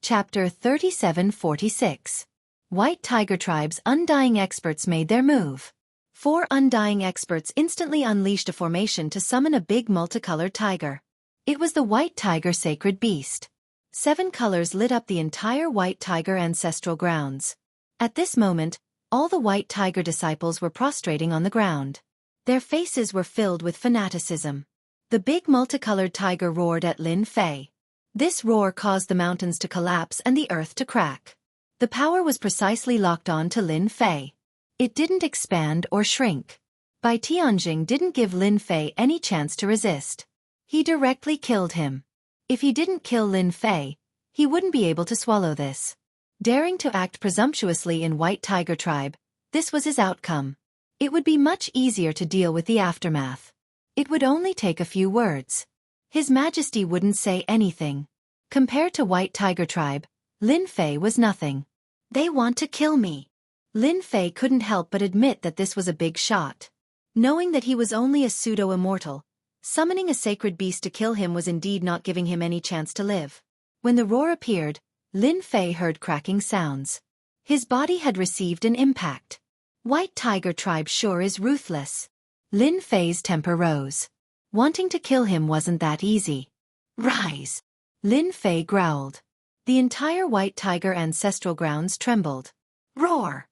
Chapter 3746. White Tiger Tribe's Undying Experts made their move. 4 Undying Experts instantly unleashed a formation to summon a big multicolored tiger. It was the White Tiger Sacred Beast. 7 colors lit up the entire White Tiger ancestral grounds. At this moment, all the White Tiger disciples were prostrating on the ground. Their faces were filled with fanaticism. The big multicolored tiger roared at Lin Fei. This roar caused the mountains to collapse and the earth to crack. The power was precisely locked on to Lin Fei. It didn't expand or shrink. Bai Tianjing didn't give Lin Fei any chance to resist. He directly killed him. If he didn't kill Lin Fei, he wouldn't be able to swallow this. Daring to act presumptuously in White Tiger Tribe, this was his outcome. It would be much easier to deal with the aftermath. It would only take a few words. His Majesty wouldn't say anything. Compared to White Tiger Tribe, Lin Fei was nothing. They want to kill me. Lin Fei couldn't help but admit that this was a big shot. Knowing that he was only a pseudo-immortal, summoning a sacred beast to kill him was indeed not giving him any chance to live. When the roar appeared, Lin Fei heard cracking sounds. His body had received an impact. White Tiger Tribe sure is ruthless. Lin Fei's temper rose. Wanting to kill him wasn't that easy. Rise! Lin Fei growled. The entire White Tiger ancestral grounds trembled. Roar!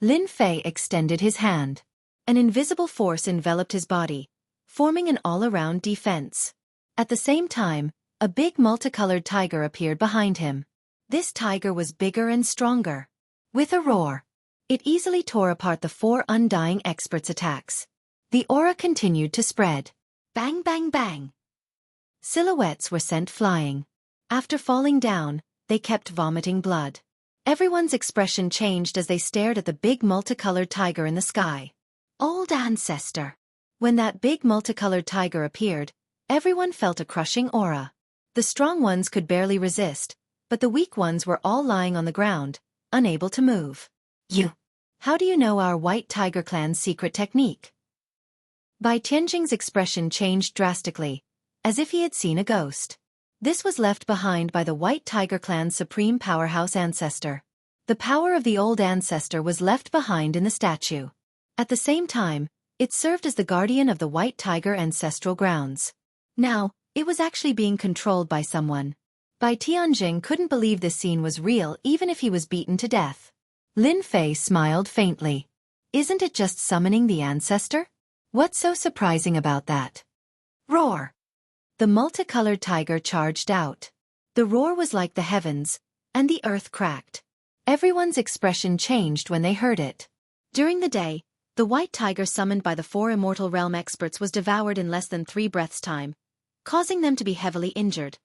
Lin Fei extended his hand. An invisible force enveloped his body, forming an all-around defense. At the same time, a big multicolored tiger appeared behind him. This tiger was bigger and stronger. With a roar, it easily tore apart the 4 Undying Experts' attacks. The aura continued to spread. Bang bang bang. Silhouettes were sent flying. After falling down, they kept vomiting blood. Everyone's expression changed as they stared at the big multicolored tiger in the sky. Old ancestor. When that big multicolored tiger appeared, everyone felt a crushing aura. The strong ones could barely resist, but the weak ones were all lying on the ground, unable to move. You. How do you know our White Tiger clan's secret technique? Bai Tianjing's expression changed drastically, as if he had seen a ghost. This was left behind by the White Tiger clan's supreme powerhouse ancestor. The power of the old ancestor was left behind in the statue. At the same time, it served as the guardian of the White Tiger ancestral grounds. Now, it was actually being controlled by someone. Bai Tianjing couldn't believe this scene was real even if he was beaten to death. Lin Fei smiled faintly. Isn't it just summoning the ancestor? What's so surprising about that? Roar! The multicolored tiger charged out. The roar was like the heavens, and the earth cracked. Everyone's expression changed when they heard it. During the day, the white tiger summoned by the 4 Immortal Realm Experts was devoured in less than 3 breaths' time, causing them to be heavily injured.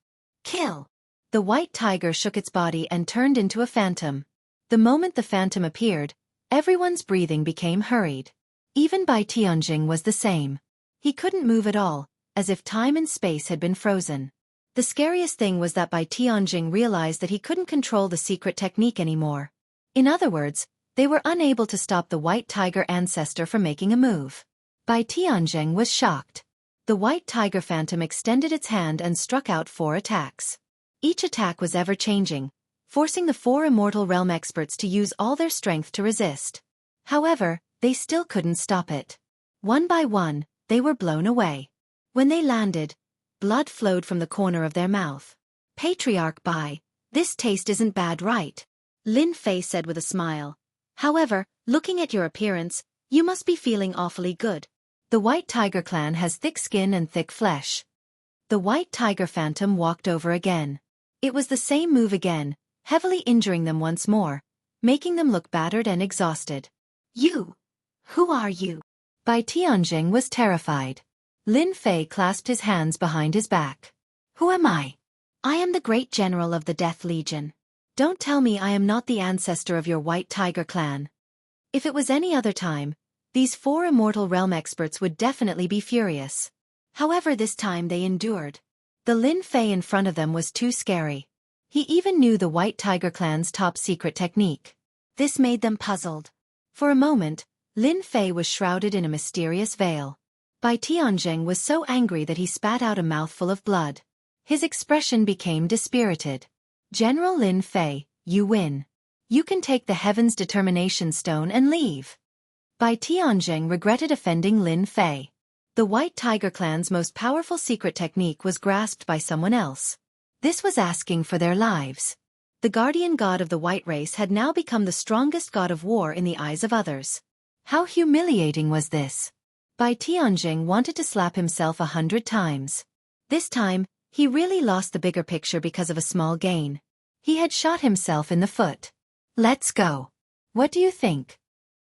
Kill! The white tiger shook its body and turned into a phantom. The moment the phantom appeared, everyone's breathing became hurried. Even Bai Tianjing was the same. He couldn't move at all, as if time and space had been frozen. The scariest thing was that Bai Tianjing realized that he couldn't control the secret technique anymore. In other words, they were unable to stop the White Tiger ancestor from making a move. Bai Tianjing was shocked. The White Tiger Phantom extended its hand and struck out 4 attacks. Each attack was ever-changing, forcing the 4 Immortal Realm Experts to use all their strength to resist. However, they still couldn't stop it. One by one, they were blown away. When they landed, blood flowed from the corner of their mouth. Patriarch Bai, this taste isn't bad, right? Lin Fei said with a smile. However, looking at your appearance, you must be feeling awfully good. The White Tiger clan has thick skin and thick flesh. The White Tiger Phantom walked over again. It was the same move again, heavily injuring them once more, making them look battered and exhausted. You! Who are you? Bai Tianjing was terrified. Lin Fei clasped his hands behind his back. Who am I? I am the great general of the Death Legion. Don't tell me I am not the ancestor of your White Tiger clan. If it was any other time, these 4 Immortal Realm Experts would definitely be furious. However, this time they endured. The Lin Fei in front of them was too scary. He even knew the White Tiger clan's top secret technique. This made them puzzled. For a moment, Lin Fei was shrouded in a mysterious veil. Bai Tianjing was so angry that he spat out a mouthful of blood. His expression became dispirited. General Lin Fei, you win. You can take the Heaven's Determination Stone and leave. Bai Tianjing regretted offending Lin Fei. The White Tiger clan's most powerful secret technique was grasped by someone else. This was asking for their lives. The guardian god of the white race had now become the strongest god of war in the eyes of others. How humiliating was this? Bai Tianjing wanted to slap himself 100 times. This time, he really lost the bigger picture because of a small gain. He had shot himself in the foot. Let's go. What do you think?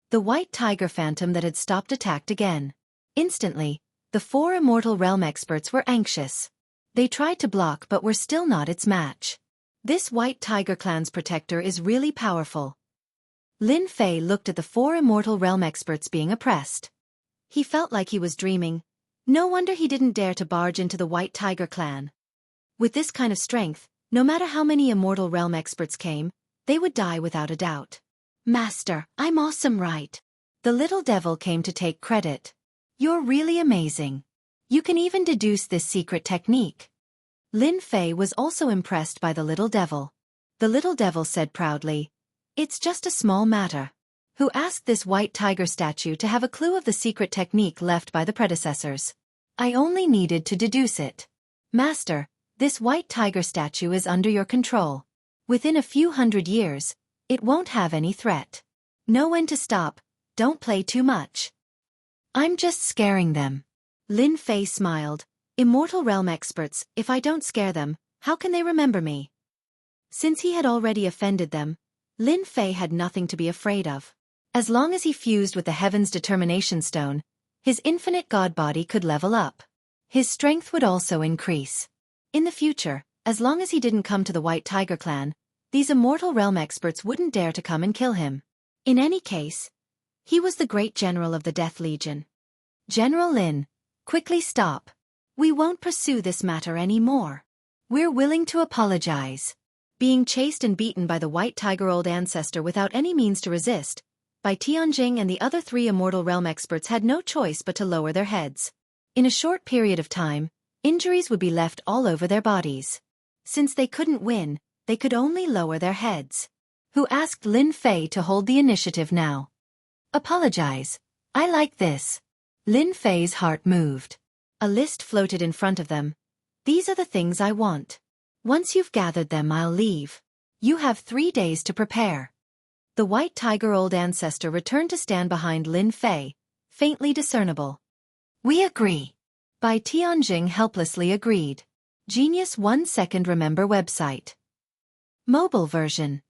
The white tiger phantom that had stopped attacked again. Instantly, the 4 Immortal Realm experts were anxious. They tried to block but were still not its match. This white tiger clan's protector is really powerful. Lin Fei looked at the 4 Immortal Realm experts being oppressed. He felt like he was dreaming. No wonder he didn't dare to barge into the White Tiger clan. With this kind of strength, no matter how many Immortal Realm experts came, they would die without a doubt. Master, I'm awesome, right? The little devil came to take credit. You're really amazing. You can even deduce this secret technique. Lin Fei was also impressed by the little devil. The little devil said proudly, "It's just a small matter." Who asked this white tiger statue to have a clue of the secret technique left by the predecessors. I only needed to deduce it. Master, this white tiger statue is under your control. Within a few hundred years, it won't have any threat. Know when to stop, don't play too much. I'm just scaring them. Lin Fei smiled. Immortal Realm experts, if I don't scare them, how can they remember me? Since he had already offended them, Lin Fei had nothing to be afraid of. As long as he fused with the Heaven's Determination Stone, his infinite god body could level up. His strength would also increase. In the future, as long as he didn't come to the White Tiger clan, these Immortal Realm experts wouldn't dare to come and kill him. In any case, he was the great general of the Death Legion. General Lin, quickly stop. We won't pursue this matter anymore. We're willing to apologize. Being chased and beaten by the White Tiger old ancestor without any means to resist, Bai Tianjing and the other 3 Immortal Realm experts had no choice but to lower their heads. In a short period of time, injuries would be left all over their bodies. Since they couldn't win, they could only lower their heads. Who asked Lin Fei to hold the initiative now? Apologize. I like this. Lin Fei's heart moved. A list floated in front of them. These are the things I want. Once you've gathered them, I'll leave. You have 3 days to prepare. The White Tiger old ancestor returned to stand behind Lin Fei, faintly discernible. We agree. Bai Tianjing helplessly agreed. Genius 1 Second Remember website. Mobile version.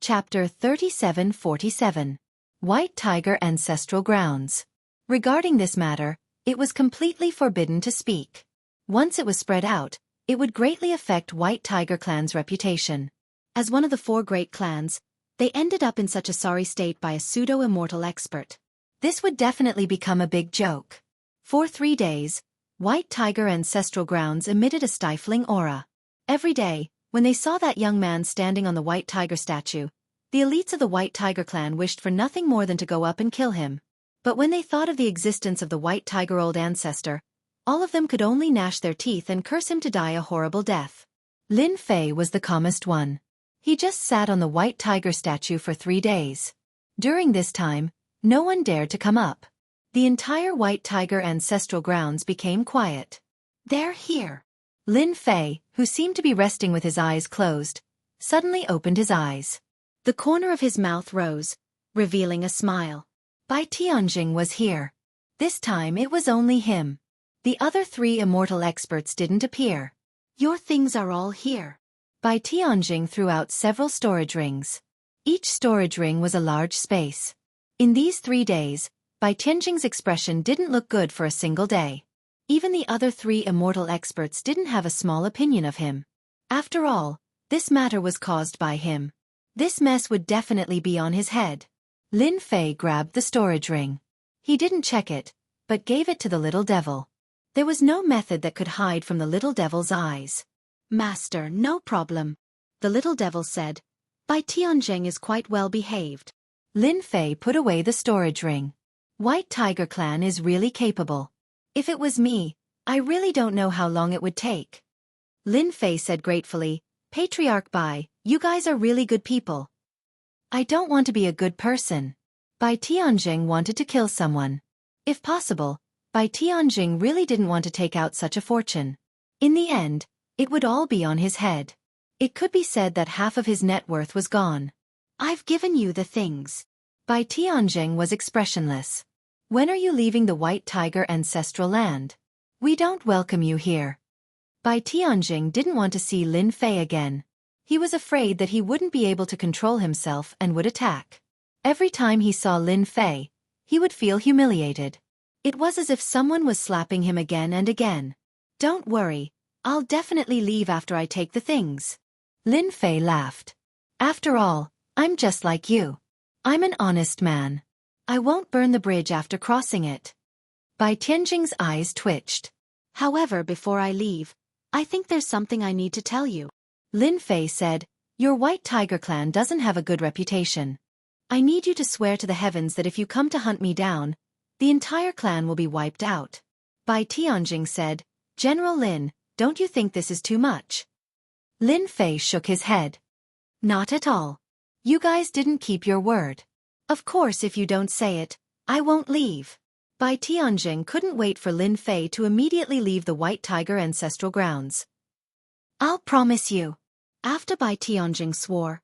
Chapter 3747. White Tiger Ancestral Grounds. Regarding this matter, it was completely forbidden to speak. Once it was spread out, it would greatly affect White Tiger clan's reputation. As one of the 4 great clans, they ended up in such a sorry state by a pseudo-immortal expert. This would definitely become a big joke. For 3 days, White Tiger Ancestral Grounds emitted a stifling aura. Every day, when they saw that young man standing on the White Tiger statue, the elites of the White Tiger clan wished for nothing more than to go up and kill him. But when they thought of the existence of the White Tiger old ancestor, all of them could only gnash their teeth and curse him to die a horrible death. Lin Fei was the calmest one. He just sat on the White Tiger statue for 3 days. During this time, no one dared to come up. The entire White Tiger Ancestral Grounds became quiet. They're here. Lin Fei, who seemed to be resting with his eyes closed, suddenly opened his eyes. The corner of his mouth rose, revealing a smile. Bai Tianjing was here. This time it was only him. The other 3 immortal experts didn't appear. Your things are all here. Bai Tianjing threw out several storage rings. Each storage ring was a large space. In these 3 days, Bai Tianjing's expression didn't look good for a single day. Even the other 3 immortal experts didn't have a small opinion of him. After all, this matter was caused by him. This mess would definitely be on his head. Lin Fei grabbed the storage ring. He didn't check it, but gave it to the little devil. There was no method that could hide from the little devil's eyes. Master, no problem. The little devil said. Bai Tianjing is quite well behaved. Lin Fei put away the storage ring. White Tiger clan is really capable. If it was me, I really don't know how long it would take. Lin Fei said gratefully, Patriarch Bai, you guys are really good people. I don't want to be a good person. Bai Tianjing wanted to kill someone. If possible, Bai Tianjing really didn't want to take out such a fortune. In the end, it would all be on his head. It could be said that half of his net worth was gone. I've given you the things. Bai Tianjing was expressionless. When are you leaving the White Tiger ancestral land? We don't welcome you here. Bai Tianjing didn't want to see Lin Fei again. He was afraid that he wouldn't be able to control himself and would attack. Every time he saw Lin Fei, he would feel humiliated. It was as if someone was slapping him again and again. Don't worry, I'll definitely leave after I take the things. Lin Fei laughed. After all, I'm just like you. I'm an honest man. I won't burn the bridge after crossing it. Bai Tianjing's eyes twitched. However, before I leave, I think there's something I need to tell you. Lin Fei said, your White Tiger clan doesn't have a good reputation. I need you to swear to the heavens that if you come to hunt me down, the entire clan will be wiped out. Bai Tianjing said, General Lin, don't you think this is too much? Lin Fei shook his head. Not at all. You guys didn't keep your word. Of course, if you don't say it, I won't leave. Bai Tianjing couldn't wait for Lin Fei to immediately leave the White Tiger ancestral grounds. I'll promise you. After Bai Tianjing swore,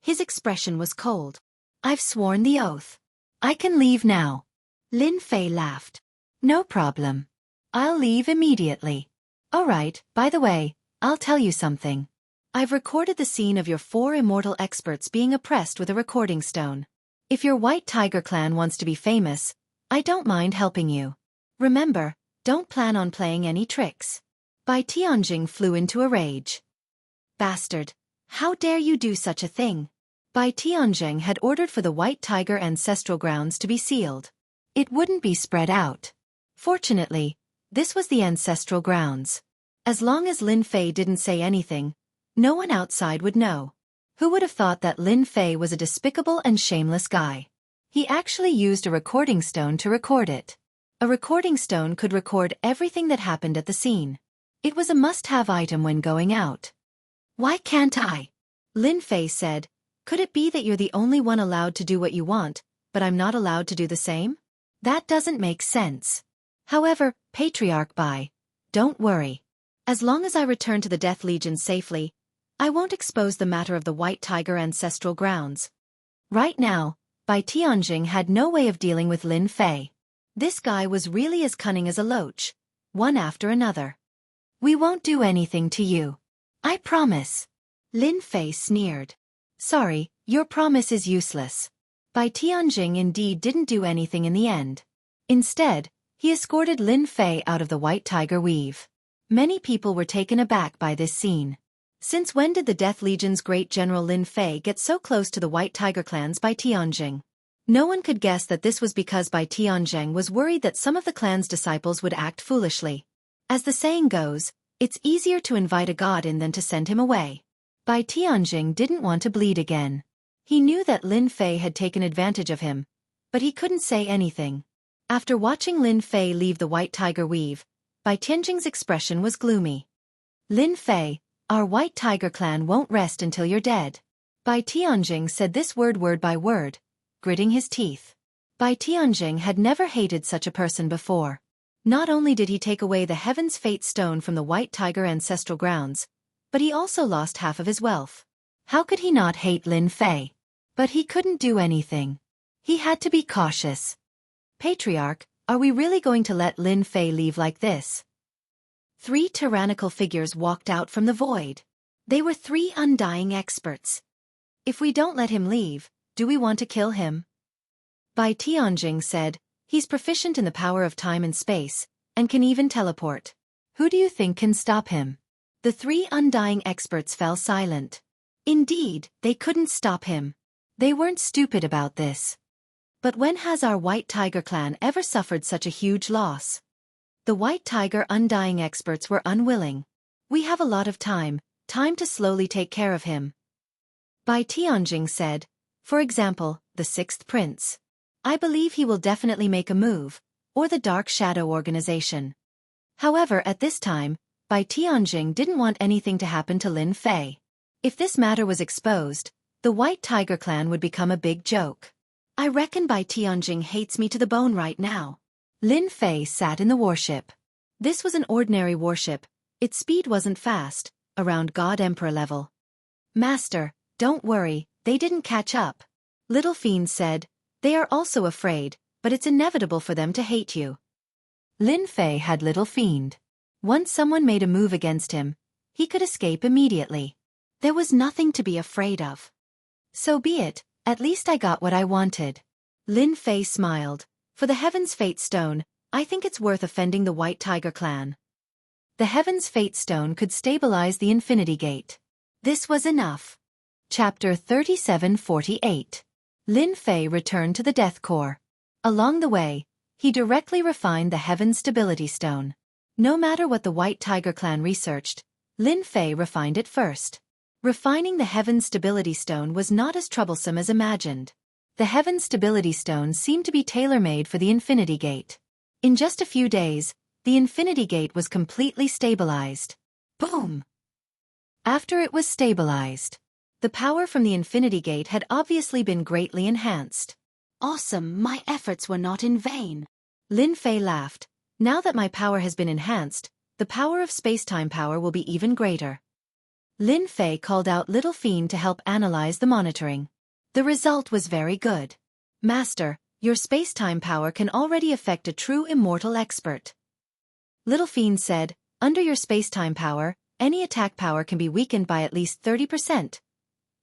his expression was cold. I've sworn the oath. I can leave now. Lin Fei laughed. No problem. I'll leave immediately. All right, by the way, I'll tell you something. I've recorded the scene of your 4 immortal experts being oppressed with a recording stone. If your White Tiger clan wants to be famous, I don't mind helping you. Remember, don't plan on playing any tricks. Bai Tianjing flew into a rage. Bastard! How dare you do such a thing? Bai Tianjing had ordered for the White Tiger ancestral grounds to be sealed. It wouldn't be spread out. Fortunately, this was the ancestral grounds. As long as Lin Fei didn't say anything, no one outside would know. Who would have thought that Lin Fei was a despicable and shameless guy? He actually used a recording stone to record it. A recording stone could record everything that happened at the scene. It was a must-have item when going out. Why can't I? Lin Fei said, could it be that you're the only one allowed to do what you want, but I'm not allowed to do the same? That doesn't make sense. However, Patriarch Bai, don't worry. As long as I return to the Death Legion safely, I won't expose the matter of the White Tiger ancestral grounds. Right now, Bai Tianjing had no way of dealing with Lin Fei. This guy was really as cunning as a loach, one after another. We won't do anything to you. I promise. Lin Fei sneered. Sorry, your promise is useless. Bai Tianjing indeed didn't do anything in the end. Instead, he escorted Lin Fei out of the White Tiger weave. Many people were taken aback by this scene. Since when did the Death Legion's great general Lin Fei get so close to the White Tiger clans Bai Tianjing? No one could guess that this was because Bai Tianjing was worried that some of the clan's disciples would act foolishly. As the saying goes, it's easier to invite a god in than to send him away. Bai Tianjing didn't want to bleed again. He knew that Lin Fei had taken advantage of him, but he couldn't say anything. After watching Lin Fei leave the White Tiger weave, Bai Tianjing's expression was gloomy. Lin Fei, our White Tiger clan won't rest until you're dead. Bai Tianjing said this word by word, gritting his teeth. Bai Tianjing had never hated such a person before. Not only did he take away the Heaven's Fate Stone from the White Tiger ancestral grounds, but he also lost half of his wealth. How could he not hate Lin Fei? But he couldn't do anything. He had to be cautious. Patriarch, are we really going to let Lin Fei leave like this? 3 tyrannical figures walked out from the void. They were 3 undying experts. If we don't let him leave, do we want to kill him? Bai Tianjing said, he's proficient in the power of time and space, and can even teleport. Who do you think can stop him? The 3 undying experts fell silent. Indeed, they couldn't stop him. They weren't stupid about this. But when has our White Tiger clan ever suffered such a huge loss? The White Tiger undying experts were unwilling. We have a lot of time to slowly take care of him. Bai Tianjing said, for example, the 6th prince. I believe he will definitely make a move, or the Dark Shadow organization. However, at this time, Bai Tianjing didn't want anything to happen to Lin Fei. If this matter was exposed, the White Tiger clan would become a big joke. I reckon Bai Tianjing hates me to the bone right now. Lin Fei sat in the warship. This was an ordinary warship. Its speed wasn't fast, around God Emperor level. Master, don't worry, they didn't catch up. Little Fiend said, they are also afraid, but it's inevitable for them to hate you. Lin Fei had Little Fiend. Once someone made a move against him, he could escape immediately. There was nothing to be afraid of. So be it, at least I got what I wanted. Lin Fei smiled. For the Heaven's Fate Stone, I think it's worth offending the White Tiger clan. The Heaven's Fate Stone could stabilize the Infinity Gate. This was enough. Chapter 3748. Lin Fei returned to the Death Core. Along the way, he directly refined the Heaven's Stability Stone. No matter what the White Tiger clan researched, Lin Fei refined it first. Refining the Heaven's Stability Stone was not as troublesome as imagined. The Heaven's Stability Stone seemed to be tailor-made for the Infinity Gate. In just a few days, the Infinity Gate was completely stabilized. Boom! After it was stabilized, the power from the Infinity Gate had obviously been greatly enhanced. Awesome, my efforts were not in vain. Lin Fei laughed. Now that my power has been enhanced, the power of space-time power will be even greater. Lin Fei called out Little Fiend to help analyze the monitoring. The result was very good. Master, your space-time power can already affect a true immortal expert. Little Fiend said, under your space-time power, any attack power can be weakened by at least 30%.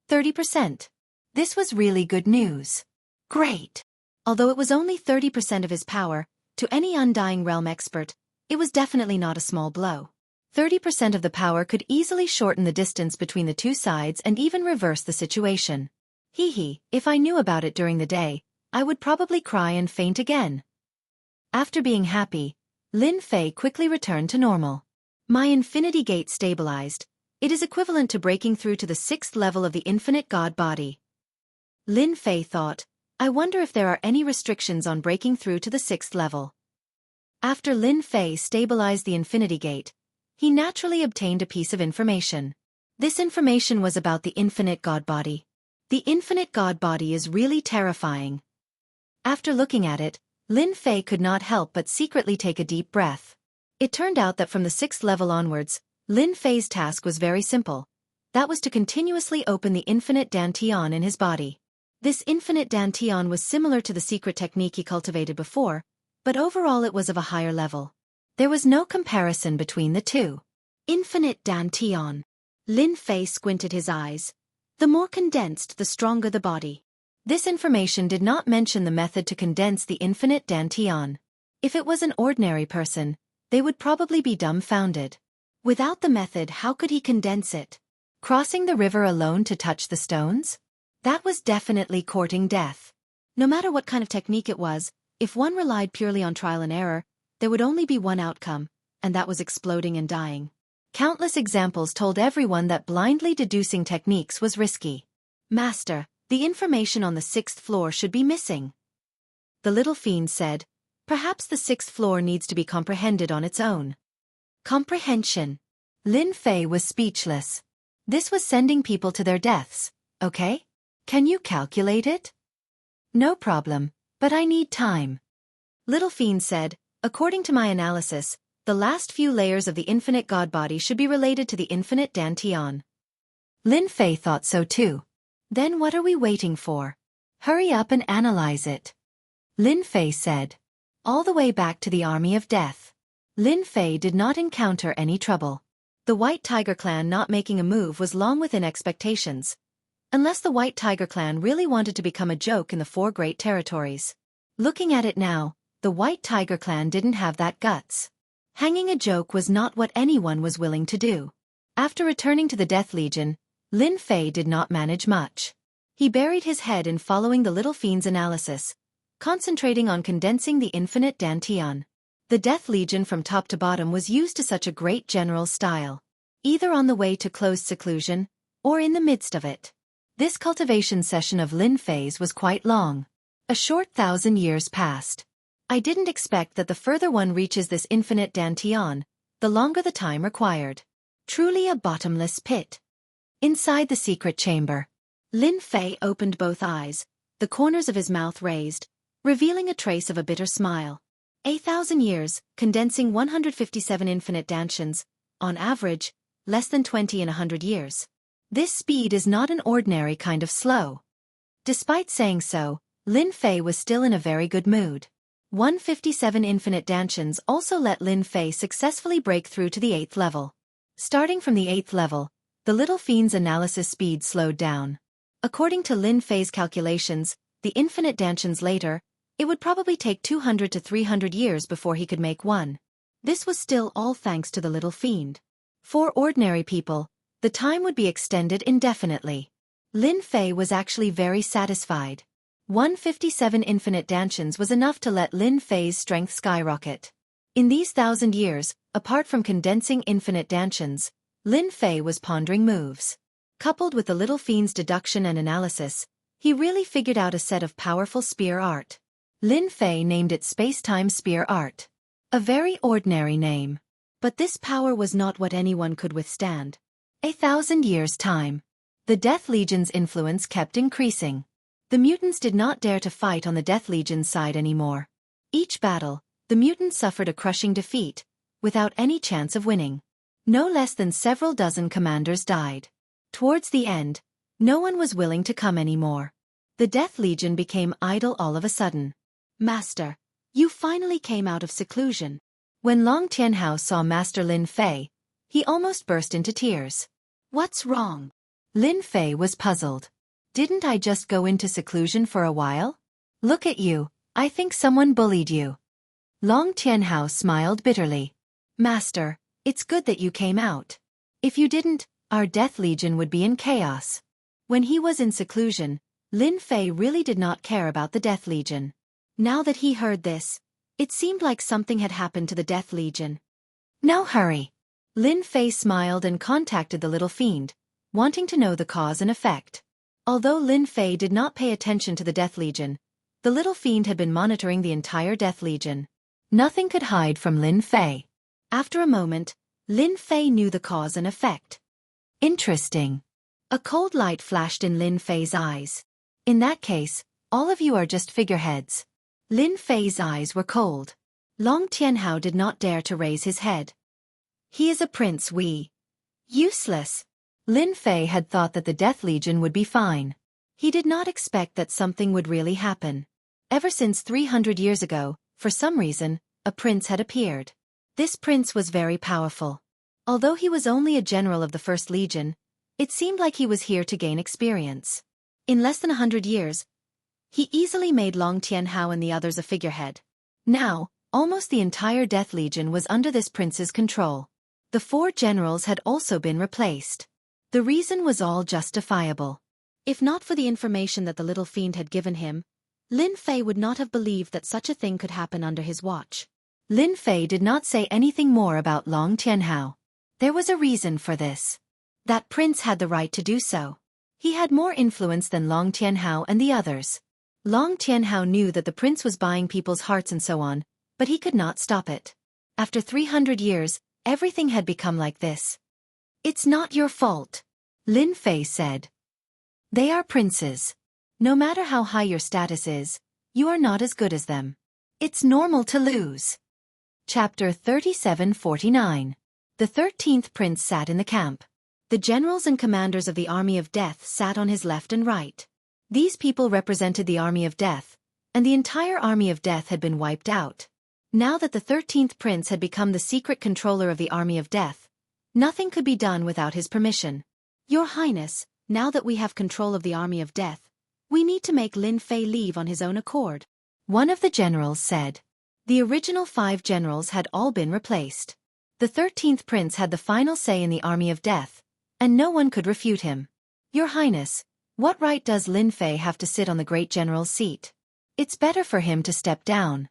30%. This was really good news. Great. Although it was only 30% of his power, to any Undying Realm expert, it was definitely not a small blow. 30% of the power could easily shorten the distance between the two sides and even reverse the situation. Hee, if I knew about it during the day, I would probably cry and faint again. After being happy, Lin Fei quickly returned to normal. My Infinity Gate stabilized. It is equivalent to breaking through to the 6th level of the Infinite God Body. Lin Fei thought, I wonder if there are any restrictions on breaking through to the 6th level. After Lin Fei stabilized the Infinity Gate, he naturally obtained a piece of information. This information was about the Infinite God Body. The Infinite God Body is really terrifying. After looking at it, Lin Fei could not help but secretly take a deep breath. It turned out that from the 6th level onwards, Lin Fei's task was very simple. That was to continuously open the infinite dantian in his body. This infinite dantian was similar to the secret technique he cultivated before, but overall it was of a higher level. There was no comparison between the two. Infinite dantian. Lin Fei squinted his eyes. The more condensed, the stronger the body. This information did not mention the method to condense the infinite dantian. If it was an ordinary person, they would probably be dumbfounded. Without the method, how could he condense it? Crossing the river alone to touch the stones? That was definitely courting death. No matter what kind of technique it was, if one relied purely on trial and error, there would only be one outcome, and that was exploding and dying. Countless examples told everyone that blindly deducing techniques was risky. Master, the information on the 6th floor should be missing. The Little Fiend said, perhaps the 6th floor needs to be comprehended on its own. Comprehension. Lin Fei was speechless. This was sending people to their deaths, okay? Can you calculate it? No problem, but I need time. Little Fiend said, according to my analysis, the last few layers of the infinite God Body should be related to the infinite dantian. Lin Fei thought so too. Then what are we waiting for? Hurry up and analyze it. Lin Fei said. All the way back to the Army of Death. Lin Fei did not encounter any trouble. The White Tiger clan not making a move was long within expectations. Unless the White Tiger clan really wanted to become a joke in the 4 great territories. Looking at it now, the White Tiger clan didn't have that guts. Hanging a joke was not what anyone was willing to do. After returning to the Death Legion, Lin Fei did not manage much. He buried his head in following the Little Fiend's analysis, concentrating on condensing the infinite dantian. The Death Legion from top to bottom was used to such a great general style, either on the way to closed seclusion, or in the midst of it. This cultivation session of Lin Fei's was quite long. A short 1,000 years passed. I didn't expect that the further one reaches this infinite dantian, the longer the time required. Truly a bottomless pit. Inside the secret chamber, Lin Fei opened both eyes, the corners of his mouth raised, revealing a trace of a bitter smile. 1,000 years, condensing 157 infinite dantions, on average, less than 20 in 100 years. This speed is not an ordinary kind of slow. Despite saying so, Lin Fei was still in a very good mood. 157 infinite dantions also let Lin Fei successfully break through to the 8th level. Starting from the 8th level, the little fiend's analysis speed slowed down. According to Lin Fei's calculations, the infinite dantions later, it would probably take 200 to 300 years before he could make one. This was still all thanks to the little fiend. For ordinary people, the time would be extended indefinitely. Lin Fei was actually very satisfied. 157 infinite dantions was enough to let Lin Fei's strength skyrocket. In these 1,000 years, apart from condensing infinite dantions, Lin Fei was pondering moves. Coupled with the little fiend's deduction and analysis, he really figured out a set of powerful spear art. Lin Fei named it Space-Time Spear Art. A very ordinary name. But this power was not what anyone could withstand. 1,000 years' time. The Death Legion's influence kept increasing. The mutants did not dare to fight on the Death Legion's side anymore. Each battle, the mutants suffered a crushing defeat, without any chance of winning. No less than several dozen commanders died. Towards the end, no one was willing to come anymore. The Death Legion became idle all of a sudden. Master, you finally came out of seclusion. When Long Tianhao saw Master Lin Fei, he almost burst into tears. What's wrong? Lin Fei was puzzled. Didn't I just go into seclusion for a while? Look at you, I think someone bullied you. Long Tianhao smiled bitterly. Master, it's good that you came out. If you didn't, our Death Legion would be in chaos. When he was in seclusion, Lin Fei really did not care about the Death Legion. Now that he heard this, it seemed like something had happened to the Death Legion. Now hurry. Lin Fei smiled and contacted the little fiend, wanting to know the cause and effect. Although Lin Fei did not pay attention to the Death Legion, the little fiend had been monitoring the entire Death Legion. Nothing could hide from Lin Fei. After a moment, Lin Fei knew the cause and effect. Interesting. A cold light flashed in Lin Fei's eyes. In that case, all of you are just figureheads. Lin Fei's eyes were cold. Long Tianhao did not dare to raise his head. He is a prince, useless. Lin Fei had thought that the Death Legion would be fine. He did not expect that something would really happen. Ever since 300 years ago, for some reason, a prince had appeared. This prince was very powerful. Although he was only a general of the First Legion, it seemed like he was here to gain experience. In less than 100 years, he easily made Long Tianhao and the others a figurehead. Now, almost the entire Death Legion was under this prince's control. The 4 generals had also been replaced. The reason was all justifiable. If not for the information that the little fiend had given him, Lin Fei would not have believed that such a thing could happen under his watch. Lin Fei did not say anything more about Long Tianhao. There was a reason for this. That prince had the right to do so. He had more influence than Long Tianhao and the others. Long Tianhao knew that the prince was buying people's hearts and so on, but he could not stop it. After 300 years, everything had become like this. It's not your fault, Lin Fei said. They are princes. No matter how high your status is, you are not as good as them. It's normal to lose. Chapter 3749. The 13th prince sat in the camp. The generals and commanders of the Army of Death sat on his left and right. These people represented the Army of Death, and the entire Army of Death had been wiped out. Now that the 13th prince had become the secret controller of the Army of Death, nothing could be done without his permission. Your Highness, now that we have control of the Army of Death, we need to make Lin Fei leave on his own accord. One of the generals said. The original 5 generals had all been replaced. The 13th prince had the final say in the Army of Death, and no one could refute him. Your Highness, what right does Lin Fei have to sit on the great general's seat? It's better for him to step down.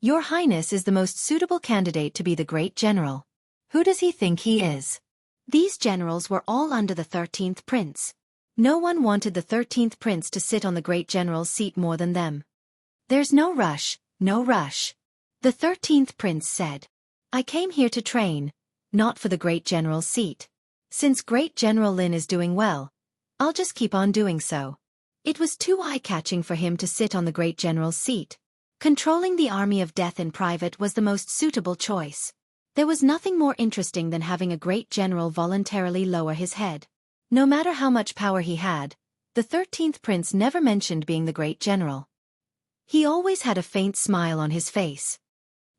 Your Highness is the most suitable candidate to be the great general. Who does he think he is? These generals were all under the 13th prince. No one wanted the 13th prince to sit on the great general's seat more than them. There's no rush, no rush. The 13th prince said. I came here to train, not for the great general's seat. Since Great General Lin is doing well, I'll just keep on doing so. It was too eye-catching for him to sit on the Great General's seat. Controlling the army of death in private was the most suitable choice. There was nothing more interesting than having a great general voluntarily lower his head. No matter how much power he had, the 13th prince never mentioned being the great general. He always had a faint smile on his face.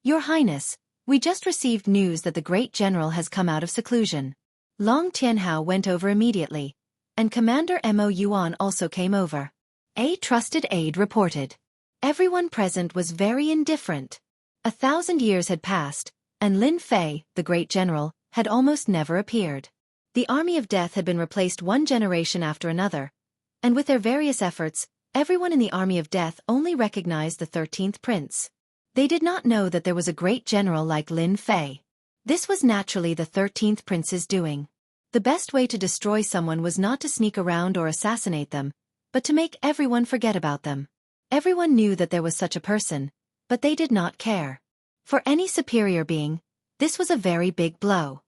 Your Highness, we just received news that the great general has come out of seclusion. Long Tianhao went over immediately, and Commander Mo Yuan also came over. A trusted aide reported. Everyone present was very indifferent. 1,000 years had passed, and Lin Fei, the great general, had almost never appeared. The army of death had been replaced one generation after another, and with their various efforts, everyone in the army of death only recognized the 13th prince. They did not know that there was a great general like Lin Fei. This was naturally the 13th prince's doing. The best way to destroy someone was not to sneak around or assassinate them, but to make everyone forget about them. Everyone knew that there was such a person, but they did not care. For any superior being, this was a very big blow.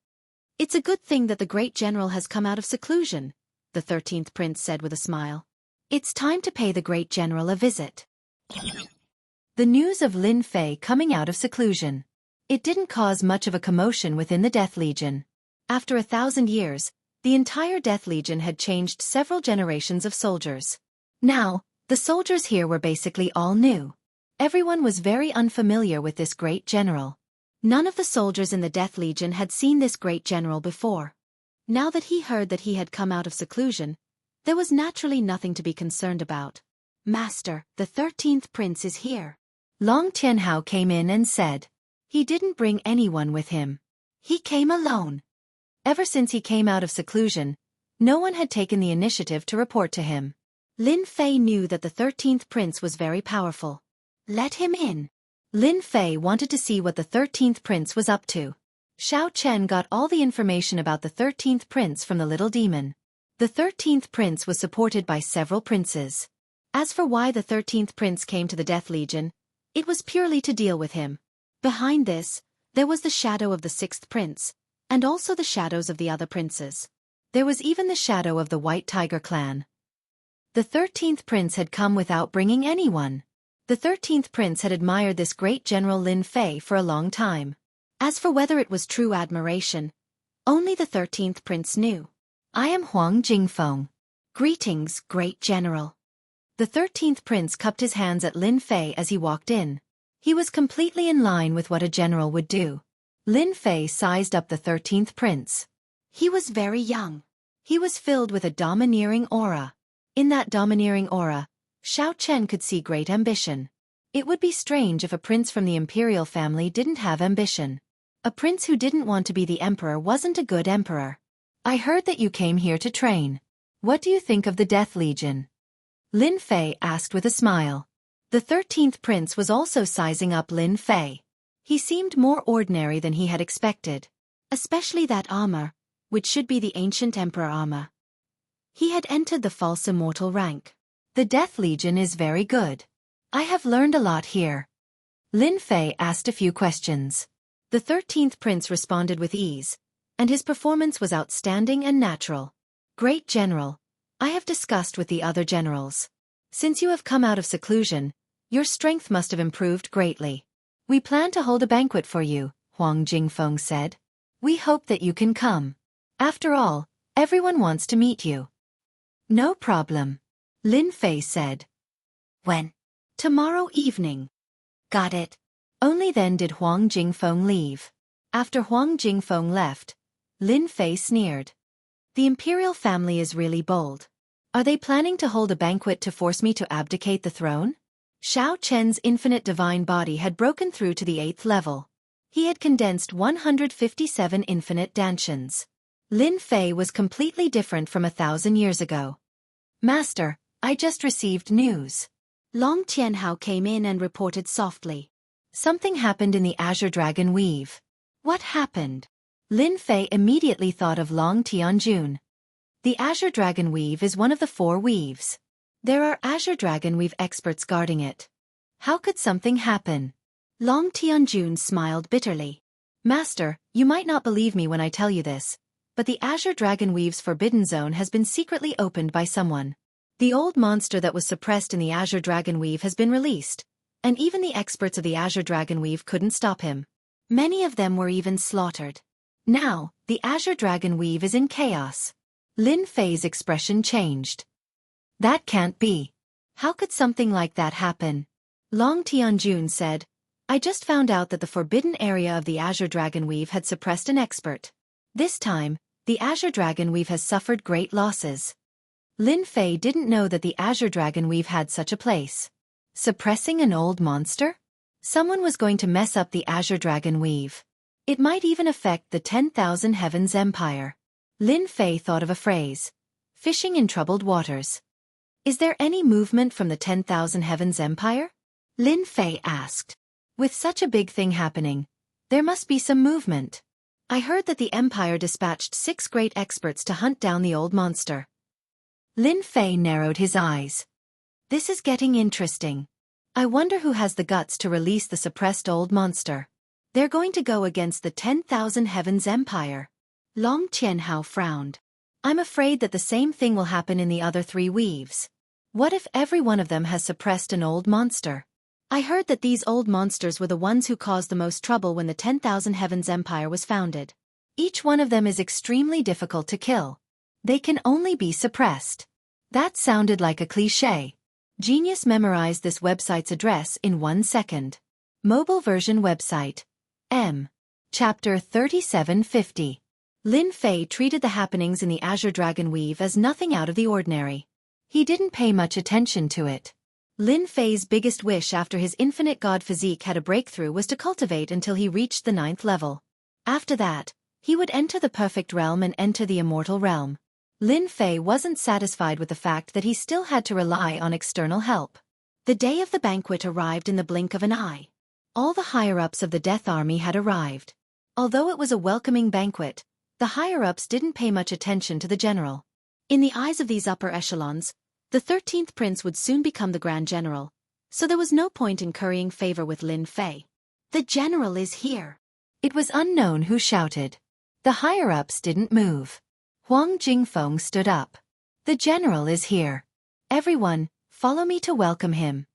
It's a good thing that the great general has come out of seclusion, the 13th prince said with a smile. It's time to pay the great general a visit. The news of Lin Fei coming out of seclusion. It didn't cause much of a commotion within the Death Legion. After 1,000 years, the entire Death Legion had changed several generations of soldiers. Now, the soldiers here were basically all new. Everyone was very unfamiliar with this great general. None of the soldiers in the Death Legion had seen this great general before. Now that he heard that he had come out of seclusion, there was naturally nothing to be concerned about. Master, the 13th prince is here. Long Tianhao came in and said. He didn't bring anyone with him. He came alone. Ever since he came out of seclusion, no one had taken the initiative to report to him. Lin Fei knew that the 13th prince was very powerful. Let him in. Lin Fei wanted to see what the 13th prince was up to. Xiao Chen got all the information about the 13th prince from the little demon. The 13th prince was supported by several princes. As for why the 13th prince came to the Death Legion, it was purely to deal with him. Behind this, there was the shadow of the 6th prince, and also the shadows of the other princes. There was even the shadow of the White Tiger clan. The 13th prince had come without bringing anyone. The 13th prince had admired this great general Lin Fei for a long time. As for whether it was true admiration, only the 13th prince knew. I am Huang Jingfeng. Greetings, great general. The 13th prince cupped his hands at Lin Fei as he walked in. He was completely in line with what a general would do. Lin Fei sized up the 13th prince. He was very young. He was filled with a domineering aura. In that domineering aura, Xiao Chen could see great ambition. It would be strange if a prince from the imperial family didn't have ambition. A prince who didn't want to be the emperor wasn't a good emperor. I heard that you came here to train. What do you think of the Death Legion? Lin Fei asked with a smile. The 13th prince was also sizing up Lin Fei. He seemed more ordinary than he had expected. Especially that armor, which should be the ancient emperor armor. He had entered the false immortal rank. The Death Legion is very good. I have learned a lot here. Lin Fei asked a few questions. The 13th prince responded with ease, and his performance was outstanding and natural. Great general, I have discussed with the other generals. Since you have come out of seclusion, your strength must have improved greatly. We plan to hold a banquet for you, Huang Jingfeng said. We hope that you can come. After all, everyone wants to meet you. No problem. Lin Fei said. When? Tomorrow evening. Got it. Only then did Huang Jingfeng leave. After Huang Jingfeng left, Lin Fei sneered. The imperial family is really bold. Are they planning to hold a banquet to force me to abdicate the throne? Xiao Chen's infinite divine body had broken through to the 8th level. He had condensed 157 infinite dantians. Lin Fei was completely different from 1,000 years ago. Master, I just received news. Long Tianhao came in and reported softly. Something happened in the Azure Dragon Weave. What happened? Lin Fei immediately thought of Long Tianjun. The Azure Dragon Weave is one of the 4 weaves. There are Azure Dragon Weave experts guarding it. How could something happen? Long Tianjun smiled bitterly. Master, you might not believe me when I tell you this, but the Azure Dragon Weave's forbidden zone has been secretly opened by someone. The old monster that was suppressed in the Azure Dragon Weave has been released, and even the experts of the Azure Dragon Weave couldn't stop him. Many of them were even slaughtered. Now, the Azure Dragon Weave is in chaos. Lin Fei's expression changed. That can't be. How could something like that happen? Long Tianjun said, I just found out that the forbidden area of the Azure Dragon Weave had suppressed an expert. This time, the Azure Dragon Weave has suffered great losses. Lin Fei didn't know that the Azure Dragon Weave had such a place. Suppressing an old monster? Someone was going to mess up the Azure Dragon Weave. It might even affect the 10,000 Heavens Empire. Lin Fei thought of a phrase. Fishing in troubled waters. Is there any movement from the 10,000 Heavens Empire? Lin Fei asked. With such a big thing happening, there must be some movement. I heard that the Empire dispatched 6 great experts to hunt down the old monster. Lin Fei narrowed his eyes. This is getting interesting. I wonder who has the guts to release the suppressed old monster. They're going to go against the 10,000 Heavens Empire. Long Tianhao frowned. I'm afraid that the same thing will happen in the other 3 weaves. What if every one of them has suppressed an old monster? I heard that these old monsters were the ones who caused the most trouble when the 10,000 Heavens Empire was founded. Each one of them is extremely difficult to kill. They can only be suppressed. That sounded like a cliché. Genius memorized this website's address in 1 second. Mobile version website. M. Chapter 3750. Lin Fei treated the happenings in the Azure Dragon Weave as nothing out of the ordinary. He didn't pay much attention to it. Lin Fei's biggest wish after his infinite god physique had a breakthrough was to cultivate until he reached the 9th level. After that, he would enter the perfect realm and enter the immortal realm. Lin Fei wasn't satisfied with the fact that he still had to rely on external help. The day of the banquet arrived in the blink of an eye. All the higher-ups of the Death Army had arrived. Although it was a welcoming banquet, the higher-ups didn't pay much attention to the general. In the eyes of these upper echelons, the 13th prince would soon become the Grand General, so there was no point in currying favor with Lin Fei. The general is here. It was unknown who shouted. The higher-ups didn't move. Huang Jingfeng stood up. The general is here. Everyone, follow me to welcome him.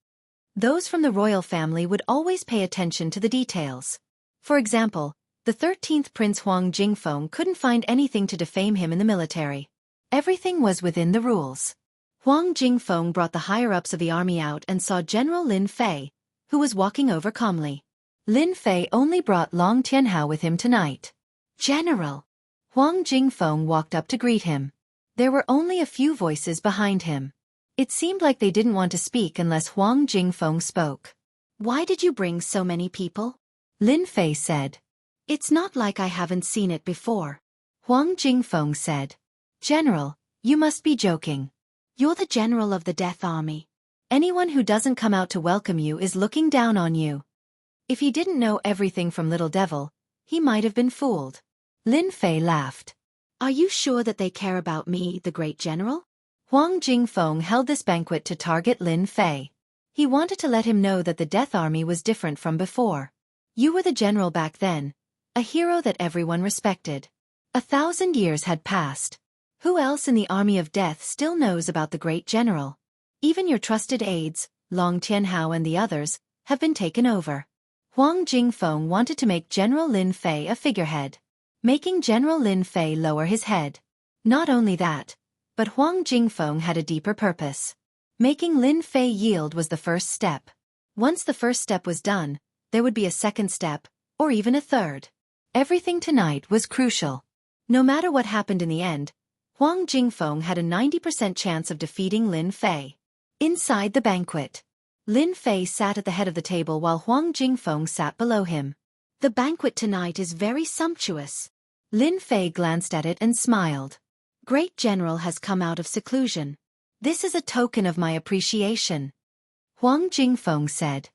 Those from the royal family would always pay attention to the details. For example, the 13th Prince Huang Jingfeng couldn't find anything to defame him in the military. Everything was within the rules. Huang Jingfeng brought the higher-ups of the army out and saw General Lin Fei, who was walking over calmly. Lin Fei only brought Long Tianhao with him tonight. General! Huang Jingfeng walked up to greet him. There were only a few voices behind him. It seemed like they didn't want to speak unless Huang Jingfeng spoke. Why did you bring so many people? Lin Fei said. It's not like I haven't seen it before. Huang Jingfeng said. General, you must be joking. You're the general of the Death Army. Anyone who doesn't come out to welcome you is looking down on you. If he didn't know everything from Little Devil, he might have been fooled. Lin Fei laughed. Are you sure that they care about me, the great general? Huang Jingfeng held this banquet to target Lin Fei. He wanted to let him know that the Death Army was different from before. You were the general back then, a hero that everyone respected. 1,000 years had passed. Who else in the army of death still knows about the great general? Even your trusted aides, Long Tianhao and the others, have been taken over. Huang Jingfeng wanted to make General Lin Fei a figurehead, making General Lin Fei lower his head. Not only that, but Huang Jingfeng had a deeper purpose. Making Lin Fei yield was the first step. Once the first step was done, there would be a second step, or even a third. Everything tonight was crucial. No matter what happened in the end, Huang Jingfeng had a 90% chance of defeating Lin Fei. Inside the banquet, Lin Fei sat at the head of the table while Huang Jingfeng sat below him. The banquet tonight is very sumptuous. Lin Fei glanced at it and smiled. Great General has come out of seclusion. This is a token of my appreciation. Huang Jingfeng said.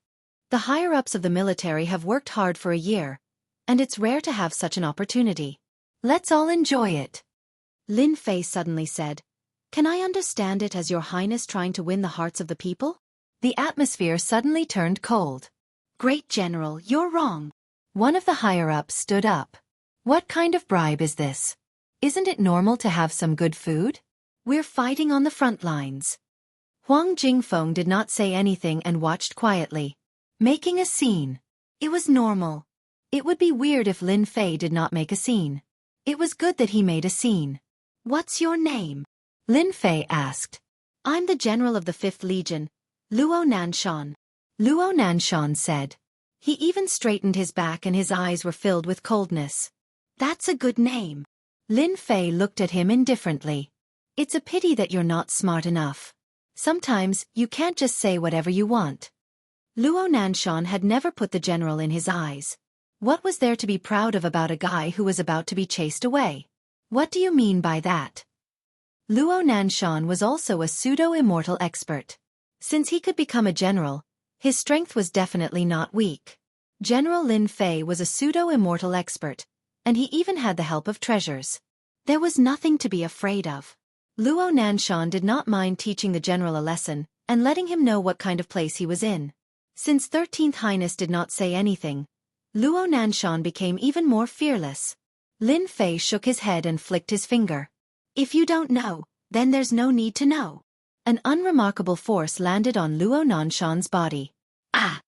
The higher-ups of the military have worked hard for a year, and it's rare to have such an opportunity. Let's all enjoy it. Lin Fei suddenly said, Can I understand it as Your Highness trying to win the hearts of the people? The atmosphere suddenly turned cold. Great General, you're wrong. One of the higher-ups stood up. What kind of bribe is this? Isn't it normal to have some good food? We're fighting on the front lines. Huang Jingfeng did not say anything and watched quietly. Making a scene. It was normal. It would be weird if Lin Fei did not make a scene. It was good that he made a scene. What's your name? Lin Fei asked. I'm the general of the 5th Legion, Luo Nanshan. Luo Nanshan said. He even straightened his back and his eyes were filled with coldness. That's a good name. Lin Fei looked at him indifferently. It's a pity that you're not smart enough. Sometimes you can't just say whatever you want. Luo Nanshan had never put the general in his eyes. What was there to be proud of about a guy who was about to be chased away? What do you mean by that? Luo Nanshan was also a pseudo-immortal expert. Since he could become a general, his strength was definitely not weak. General Lin Fei was a pseudo-immortal expert, and he even had the help of treasures. There was nothing to be afraid of. Luo Nanshan did not mind teaching the general a lesson and letting him know what kind of place he was in. Since 13th Highness did not say anything, Luo Nanshan became even more fearless. Lin Fei shook his head and flicked his finger. If you don't know, then there's no need to know. An unremarkable force landed on Luo Nanshan's body. Ah!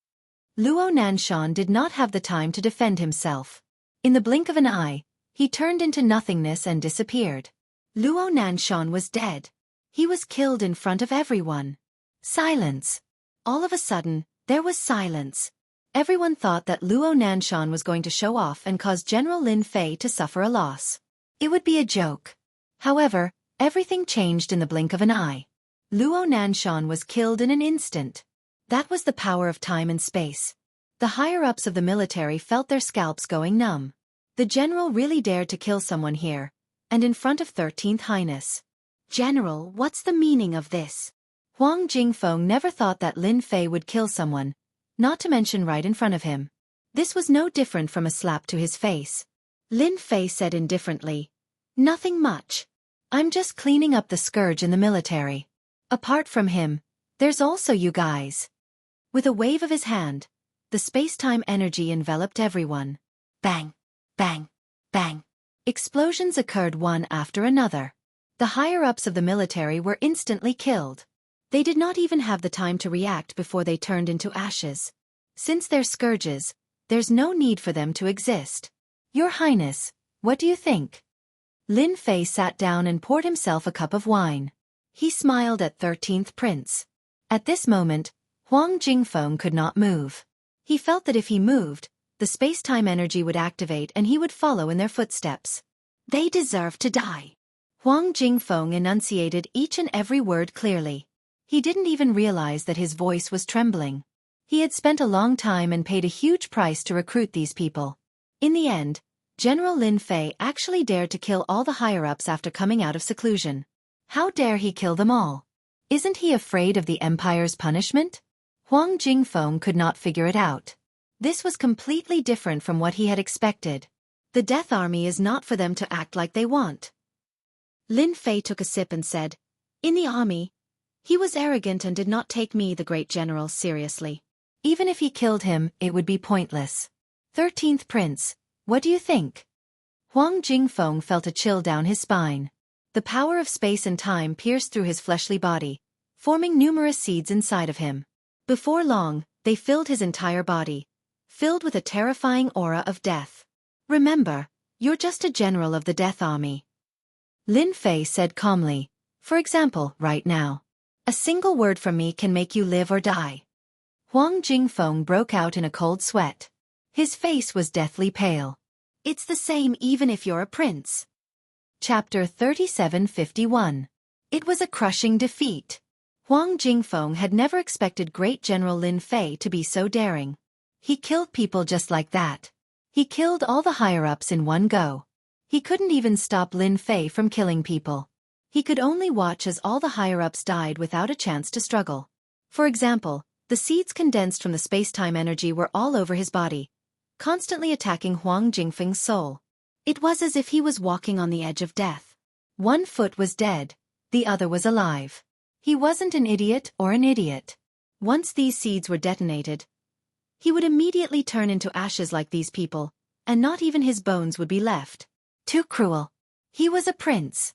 Luo Nanshan did not have the time to defend himself. In the blink of an eye, he turned into nothingness and disappeared. Luo Nanshan was dead. He was killed in front of everyone. Silence. All of a sudden, there was silence. Everyone thought that Luo Nanshan was going to show off and cause General Lin Fei to suffer a loss. It would be a joke. However, everything changed in the blink of an eye. Luo Nanshan was killed in an instant. That was the power of time and space. The higher-ups of the military felt their scalps going numb. The general really dared to kill someone here, and in front of 13th Highness. General, what's the meaning of this? Huang Jingfeng never thought that Lin Fei would kill someone, not to mention right in front of him. This was no different from a slap to his face. Lin Fei said indifferently, nothing much. I'm just cleaning up the scourge in the military. Apart from him, there's also you guys. With a wave of his hand, the space-time energy enveloped everyone. Bang, bang, bang. Explosions occurred one after another. The higher-ups of the military were instantly killed. They did not even have the time to react before they turned into ashes. Since they're scourges, there's no need for them to exist. Your Highness, what do you think? Lin Fei sat down and poured himself a cup of wine. He smiled at 13th Prince. At this moment, Huang Jingfeng could not move. He felt that if he moved, the space-time energy would activate and he would follow in their footsteps. They deserve to die. Huang Jingfeng enunciated each and every word clearly. He didn't even realize that his voice was trembling. He had spent a long time and paid a huge price to recruit these people. In the end, General Lin Fei actually dared to kill all the higher-ups after coming out of seclusion. How dare he kill them all? Isn't he afraid of the Empire's punishment? Huang Jingfeng could not figure it out. This was completely different from what he had expected. The Death Army is not for them to act like they want. Lin Fei took a sip and said, in the army, he was arrogant and did not take me, the great general, seriously. Even if he killed him, it would be pointless. 13th Prince, what do you think? Huang Jingfeng felt a chill down his spine. The power of space and time pierced through his fleshly body, forming numerous seeds inside of him. Before long, they filled his entire body, filled with a terrifying aura of death. Remember, you're just a general of the Death Army. Lin Fei said calmly, for example, right now. A single word from me can make you live or die. Huang Jingfeng broke out in a cold sweat. His face was deathly pale. It's the same even if you're a prince. Chapter 3751. It was a crushing defeat. Huang Jingfeng had never expected great General Lin Fei to be so daring. He killed people just like that. He killed all the higher-ups in one go. He couldn't even stop Lin Fei from killing people. He could only watch as all the higher-ups died without a chance to struggle. For example, the seeds condensed from the space-time energy were all over his body, constantly attacking Huang Jingfeng's soul. It was as if he was walking on the edge of death. One foot was dead, the other was alive. He wasn't an idiot or an idiot. Once these seeds were detonated, he would immediately turn into ashes like these people, and not even his bones would be left. Too cruel. He was a prince.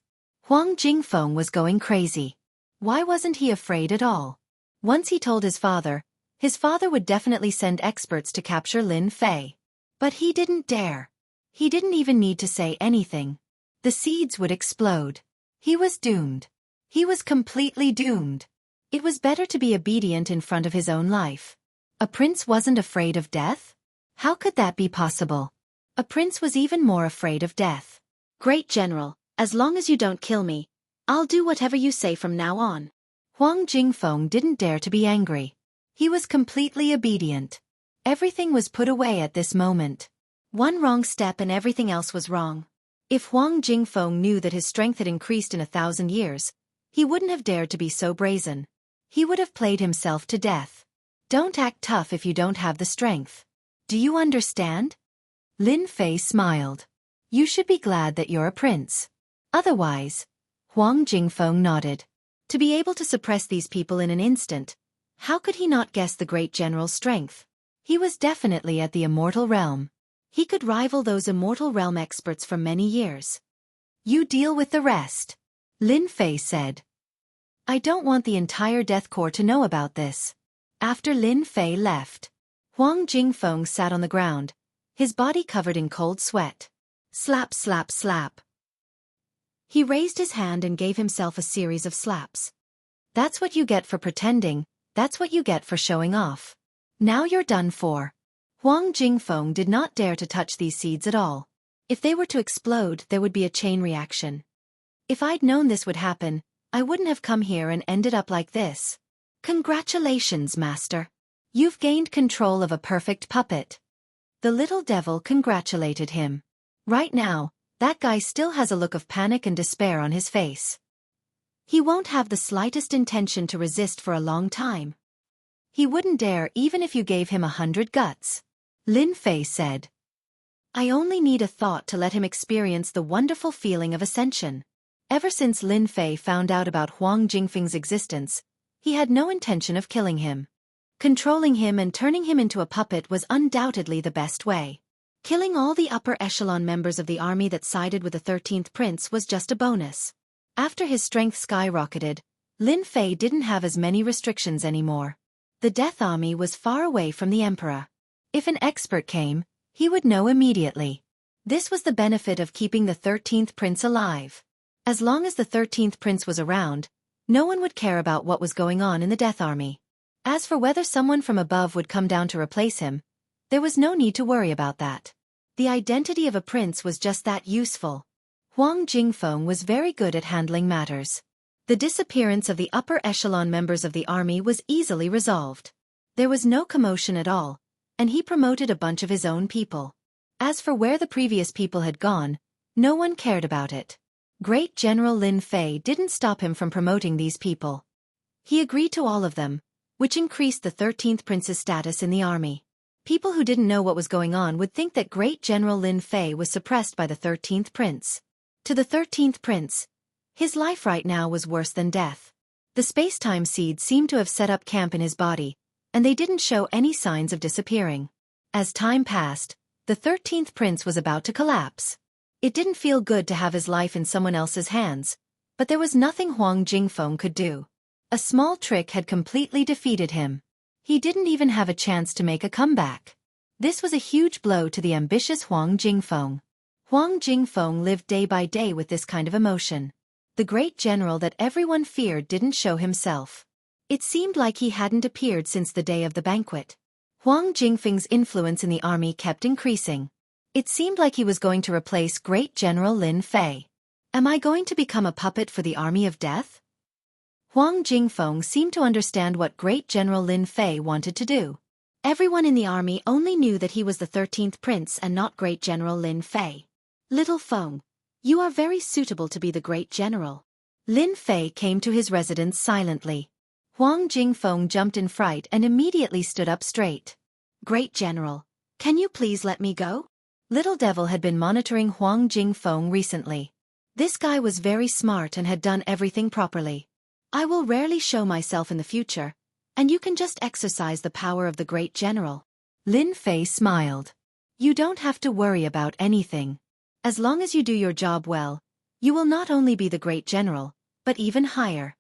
Huang Jingfeng was going crazy. Why wasn't he afraid at all? Once he told his father would definitely send experts to capture Lin Fei. But he didn't dare. He didn't even need to say anything. The seeds would explode. He was doomed. He was completely doomed. It was better to be obedient in front of his own life. A prince wasn't afraid of death? How could that be possible? A prince was even more afraid of death. Great General, as long as you don't kill me, I'll do whatever you say from now on. Huang Jingfeng didn't dare to be angry. He was completely obedient. Everything was put away at this moment. One wrong step and everything else was wrong. If Huang Jingfeng knew that his strength had increased in 1,000 years, he wouldn't have dared to be so brazen. He would have played himself to death. Don't act tough if you don't have the strength. Do you understand? Lin Fei smiled. You should be glad that you're a prince. Otherwise, Huang Jingfeng nodded. To be able to suppress these people in an instant, how could he not guess the great general's strength? He was definitely at the immortal realm. He could rival those immortal realm experts from many years. You deal with the rest, Lin Fei said. I don't want the entire Death Corps to know about this. After Lin Fei left, Huang Jingfeng sat on the ground, his body covered in cold sweat. Slap, slap, slap. He raised his hand and gave himself a series of slaps. That's what you get for pretending, that's what you get for showing off. Now you're done for. Huang Jingfeng did not dare to touch these seeds at all. If they were to explode, there would be a chain reaction. If I'd known this would happen, I wouldn't have come here and ended up like this. Congratulations, Master. You've gained control of a perfect puppet. The little devil congratulated him. Right now, that guy still has a look of panic and despair on his face. He won't have the slightest intention to resist for a long time. He wouldn't dare even if you gave him 100 guts. Lin Fei said. I only need a thought to let him experience the wonderful feeling of ascension. Ever since Lin Fei found out about Huang Jingfeng's existence, he had no intention of killing him. Controlling him and turning him into a puppet was undoubtedly the best way. Killing all the upper echelon members of the army that sided with the 13th prince was just a bonus. After his strength skyrocketed, Lin Fei didn't have as many restrictions anymore. The Death Army was far away from the Emperor. If an expert came, he would know immediately. This was the benefit of keeping the 13th prince alive. As long as the 13th prince was around, no one would care about what was going on in the Death Army. As for whether someone from above would come down to replace him, there was no need to worry about that. The identity of a prince was just that useful. Huang Jingfeng was very good at handling matters. The disappearance of the upper echelon members of the army was easily resolved. There was no commotion at all, and he promoted a bunch of his own people. As for where the previous people had gone, no one cared about it. Great General Lin Fei didn't stop him from promoting these people. He agreed to all of them, which increased the 13th prince's status in the army. People who didn't know what was going on would think that Great General Lin Fei was suppressed by the 13th prince. To the 13th prince, his life right now was worse than death. The space-time seed seemed to have set up camp in his body, and they didn't show any signs of disappearing. As time passed, the 13th prince was about to collapse. It didn't feel good to have his life in someone else's hands, but there was nothing Huang Jingfeng could do. A small trick had completely defeated him. He didn't even have a chance to make a comeback. This was a huge blow to the ambitious Huang Jingfeng. Huang Jingfeng lived day by day with this kind of emotion. The great general that everyone feared didn't show himself. It seemed like he hadn't appeared since the day of the banquet. Huang Jingfeng's influence in the army kept increasing. It seemed like he was going to replace Great General Lin Fei. Am I going to become a puppet for the army of death? Huang Jingfeng seemed to understand what Great General Lin Fei wanted to do. Everyone in the army only knew that he was the 13th prince and not Great General Lin Fei. Little Feng, you are very suitable to be the Great General. Lin Fei came to his residence silently. Huang Jingfeng jumped in fright and immediately stood up straight. Great General, can you please let me go? Little Devil had been monitoring Huang Jingfeng recently. This guy was very smart and had done everything properly. I will rarely show myself in the future, and you can just exercise the power of the Great General. Lin Fei smiled. You don't have to worry about anything. As long as you do your job well, You will not only be the great general, but even higher.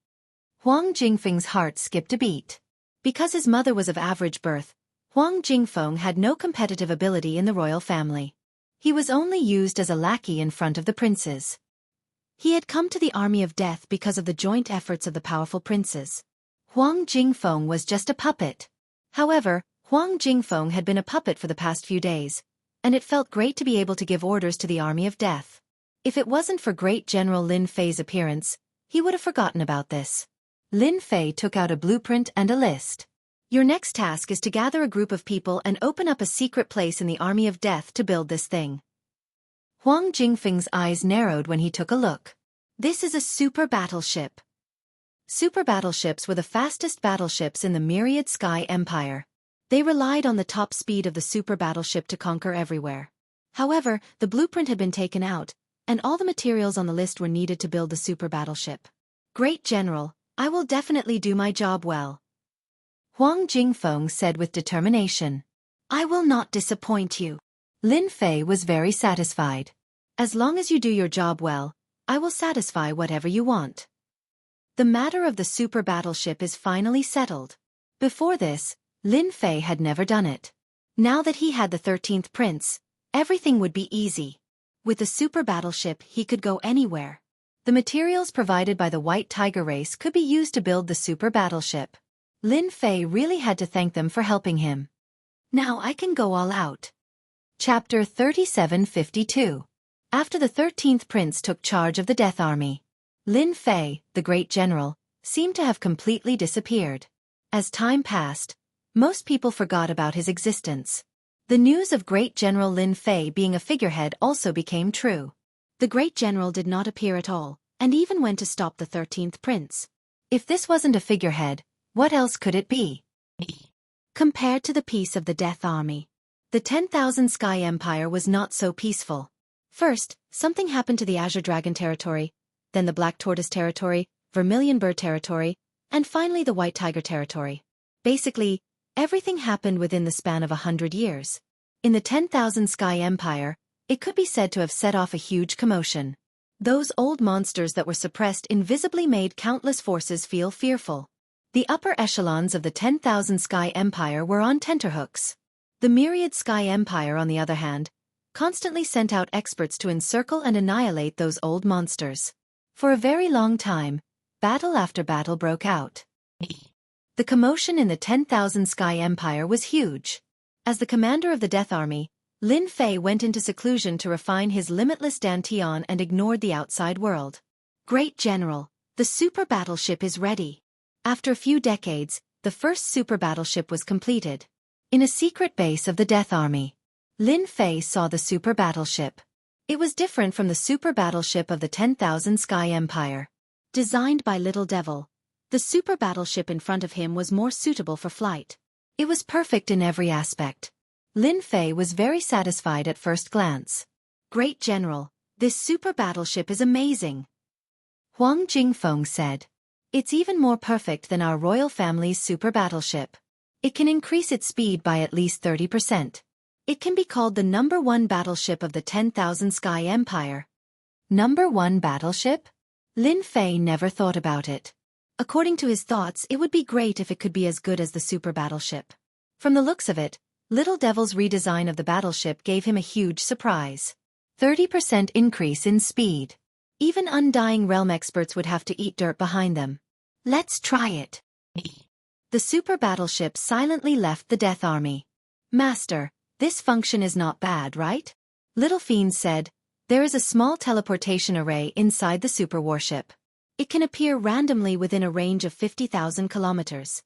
Huang Jingfeng's heart skipped a beat. Because his mother was of average birth, Huang Jingfeng had no competitive ability in the royal family. He was only used as a lackey in front of the princes. He had come to the army of death because of the joint efforts of the powerful princes. Huang Jingfeng was just a puppet. However, Huang Jingfeng had been a puppet for the past few days, and it felt great to be able to give orders to the army of death. If it wasn't for Great General Lin Fei's appearance, he would have forgotten about this. Lin Fei took out a blueprint and a list. Your next task is to gather a group of people and open up a secret place in the army of death to build this thing. Huang Jingfeng's eyes narrowed when he took a look. This is a super battleship. Super battleships were the fastest battleships in the myriad sky empire. They relied on the top speed of the super battleship to conquer everywhere. However, the blueprint had been taken out, and all the materials on the list were needed to build the super battleship. Great General, I will definitely do my job well. Huang Jingfeng said with determination. I will not disappoint you. Lin Fei was very satisfied. As long as you do your job well, I will satisfy whatever you want. The matter of the super battleship is finally settled. Before this, Lin Fei had never done it. Now that he had the 13th prince, everything would be easy. With the super battleship, he could go anywhere. The materials provided by the White Tiger race could be used to build the super battleship. Lin Fei really had to thank them for helping him. Now I can go all out. Chapter 3752. After the 13th prince took charge of the Death Army, Lin Fei, the great general, seemed to have completely disappeared. As time passed, most people forgot about his existence. The news of Great General Lin Fei being a figurehead also became true. The great general did not appear at all, and even went to stop the 13th prince. If this wasn't a figurehead, what else could it be? Compared to the peace of the Death Army, the 10,000 Sky Empire was not so peaceful. First, something happened to the Azure Dragon territory, then the Black Tortoise territory, Vermilion Bird territory, and finally the White Tiger territory. Basically, everything happened within the span of 100 years. In the 10,000 Sky Empire, it could be said to have set off a huge commotion. Those old monsters that were suppressed invisibly made countless forces feel fearful. The upper echelons of the 10,000 Sky Empire were on tenterhooks. The Myriad Sky Empire, on the other hand, constantly sent out experts to encircle and annihilate those old monsters. For a very long time, battle after battle broke out. The commotion in the 10,000 Sky Empire was huge. As the commander of the Death Army, Lin Fei went into seclusion to refine his limitless dantian and ignored the outside world. Great General, the super battleship is ready. After a few decades, the first super battleship was completed. In a secret base of the Death Army, Lin Fei saw the super battleship. It was different from the super battleship of the 10,000 Sky Empire. Designed by Little Devil, the super battleship in front of him was more suitable for flight. It was perfect in every aspect. Lin Fei was very satisfied at first glance. Great General, this super battleship is amazing. Huang Jingfeng said. It's even more perfect than our royal family's super battleship. It can increase its speed by at least 30%. It can be called the #1 battleship of the 10,000 Sky Empire. #1 battleship? Lin Fei never thought about it. According to his thoughts, it would be great if it could be as good as the super battleship. From the looks of it, Little Devil's redesign of the battleship gave him a huge surprise. 30% increase in speed. Even Undying Realm experts would have to eat dirt behind them. Let's try it. The super battleship silently left the Death Army. Master, this function is not bad, right? Little Fiend said. There is a small teleportation array inside the super warship. It can appear randomly within a range of 50,000 kilometers.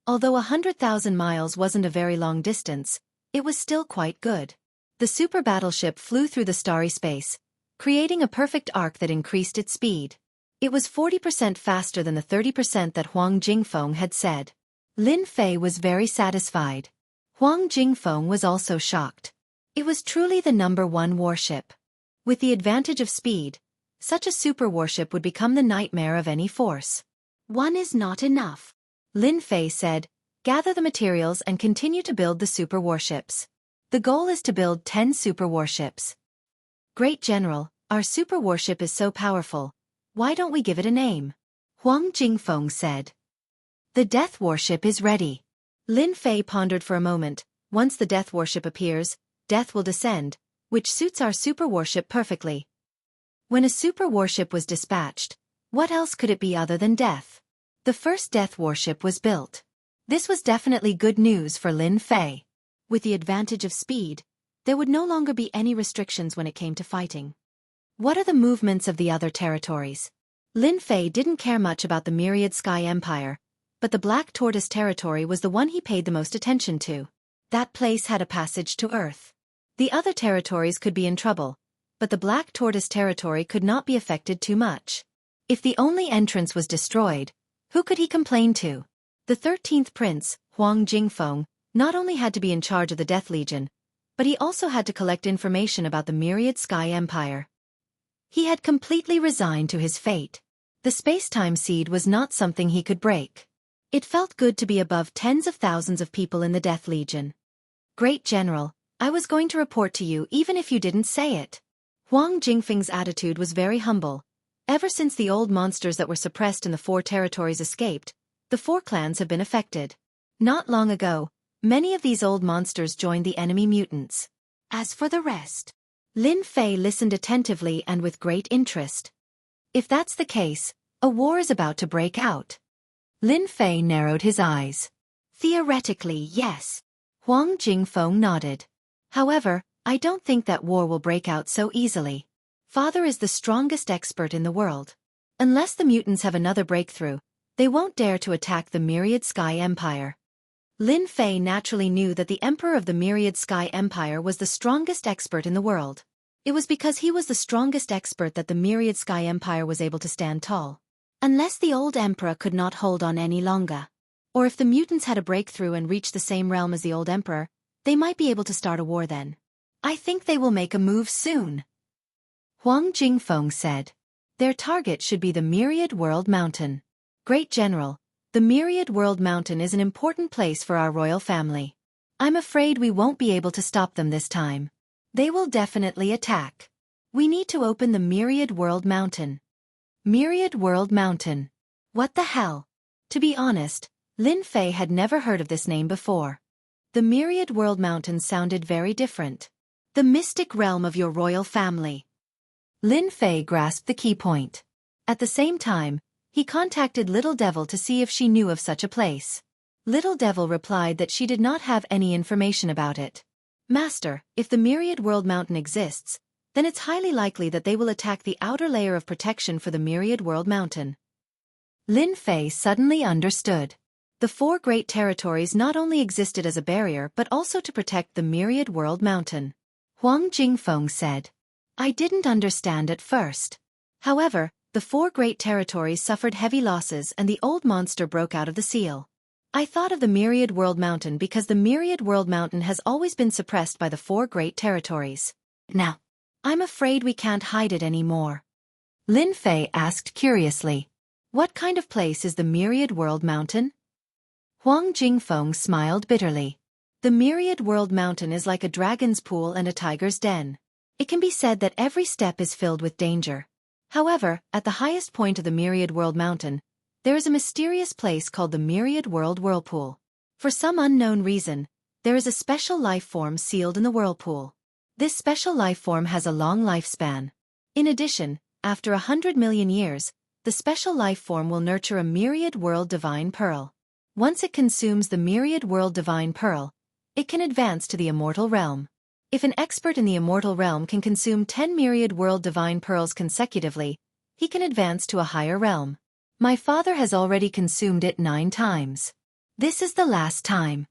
Although 100,000 miles wasn't a very long distance, it was still quite good. The super battleship flew through the starry space, creating a perfect arc that increased its speed. It was 40% faster than the 30% that Huang Jingfeng had said. Lin Fei was very satisfied. Huang Jingfeng was also shocked. It was truly the #1 warship. With the advantage of speed, such a super warship would become the nightmare of any force. One is not enough. Lin Fei said, gather the materials and continue to build the super warships. The goal is to build 10 super warships. Great General, Our super warship is so powerful. Why don't we give it a name? Huang Jingfeng said. The death warship is ready. Lin Fei pondered for a moment. Once the death warship appears, death will descend, which suits our super warship perfectly. When a super warship was dispatched, what else could it be other than death? The first death warship was built. This was definitely good news for Lin Fei. With the advantage of speed, there would no longer be any restrictions when it came to fighting. What are the movements of the other territories? Lin Fei didn't care much about the Myriad Sky Empire, but the Black Tortoise territory was the one he paid the most attention to. That place had a passage to Earth. The other territories could be in trouble, but the Black Tortoise territory could not be affected too much. If the only entrance was destroyed, who could he complain to? The 13th prince, Huang Jingfeng, not only had to be in charge of the Death Legion, but he also had to collect information about the Myriad Sky Empire. He had completely resigned to his fate. The space-time seed was not something he could break. It felt good to be above tens of thousands of people in the Death Legion. Great General, I was going to report to you even if you didn't say it. Huang Jingfeng's attitude was very humble. Ever since the old monsters that were suppressed in the 4 territories escaped, the 4 clans have been affected. Not long ago, many of these old monsters joined the enemy mutants. As for the rest, Lin Fei listened attentively and with great interest. If that's the case, a war is about to break out. Lin Fei narrowed his eyes. Theoretically, yes. Huang Jingfeng nodded. However, I don't think that war will break out so easily. Father is the strongest expert in the world. Unless the mutants have another breakthrough, they won't dare to attack the Myriad Sky Empire. Lin Fei naturally knew that the Emperor of the Myriad Sky Empire was the strongest expert in the world. It was because he was the strongest expert that the Myriad Sky Empire was able to stand tall. Unless the old Emperor could not hold on any longer. Or if the mutants had a breakthrough and reached the same realm as the old Emperor, they might be able to start a war then. I think they will make a move soon. Huang Jingfeng said. Their target should be the Myriad World Mountain. Great General, the Myriad World Mountain is an important place for our royal family. I'm afraid we won't be able to stop them this time. They will definitely attack. We need to open the Myriad World Mountain. Myriad World Mountain. What the hell? To be honest, Lin Fei had never heard of this name before. The Myriad World Mountain sounded very different. The mystic realm of your royal family. Lin Fei grasped the key point. At the same time, he contacted Little Devil to see if she knew of such a place. Little Devil replied that she did not have any information about it. Master, if the Myriad World Mountain exists, then it's highly likely that they will attack the outer layer of protection for the Myriad World Mountain. Lin Fei suddenly understood. The 4 great territories not only existed as a barrier but also to protect the Myriad World Mountain. Huang Jingfeng said. I didn't understand at first. However, the 4 great territories suffered heavy losses and the old monster broke out of the seal. I thought of the Myriad World Mountain because the Myriad World Mountain has always been suppressed by the 4 great territories. Now, I'm afraid we can't hide it anymore. Lin Fei asked curiously. What kind of place is the Myriad World Mountain? Huang Jingfeng smiled bitterly. The Myriad World Mountain is like a dragon's pool and a tiger's den. It can be said that every step is filled with danger. However, at the highest point of the Myriad World Mountain, there is a mysterious place called the Myriad World Whirlpool. For some unknown reason, there is a special life form sealed in the whirlpool. This special life form has a long lifespan. In addition, after 100 million years, the special life form will nurture a Myriad World Divine Pearl. Once it consumes the Myriad World Divine Pearl, it can advance to the Immortal Realm. If an expert in the Immortal Realm can consume 10 Myriad World Divine Pearls consecutively, he can advance to a higher realm. My father has already consumed it 9 times. This is the last time.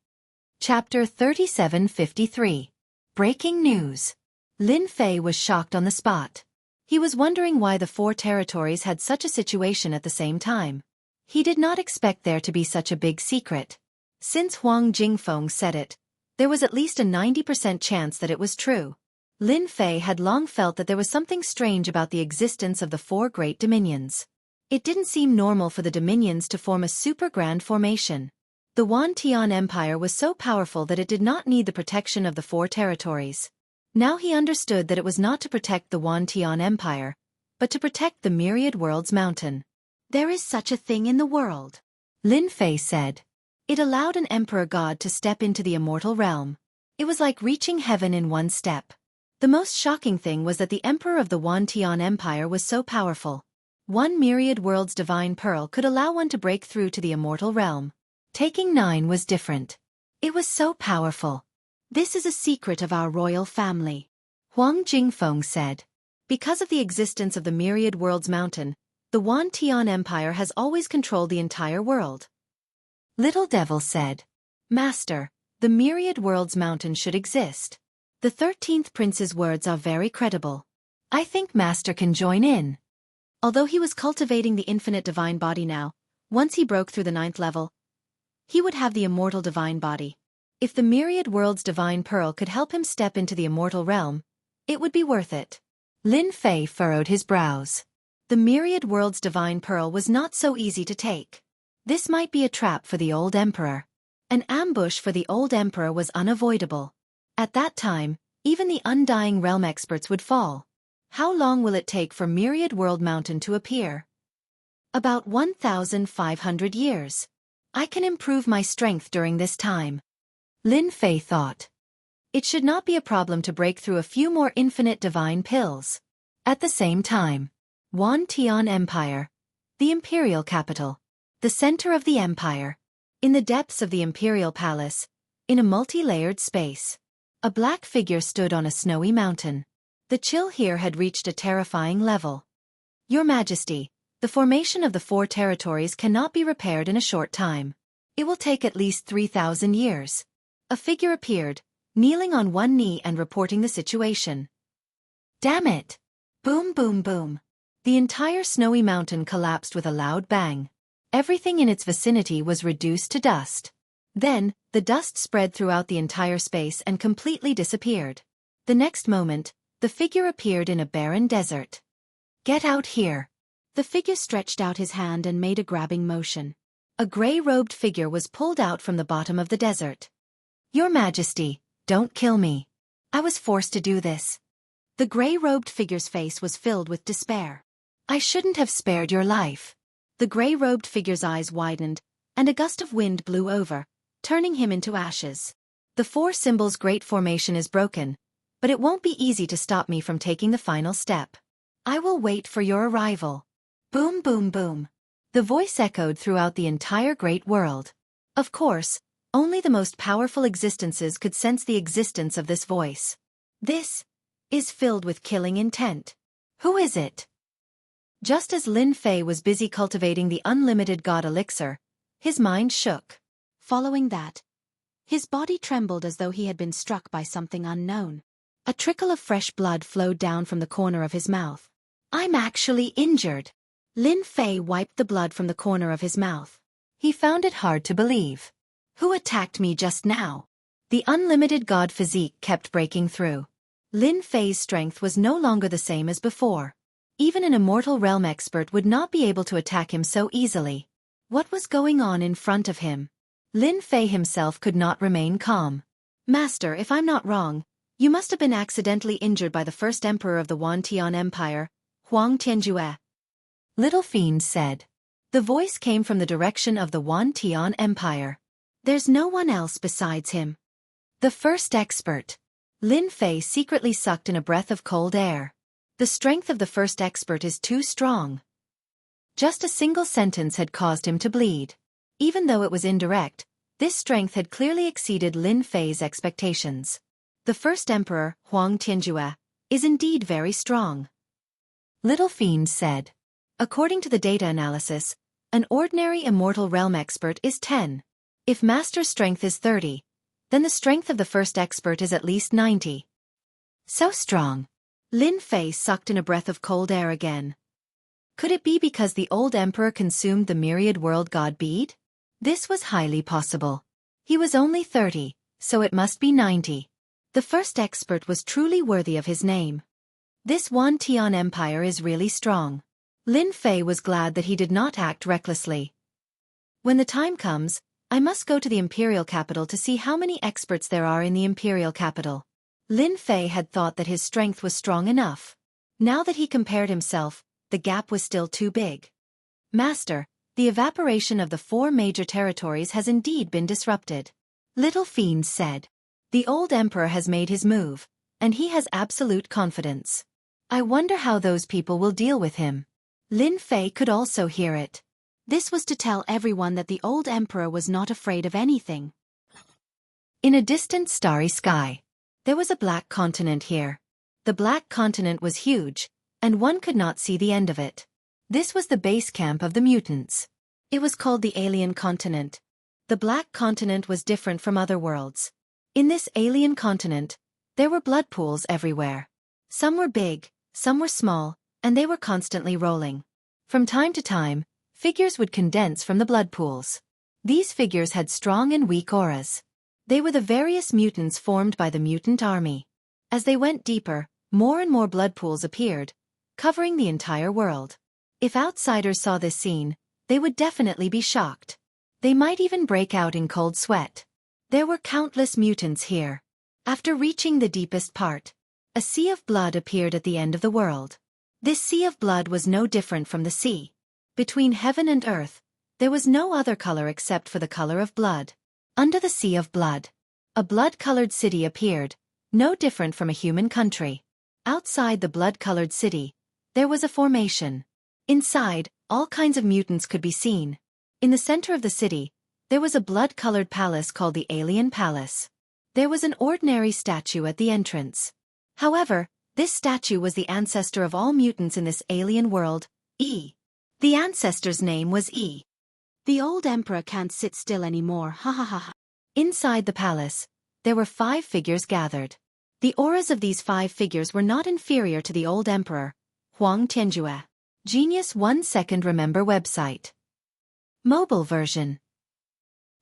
Chapter 3753. Breaking news. Lin Fei was shocked on the spot. He was wondering why the 4 territories had such a situation at the same time. He did not expect there to be such a big secret. Since Huang Jingfeng said it, there was at least a 90% chance that it was true. Lin Fei had long felt that there was something strange about the existence of the 4 great dominions. It didn't seem normal for the dominions to form a super grand formation. The Wan Tian Empire was so powerful that it did not need the protection of the 4 territories. Now he understood that it was not to protect the Wantian Empire, but to protect the Myriad Worlds Mountain. There is such a thing in the world, Lin Fei said. It allowed an emperor god to step into the immortal realm. It was like reaching heaven in one step. The most shocking thing was that the emperor of the Wantian Empire was so powerful. One Myriad Worlds divine pearl could allow one to break through to the immortal realm. Taking 9 was different. It was so powerful. This is a secret of our royal family, Huang Jingfeng said. Because of the existence of the Myriad Worlds Mountain, the Wantian Empire has always controlled the entire world. Little Devil said, Master, the Myriad Worlds Mountain should exist. The 13th Prince's words are very credible. I think Master can join in. Although he was cultivating the infinite divine body now, once he broke through the 9th level, he would have the immortal divine body. If the Myriad Worlds divine pearl could help him step into the immortal realm, it would be worth it. Lin Fei furrowed his brows. The Myriad Worlds divine pearl was not so easy to take. This might be a trap for the old emperor. An ambush for the old emperor was unavoidable. At that time, even the Undying Realm experts would fall. How long will it take for Myriad World Mountain to appear? About 1,500 years. I can improve my strength during this time, Lin Fei thought. It should not be a problem to break through a few more infinite divine pills. At the same time, Wantian Empire, the imperial capital, the center of the empire, in the depths of the imperial palace, in a multi-layered space, a black figure stood on a snowy mountain. The chill here had reached a terrifying level. Your Majesty, the formation of the 4 territories cannot be repaired in a short time. It will take at least 3,000 years. A figure appeared, kneeling on one knee and reporting the situation. Damn it! Boom, boom, boom. The entire snowy mountain collapsed with a loud bang. Everything in its vicinity was reduced to dust. Then, the dust spread throughout the entire space and completely disappeared. The next moment, the figure appeared in a barren desert. Get out here. The figure stretched out his hand and made a grabbing motion. A gray-robed figure was pulled out from the bottom of the desert. Your Majesty, don't kill me. I was forced to do this. The gray-robed figure's face was filled with despair. I shouldn't have spared your life. The gray-robed figure's eyes widened, and a gust of wind blew over, turning him into ashes. The 4 symbols' great formation is broken, but it won't be easy to stop me from taking the final step. I will wait for your arrival. Boom, boom, boom. The voice echoed throughout the entire great world. Of course, only the most powerful existences could sense the existence of this voice. This is filled with killing intent. Who is it? Just as Lin Fei was busy cultivating the unlimited god elixir, his mind shook. Following that, his body trembled as though he had been struck by something unknown. A trickle of fresh blood flowed down from the corner of his mouth. I'm actually injured. Lin Fei wiped the blood from the corner of his mouth. He found it hard to believe. Who attacked me just now? The unlimited god physique kept breaking through. Lin Fei's strength was no longer the same as before. Even an immortal realm expert would not be able to attack him so easily. What was going on in front of him? Lin Fei himself could not remain calm. Master, if I'm not wrong, you must have been accidentally injured by the first emperor of the Wantian Empire, Huang Tianjue. Little Fiend said. The voice came from the direction of the Wantian Empire. There's no one else besides him. The first expert. Lin Fei secretly sucked in a breath of cold air. The strength of the first expert is too strong. Just a single sentence had caused him to bleed. Even though it was indirect, this strength had clearly exceeded Lin Fei's expectations. The first emperor, Huang Tianjue, is indeed very strong. Little Fiend said. According to the data analysis, an ordinary immortal realm expert is 10. If master strength is 30, then the strength of the first expert is at least 90. So strong. Lin Fei sucked in a breath of cold air again. Could it be because the old emperor consumed the myriad world god bead? This was highly possible. He was only 30, so it must be 90. The first expert was truly worthy of his name. This Wantian Empire is really strong. Lin Fei was glad that he did not act recklessly. When the time comes, I must go to the imperial capital to see how many experts there are in the imperial capital. Lin Fei had thought that his strength was strong enough. Now that he compared himself, the gap was still too big. Master, the evaporation of the 4 major territories has indeed been disrupted. Little Fiend said. The old emperor has made his move, and he has absolute confidence. I wonder how those people will deal with him. Lin Fei could also hear it. This was to tell everyone that the old emperor was not afraid of anything. In a distant starry sky, there was a black continent here. The black continent was huge, and one could not see the end of it. This was the base camp of the mutants. It was called the alien continent. The black continent was different from other worlds. In this alien continent, there were blood pools everywhere. Some were big, some were small, and they were constantly rolling. From time to time, figures would condense from the blood pools. These figures had strong and weak auras. They were the various mutants formed by the mutant army. As they went deeper, more and more blood pools appeared, covering the entire world. If outsiders saw this scene, they would definitely be shocked. They might even break out in cold sweat. There were countless mutants here. After reaching the deepest part, a sea of blood appeared at the end of the world. This sea of blood was no different from the sea. Between heaven and earth, there was no other color except for the color of blood. Under the sea of blood, a blood-colored city appeared, no different from a human country. Outside the blood-colored city, there was a formation. Inside, all kinds of mutants could be seen. In the center of the city, there was a blood-colored palace called the Alien Palace. There was an ordinary statue at the entrance. However, this statue was the ancestor of all mutants in this alien world, E. The ancestor's name was E. The old emperor can't sit still anymore, ha ha ha ha. Inside the palace, there were 5 figures gathered. The auras of these 5 figures were not inferior to the old emperor, Huang Tianjue. Genius 1 Second Remember website. Mobile version.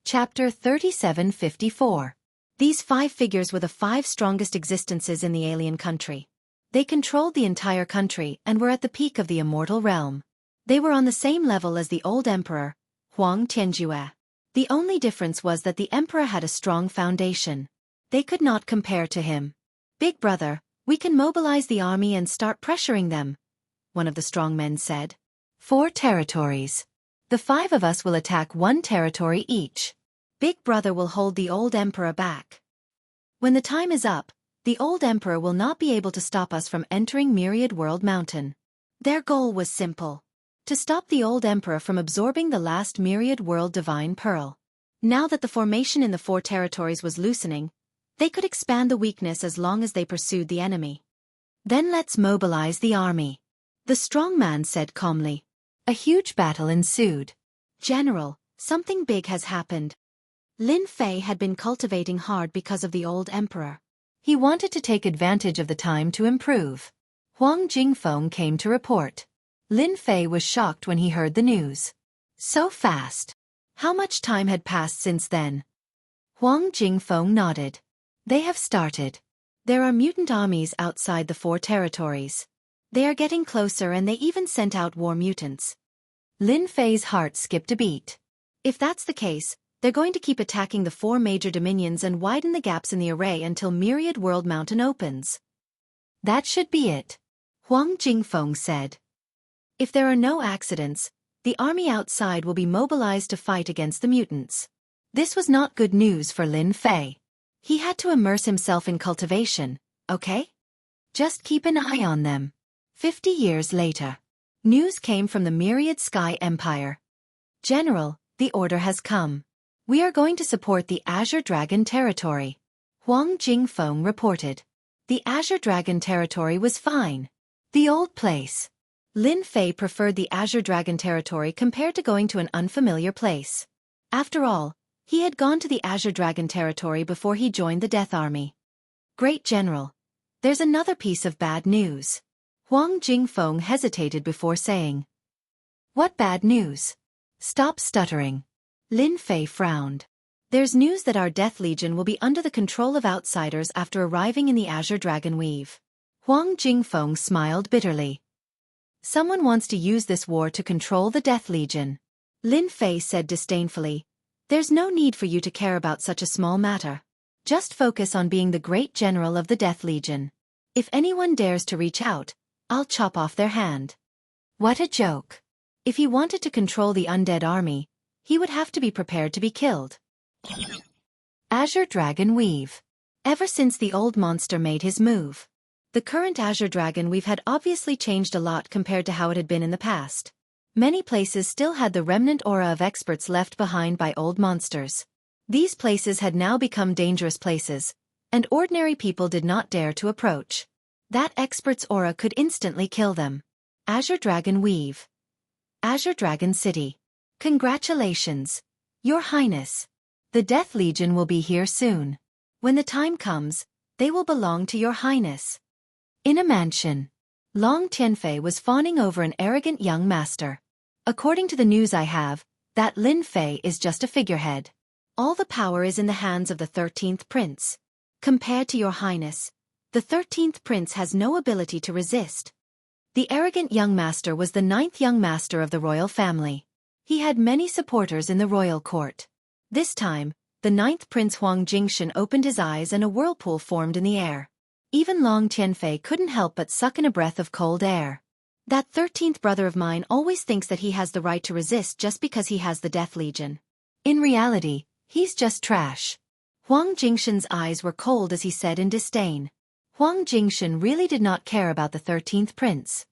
Chapter 3754. These 5 figures were the 5 strongest existences in the alien country. They controlled the entire country and were at the peak of the immortal realm. They were on the same level as the old emperor, Huang Tianjue. The only difference was that the emperor had a strong foundation. They could not compare to him. Big brother, we can mobilize the army and start pressuring them, one of the strong men said. 4 territories. The 5 of us will attack 1 territory each. Big brother will hold the old emperor back. When the time is up, the old emperor will not be able to stop us from entering Myriad World Mountain. Their goal was simple. To stop the old emperor from absorbing the last Myriad World Divine Pearl. Now that the formation in the 4 territories was loosening, they could expand the weakness as long as they pursued the enemy. Then let's mobilize the army. The strong man said calmly. A huge battle ensued. General, something big has happened. Lin Fei had been cultivating hard because of the old emperor. He wanted to take advantage of the time to improve. Huang Jingfeng came to report. Lin Fei was shocked when he heard the news. So fast. How much time had passed since then? Huang Jingfeng nodded. They have started. There are mutant armies outside the 4 territories. They are getting closer and they even sent out war mutants. Lin Fei's heart skipped a beat. If that's the case, they're going to keep attacking the 4 major dominions and widen the gaps in the array until Myriad World Mountain opens. That should be it, Huang Jingfeng said. If there are no accidents, the army outside will be mobilized to fight against the mutants. This was not good news for Lin Fei. He had to immerse himself in cultivation, okay? Just keep an eye on them. 50 years later. News came from the Myriad Sky Empire. General, the order has come. We are going to support the Azure Dragon territory. Huang Jingfeng reported. The Azure Dragon territory was fine. The old place. Lin Fei preferred the Azure Dragon territory compared to going to an unfamiliar place. After all, he had gone to the Azure Dragon territory before he joined the Death Army. Great General, there's another piece of bad news. Huang Jingfeng hesitated before saying. What bad news? Stop stuttering. Lin Fei frowned. There's news that our Death Legion will be under the control of outsiders after arriving in the Azure Dragon Weave. Huang Jingfeng smiled bitterly. Someone wants to use this war to control the Death Legion. Lin Fei said disdainfully. There's no need for you to care about such a small matter. Just focus on being the great general of the Death Legion. If anyone dares to reach out, I'll chop off their hand. What a joke. If he wanted to control the undead army, he would have to be prepared to be killed. Azure Dragon Weave. Ever since the old monster made his move, the current Azure Dragon Weave had obviously changed a lot compared to how it had been in the past. Many places still had the remnant aura of experts left behind by old monsters. These places had now become dangerous places, and ordinary people did not dare to approach. That expert's aura could instantly kill them. Azure Dragon Weave. Azure Dragon City. Congratulations, Your Highness. The Death Legion will be here soon. When the time comes, they will belong to Your Highness. In a mansion, Long Tianfei was fawning over an arrogant young master. According to the news I have, that Lin Fei is just a figurehead. All the power is in the hands of the 13th prince. Compared to Your Highness, the 13th prince has no ability to resist. The arrogant young master was the 9th young master of the royal family. He had many supporters in the royal court. This time, the 9th Prince Huang Jingshan opened his eyes and a whirlpool formed in the air. Even Long Tianfei couldn't help but suck in a breath of cold air. That 13th brother of mine always thinks that he has the right to resist just because he has the Death Legion. In reality, he's just trash. Huang Jingshan's eyes were cold as he said in disdain. Huang Jingshan really did not care about the 13th prince.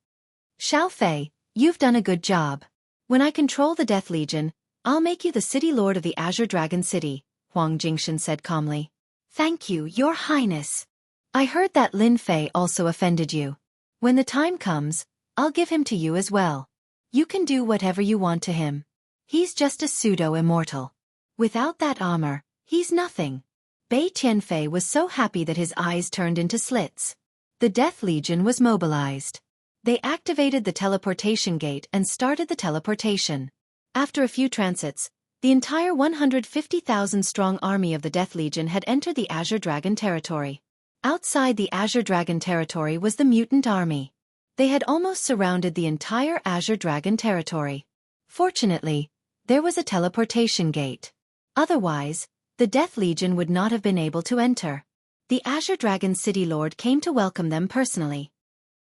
Xiao Fei, you've done a good job. When I control the Death Legion, I'll make you the city lord of the Azure Dragon City, Huang Jingshan said calmly. Thank you, Your Highness. I heard that Lin Fei also offended you. When the time comes, I'll give him to you as well. You can do whatever you want to him. He's just a pseudo-immortal. Without that armor, he's nothing. Bei Tianfei was so happy that his eyes turned into slits. The Death Legion was mobilized. They activated the teleportation gate and started the teleportation. After a few transits, the entire 150,000-strong army of the Death Legion had entered the Azure Dragon territory. Outside the Azure Dragon territory was the mutant army. They had almost surrounded the entire Azure Dragon territory. Fortunately, there was a teleportation gate. Otherwise, the Death Legion would not have been able to enter. The Azure Dragon City Lord came to welcome them personally.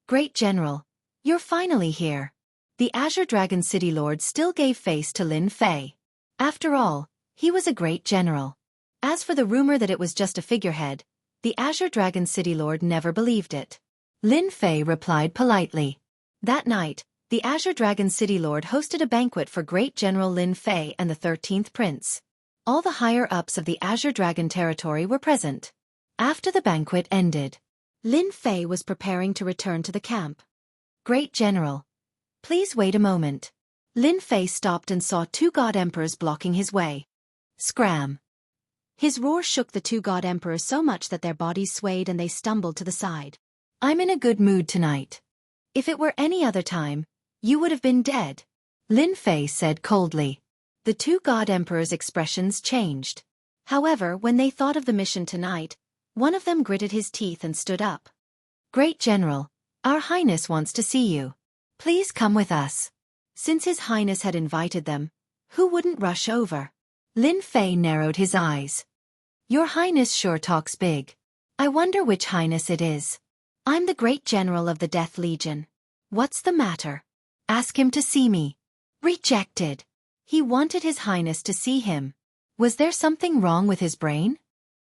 Great General, you're finally here. The Azure Dragon City Lord still gave face to Lin Fei. After all, he was a great general. As for the rumor that it was just a figurehead, the Azure Dragon City Lord never believed it. Lin Fei replied politely. That night, the Azure Dragon City Lord hosted a banquet for Great General Lin Fei and the 13th Prince. All the higher-ups of the Azure Dragon territory were present. After the banquet ended, Lin Fei was preparing to return to the camp. Great General, please wait a moment. Lin Fei stopped and saw two God Emperors blocking his way. Scram! His roar shook the two God Emperors so much that their bodies swayed and they stumbled to the side. I'm in a good mood tonight. If it were any other time, you would have been dead, Lin Fei said coldly. The two God Emperors' expressions changed. However, when they thought of the mission tonight, one of them gritted his teeth and stood up. Great General, Our Highness wants to see you. Please come with us. Since His Highness had invited them, who wouldn't rush over? Lin Fei narrowed his eyes. Your Highness sure talks big. I wonder which Highness it is. I'm the Great General of the Death Legion. What's the matter? Ask him to see me. Rejected. He wanted His Highness to see him. Was there something wrong with his brain?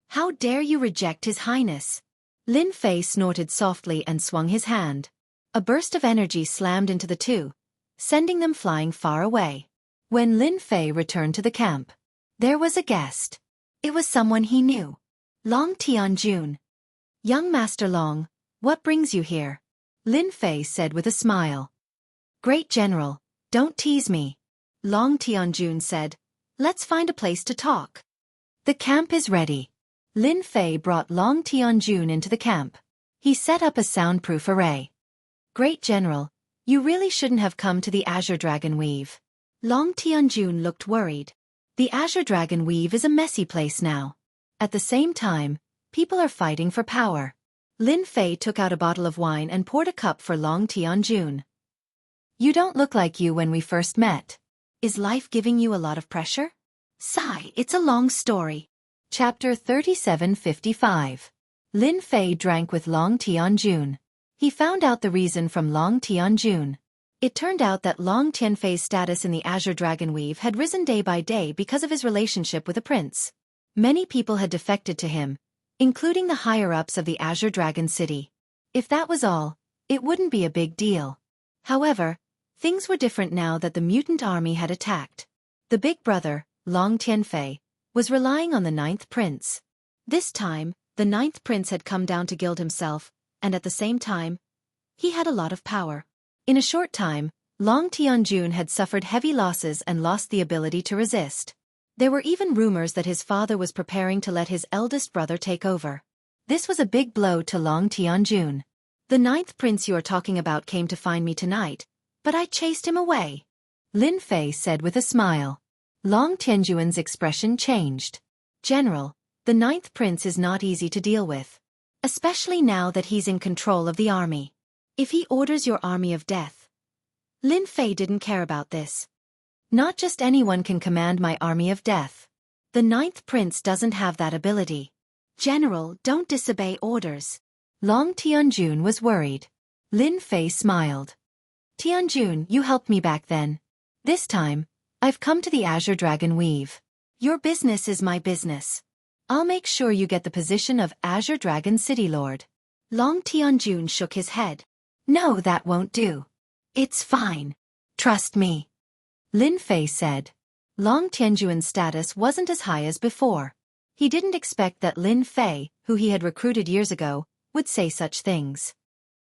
How dare you reject His Highness? Lin Fei snorted softly and swung his hand. A burst of energy slammed into the two, sending them flying far away. When Lin Fei returned to the camp, there was a guest. It was someone he knew. Long Tianjun. Young Master Long, what brings you here? Lin Fei said with a smile. Great General, don't tease me. Long Tianjun said, let's find a place to talk. The camp is ready. Lin Fei brought Long Tianjun into the camp. He set up a soundproof array. Great General, you really shouldn't have come to the Azure Dragon Weave. Long Tianjun looked worried. The Azure Dragon Weave is a messy place now. At the same time, people are fighting for power. Lin Fei took out a bottle of wine and poured a cup for Long Tianjun. You don't look like you when we first met. Is life giving you a lot of pressure? Sigh, it's a long story. Chapter 3755. Lin Fei drank with Long Tianjun. He found out the reason from Long Tianjun. It turned out that Long Tianfei's status in the Azure Dragon Weave had risen day by day because of his relationship with a prince. Many people had defected to him, including the higher-ups of the Azure Dragon City. If that was all, it wouldn't be a big deal. However, things were different now that the mutant army had attacked. The big brother, Long Tianfei, was relying on the ninth prince. This time, the ninth prince had come down to gild himself, and at the same time, he had a lot of power. In a short time, Long Tianjun had suffered heavy losses and lost the ability to resist. There were even rumors that his father was preparing to let his eldest brother take over. This was a big blow to Long Tianjun. The ninth prince you are talking about came to find me tonight, but I chased him away, Lin Fei said with a smile. Long Tianjun's expression changed. General, the ninth prince is not easy to deal with, especially now that he's in control of the army. If he orders your army of death. Lin Fei didn't care about this. Not just anyone can command my army of death. The ninth prince doesn't have that ability. General, don't disobey orders. Long Tianjun was worried. Lin Fei smiled. Tianjun, you helped me back then. This time, I've come to the Azure Dragon Weave. Your business is my business. I'll make sure you get the position of Azure Dragon City Lord. Long Tianjun shook his head. No, that won't do. It's fine. Trust me. Lin Fei said. Long Tianjun's status wasn't as high as before. He didn't expect that Lin Fei, who he had recruited years ago, would say such things.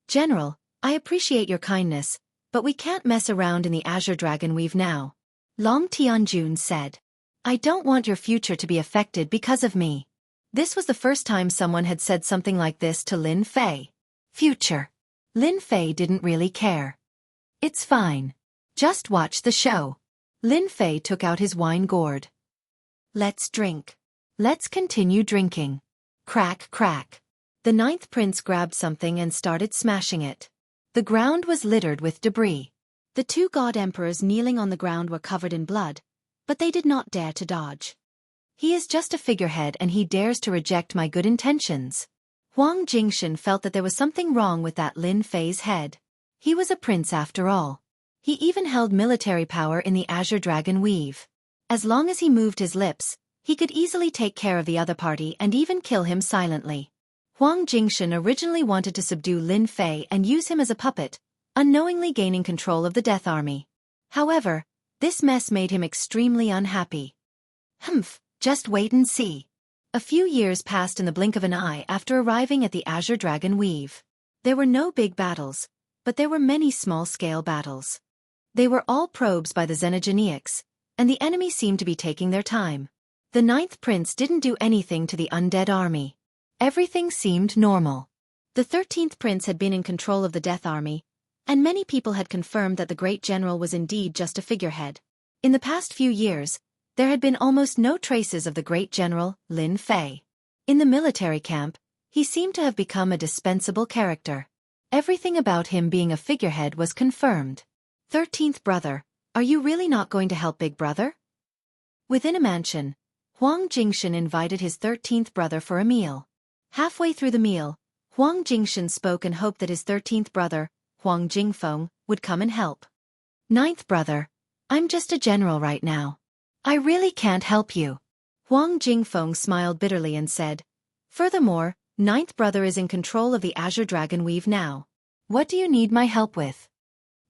General, I appreciate your kindness, but we can't mess around in the Azure Dragon Weave now. Long Tianjun said. I don't want your future to be affected because of me. This was the first time someone had said something like this to Lin Fei. Future. Lin Fei didn't really care. It's fine. Just watch the show. Lin Fei took out his wine gourd. Let's drink. Let's continue drinking. Crack, crack. The ninth prince grabbed something and started smashing it. The ground was littered with debris. The two god emperors kneeling on the ground were covered in blood, but they did not dare to dodge. He is just a figurehead and he dares to reject my good intentions. Huang Jingshan felt that there was something wrong with that Lin Fei's head. He was a prince after all. He even held military power in the Azure Dragon Weave. As long as he moved his lips, he could easily take care of the other party and even kill him silently. Huang Jingshan originally wanted to subdue Lin Fei and use him as a puppet, unknowingly gaining control of the Death Army. However, this mess made him extremely unhappy. Humph, just wait and see. A few years passed in the blink of an eye after arriving at the Azure Dragon Weave. There were no big battles, but there were many small-scale battles. They were all probes by the Xenogeneics, and the enemy seemed to be taking their time. The ninth prince didn't do anything to the undead army. Everything seemed normal. The 13th prince had been in control of the Death Army, and many people had confirmed that the great general was indeed just a figurehead. In the past few years, there had been almost no traces of the great general, Lin Fei. In the military camp, he seemed to have become a dispensable character. Everything about him being a figurehead was confirmed. 13th brother, are you really not going to help big brother? Within a mansion, Huang Jingshan invited his 13th brother for a meal. Halfway through the meal, Huang Jingshan spoke and hoped that his 13th brother, Huang Jingfeng, would come and help. Ninth brother, I'm just a general right now. I really can't help you. Huang Jingfeng smiled bitterly and said, furthermore, ninth brother is in control of the Azure Dragon Weave now. What do you need my help with?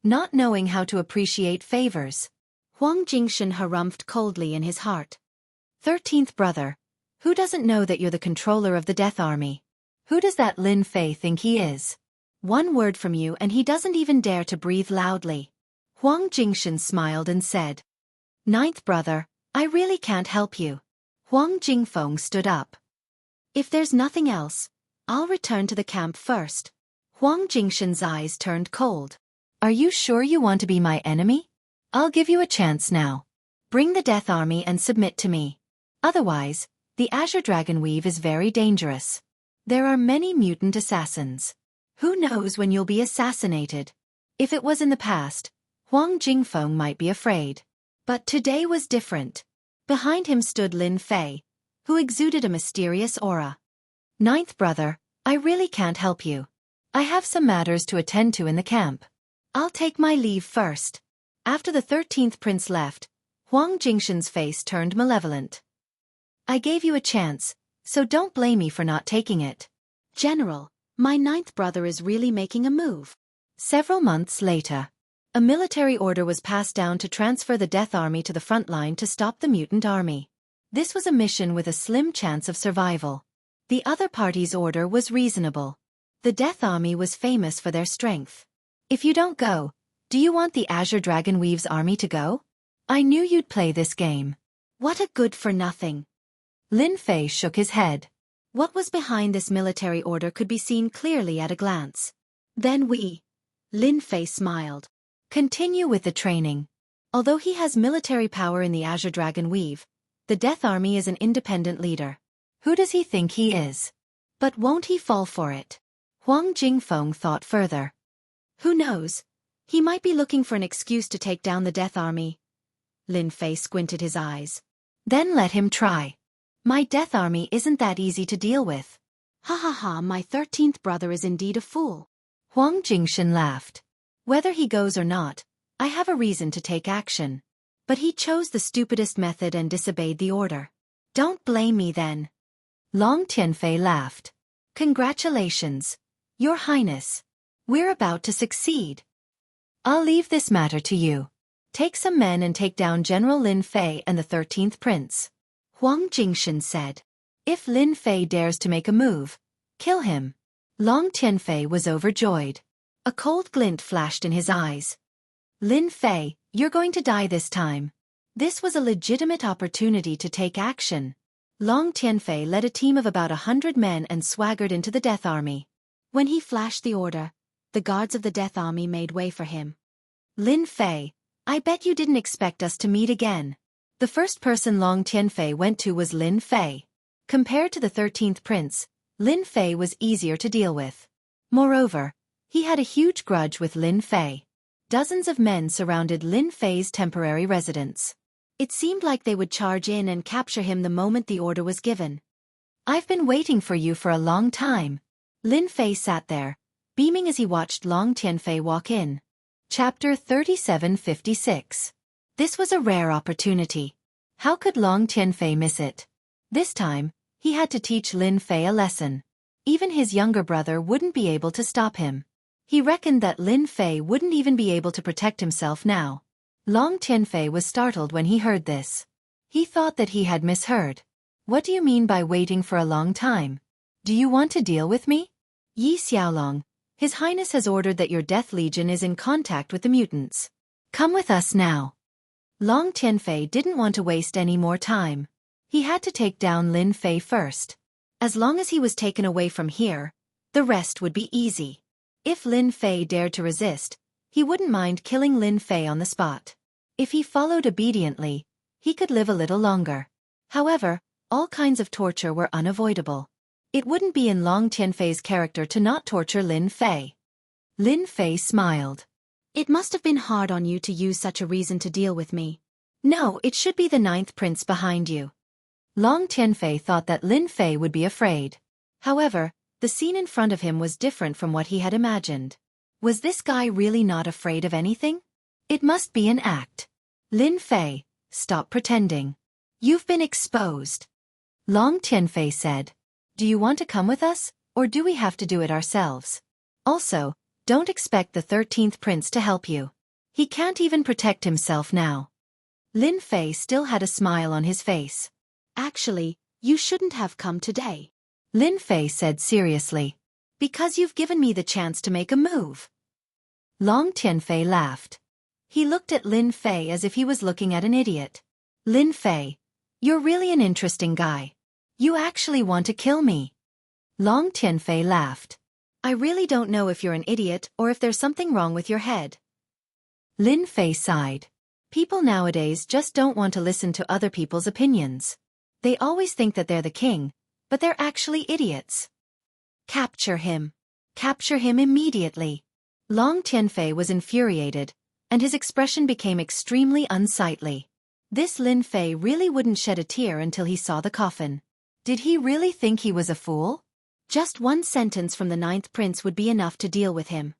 Not knowing how to appreciate favors, Huang Jingshan harumphed coldly in his heart. 13th brother, who doesn't know that you're the controller of the Death Army? Who does that Lin Fei think he is? One word from you and he doesn't even dare to breathe loudly. Huang Jingshan smiled and said, Ninth brother, I really can't help you. Huang Jingfeng stood up. If there's nothing else, I'll return to the camp first. Huang Jingshan's eyes turned cold. Are you sure you want to be my enemy? I'll give you a chance now. Bring the Death Army and submit to me. Otherwise, the Azure Dragon Weave is very dangerous. There are many mutant assassins. Who knows when you'll be assassinated? If it was in the past, Huang Jingfeng might be afraid. But today was different. Behind him stood Lin Fei, who exuded a mysterious aura. Ninth brother, I really can't help you. I have some matters to attend to in the camp. I'll take my leave first. After the 13th prince left, Huang Jingshan's face turned malevolent. I gave you a chance, so don't blame me for not taking it. General, my ninth brother is really making a move. Several months later, a military order was passed down to transfer the Death Army to the front line to stop the mutant army. This was a mission with a slim chance of survival. The other party's order was reasonable. The Death Army was famous for their strength. If you don't go, do you want the Azure Dragon Weave's army to go? I knew you'd play this game. What a good-for-nothing. Lin Fei shook his head. What was behind this military order could be seen clearly at a glance. Then Lin Fei smiled. Continue with the training. Although he has military power in the Azure Dragon Weave, the Death Army is an independent leader. Who does he think he is? But won't he fall for it? Huang Jingfeng thought further. Who knows? He might be looking for an excuse to take down the Death Army. Lin Fei squinted his eyes. Then let him try. My Death Army isn't that easy to deal with. Ha ha ha, my 13th brother is indeed a fool. Huang Jingshan laughed. Whether he goes or not, I have a reason to take action. But he chose the stupidest method and disobeyed the order. Don't blame me then. Long Tianfei laughed. Congratulations, Your Highness. We're about to succeed. I'll leave this matter to you. Take some men and take down General Lin Fei and the 13th prince. Huang Jingshan said. If Lin Fei dares to make a move, kill him. Long Tianfei was overjoyed. A cold glint flashed in his eyes. Lin Fei, you're going to die this time. This was a legitimate opportunity to take action. Long Tianfei led a team of about 100 men and swaggered into the Death Army. When he flashed the order, the guards of the Death Army made way for him. Lin Fei, I bet you didn't expect us to meet again. The first person Long Tianfei went to was Lin Fei. Compared to the 13th prince, Lin Fei was easier to deal with. Moreover, he had a huge grudge with Lin Fei. Dozens of men surrounded Lin Fei's temporary residence. It seemed like they would charge in and capture him the moment the order was given. I've been waiting for you for a long time. Lin Fei sat there, beaming as he watched Long Tianfei walk in. Chapter 3756. This was a rare opportunity. How could Long Tianfei miss it? This time, he had to teach Lin Fei a lesson. Even his younger brother wouldn't be able to stop him. He reckoned that Lin Fei wouldn't even be able to protect himself now. Long Tianfei was startled when he heard this. He thought that he had misheard. What do you mean by waiting for a long time? Do you want to deal with me? Yi Xiaolong, His Highness has ordered that your Death Legion is in contact with the mutants. Come with us now. Long Tianfei didn't want to waste any more time. He had to take down Lin Fei first. As long as he was taken away from here, the rest would be easy. If Lin Fei dared to resist, he wouldn't mind killing Lin Fei on the spot. If he followed obediently, he could live a little longer. However, all kinds of torture were unavoidable. It wouldn't be in Long Tianfei's character to not torture Lin Fei. Lin Fei smiled. It must have been hard on you to use such a reason to deal with me. No, it should be the 9th prince behind you. Long Tianfei thought that Lin Fei would be afraid. However, the scene in front of him was different from what he had imagined. Was this guy really not afraid of anything? It must be an act. Lin Fei, stop pretending. You've been exposed. Long Tianfei said. Do you want to come with us, or do we have to do it ourselves? Also, don't expect the 13th prince to help you. He can't even protect himself now. Lin Fei still had a smile on his face. Actually, you shouldn't have come today. Lin Fei said seriously. Because you've given me the chance to make a move. Long Tianfei laughed. He looked at Lin Fei as if he was looking at an idiot. Lin Fei, you're really an interesting guy. You actually want to kill me. Long Tianfei laughed. I really don't know if you're an idiot or if there's something wrong with your head. Lin Fei sighed. People nowadays just don't want to listen to other people's opinions. They always think that they're the king, but they're actually idiots. Capture him. Capture him immediately. Long Tianfei was infuriated, and his expression became extremely unsightly. This Lin Fei really wouldn't shed a tear until he saw the coffin. Did he really think he was a fool? Just one sentence from the ninth prince would be enough to deal with him.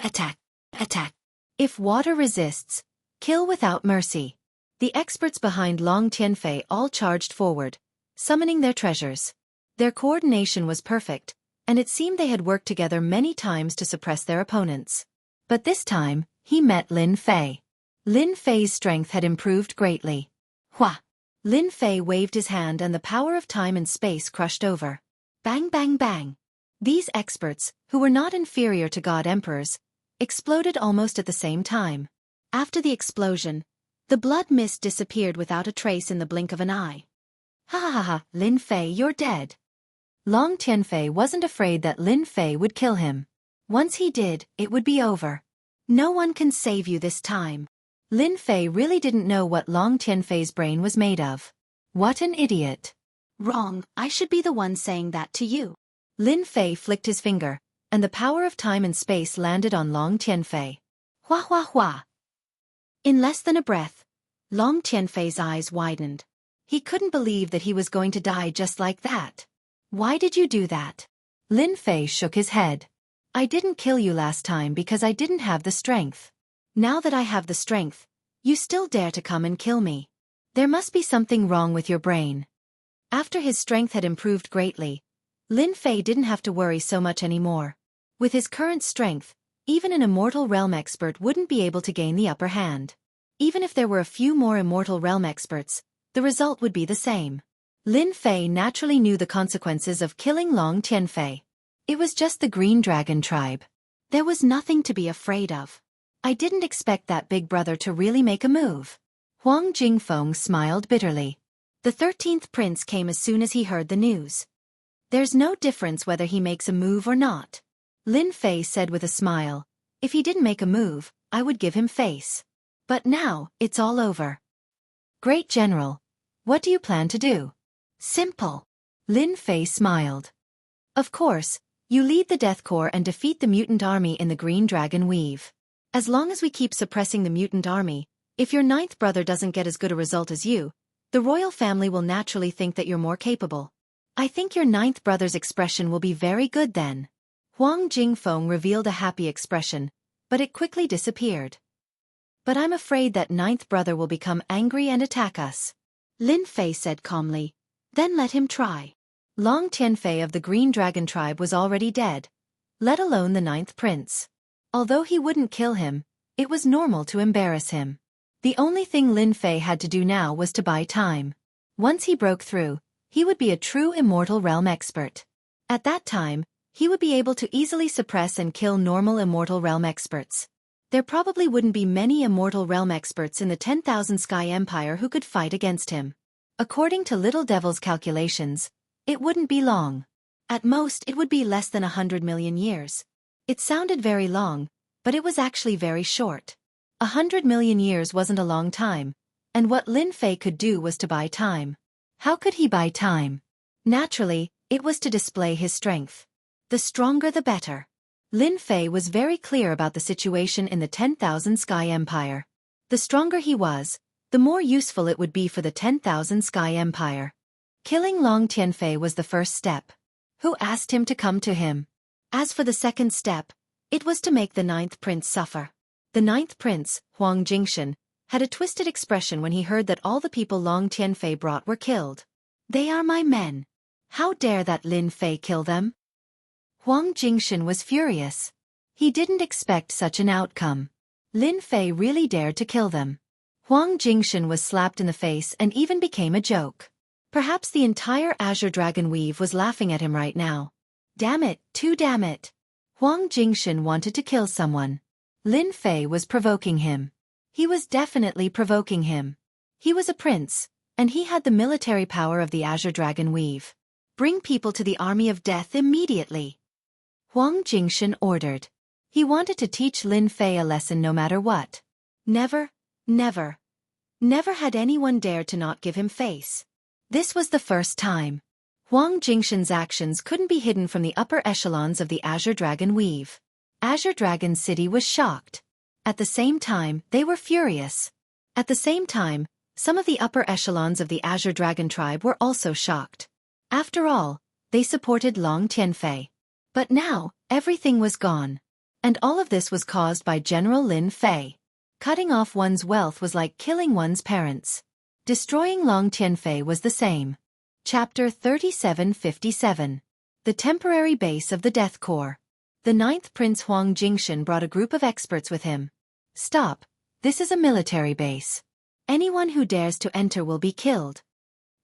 Attack! Attack! If water resists, kill without mercy. The experts behind Long Tianfei all charged forward, summoning their treasures. Their coordination was perfect, and it seemed they had worked together many times to suppress their opponents. But this time, he met Lin Fei. Lin Fei's strength had improved greatly. Hua! Lin Fei waved his hand and the power of time and space crushed over. Bang bang bang! These experts, who were not inferior to god-emperors, exploded almost at the same time. After the explosion, the blood mist disappeared without a trace in the blink of an eye. Ha ha ha ha, Lin Fei, you're dead. Long Tianfei wasn't afraid that Lin Fei would kill him. Once he did, it would be over. No one can save you this time. Lin Fei really didn't know what Long Tianfei's brain was made of. What an idiot. Wrong, I should be the one saying that to you. Lin Fei flicked his finger, and the power of time and space landed on Long Tianfei. Hua hua hua. In less than a breath, Long Tianfei's eyes widened. He couldn't believe that he was going to die just like that. Why did you do that? Lin Fei shook his head. I didn't kill you last time because I didn't have the strength. Now that I have the strength, you still dare to come and kill me. There must be something wrong with your brain. After his strength had improved greatly, Lin Fei didn't have to worry so much anymore. With his current strength, even an Immortal Realm expert wouldn't be able to gain the upper hand. Even if there were a few more Immortal Realm experts, the result would be the same. Lin Fei naturally knew the consequences of killing Long Tianfei. It was just the Green Dragon tribe. There was nothing to be afraid of. I didn't expect that big brother to really make a move. Huang Jingfeng smiled bitterly. The 13th prince came as soon as he heard the news. There's no difference whether he makes a move or not. Lin Fei said with a smile, if he didn't make a move, I would give him face. But now, it's all over. Great General, what do you plan to do? Simple. Lin Fei smiled. Of course, you lead the Death Corps and defeat the mutant army in the Green Dragon Weave. As long as we keep suppressing the mutant army, if your ninth brother doesn't get as good a result as you, the royal family will naturally think that you're more capable. I think your ninth brother's expression will be very good then. Huang Jingfeng revealed a happy expression, but it quickly disappeared. But I'm afraid that ninth brother will become angry and attack us. Lin Fei said calmly. Then let him try. Long Tianfei of the Green Dragon tribe was already dead, let alone the ninth prince. Although he wouldn't kill him, it was normal to embarrass him. The only thing Lin Fei had to do now was to buy time. Once he broke through, he would be a true Immortal Realm expert. At that time, he would be able to easily suppress and kill normal Immortal Realm experts. There probably wouldn't be many Immortal Realm experts in the 10,000 Sky Empire who could fight against him. According to Little Devil's calculations, it wouldn't be long. At most, it would be less than 100 million years. It sounded very long, but it was actually very short. 100 million years wasn't a long time, and what Lin Fei could do was to buy time. How could he buy time? Naturally, it was to display his strength. The stronger the better. Lin Fei was very clear about the situation in the 10,000 Sky Empire. The stronger he was, the more useful it would be for the 10,000 Sky Empire. Killing Long Tianfei was the first step. Who asked him to come to him? As for the second step, it was to make the ninth prince suffer. The ninth prince, Huang Jingshan, had a twisted expression when he heard that all the people Long Tianfei brought were killed. They are my men. How dare that Lin Fei kill them? Huang Jingshan was furious. He didn't expect such an outcome. Lin Fei really dared to kill them. Huang Jingshan was slapped in the face and even became a joke. Perhaps the entire Azure Dragon Weave was laughing at him right now. Damn it, too damn it. Huang Jingshan wanted to kill someone. Lin Fei was provoking him. He was definitely provoking him. He was a prince, and he had the military power of the Azure Dragon Weave. Bring people to the army of death immediately. Huang Jingshan ordered. He wanted to teach Lin Fei a lesson no matter what. Never had anyone dared to not give him face. This was the first time. Huang Jingshan's actions couldn't be hidden from the upper echelons of the Azure Dragon Weave. Azure Dragon City was shocked. At the same time, they were furious. At the same time, some of the upper echelons of the Azure Dragon tribe were also shocked. After all, they supported Long Tianfei. But now, everything was gone. And all of this was caused by General Lin Fei. Cutting off one's wealth was like killing one's parents. Destroying Long Tianfei was the same. Chapter 3757. The Temporary Base of the Death Corps. The 9th Prince Huang Jingshan brought a group of experts with him. Stop. This is a military base. Anyone who dares to enter will be killed.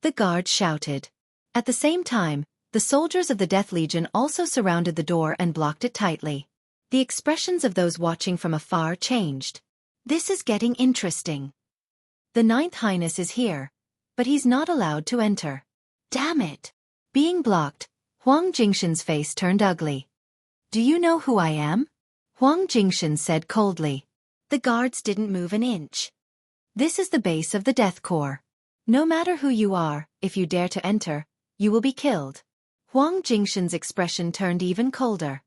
The guards shouted. At the same time, the soldiers of the Death Legion also surrounded the door and blocked it tightly. The expressions of those watching from afar changed. This is getting interesting. The 9th Highness is here, but he's not allowed to enter. Damn it! Being blocked, Huang Jingshan's face turned ugly. Do you know who I am? Huang Jingshan said coldly. The guards didn't move an inch. This is the base of the Death Corps. No matter who you are, if you dare to enter, you will be killed. Huang Jingshan's expression turned even colder.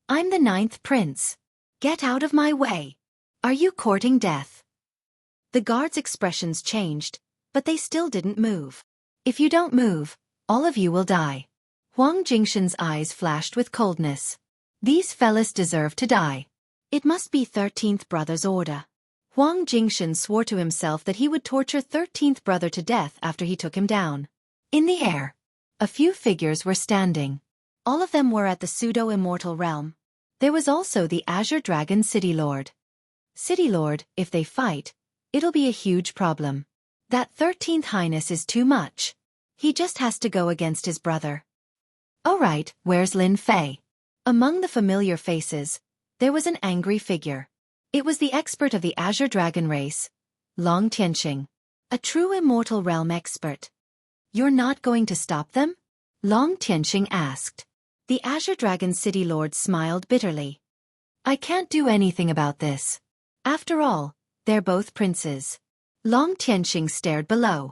I'm the 9th Prince. Get out of my way. Are you courting death? The guards' expressions changed, but they still didn't move. If you don't move, all of you will die. Huang Jingshan's eyes flashed with coldness. These fellas deserve to die. It must be 13th brother's order. Huang Jingshan swore to himself that he would torture 13th brother to death after he took him down. In the air, a few figures were standing. All of them were at the pseudo-immortal realm. There was also the Azure Dragon City Lord. City Lord, if they fight, it'll be a huge problem. That 13th Highness is too much. He just has to go against his brother. Alright, where's Lin Fei? Among the familiar faces, there was an angry figure. It was the expert of the Azure Dragon race, Long Tianxing. A true immortal realm expert. You're not going to stop them? Long Tianxing asked. The Azure Dragon City Lord smiled bitterly. I can't do anything about this. After all, they're both princes. Long Tianxing stared below.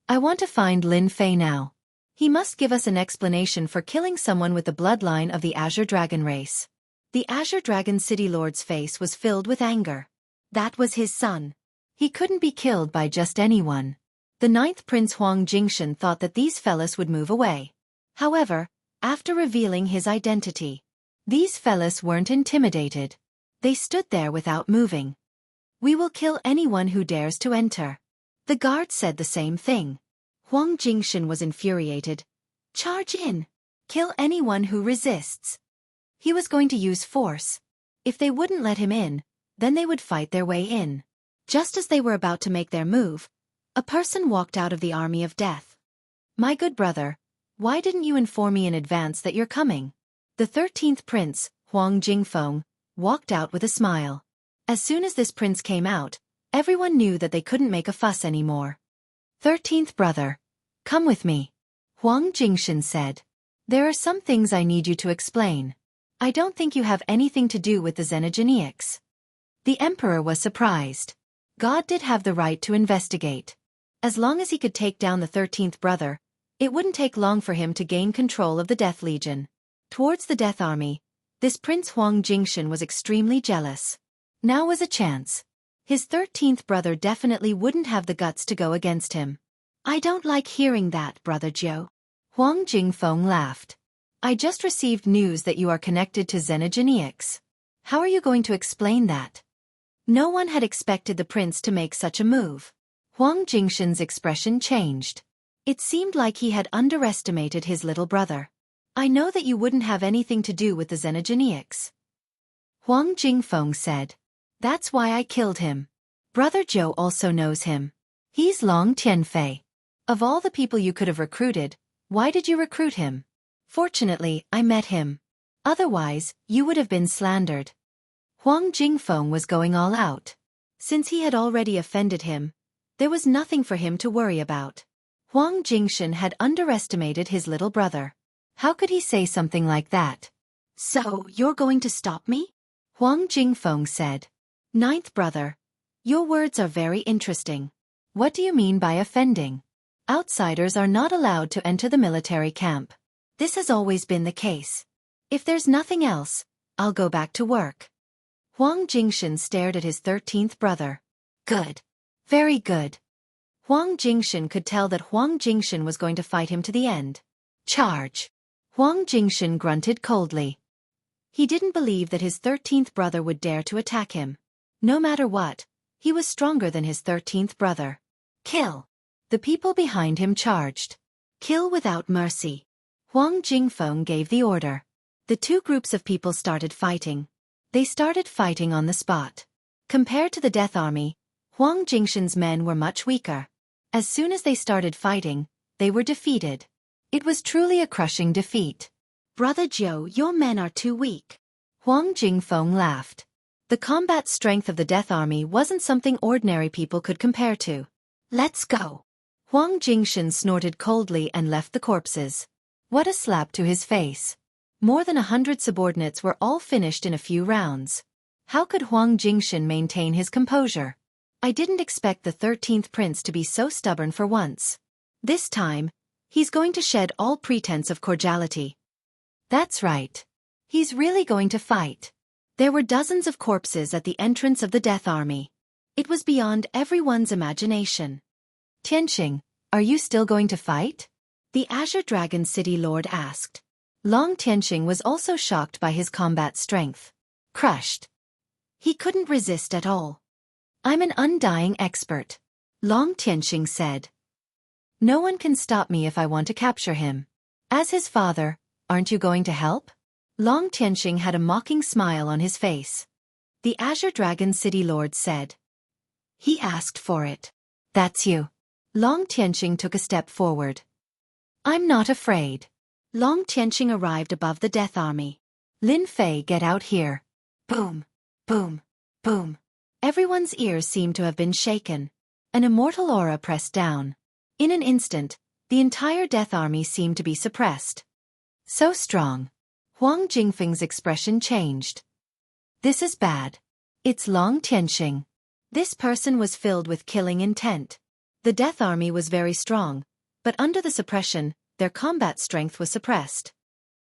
I want to find Lin Fei now. He must give us an explanation for killing someone with the bloodline of the Azure Dragon race. The Azure Dragon City Lord's face was filled with anger. That was his son. He couldn't be killed by just anyone. The 9th Prince Huang Jingshan thought that these fellas would move away. However, after revealing his identity, these fellas weren't intimidated. They stood there without moving. We will kill anyone who dares to enter. The guard said the same thing. Huang Jingshan was infuriated. Charge in. Kill anyone who resists. He was going to use force. If they wouldn't let him in, then they would fight their way in. Just as they were about to make their move, a person walked out of the army of death. My good brother, why didn't you inform me in advance that you're coming? The 13th Prince, Huang Jingfeng, walked out with a smile. As soon as this prince came out, everyone knew that they couldn't make a fuss anymore. 13th brother, come with me. Huang Jingshan said. There are some things I need you to explain. I don't think you have anything to do with the Xenogeneics. The emperor was surprised. God did have the right to investigate. As long as he could take down the 13th brother, it wouldn't take long for him to gain control of the Death Legion. Towards the Death Army, this Prince Huang Jingshan was extremely jealous. Now was a chance. His 13th brother definitely wouldn't have the guts to go against him. I don't like hearing that, Brother Joe. Huang Jingfeng laughed. I just received news that you are connected to Xenogeneics. How are you going to explain that? No one had expected the prince to make such a move. Huang Jingshan's expression changed. It seemed like he had underestimated his little brother. I know that you wouldn't have anything to do with the Xenogeneics. Huang Jingfeng said. That's why I killed him. Brother Joe also knows him. He's Long Tianfei. Of all the people you could have recruited, why did you recruit him? Fortunately, I met him. Otherwise, you would have been slandered. Huang Jingfeng was going all out. Since he had already offended him, there was nothing for him to worry about. Huang Jingshan had underestimated his little brother. How could he say something like that? So, you're going to stop me? Huang Jingfeng said. 9th brother, your words are very interesting. What do you mean by offending? Outsiders are not allowed to enter the military camp. This has always been the case. If there's nothing else, I'll go back to work. Huang Jingshan stared at his 13th brother. Good. Very good. Huang Jingshan could tell that Huang Jingshan was going to fight him to the end. Charge! Huang Jingshan grunted coldly. He didn't believe that his 13th brother would dare to attack him. No matter what, he was stronger than his 13th brother. Kill! The people behind him charged. Kill without mercy. Huang Jingfeng gave the order. The two groups of people started fighting. They started fighting on the spot. Compared to the Death Army, Huang Jingshan's men were much weaker. As soon as they started fighting, they were defeated. It was truly a crushing defeat. Brother Zhou, your men are too weak. Huang Jingfeng laughed. The combat strength of the Death Army wasn't something ordinary people could compare to. Let's go. Huang Jingshan snorted coldly and left the corpses. What a slap to his face. More than 100 subordinates were all finished in a few rounds. How could Huang Jingshan maintain his composure? I didn't expect the 13th prince to be so stubborn for once. This time, he's going to shed all pretense of cordiality. That's right. He's really going to fight. There were dozens of corpses at the entrance of the Death Army. It was beyond everyone's imagination. Tianqing, are you still going to fight? The Azure Dragon City Lord asked. Long Tianqing was also shocked by his combat strength. Crushed. He couldn't resist at all. I'm an undying expert, Long Tianqing said. No one can stop me if I want to capture him. As his father, aren't you going to help? Long Tianqing had a mocking smile on his face. The Azure Dragon City Lord said. He asked for it. That's you. Long Tianqing took a step forward. I'm not afraid. Long Tianqing arrived above the Death Army. Lin Fei, get out here. Boom, boom, boom. Everyone's ears seemed to have been shaken. An immortal aura pressed down. In an instant, the entire Death Army seemed to be suppressed. So strong. Huang Jingfeng's expression changed. This is bad. It's Long Tianqing. This person was filled with killing intent. The Death Army was very strong, but under the suppression, their combat strength was suppressed.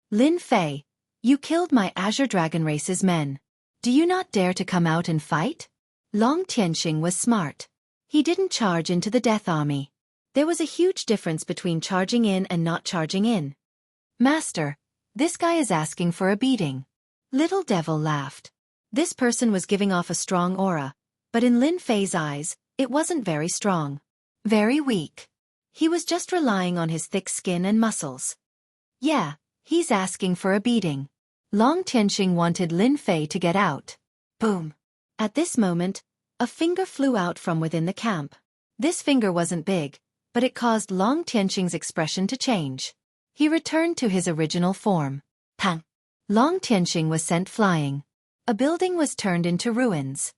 Lin Fei, you killed my Azure Dragon race's men. Do you not dare to come out and fight? Long Tianqing was smart. He didn't charge into the Death Army. There was a huge difference between charging in and not charging in. Master, this guy is asking for a beating. Little Devil laughed. This person was giving off a strong aura, but in Lin Fei's eyes, it wasn't very strong. Very weak. He was just relying on his thick skin and muscles. Yeah, he's asking for a beating. Long Tianqing wanted Lin Fei to get out. Boom. At this moment, a finger flew out from within the camp. This finger wasn't big, but it caused Long Tianqing's expression to change. He returned to his original form. Pang! Long Tianqing was sent flying. A building was turned into ruins.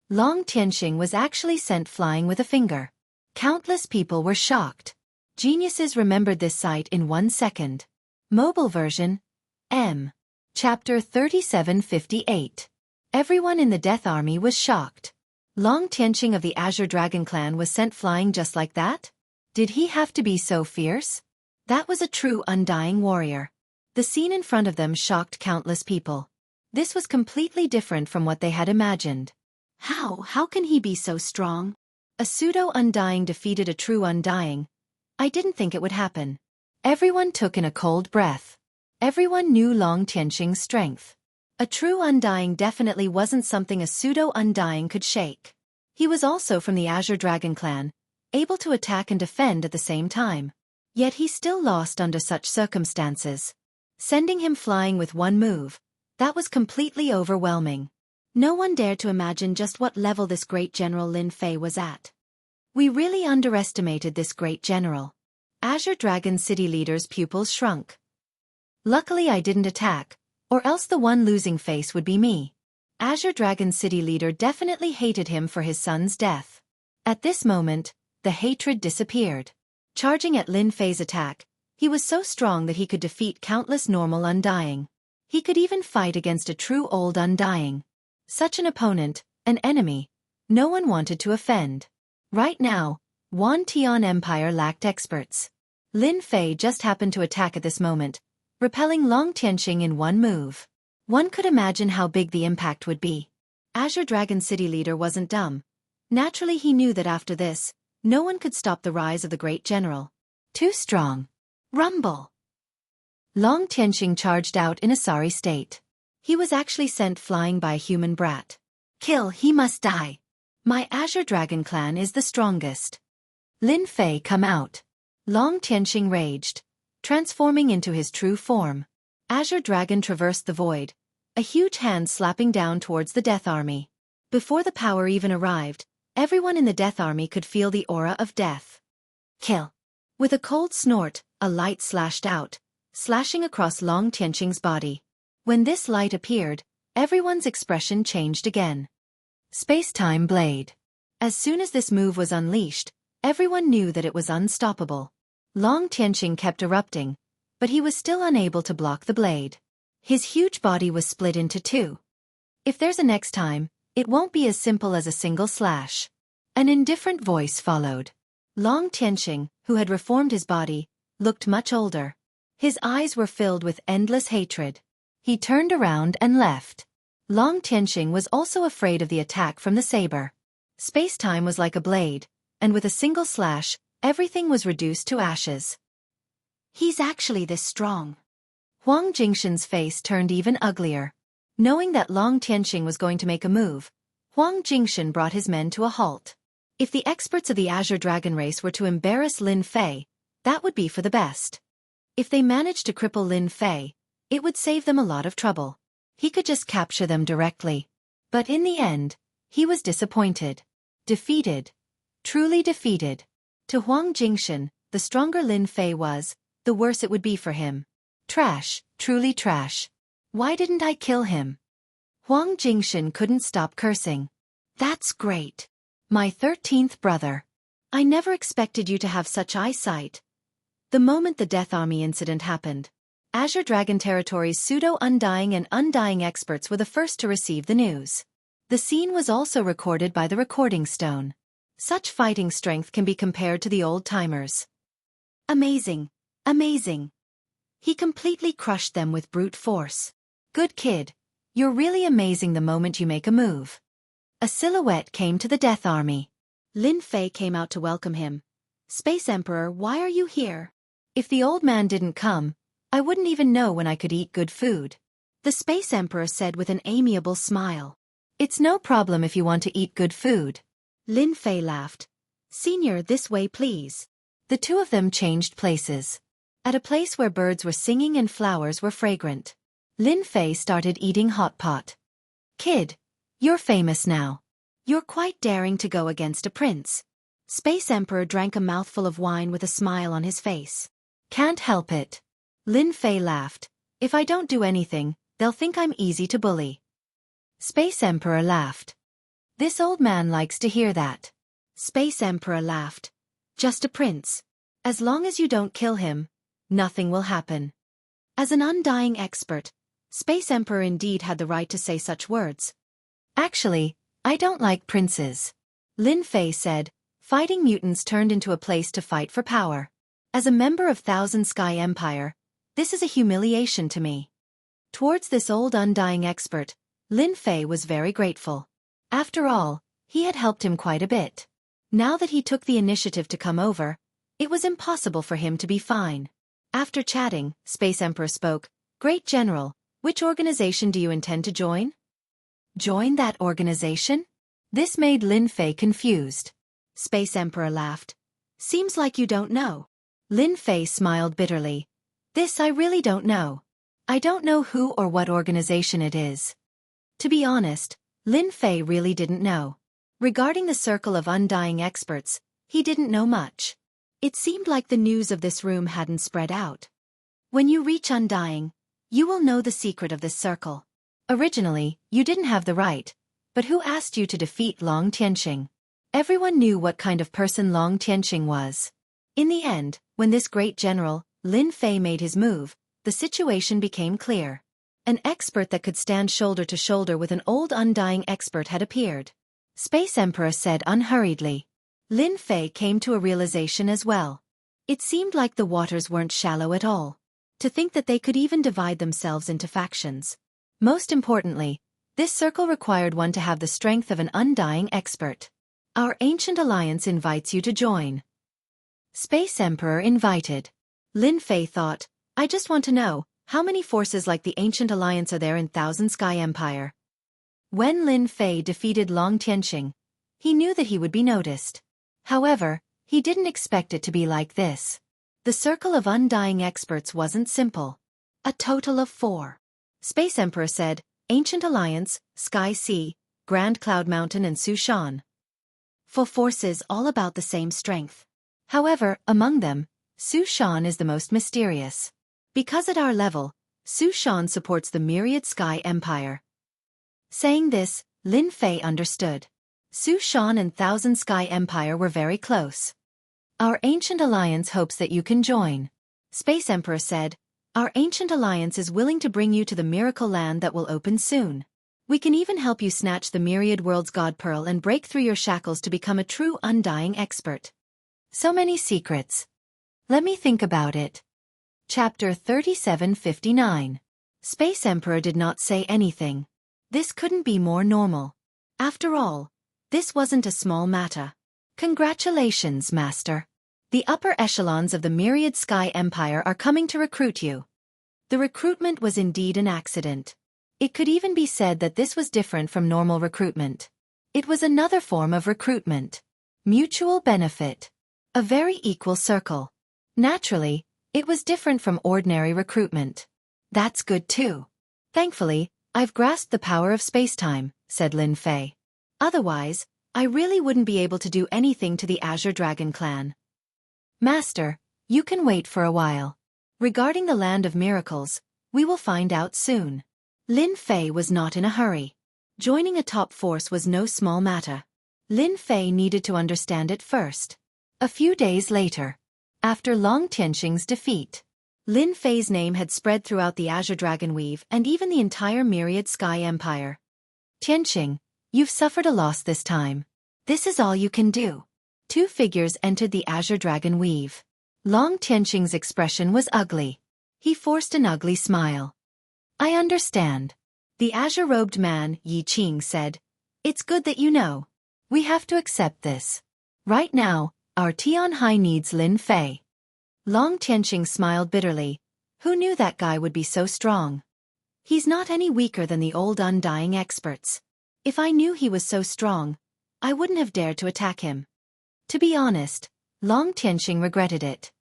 Long Tianqing was actually sent flying with a finger. Countless people were shocked. Geniuses remembered this sight in 1 second. Mobile version. M. Chapter 3758. Everyone in the Death Army was shocked. Long Tianqing of the Azure Dragon Clan was sent flying just like that? Did he have to be so fierce? That was a true undying warrior. The scene in front of them shocked countless people. This was completely different from what they had imagined. How can he be so strong? A pseudo-undying defeated a true undying. I didn't think it would happen. Everyone took in a cold breath. Everyone knew Long Tianqing's strength. A true undying definitely wasn't something a pseudo-undying could shake. He was also from the Azure Dragon Clan, able to attack and defend at the same time. Yet he still lost under such circumstances. Sending him flying with one move, that was completely overwhelming. No one dared to imagine just what level this great General Lin Fei was at. We really underestimated this great general. Azure Dragon City leader's pupils shrunk. Luckily I didn't attack, or else the one losing face would be me. Azure Dragon City leader definitely hated him for his son's death. At this moment, the hatred disappeared. Charging at Lin Fei's attack, he was so strong that he could defeat countless normal undying. He could even fight against a true old undying. Such an opponent, an enemy, no one wanted to offend. Right now, Wan Tian Empire lacked experts. Lin Fei just happened to attack at this moment, repelling Long Tianqing in one move. One could imagine how big the impact would be. Azure Dragon City leader wasn't dumb. Naturally he knew that after this, No one could stop the rise of the great general. Too strong. Rumble! Long Tianxing charged out in a sorry state. He was actually sent flying by a human brat. Kill, he must die. My Azure Dragon clan is the strongest. Lin Fei, come out. Long Tianxing raged, transforming into his true form. Azure Dragon traversed the void, a huge hand slapping down towards the Death Army. Before the power even arrived, everyone in the Death Army could feel the aura of death. Kill. With a cold snort, a light slashed out, slashing across Long Tianxing's body. When this light appeared, everyone's expression changed again. Space-Time Blade. As soon as this move was unleashed, everyone knew that it was unstoppable. Long Tianxing kept erupting, but he was still unable to block the blade. His huge body was split into two. If there's a next time, it won't be as simple as a single slash. An indifferent voice followed. Long Tianxing, who had reformed his body, looked much older. His eyes were filled with endless hatred. He turned around and left. Long Tianxing was also afraid of the attack from the saber. Space-time was like a blade, and with a single slash, everything was reduced to ashes. He's actually this strong. Huang Jingshan's face turned even uglier. Knowing that Long Tianxing was going to make a move, Huang Jingshan brought his men to a halt. If the experts of the Azure Dragon race were to embarrass Lin Fei, that would be for the best. If they managed to cripple Lin Fei, it would save them a lot of trouble. He could just capture them directly. But in the end, he was disappointed. Defeated. Truly defeated. To Huang Jingshan, the stronger Lin Fei was, the worse it would be for him. Trash, truly trash. Why didn't I kill him? Huang Jingshan couldn't stop cursing. That's great. My 13th brother. I never expected you to have such eyesight. The moment the Death Army incident happened, Azure Dragon Territory's pseudo-Undying and Undying experts were the first to receive the news. The scene was also recorded by the recording stone. Such fighting strength can be compared to the old-timers. Amazing. Amazing. He completely crushed them with brute force. Good kid. You're really amazing the moment you make a move. A silhouette came to the Death Army. Lin Fei came out to welcome him. Space Emperor, why are you here? If the old man didn't come, I wouldn't even know when I could eat good food. The Space Emperor said with an amiable smile. It's no problem if you want to eat good food. Lin Fei laughed. Senior, this way please. The two of them changed places. At a place where birds were singing and flowers were fragrant. Lin Fei started eating hot pot. Kid, you're famous now. You're quite daring to go against a prince. Space Emperor drank a mouthful of wine with a smile on his face. Can't help it. Lin Fei laughed. If I don't do anything, they'll think I'm easy to bully. Space Emperor laughed. This old man likes to hear that. Space Emperor laughed. Just a prince. As long as you don't kill him, nothing will happen. As an undying expert, Space Emperor indeed had the right to say such words. Actually, I don't like princes. Lin Fei said, fighting mutants turned into a place to fight for power. As a member of Thousand Sky Empire, this is a humiliation to me. Towards this old undying expert, Lin Fei was very grateful. After all, he had helped him quite a bit. Now that he took the initiative to come over, it was impossible for him to be fine. After chatting, Space Emperor spoke, Great General, which organization do you intend to join? Join that organization? This made Lin Fei confused. Space Emperor laughed. Seems like you don't know. Lin Fei smiled bitterly. This I really don't know. I don't know who or what organization it is. To be honest, Lin Fei really didn't know. Regarding the circle of undying experts, he didn't know much. It seemed like the news of this room hadn't spread out. When you reach undying, you will know the secret of this circle. Originally, you didn't have the right, but who asked you to defeat Long Tianxing? Everyone knew what kind of person Long Tianxing was. In the end, when this great general, Lin Fei, made his move, the situation became clear. An expert that could stand shoulder to shoulder with an old undying expert had appeared. Space Emperor said unhurriedly. Lin Fei came to a realization as well. It seemed like the waters weren't shallow at all. To think that they could even divide themselves into factions. Most importantly, this circle required one to have the strength of an undying expert. Our ancient alliance invites you to join. Space Emperor invited. Lin Fei thought, I just want to know, how many forces like the ancient alliance are there in Thousand Sky Empire? When Lin Fei defeated Long Tianqing, he knew that he would be noticed. However, he didn't expect it to be like this. The circle of undying experts wasn't simple. A total of 4. Space Emperor said, Ancient Alliance, Sky Sea, Grand Cloud Mountain and Su Shan. 4 forces all about the same strength. However, among them, Su Shan is the most mysterious. Because at our level, Su Shan supports the myriad Sky Empire. Saying this, Lin Fei understood. Su Shan and Thousand Sky Empire were very close. Our ancient alliance hopes that you can join. Space Emperor said, Our ancient alliance is willing to bring you to the miracle land that will open soon. We can even help you snatch the myriad world's god pearl and break through your shackles to become a true undying expert. So many secrets. Let me think about it. Chapter 3759. Space Emperor did not say anything. This couldn't be more normal. After all, this wasn't a small matter. Congratulations, Master. The upper echelons of the myriad Sky Empire are coming to recruit you. The recruitment was indeed an accident. It could even be said that this was different from normal recruitment. It was another form of recruitment. Mutual benefit. A very equal circle. Naturally, it was different from ordinary recruitment. That's good too. Thankfully, I've grasped the power of space-time, said Lin Fei. Otherwise, I really wouldn't be able to do anything to the Azure Dragon clan. Master, you can wait for a while. Regarding the Land of Miracles, we will find out soon. Lin Fei was not in a hurry. Joining a top force was no small matter. Lin Fei needed to understand it first. A few days later, after Long Tianqing's defeat, Lin Fei's name had spread throughout the Azure Dragon Weave and even the entire myriad Sky Empire. Tianqing, you've suffered a loss this time. This is all you can do. 2 figures entered the Azure Dragon Weave. Long Tianqing's expression was ugly. He forced an ugly smile. I understand. The azure-robed man, Yi Qing, said, It's good that you know. We have to accept this. Right now, our Tianhai needs Lin Fei. Long Tianqing smiled bitterly. Who knew that guy would be so strong? He's not any weaker than the old undying experts. If I knew he was so strong, I wouldn't have dared to attack him. To be honest, Long Tianqing regretted it.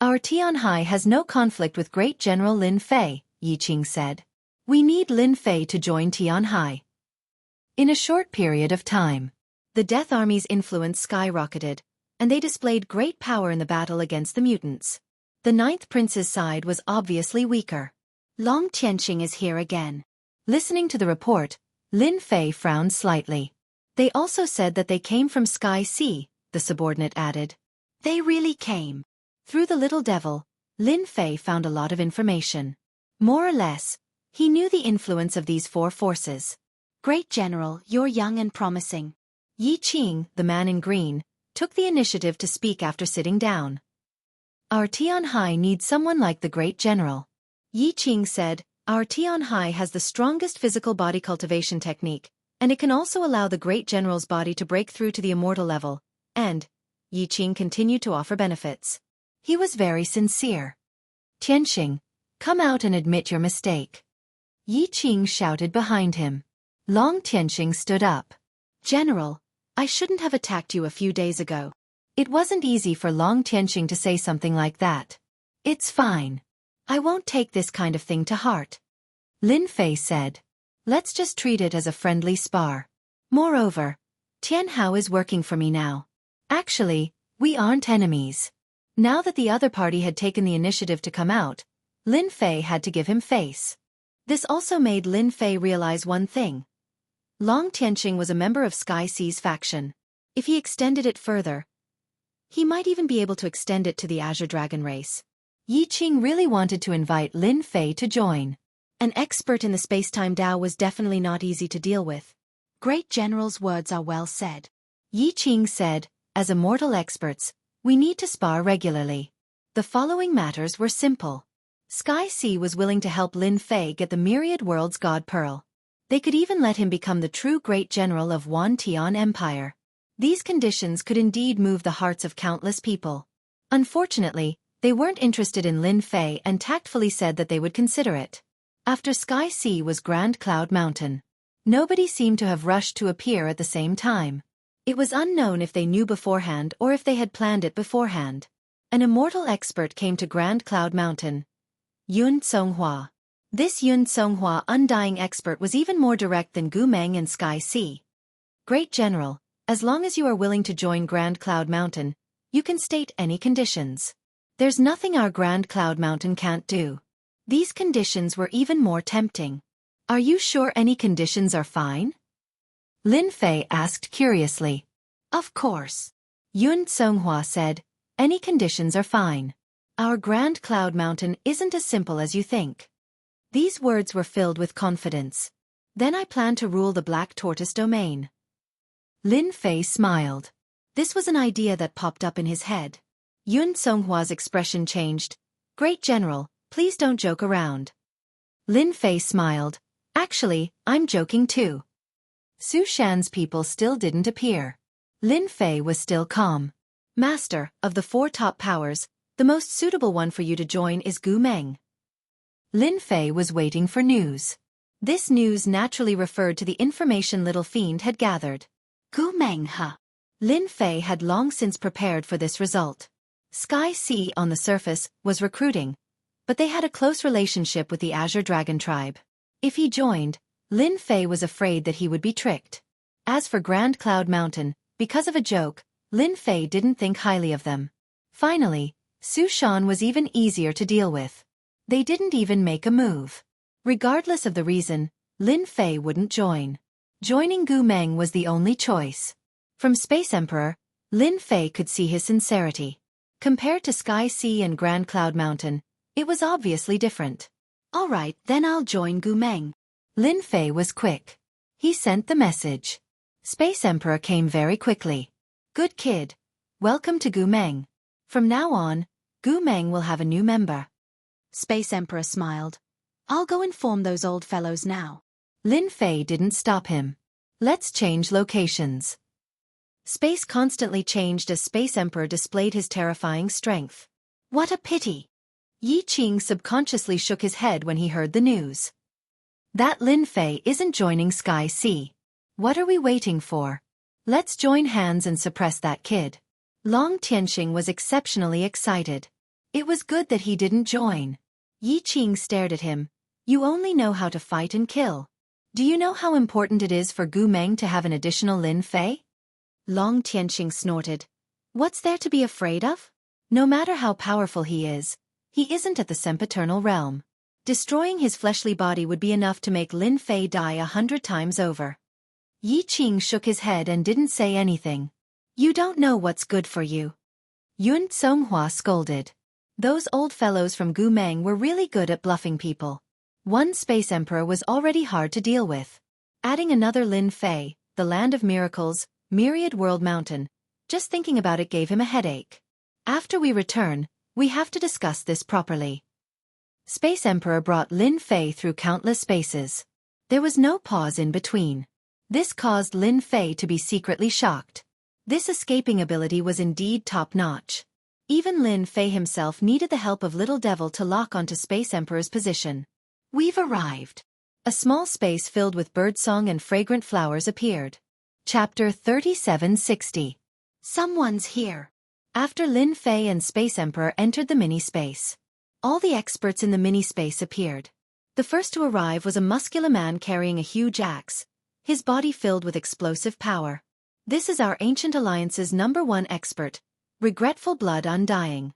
Our Tianhai has no conflict with Great General Lin Fei, Yi Qing said. We need Lin Fei to join Tianhai. In a short period of time, the Death Army's influence skyrocketed, and they displayed great power in the battle against the mutants. The 9th Prince's side was obviously weaker. Long Tianqing is here again. Listening to the report, Lin Fei frowned slightly. They also said that they came from Sky Sea, the subordinate added. They really came. Through the little devil, Lin Fei found a lot of information. More or less, he knew the influence of these 4 forces. Great General, you're young and promising. Yi Qing, the man in green, took the initiative to speak after sitting down. Our Tianhai needs someone like the Great General. Yi Qing said, Our Tianhai has the strongest physical body cultivation technique, and it can also allow the Great General's body to break through to the immortal level, and Yi Qing continued to offer benefits. He was very sincere. Tianqing, come out and admit your mistake. Yi Qing shouted behind him. Long Tianqing stood up. General, I shouldn't have attacked you a few days ago. It wasn't easy for Long Tianqing to say something like that. It's fine. I won't take this kind of thing to heart. Lin Fei said. Let's just treat it as a friendly spar. Moreover, Tian Hao is working for me now. Actually, we aren't enemies. Now that the other party had taken the initiative to come out, Lin Fei had to give him face. This also made Lin Fei realize one thing. Long Tianqing was a member of Sky Sea's faction. If he extended it further, he might even be able to extend it to the Azure Dragon race. Yi Qing really wanted to invite Lin Fei to join. An expert in the space-time Dao was definitely not easy to deal with. Great General's words are well said. Yi Qing said, as immortal experts, we need to spar regularly. The following matters were simple. Sky Sea was willing to help Lin Fei get the myriad world's god pearl. They could even let him become the true Great General of Wan Tian Empire. These conditions could indeed move the hearts of countless people. Unfortunately, they weren't interested in Lin Fei and tactfully said that they would consider it. After Sky Sea was Grand Cloud Mountain. Nobody seemed to have rushed to appear at the same time. It was unknown if they knew beforehand or if they had planned it beforehand. An immortal expert came to Grand Cloud Mountain. Yun Songhua. This Yun Songhua undying expert was even more direct than Gu Meng and Sky Sea. Great General, as long as you are willing to join Grand Cloud Mountain, you can state any conditions. There's nothing our Grand Cloud Mountain can't do. These conditions were even more tempting. Are you sure any conditions are fine? Lin Fei asked curiously. Of course. Yun Songhua said, any conditions are fine. Our Grand Cloud Mountain isn't as simple as you think. These words were filled with confidence. Then I plan to rule the Black Tortoise domain. Lin Fei smiled. This was an idea that popped up in his head. Yun Songhua's expression changed. Great General, please don't joke around. Lin Fei smiled. Actually, I'm joking too. Su Shan's people still didn't appear. Lin Fei was still calm. Master, of the 4 top powers, the most suitable one for you to join is Gu Meng. Lin Fei was waiting for news. This news naturally referred to the information Little Fiend had gathered. Gu Meng, huh? Lin Fei had long since prepared for this result. Sky Sea on the surface was recruiting, but they had a close relationship with the Azure Dragon tribe. If he joined, Lin Fei was afraid that he would be tricked. As for Grand Cloud Mountain, because of a joke, Lin Fei didn't think highly of them. Finally, Su Shan was even easier to deal with. They didn't even make a move. Regardless of the reason, Lin Fei wouldn't join. Joining Gu Meng was the only choice. From Space Emperor, Lin Fei could see his sincerity. Compared to Sky Sea and Grand Cloud Mountain, it was obviously different. All right, then I'll join Gu Meng. Lin Fei was quick. He sent the message. Space Emperor came very quickly. Good kid. Welcome to Gu Meng. From now on, Gu Meng will have a new member. Space Emperor smiled. I'll go inform those old fellows now. Lin Fei didn't stop him. Let's change locations. Space constantly changed as Space Emperor displayed his terrifying strength. What a pity. Yi Qing subconsciously shook his head when he heard the news. That Lin Fei isn't joining Sky Sea. What are we waiting for? Let's join hands and suppress that kid. Long Tianxing was exceptionally excited. It was good that he didn't join. Yi Qing stared at him. You only know how to fight and kill. Do you know how important it is for Gu Meng to have an additional Lin Fei? Long Tianxing snorted. What's there to be afraid of? No matter how powerful he isn't at the sempiternal realm. Destroying his fleshly body would be enough to make Lin Fei die 100 times over. Yi Qing shook his head and didn't say anything. You don't know what's good for you. Yun Songhua scolded. Those old fellows from Gu Meng were really good at bluffing people. One Space Emperor was already hard to deal with. Adding another Lin Fei, the land of miracles, Myriad World Mountain, just thinking about it gave him a headache. After we return, we have to discuss this properly. Space Emperor brought Lin Fei through countless spaces. There was no pause in between. This caused Lin Fei to be secretly shocked. This escaping ability was indeed top-notch. Even Lin Fei himself needed the help of Little Devil to lock onto Space Emperor's position. We've arrived. A small space filled with birdsong and fragrant flowers appeared. Chapter 3760. Someone's here. After Lin Fei and Space Emperor entered the mini-space, all the experts in the mini-space appeared. The first to arrive was a muscular man carrying a huge axe, his body filled with explosive power. This is our Ancient Alliance's #1 expert, Regretful Blood Undying.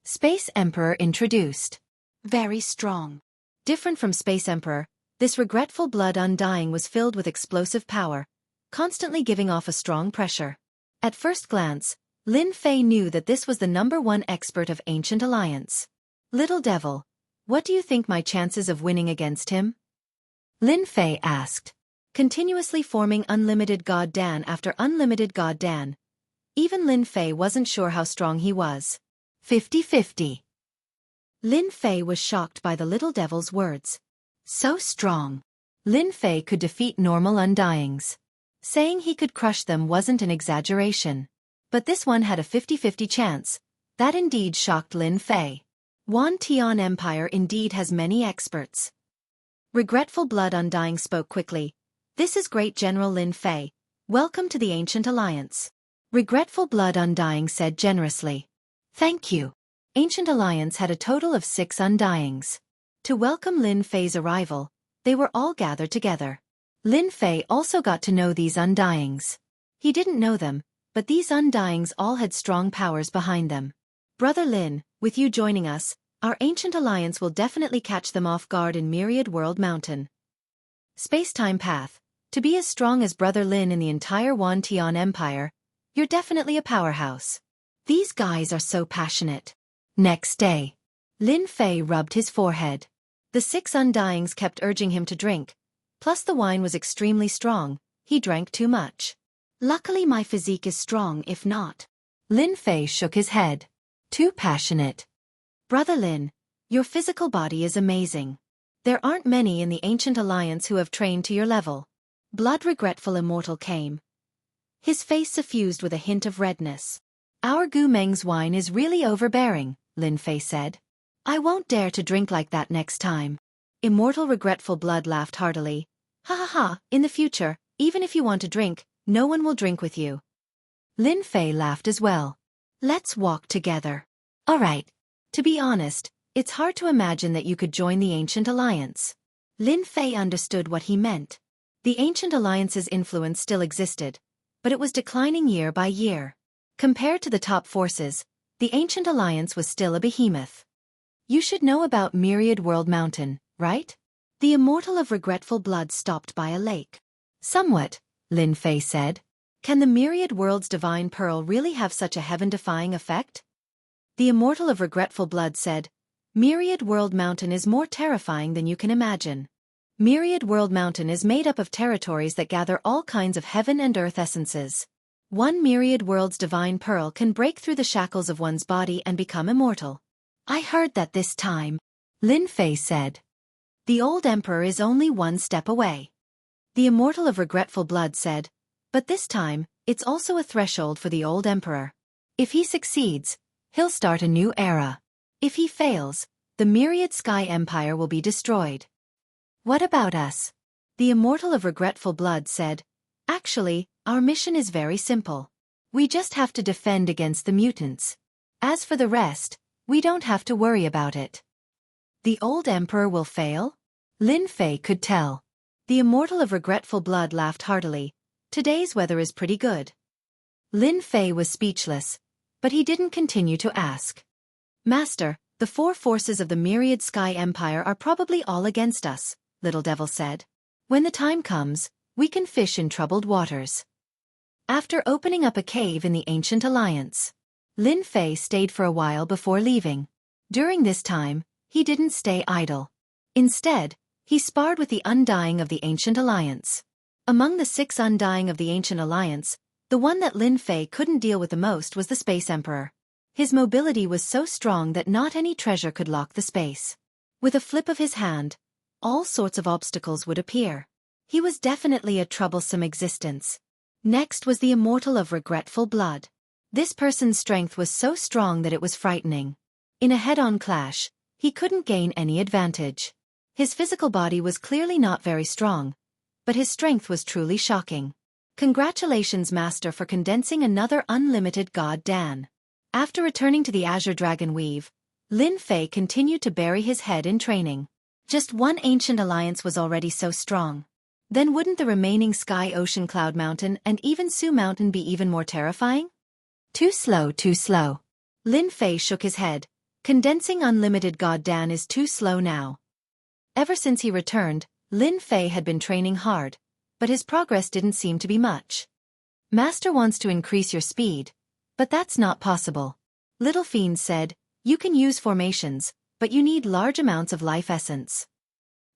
Space Emperor introduced. Very strong. Different from Space Emperor, this Regretful Blood Undying was filled with explosive power, constantly giving off a strong pressure. At first glance, Lin Fei knew that this was the #1 expert of Ancient Alliance. Little Devil, what do you think my chances of winning against him? Lin Fei asked. Continuously forming Unlimited God Dan after Unlimited God Dan. Even Lin Fei wasn't sure how strong he was. 50-50. Lin Fei was shocked by the Little Devil's words. So strong. Lin Fei could defeat normal Undyings. Saying he could crush them wasn't an exaggeration. But this one had a 50-50 chance. That indeed shocked Lin Fei. Wan Tian Empire indeed has many experts. Regretful Blood Undying spoke quickly. This is great General Lin Fei. Welcome to the Ancient Alliance. Regretful Blood Undying said generously. Thank you. Ancient Alliance had a total of 6 Undyings. To welcome Lin Fei's arrival, they were all gathered together. Lin Fei also got to know these Undyings. He didn't know them, but these Undyings all had strong powers behind them. Brother Lin, with you joining us, our Ancient Alliance will definitely catch them off guard in Myriad World Mountain. Space-Time Path. To be as strong as Brother Lin in the entire Wan Tian Empire, you're definitely a powerhouse. These guys are so passionate. Next day, Lin Fei rubbed his forehead. The 6 Undyings kept urging him to drink. Plus the wine was extremely strong, he drank too much. Luckily my physique is strong if not. Lin Fei shook his head. Too passionate. Brother Lin, your physical body is amazing. There aren't many in the Ancient Alliance who have trained to your level. Blood Regretful Immortal came. His face suffused with a hint of redness. Our Gu Meng's wine is really overbearing, Lin Fei said. I won't dare to drink like that next time. Immortal Regretful Blood laughed heartily. Ha ha ha, in the future, even if you want to drink, no one will drink with you. Lin Fei laughed as well. Let's walk together. Alright. To be honest, it's hard to imagine that you could join the Ancient Alliance. Lin Fei understood what he meant. The Ancient Alliance's influence still existed, but it was declining year by year. Compared to the top forces, the Ancient Alliance was still a behemoth. You should know about Myriad World Mountain, right? The Immortal of Regretful Blood stopped by a lake. Somewhat, Lin Fei said. Can the Myriad World's Divine Pearl really have such a heaven-defying effect? The Immortal of Regretful Blood said, Myriad World Mountain is more terrifying than you can imagine. Myriad World Mountain is made up of territories that gather all kinds of heaven and earth essences. One Myriad World's Divine Pearl can break through the shackles of one's body and become immortal. I heard that this time, Lin Fei said. The old Emperor is only one step away. The Immortal of Regretful Blood said, but this time, it's also a threshold for the old Emperor. If he succeeds, he'll start a new era. If he fails, the Myriad Sky Empire will be destroyed. What about us? The Immortal of Regretful Blood said, actually, our mission is very simple. We just have to defend against the mutants. As for the rest, we don't have to worry about it. The old Emperor will fail? Lin Fei could tell. The Immortal of Regretful Blood laughed heartily. Today's weather is pretty good. Lin Fei was speechless, but he didn't continue to ask. Master, the 4 forces of the Myriad Sky Empire are probably all against us, Little Devil said. When the time comes, we can fish in troubled waters. After opening up a cave in the Ancient Alliance, Lin Fei stayed for a while before leaving. During this time, he didn't stay idle. Instead, he sparred with the Undying of the Ancient Alliance. Among the 6 Undying of the Ancient Alliance, the one that Lin Fei couldn't deal with the most was the Space Emperor. His mobility was so strong that not any treasure could lock the space. With a flip of his hand, all sorts of obstacles would appear. He was definitely a troublesome existence. Next was the Immortal of Regretful Blood. This person's strength was so strong that it was frightening. In a head-on clash, he couldn't gain any advantage. His physical body was clearly not very strong, but his strength was truly shocking. Congratulations, Master, for condensing another unlimited God Dan. After returning to the Azure Dragon Weave, Lin Fei continued to bury his head in training. Just one Ancient Alliance was already so strong. Then wouldn't the remaining Sky Ocean Cloud Mountain and even Su Mountain be even more terrifying? Too slow, too slow. Lin Fei shook his head. Condensing unlimited God Dan is too slow now. Ever since he returned, Lin Fei had been training hard, but his progress didn't seem to be much. Master wants to increase your speed, but that's not possible. Little Fiend said, you can use formations, but you need large amounts of life essence.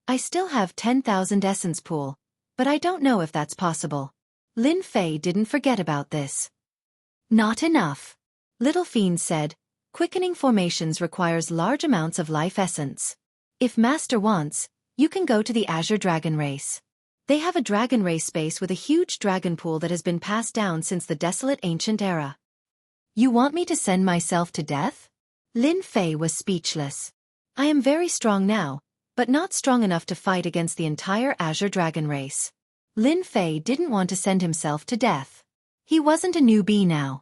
I still have 10,000 essence pool, but I don't know if that's possible. Lin Fei didn't forget about this. Not enough. Little Fiend said, quickening formations requires large amounts of life essence. If Master wants, you can go to the Azure Dragon race. They have a dragon race space with a huge dragon pool that has been passed down since the desolate ancient era. You want me to send myself to death? Lin Fei was speechless. I am very strong now, but not strong enough to fight against the entire Azure Dragon race. Lin Fei didn't want to send himself to death. He wasn't a newbie now.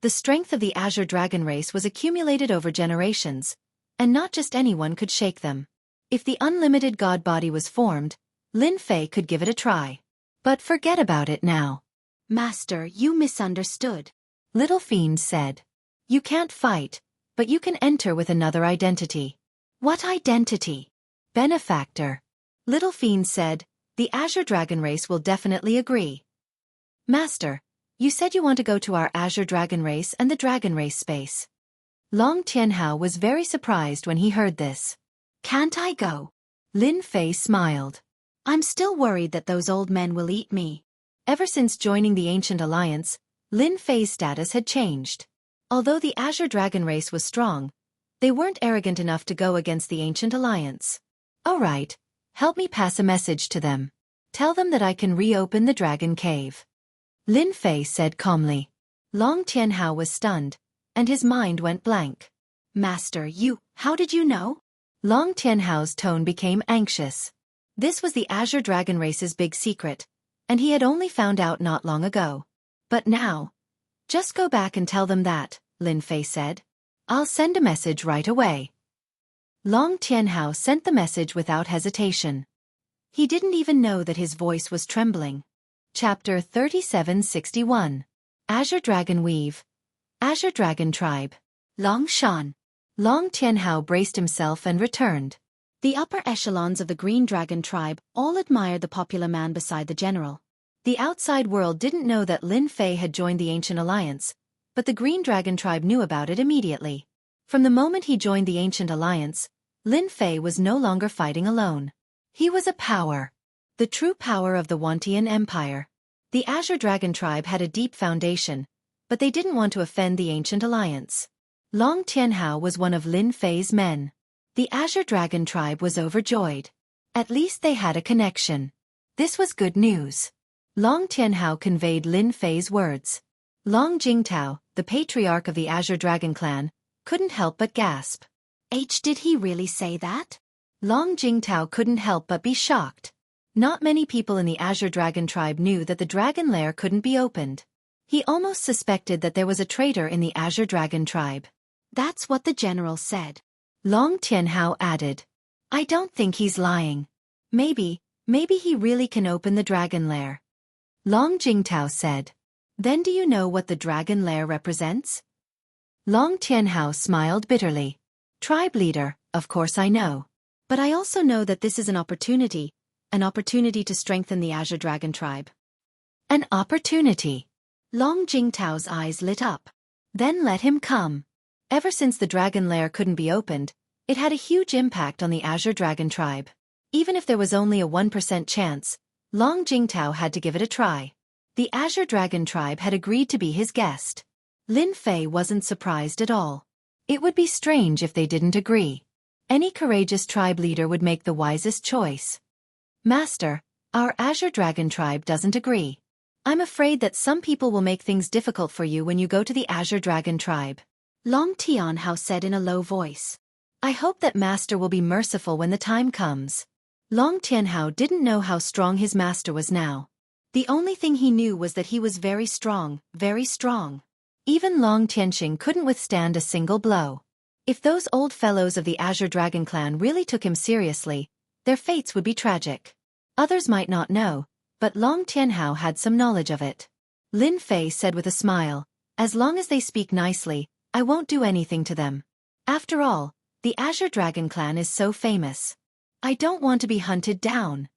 The strength of the Azure Dragon race was accumulated over generations, and not just anyone could shake them. If the unlimited god body was formed, Lin Fei could give it a try. But forget about it now. Master, you misunderstood. Little Fiend said. You can't fight, but you can enter with another identity. What identity? Benefactor. Little Fiend said, the Azure Dragon race will definitely agree. Master, you said you want to go to our Azure Dragon race and the Dragon race space. Long Tianhao was very surprised when he heard this. Can't I go? Lin Fei smiled. I'm still worried that those old men will eat me. Ever since joining the Ancient Alliance, Lin Fei's status had changed. Although the Azure Dragon race was strong, they weren't arrogant enough to go against the Ancient Alliance. All right, help me pass a message to them. Tell them that I can reopen the Dragon Cave. Lin Fei said calmly. Long Tianhao was stunned, and his mind went blank. Master, how did you know? Long Tianhao's tone became anxious. This was the Azure Dragon race's big secret, and he had only found out not long ago. But now, just go back and tell them that, Lin Fei said. I'll send a message right away. Long Tianhao sent the message without hesitation. He didn't even know that his voice was trembling. Chapter 3761. Azure Dragon Weave. Azure Dragon Tribe. Long Shan. Long Tianhao braced himself and returned. The upper echelons of the Green Dragon tribe all admired the popular man beside the general. The outside world didn't know that Lin Fei had joined the Ancient Alliance, but the Green Dragon tribe knew about it immediately. From the moment he joined the Ancient Alliance, Lin Fei was no longer fighting alone. He was a power. The true power of the Wantian Empire. The Azure Dragon tribe had a deep foundation, but they didn't want to offend the Ancient Alliance. Long Tianhao was one of Lin Fei's men. The Azure Dragon tribe was overjoyed. At least they had a connection. This was good news. Long Tianhao conveyed Lin Fei's words. Long Jingtao, the patriarch of the Azure Dragon clan, couldn't help but gasp. Did he really say that? Long Jingtao couldn't help but be shocked. Not many people in the Azure Dragon tribe knew that the dragon lair couldn't be opened. He almost suspected that there was a traitor in the Azure Dragon tribe. That's what the general said. Long Tianhao added. I don't think he's lying. Maybe he really can open the dragon lair. Long Jingtao said. Then do you know what the dragon lair represents? Long Tianhao smiled bitterly. Tribe leader, of course I know. But I also know that this is an opportunity to strengthen the Azure Dragon tribe. An opportunity. Long Jingtao's eyes lit up. Then let him come. Ever since the dragon lair couldn't be opened, it had a huge impact on the Azure Dragon tribe. Even if there was only a 1% chance, Long Jingtao had to give it a try. The Azure Dragon tribe had agreed to be his guest. Lin Fei wasn't surprised at all. It would be strange if they didn't agree. Any courageous tribe leader would make the wisest choice. Master, our Azure Dragon tribe doesn't agree. I'm afraid that some people will make things difficult for you when you go to the Azure Dragon tribe. Long Tianhao said in a low voice. I hope that Master will be merciful when the time comes. Long Tianhao didn't know how strong his master was now. The only thing he knew was that he was very strong, very strong. Even Long Tianxing couldn't withstand a single blow. If those old fellows of the Azure Dragon clan really took him seriously, their fates would be tragic. Others might not know, but Long Tianhao had some knowledge of it. Lin Fei said with a smile, as long as they speak nicely, I won't do anything to them. After all, the Azure Dragon clan is so famous. I don't want to be hunted down.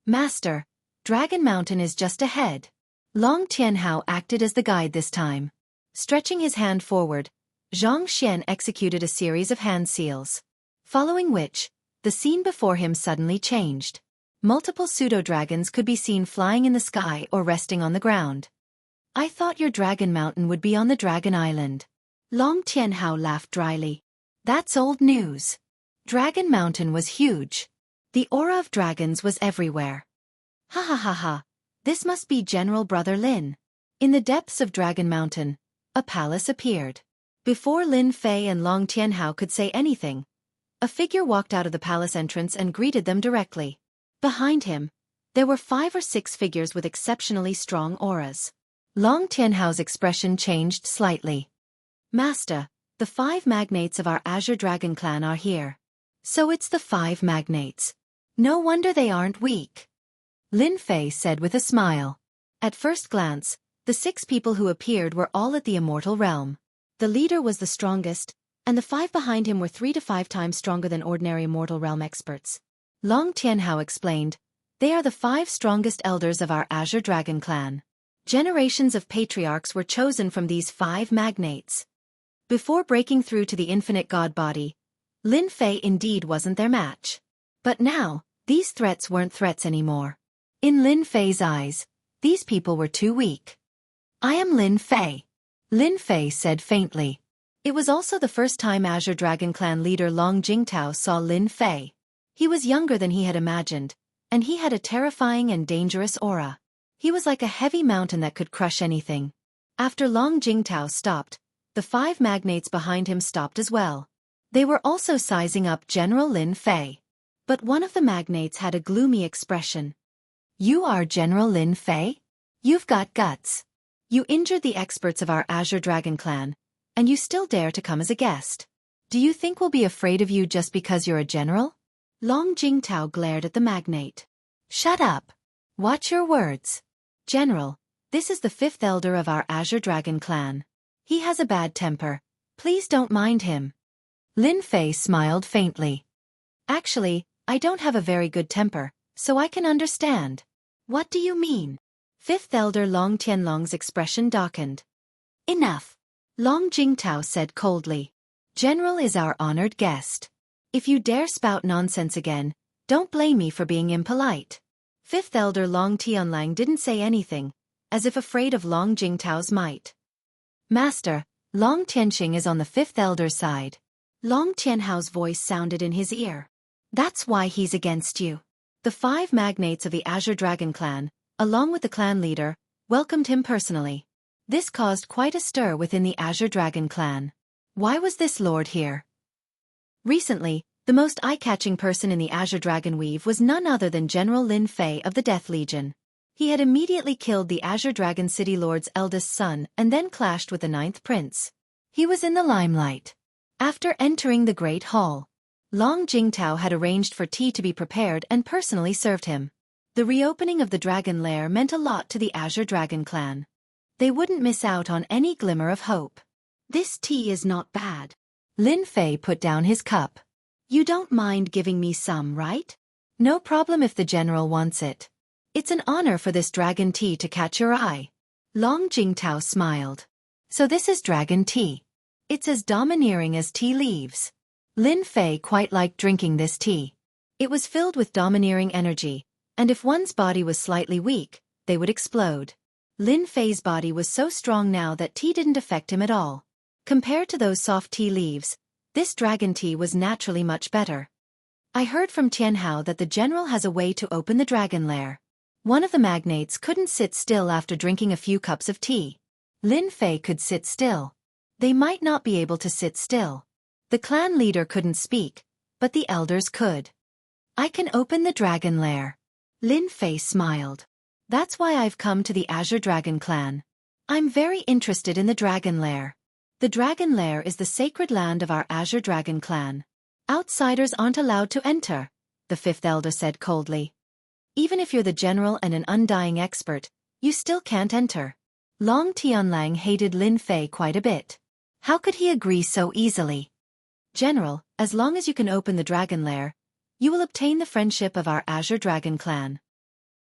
Master, Dragon Mountain is just ahead. Long Tianhao acted as the guide this time. Stretching his hand forward, Zhang Xian executed a series of hand seals. Following which, the scene before him suddenly changed. Multiple pseudo-dragons could be seen flying in the sky or resting on the ground. I thought your Dragon Mountain would be on the Dragon Island. Long Tianhao laughed dryly. That's old news. Dragon Mountain was huge. The aura of dragons was everywhere. Ha ha ha ha. This must be General Brother Lin. In the depths of Dragon Mountain, a palace appeared. Before Lin Fei and Long Tianhao could say anything, a figure walked out of the palace entrance and greeted them directly. Behind him, there were 5 or 6 figures with exceptionally strong auras. Long Tianhao's expression changed slightly. Master, the 5 magnates of our Azure Dragon clan are here. So it's the 5 magnates. No wonder they aren't weak. Lin Fei said with a smile. At first glance, the 6 people who appeared were all at the immortal realm. The leader was the strongest, and the 5 behind him were 3 to 5 times stronger than ordinary immortal realm experts. Long Tianhao explained, they are the 5 strongest elders of our Azure Dragon clan. Generations of patriarchs were chosen from these 5 magnates. Before breaking through to the infinite god body, Lin Fei indeed wasn't their match. But now, these threats weren't threats anymore. In Lin Fei's eyes, these people were too weak. I am Lin Fei. Lin Fei said faintly. It was also the first time Azure Dragon clan leader Long Jingtao saw Lin Fei. He was younger than he had imagined, and he had a terrifying and dangerous aura. He was like a heavy mountain that could crush anything. After Long Jingtao stopped, the 5 magnates behind him stopped as well. They were also sizing up General Lin Fei. But one of the magnates had a gloomy expression. You are General Lin Fei? You've got guts. You injured the experts of our Azure Dragon clan, and you still dare to come as a guest. Do you think we'll be afraid of you just because you're a general? Long Jingtao glared at the magnate. Shut up. Watch your words. General, this is the 5th elder of our Azure Dragon clan. He has a bad temper. Please don't mind him. Lin Fei smiled faintly. Actually, I don't have a very good temper, so I can understand. What do you mean? 5th elder Long Tianlong's expression darkened. Enough. Long Jingtao said coldly. General is our honored guest. If you dare spout nonsense again, don't blame me for being impolite. 5th elder Long Tianlang didn't say anything, as if afraid of Long Jingtao's might. Master, Long Tianxing is on the 5th elder's side. Long Tianhao's voice sounded in his ear. That's why he's against you. The 5 magnates of the Azure Dragon clan, along with the clan leader, welcomed him personally. This caused quite a stir within the Azure Dragon clan. Why was this lord here? Recently, the most eye-catching person in the Azure Dragon Weave was none other than General Lin Fei of the Death Legion. He had immediately killed the Azure Dragon City Lord's eldest son and then clashed with the 9th prince. He was in the limelight. After entering the Great Hall, Long Jingtao had arranged for tea to be prepared and personally served him. The reopening of the Dragon Lair meant a lot to the Azure Dragon clan. They wouldn't miss out on any glimmer of hope. This tea is not bad. Lin Fei put down his cup. You don't mind giving me some, right? No problem if the general wants it. It's an honor for this dragon tea to catch your eye. Long Jingtao smiled. So this is dragon tea. It's as domineering as tea leaves. Lin Fei quite liked drinking this tea. It was filled with domineering energy, and if one's body was slightly weak, they would explode. Lin Fei's body was so strong now that tea didn't affect him at all. Compared to those soft tea leaves, this dragon tea was naturally much better. I heard from Tianhao that the general has a way to open the dragon lair. One of the magnates couldn't sit still after drinking a few cups of tea. Lin Fei could sit still. They might not be able to sit still. The clan leader couldn't speak, but the elders could. I can open the dragon lair. Lin Fei smiled. That's why I've come to the Azure Dragon clan. I'm very interested in the dragon lair. The dragon lair is the sacred land of our Azure Dragon clan. Outsiders aren't allowed to enter, the 5th elder said coldly. Even if you're the general and an undying expert, you still can't enter. Long Tianlang hated Lin Fei quite a bit. How could he agree so easily? General, as long as you can open the dragon lair, you will obtain the friendship of our Azure Dragon clan.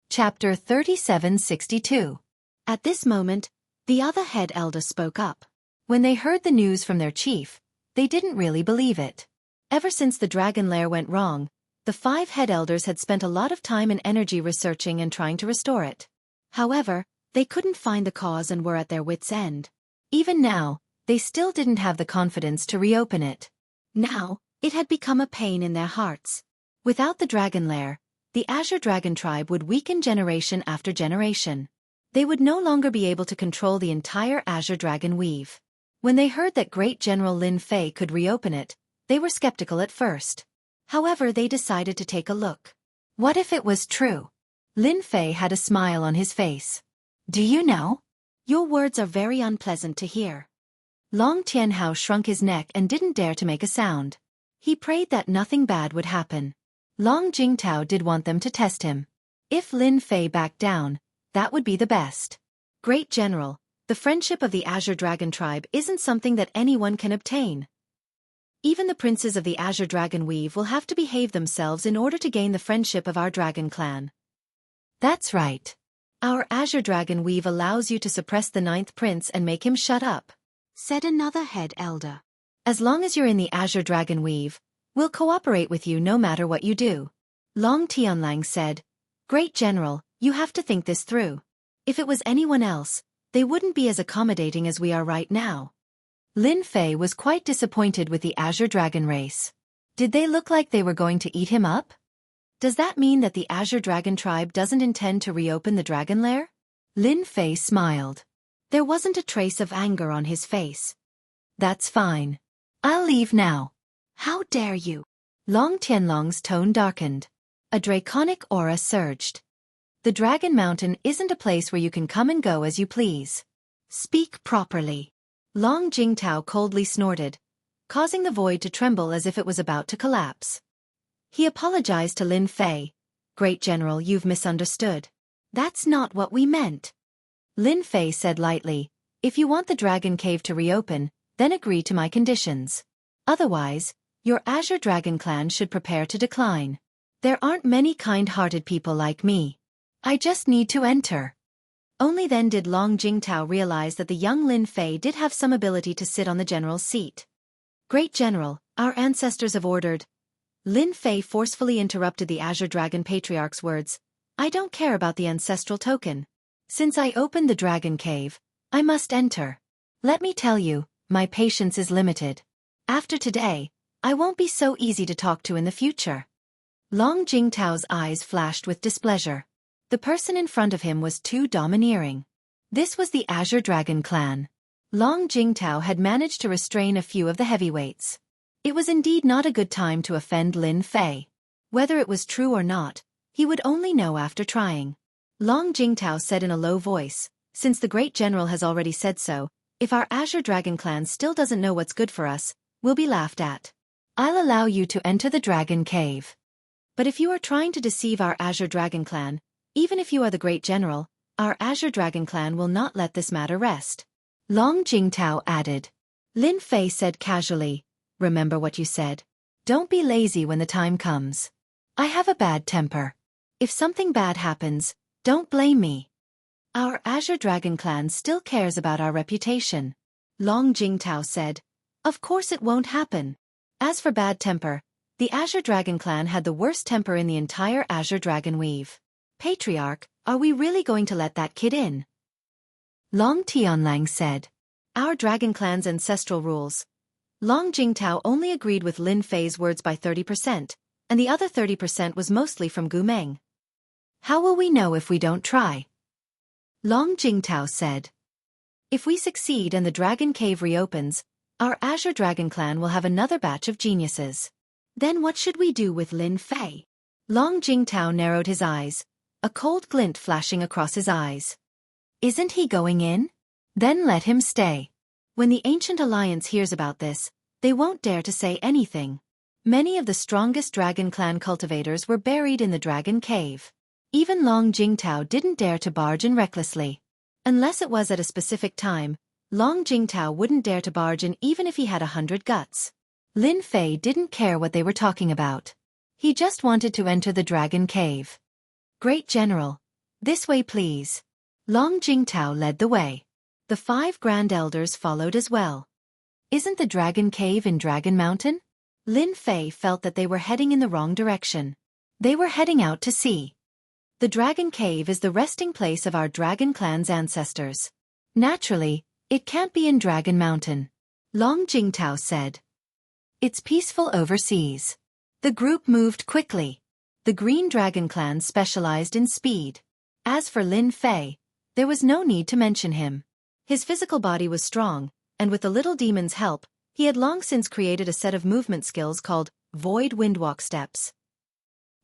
Chapter 3762. At this moment, the other head elder spoke up. When they heard the news from their chief, they didn't really believe it. Ever since the dragon lair went wrong, the 5 head elders had spent a lot of time and energy researching and trying to restore it. However, they couldn't find the cause and were at their wits' end. Even now, they still didn't have the confidence to reopen it. Now, it had become a pain in their hearts. Without the dragon lair, the Azure Dragon tribe would weaken generation after generation. They would no longer be able to control the entire Azure Dragon weave. When they heard that Great General Lin Fei could reopen it, they were skeptical at first. However, they decided to take a look. What if it was true? Lin Fei had a smile on his face. Do you know? Your words are very unpleasant to hear. Long Tianhao shrunk his neck and didn't dare to make a sound. He prayed that nothing bad would happen. Long Jingtao did want them to test him. If Lin Fei backed down, that would be the best. Great General, the friendship of the Azure Dragon tribe isn't something that anyone can obtain. Even the princes of the Azure Dragon weave will have to behave themselves in order to gain the friendship of our dragon clan. That's right. Our Azure Dragon weave allows you to suppress the 9th prince and make him shut up, said another head elder. As long as you're in the Azure Dragon weave, we'll cooperate with you no matter what you do. Long Tianlang said, Great General, you have to think this through. If it was anyone else, they wouldn't be as accommodating as we are right now. Lin Fei was quite disappointed with the Azure Dragon race. Did they look like they were going to eat him up? Does that mean that the Azure Dragon tribe doesn't intend to reopen the dragon lair? Lin Fei smiled. There wasn't a trace of anger on his face. That's fine. I'll leave now. How dare you? Long Tianlong's tone darkened. A draconic aura surged. The Dragon Mountain isn't a place where you can come and go as you please. Speak properly. Long Jingtao coldly snorted, causing the void to tremble as if it was about to collapse. He apologized to Lin Fei. Great General, you've misunderstood. That's not what we meant. Lin Fei said lightly, if you want the Dragon Cave to reopen, then agree to my conditions. Otherwise, your Azure Dragon clan should prepare to decline. There aren't many kind-hearted people like me. I just need to enter. Only then did Long Jingtao realize that the young Lin Fei did have some ability to sit on the general's seat. Great General, our ancestors have ordered. Lin Fei forcefully interrupted the Azure Dragon Patriarch's words. I don't care about the ancestral token. Since I opened the Dragon Cave, I must enter. Let me tell you, my patience is limited. After today, I won't be so easy to talk to in the future. Long Jingtao's eyes flashed with displeasure. The person in front of him was too domineering. This was the Azure Dragon clan. Long Jingtao had managed to restrain a few of the heavyweights. It was indeed not a good time to offend Lin Fei. Whether it was true or not, he would only know after trying. Long Jingtao said in a low voice, since the Great General has already said so, if our Azure Dragon clan still doesn't know what's good for us, we'll be laughed at. I'll allow you to enter the Dragon Cave. But if you are trying to deceive our Azure Dragon clan, even if you are the Great General, our Azure Dragon clan will not let this matter rest. Long Jingtao added. Lin Fei said casually, remember what you said. Don't be lazy when the time comes. I have a bad temper. If something bad happens, don't blame me. Our Azure Dragon clan still cares about our reputation. Long Jingtao said. Of course it won't happen. As for bad temper, the Azure Dragon clan had the worst temper in the entire Azure Dragon weave. Patriarch, are we really going to let that kid in? Long Tianlang said. Our dragon clan's ancestral rules. Long Jingtao only agreed with Lin Fei's words by 30%, and the other 30% was mostly from Gu Meng. How will we know if we don't try? Long Jingtao said. If we succeed and the Dragon Cave reopens, our Azure Dragon clan will have another batch of geniuses. Then what should we do with Lin Fei? Long Jingtao narrowed his eyes, a cold glint flashing across his eyes. Isn't he going in? Then let him stay. When the Ancient Alliance hears about this, they won't dare to say anything. Many of the strongest Dragon Clan cultivators were buried in the Dragon Cave. Even Long Jingtao didn't dare to barge in recklessly. Unless it was at a specific time, Long Jingtao wouldn't dare to barge in even if he had 100 guts. Lin Fei didn't care what they were talking about. He just wanted to enter the Dragon Cave. Great General, this way please. Long Jingtao led the way. The 5 Grand Elders followed as well. Isn't the Dragon Cave in Dragon Mountain? Lin Fei felt that they were heading in the wrong direction. They were heading out to sea. The Dragon Cave is the resting place of our Dragon Clan's ancestors. Naturally, it can't be in Dragon Mountain. Long Jingtao said. It's peaceful overseas. The group moved quickly. The Green Dragon clan specialized in speed. As for Lin Fei, there was no need to mention him. His physical body was strong, and with the little demon's help, he had long since created a set of movement skills called Void Windwalk steps.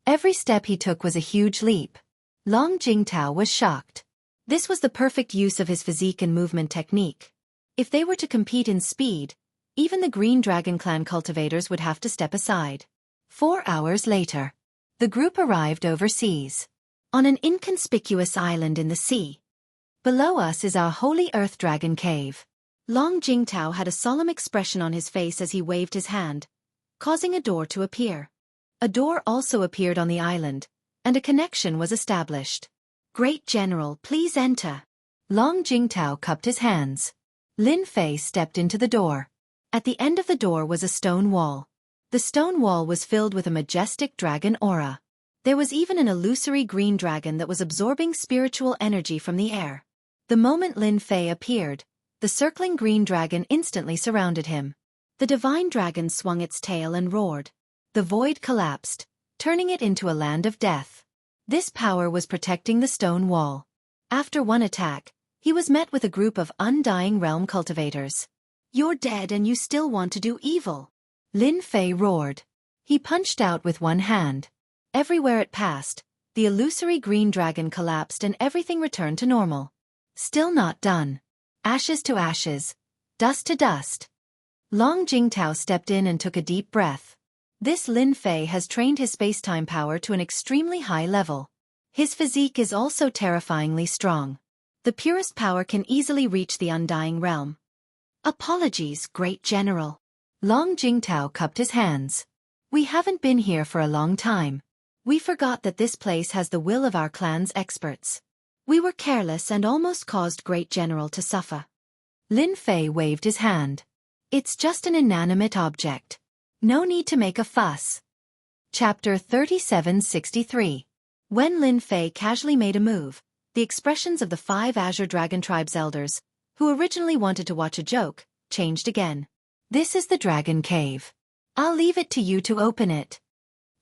Every step he took was a huge leap. Long Jingtao was shocked. This was the perfect use of his physique and movement technique. If they were to compete in speed, even the Green Dragon clan cultivators would have to step aside. 4 hours later, the group arrived overseas, on an inconspicuous island in the sea. Below us is our Holy Earth Dragon Cave. Long Jingtao had a solemn expression on his face as he waved his hand, causing a door to appear. A door also appeared on the island, and a connection was established. Great General, please enter. Long Jingtao cupped his hands. Lin Fei stepped into the door. At the end of the door was a stone wall. The stone wall was filled with a majestic dragon aura. There was even an illusory green dragon that was absorbing spiritual energy from the air. The moment Lin Fei appeared, the circling green dragon instantly surrounded him. The divine dragon swung its tail and roared. The void collapsed, turning it into a land of death. This power was protecting the stone wall. After one attack, he was met with a group of undying realm cultivators. "You're dead and you still want to do evil," Lin Fei roared. He punched out with one hand. Everywhere it passed, the illusory green dragon collapsed and everything returned to normal. Still not done. Ashes to ashes, dust to dust. Long Jingtao stepped in and took a deep breath. This Lin Fei has trained his space-time power to an extremely high level. His physique is also terrifyingly strong. The purest power can easily reach the undying realm. "Apologies, Great General." Long Jingtao cupped his hands. "We haven't been here for a long time. We forgot that this place has the will of our clan's experts. We were careless and almost caused Great General to suffer." Lin Fei waved his hand. "It's just an inanimate object. No need to make a fuss." Chapter 3763. When Lin Fei casually made a move, the expressions of the 5 Azure Dragon Tribe's elders, who originally wanted to watch a joke, changed again. "This is the Dragon Cave. I'll leave it to you to open it,"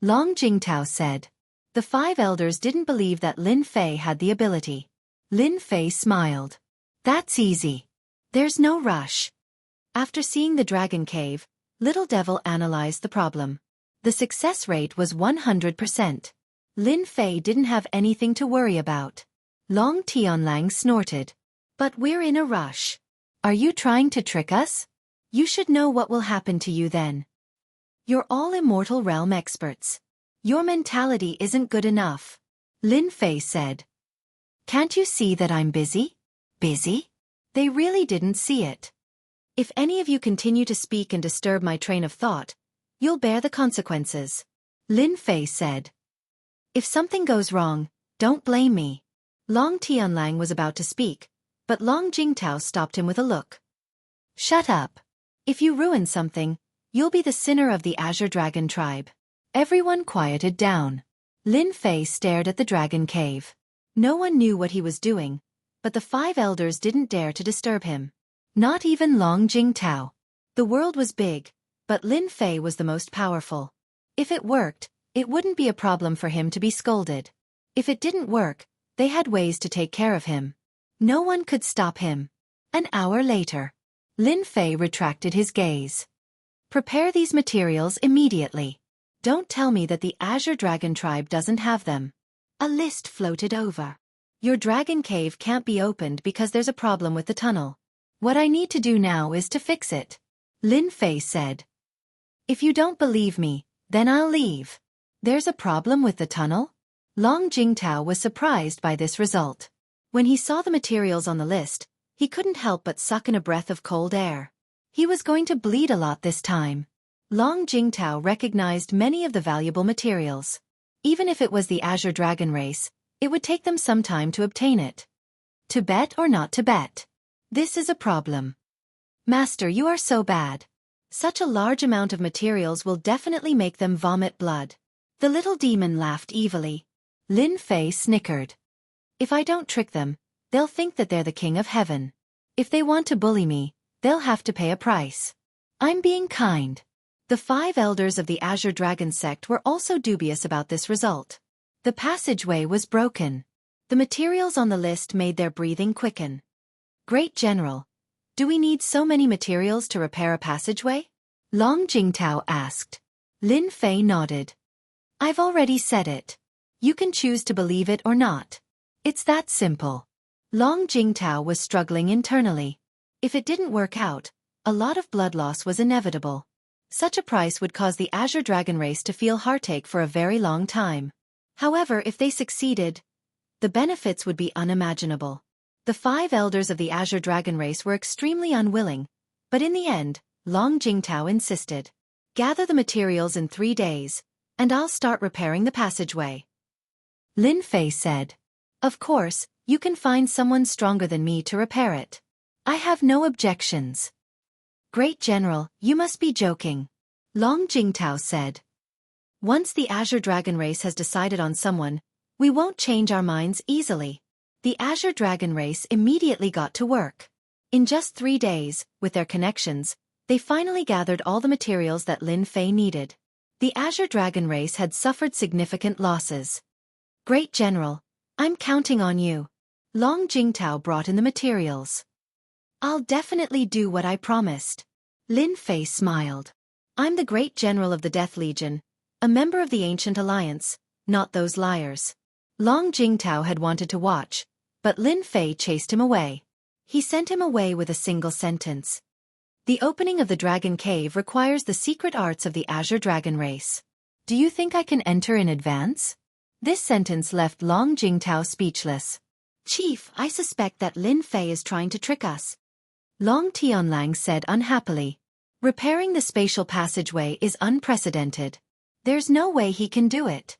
Long Jingtao said. The 5 elders didn't believe that Lin Fei had the ability. Lin Fei smiled. "That's easy. There's no rush." After seeing the Dragon Cave, Little Devil analyzed the problem. The success rate was 100%. Lin Fei didn't have anything to worry about. Long Tianlang snorted. "But we're in a rush. Are you trying to trick us? You should know what will happen to you then. You're all immortal realm experts. Your mentality isn't good enough," Lin Fei said. "Can't you see that I'm busy?" Busy? They really didn't see it. "If any of you continue to speak and disturb my train of thought, you'll bear the consequences," Lin Fei said. "If something goes wrong, don't blame me." Long Tianlang was about to speak, but Long Jingtao stopped him with a look. "Shut up. If you ruin something, you'll be the sinner of the Azure Dragon Tribe." Everyone quieted down. Lin Fei stared at the Dragon Cave. No one knew what he was doing, but the 5 elders didn't dare to disturb him. Not even Long Jingtao. The world was big, but Lin Fei was the most powerful. If it worked, it wouldn't be a problem for him to be scolded. If it didn't work, they had ways to take care of him. No one could stop him. An hour later, Lin Fei retracted his gaze. "Prepare these materials immediately. Don't tell me that the Azure Dragon Tribe doesn't have them." A list floated over. "Your Dragon Cave can't be opened because there's a problem with the tunnel. What I need to do now is to fix it," Lin Fei said. "If you don't believe me, then I'll leave." "There's a problem with the tunnel?" Long Jingtao was surprised by this result. When he saw the materials on the list, he couldn't help but suck in a breath of cold air. He was going to bleed a lot this time. Long Jingtao recognized many of the valuable materials. Even if it was the Azure Dragon race, it would take them some time to obtain it. To bet or not to bet? This is a problem. "Master, you are so bad. Such a large amount of materials will definitely make them vomit blood." The little demon laughed evilly. Lin Fei snickered. "If I don't trick them, they'll think that they're the king of heaven. If they want to bully me, they'll have to pay a price. I'm being kind." The 5 elders of the Azure Dragon sect were also dubious about this result. The passageway was broken. The materials on the list made their breathing quicken. Great General, do we need so many materials to repair a passageway? Long Jingtao asked. Lin Fei nodded. I've already said it. You can choose to believe it or not. It's that simple. Long Jingtao was struggling internally. If it didn't work out, a lot of blood loss was inevitable. Such a price would cause the Azure Dragon race to feel heartache for a very long time. However, if they succeeded, the benefits would be unimaginable. The 5 elders of the Azure Dragon race were extremely unwilling, but in the end, Long Jingtao insisted. Gather the materials in 3 days, and I'll start repairing the passageway. Lin Fei said. Of course, you can find someone stronger than me to repair it. I have no objections. Great General, you must be joking. Long Jingtao said. Once the Azure Dragon race has decided on someone, we won't change our minds easily. The Azure Dragon race immediately got to work. In just 3 days, with their connections, they finally gathered all the materials that Lin Fei needed. The Azure Dragon race had suffered significant losses. Great General, I'm counting on you. Long Jingtao brought in the materials. I'll definitely do what I promised. Lin Fei smiled. I'm the Great General of the Death Legion, a member of the Ancient Alliance, not those liars. Long Jingtao had wanted to watch, but Lin Fei chased him away. He sent him away with a single sentence. The opening of the Dragon Cave requires the secret arts of the Azure Dragon race. Do you think I can enter in advance? This sentence left Long Jingtao speechless. Chief, I suspect that Lin Fei is trying to trick us. Long Tianlang said unhappily. Repairing the spatial passageway is unprecedented. There's no way he can do it.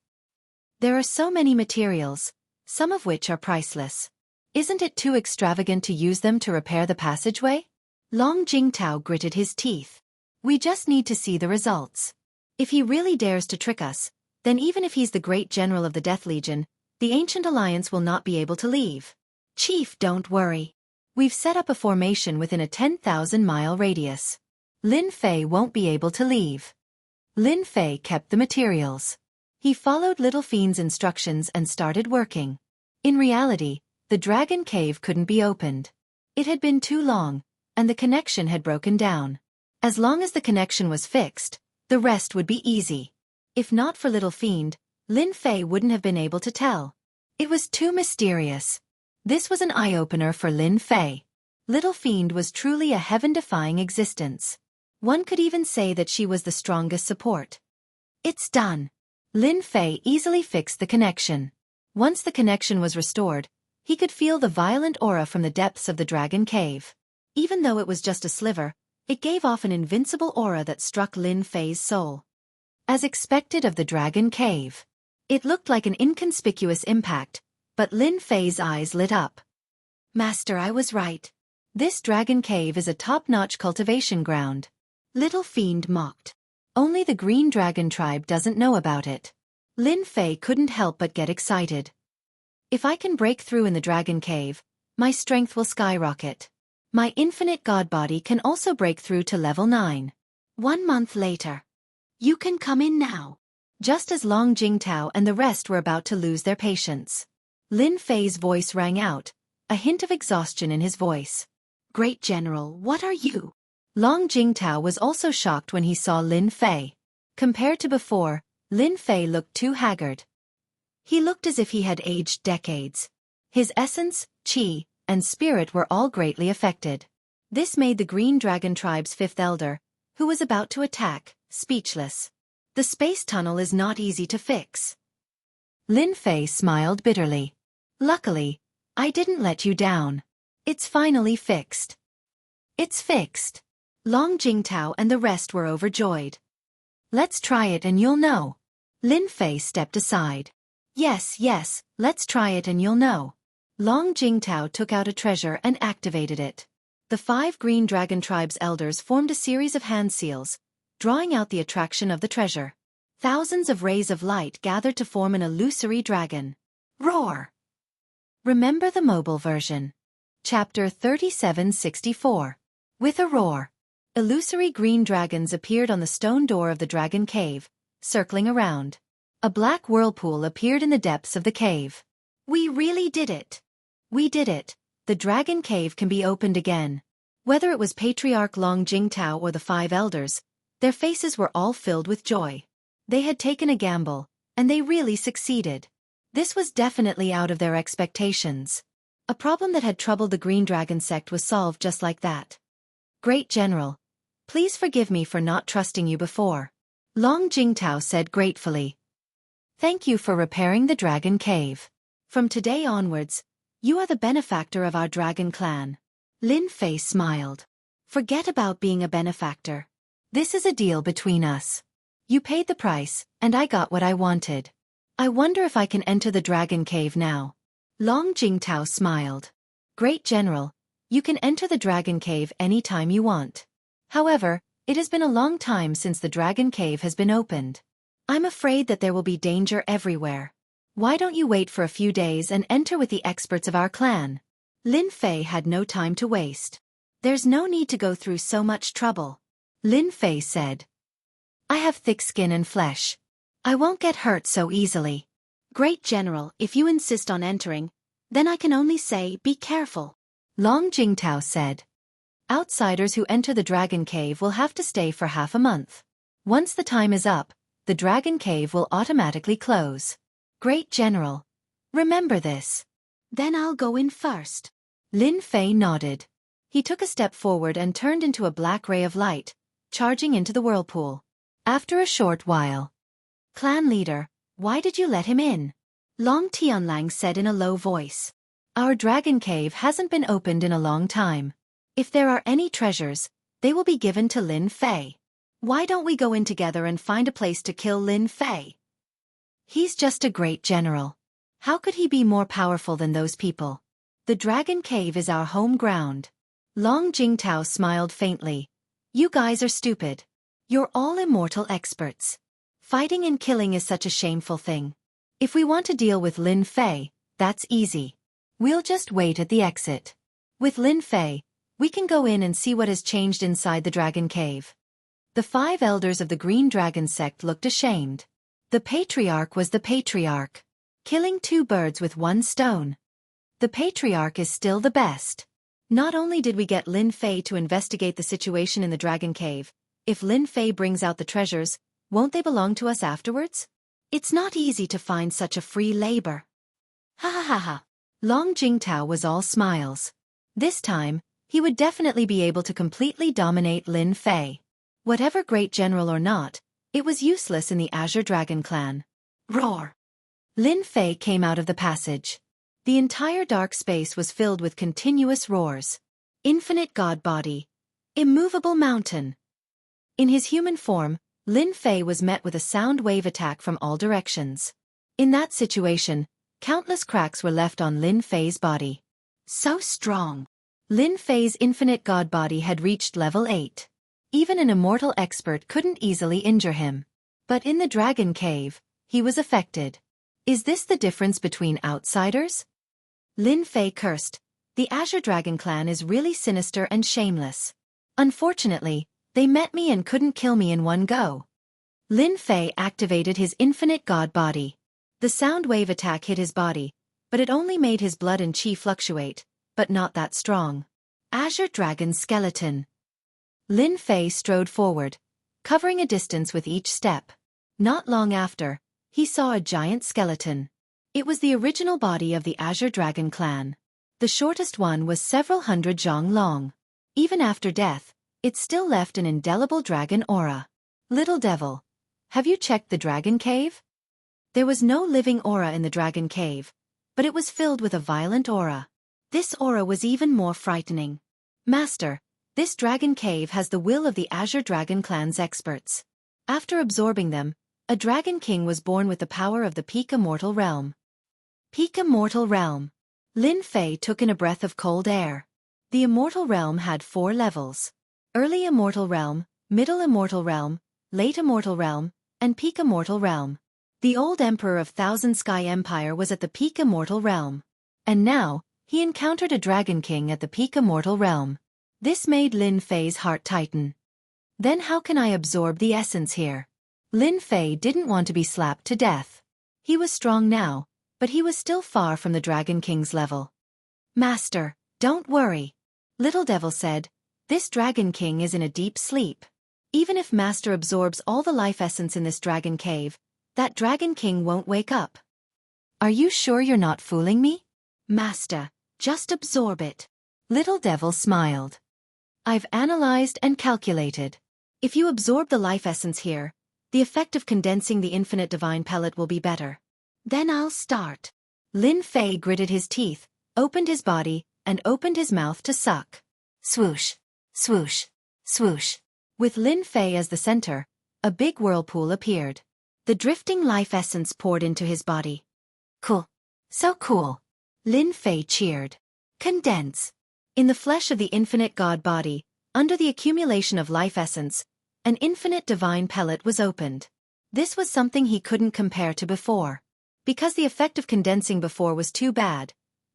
There are so many materials, some of which are priceless. Isn't it too extravagant to use them to repair the passageway? Long Jingtao gritted his teeth. We just need to see the results. If he really dares to trick us, then even if he's the Great General of the Death Legion, the Ancient Alliance will not be able to leave. Chief, don't worry. We've set up a formation within a 10,000-mile radius. Lin Fei won't be able to leave. Lin Fei kept the materials. He followed Little Fiend's instructions and started working. In reality, the Dragon Cave couldn't be opened. It had been too long, and the connection had broken down. As long as the connection was fixed, the rest would be easy. If not for Little Fiend, Lin Fei wouldn't have been able to tell. It was too mysterious. This was an eye-opener for Lin Fei. Little Fiend was truly a heaven-defying existence. One could even say that she was the strongest support. It's done. Lin Fei easily fixed the connection. Once the connection was restored, he could feel the violent aura from the depths of the Dragon Cave. Even though it was just a sliver, it gave off an invincible aura that struck Lin Fei's soul. As expected of the Dragon Cave, it looked like an inconspicuous impact, but Lin Fei's eyes lit up. Master, I was right. This Dragon Cave is a top-notch cultivation ground. Little Fiend mocked. Only the Green Dragon tribe doesn't know about it. Lin Fei couldn't help but get excited. If I can break through in the Dragon Cave, my strength will skyrocket. My infinite god body can also break through to level 9. 1 month later. You can come in now. Just as Long Jingtao and the rest were about to lose their patience. Lin Fei's voice rang out, a hint of exhaustion in his voice. Great General, what are you? Long Jingtao was also shocked when he saw Lin Fei. Compared to before, Lin Fei looked too haggard. He looked as if he had aged decades. His essence, qi, and spirit were all greatly affected. This made the Green Dragon tribe's 5th elder, who was about to attack, speechless. The space tunnel is not easy to fix. Lin Fei smiled bitterly. Luckily, I didn't let you down. It's finally fixed. It's fixed. Long Jingtao and the rest were overjoyed. Let's try it and you'll know. Lin Fei stepped aside. Yes, let's try it and you'll know. Long Jingtao took out a treasure and activated it. The 5 Green Dragon tribe's elders formed a series of hand seals, drawing out the attraction of the treasure. Thousands of rays of light gathered to form an illusory dragon. Roar! Remember the mobile version. Chapter 3764. With a roar. Illusory green dragons appeared on the stone door of the dragon cave, circling around. A black whirlpool appeared in the depths of the cave. We really did it! We did it! The dragon cave can be opened again. Whether it was Patriarch Long Jingtao or the 5 elders, their faces were all filled with joy. They had taken a gamble, and they really succeeded. This was definitely out of their expectations. A problem that had troubled the Green Dragon sect was solved just like that. Great General, please forgive me for not trusting you before. Long Jingtao said gratefully. Thank you for repairing the dragon cave. From today onwards, you are the benefactor of our dragon clan. Lin Fei smiled. Forget about being a benefactor. This is a deal between us. You paid the price, and I got what I wanted. I wonder if I can enter the dragon cave now. Long Jingtao smiled. Great General, you can enter the dragon cave anytime you want. However, it has been a long time since the dragon cave has been opened. I'm afraid that there will be danger everywhere. Why don't you wait for a few days and enter with the experts of our clan? Lin Fei had no time to waste. There's no need to go through so much trouble. Lin Fei said. I have thick skin and flesh. I won't get hurt so easily. Great General, if you insist on entering, then I can only say be careful. Long Jingtao said. Outsiders who enter the dragon cave will have to stay for half a month. Once the time is up, the dragon cave will automatically close. Great General, remember this. Then I'll go in first. Lin Fei nodded. He took a step forward and turned into a black ray of light, charging into the whirlpool. After a short while. Clan leader, why did you let him in? Long Tianlang said in a low voice. Our dragon cave hasn't been opened in a long time. If there are any treasures, they will be given to Lin Fei. Why don't we go in together and find a place to kill Lin Fei? He's just a great general. How could he be more powerful than those people? The dragon cave is our home ground. Long Jingtao smiled faintly. You guys are stupid. You're all immortal experts. Fighting and killing is such a shameful thing. If we want to deal with Lin Fei, that's easy. We'll just wait at the exit. With Lin Fei, we can go in and see what has changed inside the dragon cave. The 5 elders of the Green Dragon sect looked ashamed. The patriarch was the patriarch. Killing 2 birds with 1 stone. The patriarch is still the best. Not only did we get Lin Fei to investigate the situation in the dragon cave, if Lin Fei brings out the treasures, won't they belong to us afterwards? It's not easy to find such a free labor. Ha ha ha ha. Long Jingtao was all smiles. This time, he would definitely be able to completely dominate Lin Fei. Whatever great general or not, it was useless in the Azure Dragon clan. Roar! Lin Fei came out of the passage. The entire dark space was filled with continuous roars. Infinite God Body. Immovable Mountain. In his human form, Lin Fei was met with a sound wave attack from all directions. In that situation, countless cracks were left on Lin Fei's body. So strong. Lin Fei's infinite God Body had reached level 8. Even an immortal expert couldn't easily injure him. But in the dragon cave, he was affected. Is this the difference between outsiders? Lin Fei cursed. The Azure Dragon clan is really sinister and shameless. Unfortunately, they met me and couldn't kill me in one go. Lin Fei activated his infinite God Body. The sound wave attack hit his body, but it only made his blood and chi fluctuate, but not that strong. Azure Dragon Skeleton. Lin Fei strode forward, covering a distance with each step. Not long after, he saw a giant skeleton. It was the original body of the Azure Dragon clan. The shortest one was several hundred zhang long. Even after death, it still left an indelible dragon aura. Little devil, have you checked the dragon cave? There was no living aura in the dragon cave, but it was filled with a violent aura. This aura was even more frightening. Master, this dragon cave has the will of the Azure Dragon clan's experts. After absorbing them, a dragon king was born with the power of the peak immortal realm. Peak immortal realm. Lin Fei took in a breath of cold air. The immortal realm had 4 levels. Early immortal realm, middle immortal realm, late immortal realm, and peak immortal realm. The old emperor of Thousand Sky Empire was at the peak immortal realm. And now, he encountered a dragon king at the peak immortal realm. This made Lin Fei's heart tighten. Then how can I absorb the essence here? Lin Fei didn't want to be slapped to death. He was strong now, but he was still far from the Dragon King's level. Master, don't worry. Little Devil said, this Dragon King is in a deep sleep. Even if Master absorbs all the life essence in this Dragon Cave, that Dragon King won't wake up. Are you sure you're not fooling me? Master, just absorb it. Little Devil smiled. I've analyzed and calculated. If you absorb the life essence here, the effect of condensing the infinite divine pellet will be better. Then I'll start. Lin Fei gritted his teeth, opened his body, and opened his mouth to suck. Swoosh, swoosh, swoosh. With Lin Fei as the center, a big whirlpool appeared. The drifting life essence poured into his body. Cool. So cool. Lin Fei cheered. Condense. In the flesh of the infinite God body, under the accumulation of life essence, an infinite divine pellet was opened. This was something he couldn't compare to before. Because the effect of condensing before was too bad,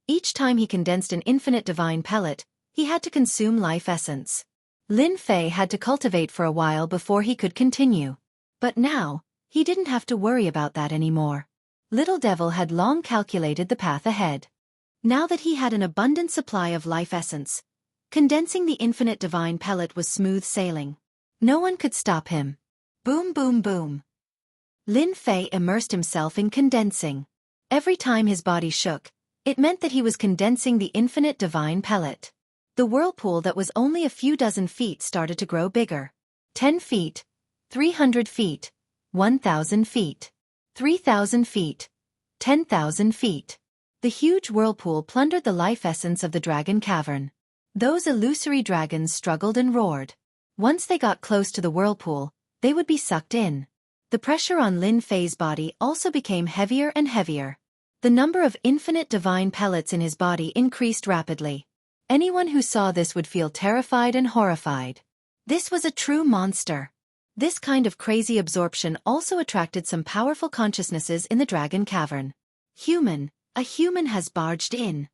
each time he condensed an infinite divine pellet, he had to consume life essence. Lin Fei had to cultivate for a while before he could continue. But now, he didn't have to worry about that anymore. Little Devil had long calculated the path ahead. Now that he had an abundant supply of life essence, condensing the infinite divine pellet was smooth sailing. No one could stop him. Boom, boom, boom. Lin Fei immersed himself in condensing. Every time his body shook, it meant that he was condensing the infinite divine pellet. The whirlpool that was only a few dozen feet started to grow bigger. 10 feet, 300 feet, 1,000 feet, 3,000 feet, 10,000 feet. The huge whirlpool plundered the life essence of the dragon cavern. Those illusory dragons struggled and roared. Once they got close to the whirlpool, they would be sucked in. The pressure on Lin Fei's body also became heavier and heavier. The number of infinite divine pellets in his body increased rapidly. Anyone who saw this would feel terrified and horrified. This was a true monster. This kind of crazy absorption also attracted some powerful consciousnesses in the dragon cavern. A human has barged in.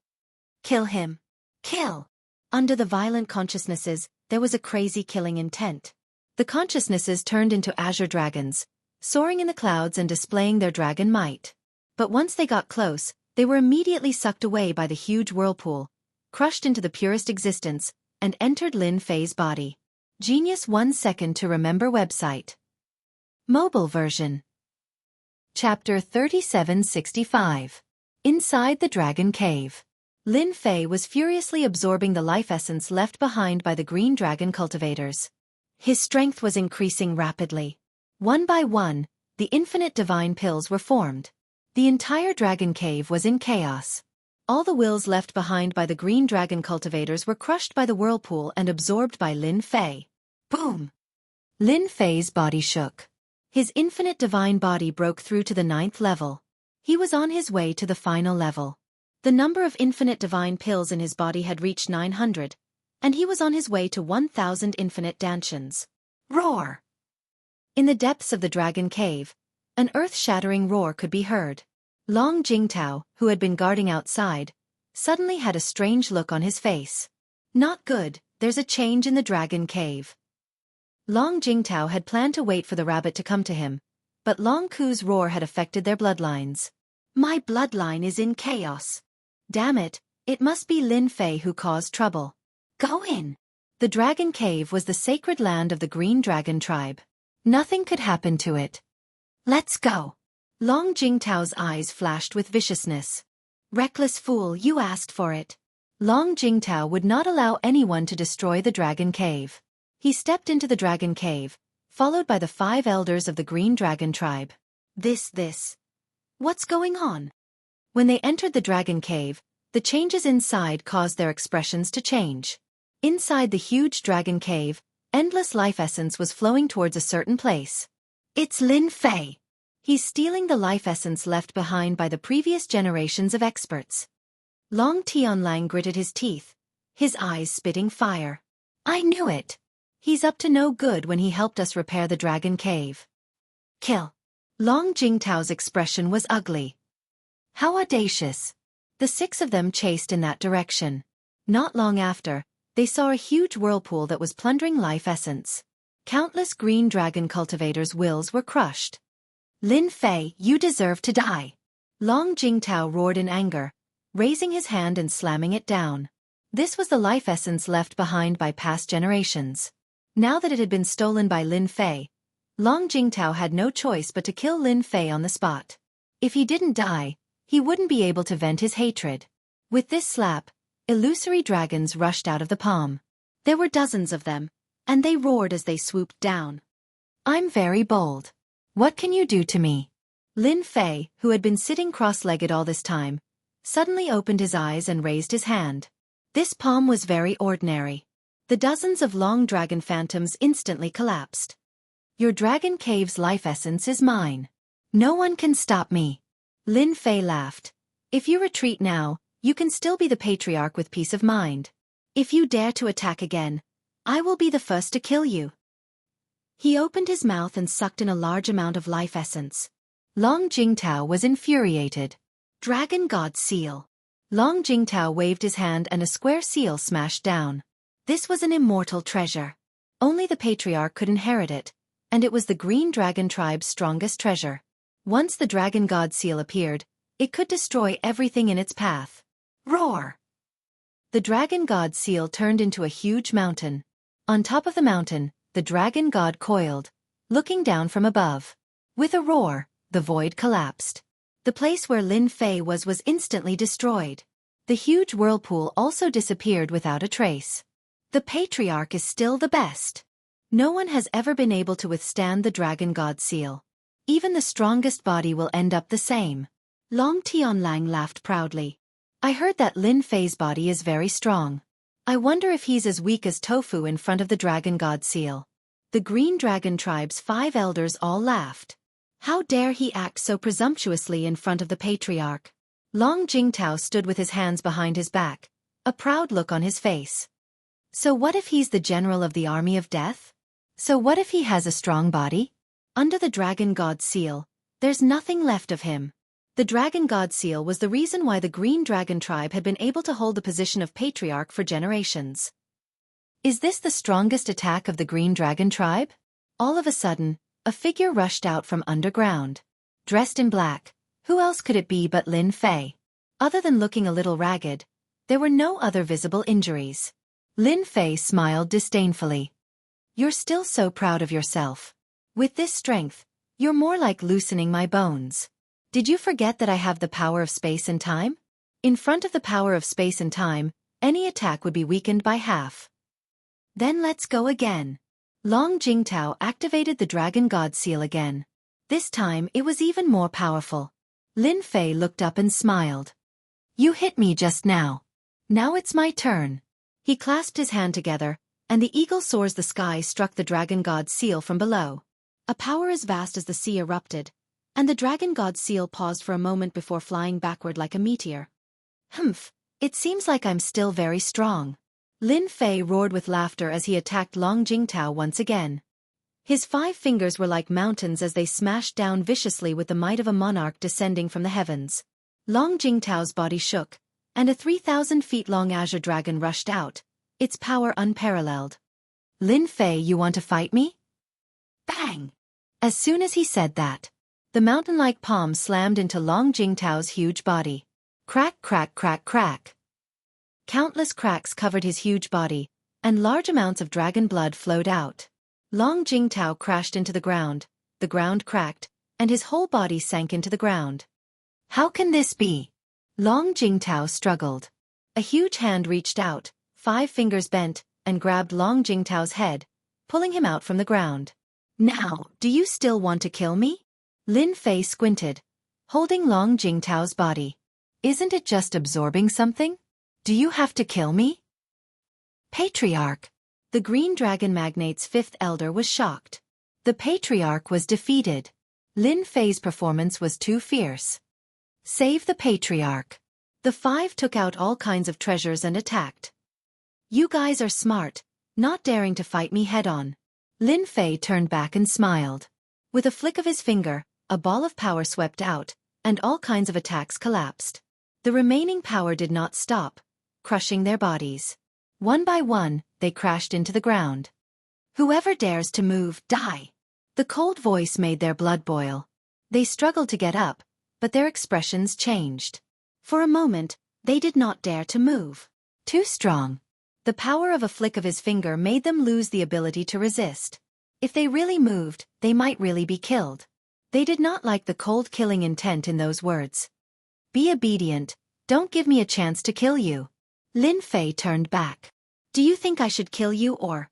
Kill him. Kill. Under the violent consciousnesses, there was a crazy killing intent. The consciousnesses turned into azure dragons, soaring in the clouds and displaying their dragon might. But once they got close, they were immediately sucked away by the huge whirlpool, crushed into the purest existence, and entered Lin Fei's body. Genius 1 second to remember website. Mobile version. Chapter 3765. Inside the Dragon Cave. Lin Fei was furiously absorbing the life essence left behind by the green dragon cultivators. His strength was increasing rapidly. One by one, the infinite divine pills were formed. The entire dragon cave was in chaos. All the wills left behind by the green dragon cultivators were crushed by the whirlpool and absorbed by Lin Fei. Boom! Lin Fei's body shook. His infinite divine body broke through to the 9th level. He was on his way to the final level. The number of infinite divine pills in his body had reached 900, and he was on his way to 1,000 infinite dantions. Roar! In the depths of the dragon cave, an earth-shattering roar could be heard. Long Jingtao, who had been guarding outside, suddenly had a strange look on his face. Not good, there's a change in the dragon cave. Long Jingtao had planned to wait for the rabbit to come to him, but Long Ku's roar had affected their bloodlines. My bloodline is in chaos. Damn it, it must be Lin Fei who caused trouble. Go in. The dragon cave was the sacred land of the green dragon tribe. Nothing could happen to it. Let's go. Long Jingtao's eyes flashed with viciousness. Reckless fool, you asked for it. Long Jingtao would not allow anyone to destroy the dragon cave. He stepped into the dragon cave, followed by the 5 elders of the green dragon tribe. What's going on? When they entered the dragon cave, the changes inside caused their expressions to change. Inside the huge dragon cave, endless life essence was flowing towards a certain place. It's Lin Fei. He's stealing the life essence left behind by the previous generations of experts. Long Tianlang gritted his teeth, his eyes spitting fire. I knew it. He's up to no good when he helped us repair the dragon cave. Kill. Long Jingtao's expression was ugly. How audacious. The 6 of them chased in that direction. Not long after, they saw a huge whirlpool that was plundering life essence. Countless green dragon cultivators' wills were crushed. Lin Fei, you deserve to die. Long Jingtao roared in anger, raising his hand and slamming it down. This was the life essence left behind by past generations. Now that it had been stolen by Lin Fei, Long Jingtao had no choice but to kill Lin Fei on the spot. If he didn't die, he wouldn't be able to vent his hatred. With this slap, illusory dragons rushed out of the palm. There were dozens of them, and they roared as they swooped down. I'm very bold. What can you do to me? Lin Fei, who had been sitting cross-legged all this time, suddenly opened his eyes and raised his hand. This palm was very ordinary. The dozens of long dragon phantoms instantly collapsed. Your dragon cave's life essence is mine. No one can stop me. Lin Fei laughed. If you retreat now, you can still be the patriarch with peace of mind. If you dare to attack again, I will be the first to kill you. He opened his mouth and sucked in a large amount of life essence. Long Jingtao was infuriated. Dragon God Seal. Long Jingtao waved his hand and a square seal smashed down. This was an immortal treasure. Only the patriarch could inherit it, and it was the Green Dragon tribe's strongest treasure. Once the Dragon God Seal appeared, it could destroy everything in its path. Roar! The Dragon God Seal turned into a huge mountain. On top of the mountain, the Dragon God coiled, looking down from above. With a roar, the void collapsed. The place where Lin Fei was instantly destroyed. The huge whirlpool also disappeared without a trace. The patriarch is still the best. No one has ever been able to withstand the Dragon God Seal. Even the strongest body will end up the same. Long Tianlang laughed proudly. I heard that Lin Fei's body is very strong. I wonder if he's as weak as tofu in front of the Dragon God Seal. The Green Dragon tribe's 5 elders all laughed. How dare he act so presumptuously in front of the patriarch? Long Jingtao stood with his hands behind his back, a proud look on his face. So what if he's the general of the army of death? So what if he has a strong body? Under the Dragon God Seal, there's nothing left of him. The Dragon God Seal was the reason why the Green Dragon tribe had been able to hold the position of patriarch for generations. Is this the strongest attack of the Green Dragon tribe? All of a sudden, a figure rushed out from underground. Dressed in black, who else could it be but Lin Fei? Other than looking a little ragged, there were no other visible injuries. Lin Fei smiled disdainfully. You're still so proud of yourself. With this strength, you're more like loosening my bones. Did you forget that I have the power of space and time? In front of the power of space and time, any attack would be weakened by half. Then let's go again. Long Jingtao activated the Dragon God Seal again. This time it was even more powerful. Lin Fei looked up and smiled. You hit me just now. Now it's my turn. He clasped his hand together, and the eagle soars the sky struck the Dragon God Seal from below. A power as vast as the sea erupted, and the Dragon God Seal paused for a moment before flying backward like a meteor. Humph, it seems like I'm still very strong. Lin Fei roared with laughter as he attacked Long Jingtao once again. His 5 fingers were like mountains as they smashed down viciously with the might of a monarch descending from the heavens. Long Jingtao's body shook, and a 3,000 feet long azure dragon rushed out, its power unparalleled. Lin Fei, you want to fight me? Bang! As soon as he said that, the mountain-like palm slammed into Long Jingtao's huge body. Crack, crack, crack, crack. Countless cracks covered his huge body, and large amounts of dragon blood flowed out. Long Jingtao crashed into the ground cracked, and his whole body sank into the ground. How can this be? Long Jingtao struggled. A huge hand reached out, 5 fingers bent, and grabbed Long Jingtao's head, pulling him out from the ground. Now, do you still want to kill me? Lin Fei squinted, holding Long Jingtao's body. Isn't it just absorbing something? Do you have to kill me? Patriarch. The Green Dragon Magnate's 5th elder was shocked. The patriarch was defeated. Lin Fei's performance was too fierce. Save the patriarch. The 5 took out all kinds of treasures and attacked. You guys are smart, not daring to fight me head-on. Lin Fei turned back and smiled. With a flick of his finger, a ball of power swept out, and all kinds of attacks collapsed. The remaining power did not stop, crushing their bodies. One by one, they crashed into the ground. Whoever dares to move, die. The cold voice made their blood boil. They struggled to get up, but their expressions changed. For a moment, they did not dare to move. Too strong. The power of a flick of his finger made them lose the ability to resist. If they really moved, they might really be killed. They did not like the cold killing intent in those words. Be obedient, don't give me a chance to kill you. Lin Fei turned back. Do you think I should kill you or?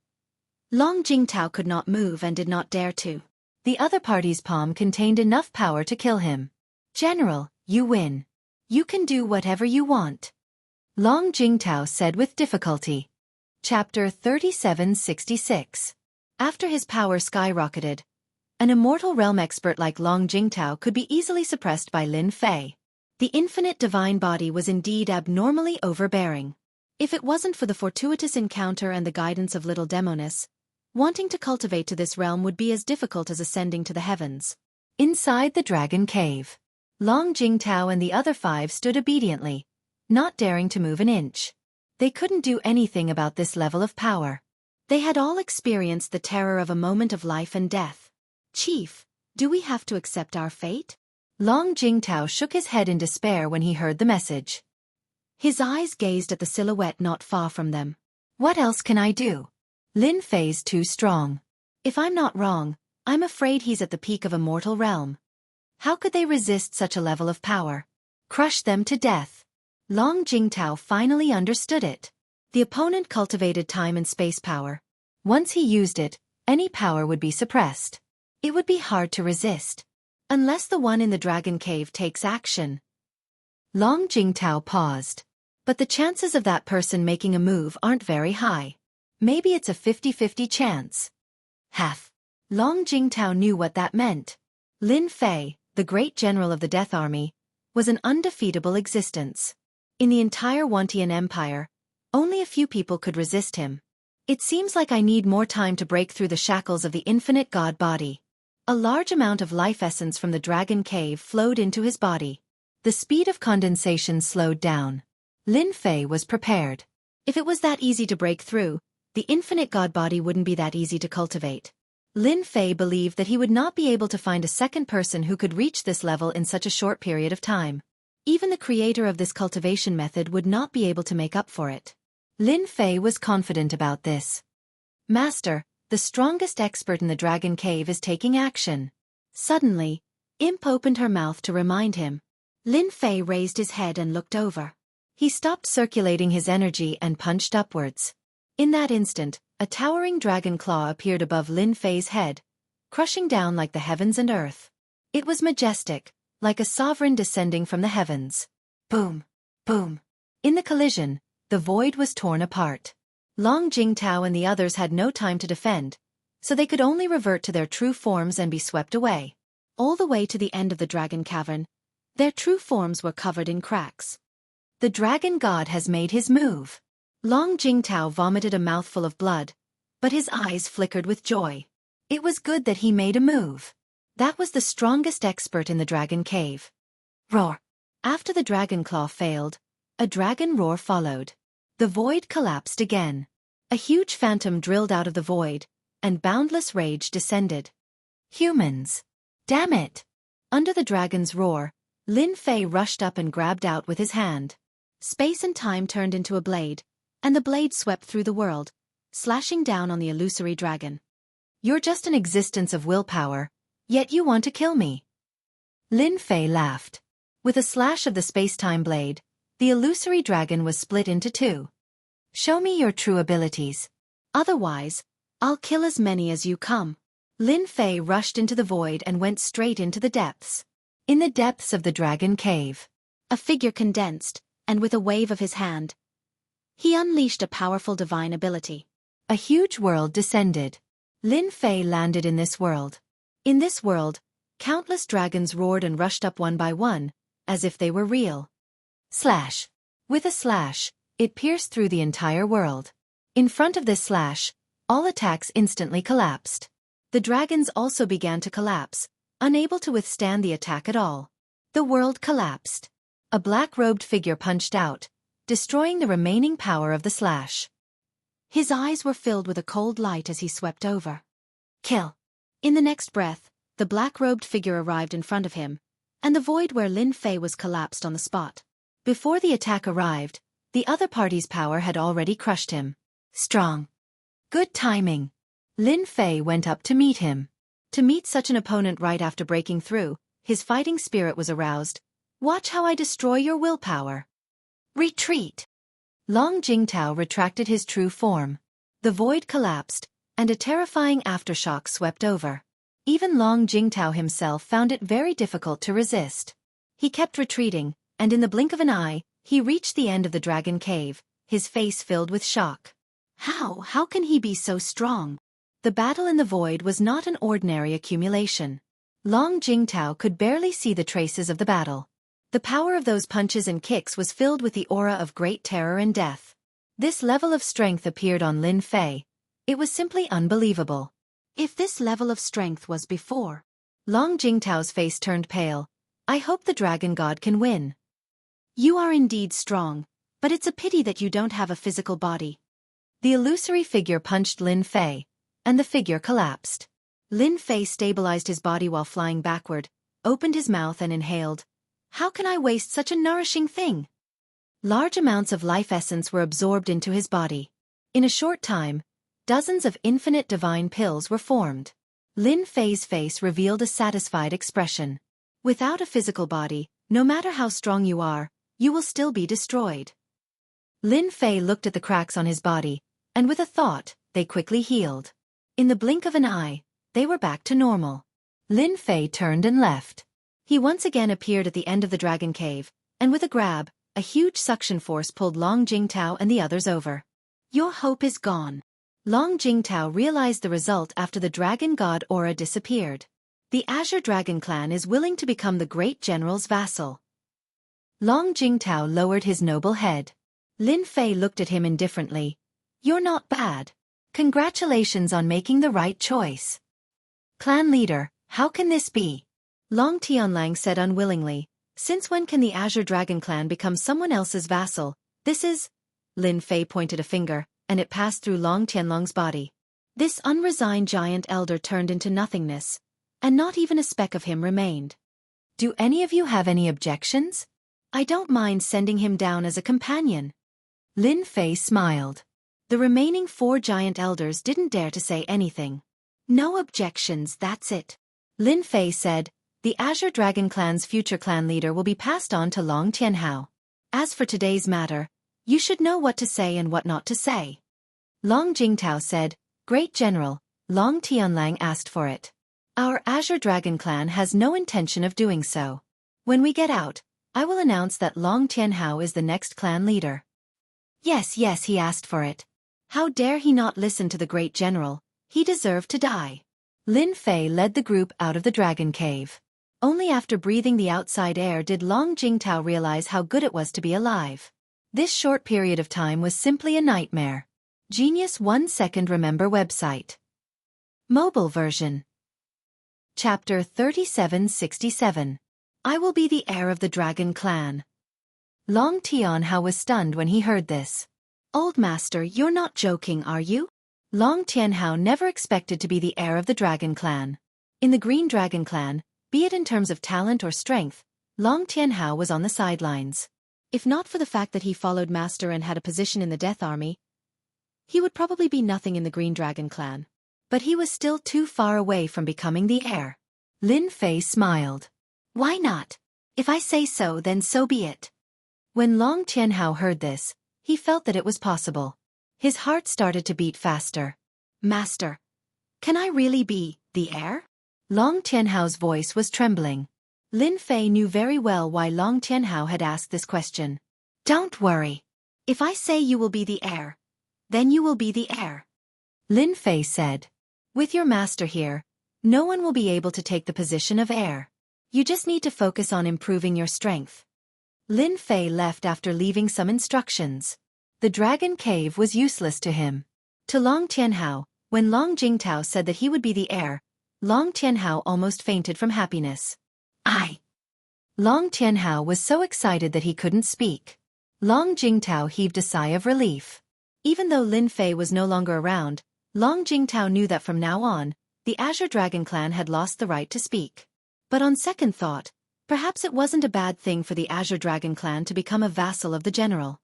Long Jingtao could not move and did not dare to. The other party's palm contained enough power to kill him. General, you win. You can do whatever you want. Long Jingtao said with difficulty. Chapter 3766. After his power skyrocketed, an immortal realm expert like Long Jingtao could be easily suppressed by Lin Fei. The infinite divine body was indeed abnormally overbearing. If it wasn't for the fortuitous encounter and the guidance of little Demonis, wanting to cultivate to this realm would be as difficult as ascending to the heavens. Inside the dragon cave, Long Jingtao and the other 5 stood obediently, not daring to move an inch. They couldn't do anything about this level of power. They had all experienced the terror of a moment of life and death. Chief, do we have to accept our fate? Long Jingtao shook his head in despair when he heard the message. His eyes gazed at the silhouette not far from them. What else can I do? Lin Fei's too strong. If I'm not wrong, I'm afraid he's at the peak of a mortal realm. How could they resist such a level of power? Crush them to death. Long Jingtao finally understood it. The opponent cultivated time and space power. Once he used it, any power would be suppressed. It would be hard to resist. Unless the one in the dragon cave takes action. Long Jingtao paused. But the chances of that person making a move aren't very high. Maybe it's a 50-50 chance. Half. Long Jingtao knew what that meant. Lin Fei, the great general of the Death Army, was an undefeatable existence. In the entire Wantian Empire, only a few people could resist him. It seems like I need more time to break through the shackles of the infinite god body. A large amount of life essence from the dragon cave flowed into his body. The speed of condensation slowed down. Lin Fei was prepared. If it was that easy to break through, the infinite god body wouldn't be that easy to cultivate. Lin Fei believed that he would not be able to find a second person who could reach this level in such a short period of time. Even the creator of this cultivation method would not be able to make up for it. Lin Fei was confident about this. Master, the strongest expert in the dragon cave is taking action. Suddenly, Imp opened her mouth to remind him. Lin Fei raised his head and looked over. He stopped circulating his energy and punched upwards. In that instant, a towering dragon claw appeared above Lin Fei's head, crushing down like the heavens and earth. It was majestic, like a sovereign descending from the heavens. Boom! Boom! In the collision, the void was torn apart. Long Jingtao and the others had no time to defend, so they could only revert to their true forms and be swept away. All the way to the end of the dragon cavern, their true forms were covered in cracks. The dragon god has made his move. Long Jingtao vomited a mouthful of blood, but his eyes flickered with joy. It was good that he made a move. That was the strongest expert in the dragon cave. Roar! After the dragon claw failed, a dragon roar followed. The void collapsed again. A huge phantom drilled out of the void, and boundless rage descended. Humans! Damn it! Under the dragon's roar, Lin Fei rushed up and grabbed out with his hand. Space and time turned into a blade, and the blade swept through the world, slashing down on the illusory dragon. You're just an existence of willpower, yet you want to kill me. Lin Fei laughed. With a slash of the space-time blade, the illusory dragon was split into 2. Show me your true abilities. Otherwise, I'll kill as many as you come. Lin Fei rushed into the void and went straight into the depths. In the depths of the dragon cave, a figure condensed, and with a wave of his hand, he unleashed a powerful divine ability. A huge world descended. Lin Fei landed in this world. In this world, countless dragons roared and rushed up one by one, as if they were real. Slash. With a slash, it pierced through the entire world. In front of this slash, all attacks instantly collapsed. The dragons also began to collapse, unable to withstand the attack at all. The world collapsed. A black-robed figure punched out, destroying the remaining power of the slash. His eyes were filled with a cold light as he swept over. Kill. In the next breath, the black-robed figure arrived in front of him, and the void where Lin Fei was collapsed on the spot. Before the attack arrived, the other party's power had already crushed him. Strong. Good timing. Lin Fei went up to meet him. To meet such an opponent right after breaking through, his fighting spirit was aroused. Watch how I destroy your willpower. Retreat. Long Jingtao retracted his true form. The void collapsed, and a terrifying aftershock swept over. Even Long Jingtao himself found it very difficult to resist. He kept retreating, and in the blink of an eye, he reached the end of the dragon cave, his face filled with shock. How can he be so strong? The battle in the void was not an ordinary accumulation. Long Jingtao could barely see the traces of the battle. The power of those punches and kicks was filled with the aura of great terror and death. This level of strength appeared on Lin Fei. It was simply unbelievable. If this level of strength was before. Long Jingtao's face turned pale. I hope the dragon god can win. You are indeed strong, but it's a pity that you don't have a physical body. The illusory figure punched Lin Fei, and the figure collapsed. Lin Fei stabilized his body while flying backward, opened his mouth and inhaled. How can I waste such a nourishing thing? Large amounts of life essence were absorbed into his body. In a short time, dozens of infinite divine pills were formed. Lin Fei's face revealed a satisfied expression. Without a physical body, no matter how strong you are, you will still be destroyed. Lin Fei looked at the cracks on his body, and with a thought, they quickly healed. In the blink of an eye, they were back to normal. Lin Fei turned and left. He once again appeared at the end of the dragon cave, and with a grab, a huge suction force pulled Long Jingtao and the others over. Your hope is gone. Long Jingtao realized the result after the dragon god aura disappeared. The Azure Dragon clan is willing to become the great general's vassal. Long Jingtao lowered his noble head. Lin Fei looked at him indifferently. You're not bad. Congratulations on making the right choice. Clan leader, how can this be? Long Tianlang said unwillingly. Since when can the Azure Dragon clan become someone else's vassal? This is... Lin Fei pointed a finger, and it passed through Long Tianlong's body. This unresigned giant elder turned into nothingness, and not even a speck of him remained. Do any of you have any objections? I don't mind sending him down as a companion. Lin Fei smiled. The remaining 4 giant elders didn't dare to say anything. No objections, that's it. Lin Fei said, the Azure Dragon clan's future clan leader will be passed on to Long Tianhao. As for today's matter, you should know what to say and what not to say. Long Jingtao said, Great General, Long Tianlang asked for it. Our Azure Dragon clan has no intention of doing so. When we get out, I will announce that Long Tianhao is the next clan leader. Yes, he asked for it. How dare he not listen to the Great General? He deserved to die. Lin Fei led the group out of the dragon cave. Only after breathing the outside air did Long Jingtao realize how good it was to be alive. This short period of time was simply a nightmare. Genius 1 Second Remember website. Mobile version. Chapter 3767. I will be the heir of the Dragon Clan. Long Tianhao was stunned when he heard this. Old master, you're not joking, are you? Long Tianhao never expected to be the heir of the Dragon Clan. In the Green Dragon Clan, be it in terms of talent or strength, Long Tianhao was on the sidelines. If not for the fact that he followed Master and had a position in the Death Army, he would probably be nothing in the Green Dragon Clan. But he was still too far away from becoming the heir. Lin Fei smiled. Why not? If I say so, then so be it. When Long Tianhao heard this, he felt that it was possible. His heart started to beat faster. Master, can I really be the heir? Long Tianhao's voice was trembling. Lin Fei knew very well why Long Tianhao had asked this question. Don't worry. If I say you will be the heir, then you will be the heir. Lin Fei said. With your master here, no one will be able to take the position of heir. You just need to focus on improving your strength. Lin Fei left after leaving some instructions. The dragon cave was useless to him. To Long Tianhao, when Long Jingtao said that he would be the heir, Long Tianhao almost fainted from happiness. Long Tianhao was so excited that he couldn't speak. Long Jingtao heaved a sigh of relief. Even though Lin Fei was no longer around, Long Jingtao knew that from now on, the Azure Dragon clan had lost the right to speak. But on second thought, perhaps it wasn't a bad thing for the Azure Dragon clan to become a vassal of the general.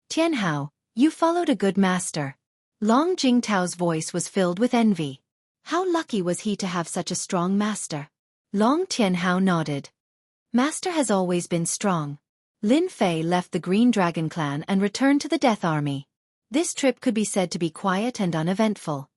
Tianhao, you followed a good master. Long Jingtao's voice was filled with envy. How lucky was he to have such a strong master? Long Tianhao nodded. Master has always been strong. Lin Fei left the Green Dragon clan and returned to the Death Army. This trip could be said to be quiet and uneventful.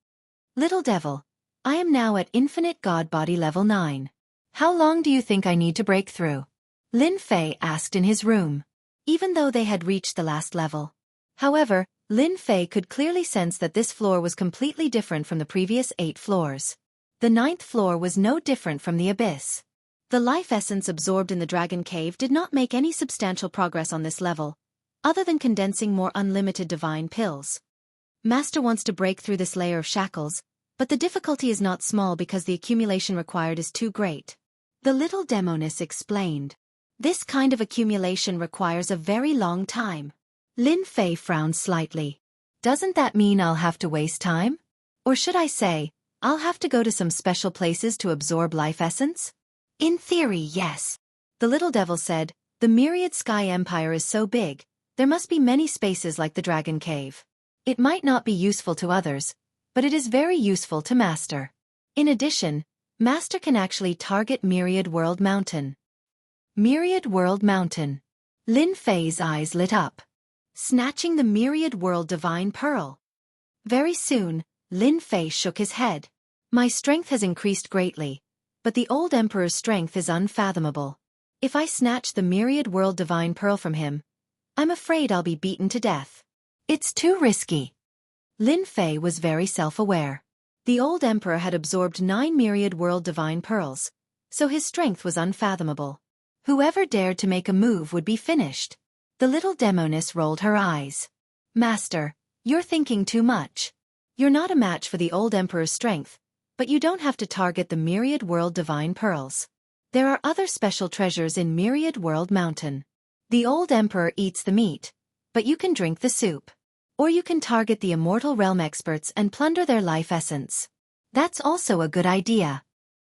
Little devil, I am now at Infinite God Body level 9. How long do you think I need to break through? Lin Fei asked in his room. Even though they had reached the last level. However, Lin Fei could clearly sense that this floor was completely different from the previous 8 floors. The 9th floor was no different from the abyss. The life essence absorbed in the dragon cave did not make any substantial progress on this level, other than condensing more unlimited divine pills. Master wants to break through this layer of shackles, but the difficulty is not small because the accumulation required is too great. The little demoness explained. This kind of accumulation requires a very long time. Lin Fei frowned slightly. Doesn't that mean I'll have to waste time? Or should I say, I'll have to go to some special places to absorb life essence? In theory, yes. The little devil said, the myriad sky empire is so big, there must be many spaces like the dragon cave. It might not be useful to others, but it is very useful to Master. In addition, Master can actually target Myriad World Mountain. Myriad World Mountain. Lin Fei's eyes lit up. Snatching the Myriad World Divine Pearl. Very soon, Lin Fei shook his head. My strength has increased greatly, but the old Emperor's strength is unfathomable. If I snatch the Myriad World Divine Pearl from him, I'm afraid I'll be beaten to death. It's too risky. Lin Fei was very self-aware. The old Emperor had absorbed 9 Myriad World Divine Pearls, so his strength was unfathomable. Whoever dared to make a move would be finished. The little demoness rolled her eyes. Master, you're thinking too much. You're not a match for the old Emperor's strength, but you don't have to target the Myriad World Divine Pearls. There are other special treasures in Myriad World Mountain. The old Emperor eats the meat, but you can drink the soup. Or you can target the Immortal Realm experts and plunder their life essence. That's also a good idea.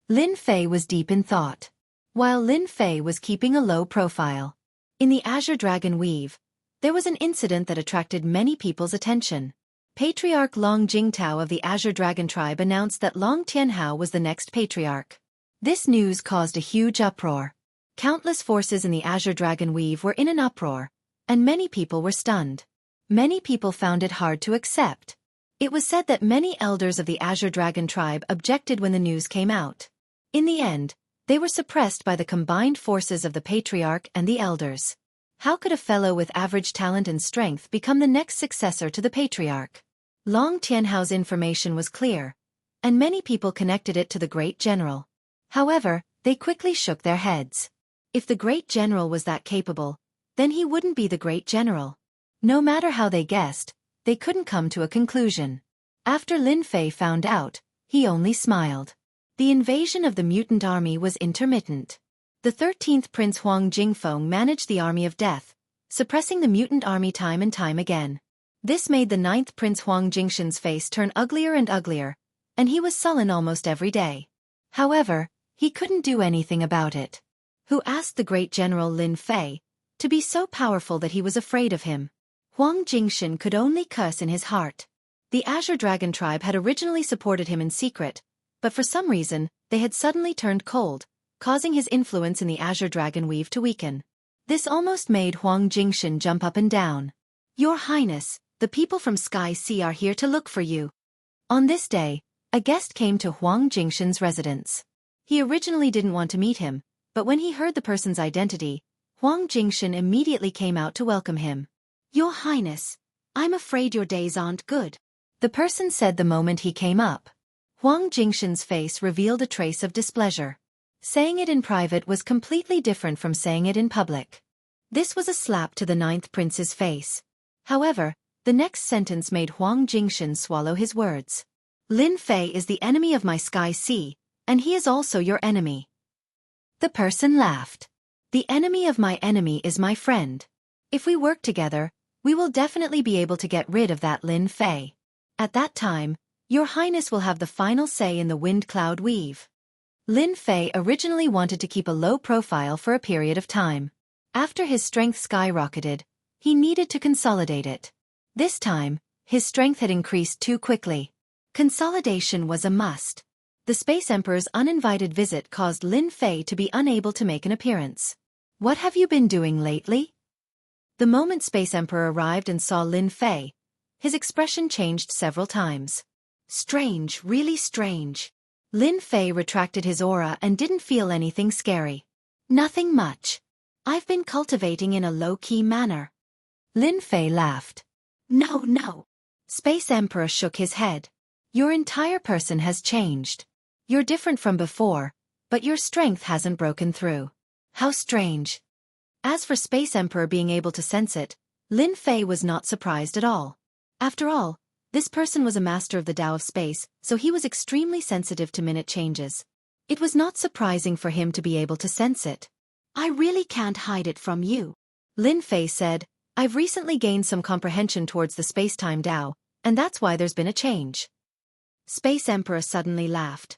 Lin Fei was deep in thought. While Lin Fei was keeping a low profile. In the Azure Dragon Weave, there was an incident that attracted many people's attention. Patriarch Long Jingtao of the Azure Dragon tribe announced that Long Tianhao was the next patriarch. This news caused a huge uproar. Countless forces in the Azure Dragon Weave were in an uproar, and many people were stunned. Many people found it hard to accept. It was said that many elders of the Azure Dragon tribe objected when the news came out. In the end, they were suppressed by the combined forces of the patriarch and the elders. How could a fellow with average talent and strength become the next successor to the patriarch? Long Tianhao's information was clear, and many people connected it to the great general. However, they quickly shook their heads. If the great general was that capable, then he wouldn't be the great general. No matter how they guessed, they couldn't come to a conclusion. After Lin Fei found out, he only smiled. The invasion of the mutant army was intermittent. The 13th Prince Huang Jingfeng managed the army of death, suppressing the mutant army time and time again. This made the 9th Prince Huang Jingshan's face turn uglier and uglier, and he was sullen almost every day. However, he couldn't do anything about it. Who asked the great general Lin Fei to be so powerful that he was afraid of him? Huang Jingshan could only curse in his heart. The Azure Dragon tribe had originally supported him in secret, but for some reason, they had suddenly turned cold, causing his influence in the Azure Dragon Weave to weaken. This almost made Huang Jingshan jump up and down. Your Highness, the people from Sky Sea are here to look for you. On this day, a guest came to Huang Jingshan's residence. He originally didn't want to meet him, but when he heard the person's identity, Huang Jingshan immediately came out to welcome him. Your Highness, I'm afraid your days aren't good. The person said the moment he came up. Huang Jingshan's face revealed a trace of displeasure. Saying it in private was completely different from saying it in public. This was a slap to the 9th prince's face. However, the next sentence made Huang Jingshan swallow his words. Lin Fei is the enemy of my Sky Sea, and he is also your enemy. The person laughed. The enemy of my enemy is my friend. If we work together, We will definitely be able to get rid of that Lin Fei. At that time, Your Highness will have the final say in the wind cloud weave. Lin Fei originally wanted to keep a low profile for a period of time. After his strength skyrocketed, he needed to consolidate it. This time, his strength had increased too quickly. Consolidation was a must. The Space Emperor's uninvited visit caused Lin Fei to be unable to make an appearance. What have you been doing lately? The moment Space Emperor arrived and saw Lin Fei, his expression changed several times. Strange, really strange. Lin Fei retracted his aura and didn't feel anything scary. Nothing much. I've been cultivating in a low-key manner. Lin Fei laughed. No. Space Emperor shook his head. Your entire person has changed. You're different from before, but your strength hasn't broken through. How strange. As for Space Emperor being able to sense it, Lin Fei was not surprised at all. After all, this person was a master of the Tao of space, so he was extremely sensitive to minute changes. It was not surprising for him to be able to sense it. I really can't hide it from you. Lin Fei said, I've recently gained some comprehension towards the space-time Tao, and that's why there's been a change. Space Emperor suddenly laughed.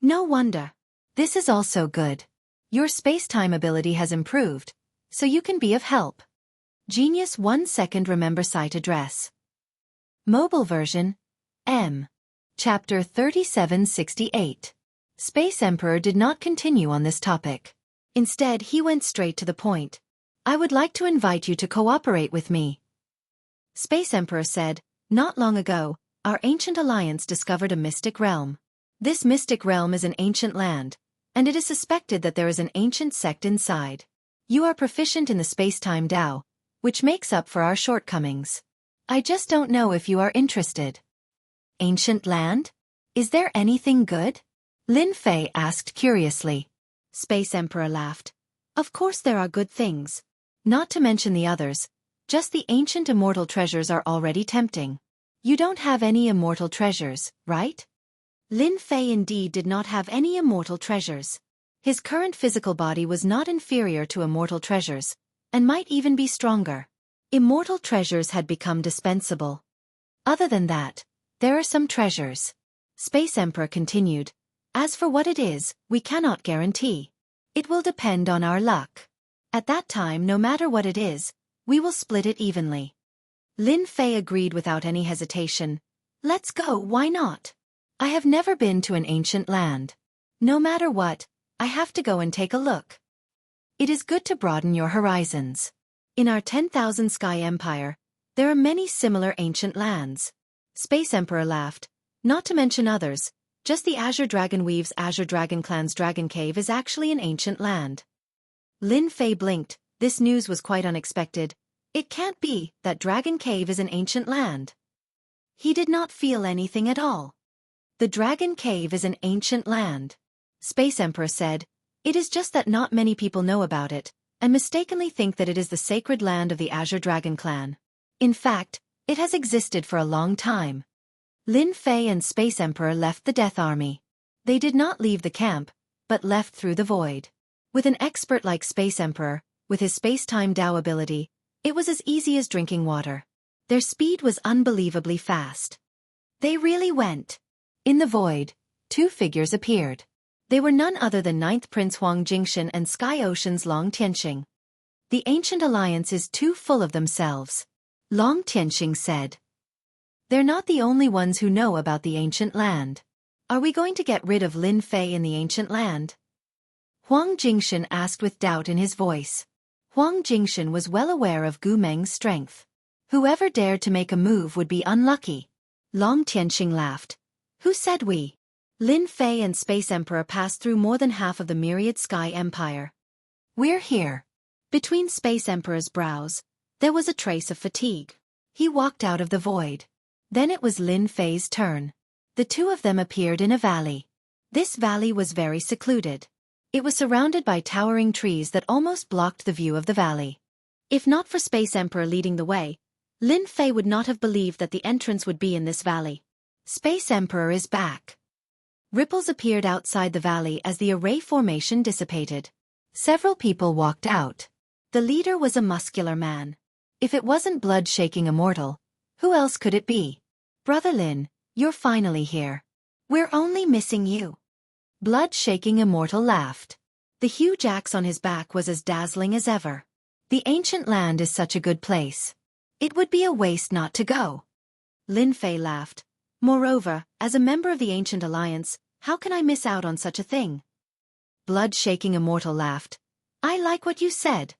No wonder. This is also good. Your space-time ability has improved, so you can be of help. Genius 1 second remember site address. Mobile version, M. Chapter 3768. Space Emperor did not continue on this topic. Instead, he went straight to the point. I would like to invite you to cooperate with me. Space Emperor said, not long ago, our ancient alliance discovered a mystic realm. This mystic realm is an ancient land, and it is suspected that there is an ancient sect inside. You are proficient in the space-time Tao, which makes up for our shortcomings. I just don't know if you are interested. Ancient land? Is there anything good? Lin Fei asked curiously. Space Emperor laughed. Of course there are good things. Not to mention the others, just the ancient immortal treasures are already tempting. You don't have any immortal treasures, right? Lin Fei indeed did not have any immortal treasures. His current physical body was not inferior to immortal treasures, and might even be stronger. Immortal treasures had become dispensable. Other than that, there are some treasures. Space Emperor continued. As for what it is, we cannot guarantee. It will depend on our luck. At that time, no matter what it is, we will split it evenly. Lin Fei agreed without any hesitation. Let's go, why not? I have never been to an ancient land. No matter what, I have to go and take a look. It is good to broaden your horizons. In our 10,000 Sky Empire, there are many similar ancient lands. Space Emperor laughed. Not to mention others, just the Azure Dragon Weave's Azure Dragon Clan's Dragon Cave is actually an ancient land. Lin Fei blinked. This news was quite unexpected. It can't be that Dragon Cave is an ancient land. He did not feel anything at all. The Dragon Cave is an ancient land. Space Emperor said, it is just that not many people know about it, and mistakenly think that it is the sacred land of the Azure Dragon Clan. In fact, it has existed for a long time. Lin Fei and Space Emperor left the Death Army. They did not leave the camp, but left through the void. With an expert like Space Emperor, with his space-time Tao ability, it was as easy as drinking water. Their speed was unbelievably fast. They really went. In the void, two figures appeared. They were none other than Ninth Prince Huang Jingshan and Sky Ocean's Long Tianxing. The ancient alliance is too full of themselves. Long Tianxing said. They're not the only ones who know about the ancient land. Are we going to get rid of Lin Fei in the ancient land? Huang Jingshan asked with doubt in his voice. Huang Jingshan was well aware of Gu Meng's strength. Whoever dared to make a move would be unlucky. Long Tianxing laughed. Who said we? Lin Fei and Space Emperor passed through more than half of the myriad Sky Empire. We're here. Between Space Emperor's brows, there was a trace of fatigue. He walked out of the void. Then it was Lin Fei's turn. The two of them appeared in a valley. This valley was very secluded. It was surrounded by towering trees that almost blocked the view of the valley. If not for Space Emperor leading the way, Lin Fei would not have believed that the entrance would be in this valley. Space Emperor is back. Ripples appeared outside the valley as the array formation dissipated. Several people walked out. The leader was a muscular man. If it wasn't blood-shaking immortal, who else could it be? Brother Lin, you're finally here. We're only missing you. Blood-shaking immortal laughed. The huge axe on his back was as dazzling as ever. The ancient land is such a good place. It would be a waste not to go. Lin Fei laughed. Moreover, as a member of the Ancient Alliance, how can I miss out on such a thing? Blood-shaking immortal laughed. I like what you said.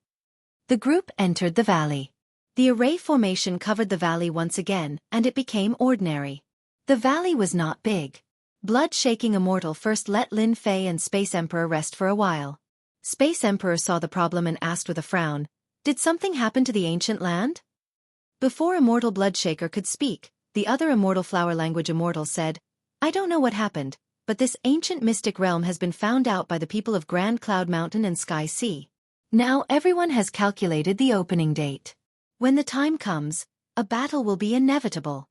The group entered the valley. The array formation covered the valley once again, and it became ordinary. The valley was not big. Blood-shaking immortal first let Lin Fei and Space Emperor rest for a while. Space Emperor saw the problem and asked with a frown, did something happen to the ancient land? Before Immortal Bloodshaker could speak, the other Immortal Flower Language Immortal said, I don't know what happened, but this ancient mystic realm has been found out by the people of Grand Cloud Mountain and Sky Sea. Now everyone has calculated the opening date. When the time comes, a battle will be inevitable.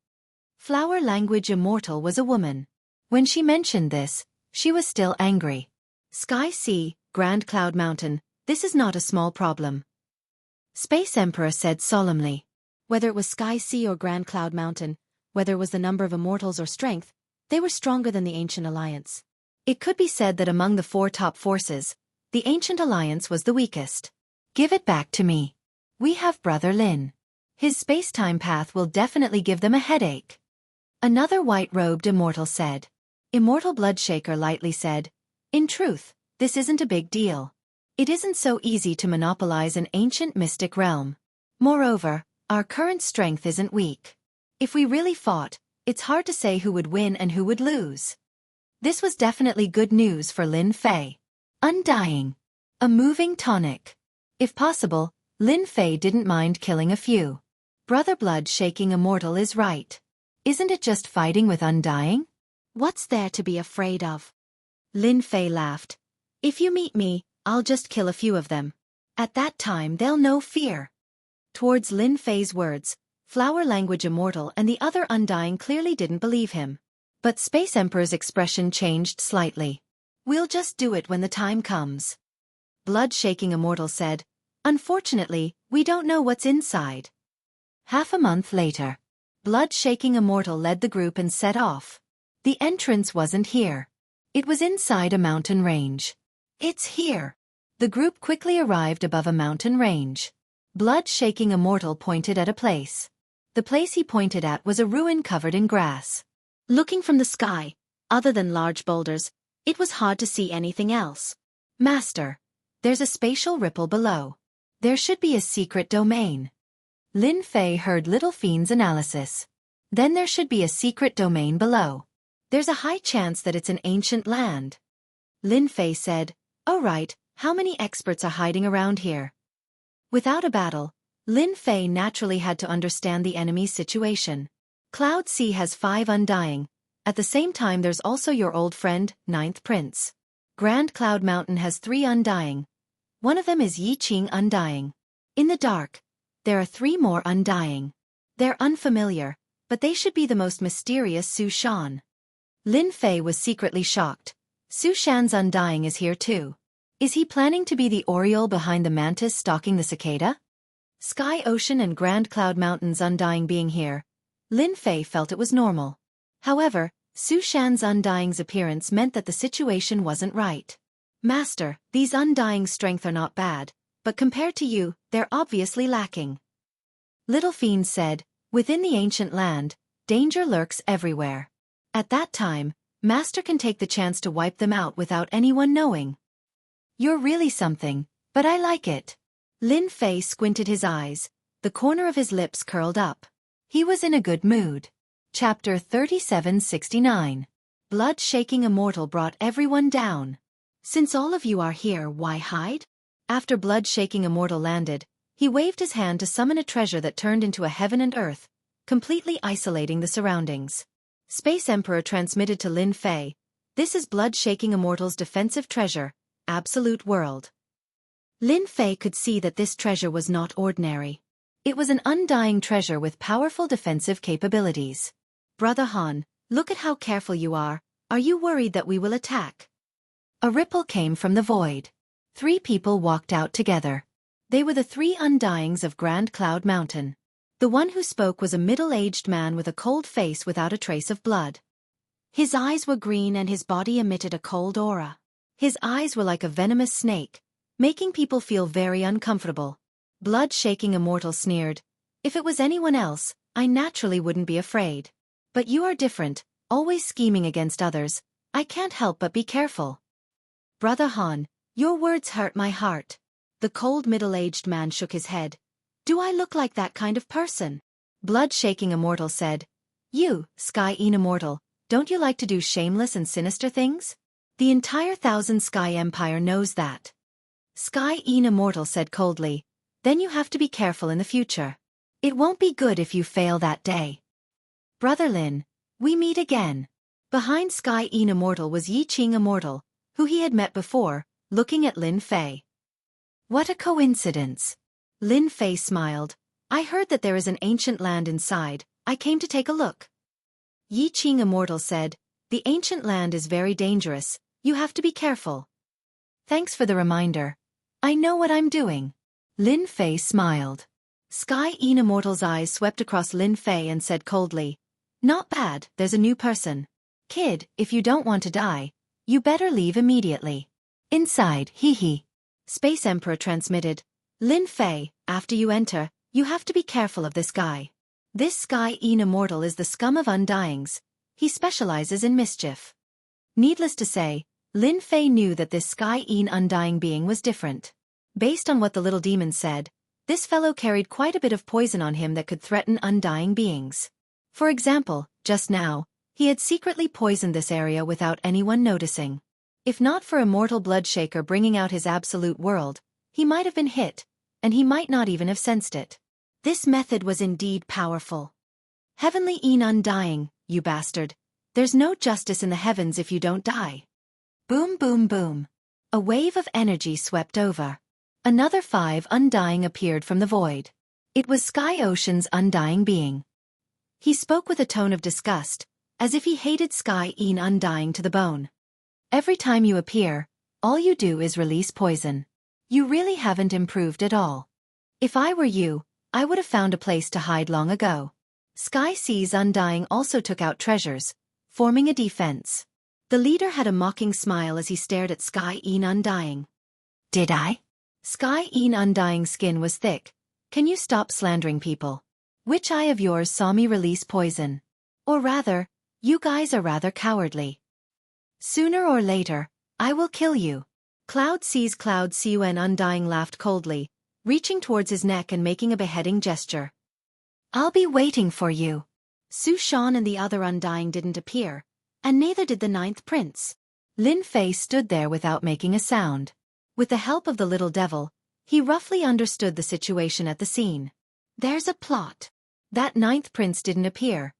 Flower Language Immortal was a woman. When she mentioned this, she was still angry. Sky Sea, Grand Cloud Mountain, this is not a small problem. Space Emperor said solemnly. Whether it was Sky Sea or Grand Cloud Mountain, whether it was the number of immortals or strength, they were stronger than the Ancient Alliance. It could be said that among the 4 top forces, the Ancient Alliance was the weakest. Give it back to me. We have Brother Lin. His space-time path will definitely give them a headache. Another white-robed immortal said. Immortal Bloodshaker lightly said, in truth, this isn't a big deal. It isn't so easy to monopolize an ancient mystic realm. Moreover, our current strength isn't weak. If we really fought, it's hard to say who would win and who would lose. This was definitely good news for Lin Fei. Undying. A moving tonic. If possible, Lin Fei didn't mind killing a few. Brother Blood-shaking immortal is right. Isn't it just fighting with Undying? What's there to be afraid of? Lin Fei laughed. If you meet me, I'll just kill a few of them. At that time they'll know fear. Towards Lin Fei's words, Flower Language Immortal and the other Undying clearly didn't believe him. But Space Emperor's expression changed slightly. We'll just do it when the time comes. Blood-shaking immortal said, unfortunately, we don't know what's inside. Half a month later, Blood-shaking immortal led the group and set off. The entrance wasn't here. It was inside a mountain range. It's here. The group quickly arrived above a mountain range. Blood-shaking immortal pointed at a place. The place he pointed at was a ruin covered in grass. Looking from the sky, other than large boulders, it was hard to see anything else. Master, there's a spatial ripple below. There should be a secret domain. Lin Fei heard Little Fiend's analysis. Then there should be a secret domain below. There's a high chance that it's an ancient land. Lin Fei said, oh right, how many experts are hiding around here? Without a battle, Lin Fei naturally had to understand the enemy's situation. Cloud Sea has 5 Undying. At the same time there's also your old friend, 9th Prince. Grand Cloud Mountain has 3 Undying. One of them is Yi Qing Undying. In the dark, there are 3 more Undying. They're unfamiliar, but they should be the most mysterious Su Shan. Lin Fei was secretly shocked. Su Shan's Undying is here too. Is he planning to be the Oriole behind the mantis stalking the cicada? Sky Ocean and Grand Cloud Mountain's Undying being here, Lin Fei felt it was normal. However, Su Shan's Undying's appearance meant that the situation wasn't right. Master, these Undying's strength are not bad, but compared to you, they're obviously lacking. Little Fiend said, within the ancient land, danger lurks everywhere. At that time, Master can take the chance to wipe them out without anyone knowing. You're really something, but I like it. Lin Fei squinted his eyes, the corner of his lips curled up. He was in a good mood. Chapter 3769. Blood-shaking immortal brought everyone down. Since all of you are here, why hide? After blood-shaking immortal landed, he waved his hand to summon a treasure that turned into a heaven and earth, completely isolating the surroundings. Space Emperor transmitted to Lin Fei, this is blood-shaking immortal's defensive treasure, Absolute World. Lin Fei could see that this treasure was not ordinary. It was an undying treasure with powerful defensive capabilities. Brother Han, look at how careful you are. Are you worried that we will attack? A ripple came from the void. 3 people walked out together. They were the three undyings of Grand Cloud Mountain. The one who spoke was a middle-aged man with a cold face without a trace of blood. His eyes were green and his body emitted a cold aura. His eyes were like a venomous snake, making people feel very uncomfortable. Blood-shaking immortal sneered, "If it was anyone else, I naturally wouldn't be afraid. But you are different, always scheming against others. I can't help but be careful." "Brother Han, your words hurt my heart." The cold middle-aged man shook his head. "Do I look like that kind of person?" Blood-shaking immortal said, "You, Sky Een immortal, don't you like to do shameless and sinister things? The entire Thousand Sky Empire knows that." Sky Een immortal said coldly, "Then you have to be careful in the future. It won't be good if you fail that day." "Brother Lin, we meet again." Behind Sky Een immortal was Yi Qing immortal, who he had met before, looking at Lin Fei. "What a coincidence." Lin Fei smiled. "I heard that there is an ancient land inside. I came to take a look." Yi Qing immortal said, "The ancient land is very dangerous. You have to be careful." "Thanks for the reminder. I know what I'm doing." Lin Fei smiled. Sky Een immortal's eyes swept across Lin Fei and said coldly, "Not bad, there's a new person. Kid, if you don't want to die, you better leave immediately." "Inside, hee hee." Space Emperor transmitted, "Lin Fei, after you enter, you have to be careful of this guy. This Sky Een immortal is the scum of undyings. He specializes in mischief." Needless to say, Lin Fei knew that this Sky Een undying being was different. Based on what the little demon said, this fellow carried quite a bit of poison on him that could threaten undying beings. For example, just now, he had secretly poisoned this area without anyone noticing. If not for Immortal Bloodshaker bringing out his absolute world, he might have been hit, and he might not even have sensed it. This method was indeed powerful. "Heavenly Een undying, you bastard. There's no justice in the heavens if you don't die." Boom boom boom. A wave of energy swept over. Another 5 undying appeared from the void. It was Sky Ocean's undying being. He spoke with a tone of disgust, as if he hated Sky Een undying to the bone. "Every time you appear, all you do is release poison. You really haven't improved at all. If I were you, I would have found a place to hide long ago." Sky Sea's undying also took out treasures, forming a defense. The leader had a mocking smile as he stared at Sky Een undying. "Did I?" Sky Een undying's skin was thick. "Can you stop slandering people? Which eye of yours saw me release poison? Or rather, you guys are rather cowardly. Sooner or later, I will kill you." Cloud Cun undying laughed coldly, reaching towards his neck and making a beheading gesture. "I'll be waiting for you." Su Shan and the other undying didn't appear, and neither did the 9th prince. Lin Fei stood there without making a sound. With the help of the little devil, he roughly understood the situation at the scene. There's a plot. That 9th prince didn't appear.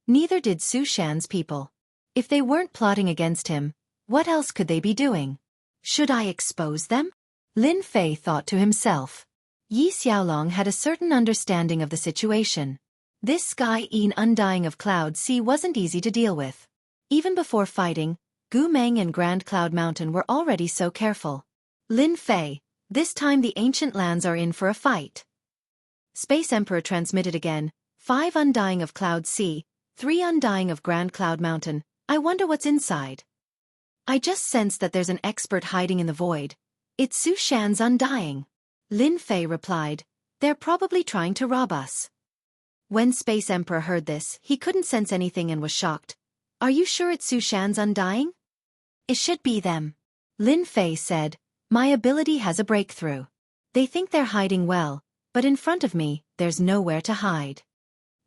Neither did Su Shan's people. If they weren't plotting against him, what else could they be doing? Should I expose them? Lin Fei thought to himself. Yi Xiaolong had a certain understanding of the situation. This Sky Een undying of Cloud Sea wasn't easy to deal with. Even before fighting, Gu Meng and Grand Cloud Mountain were already so careful. "Lin Fei, this time the ancient lands are in for a fight." Space Emperor transmitted again, 5 undying of Cloud Sea, 3 undying of Grand Cloud Mountain. I wonder what's inside. I just sense that there's an expert hiding in the void. It's Su Shan's undying. Lin Fei replied, "They're probably trying to rob us." When Space Emperor heard this, he couldn't sense anything and was shocked. "Are you sure it's Su Shan's undying?" "It should be them." Lin Fei said, "My ability has a breakthrough. They think they're hiding well, but in front of me, there's nowhere to hide."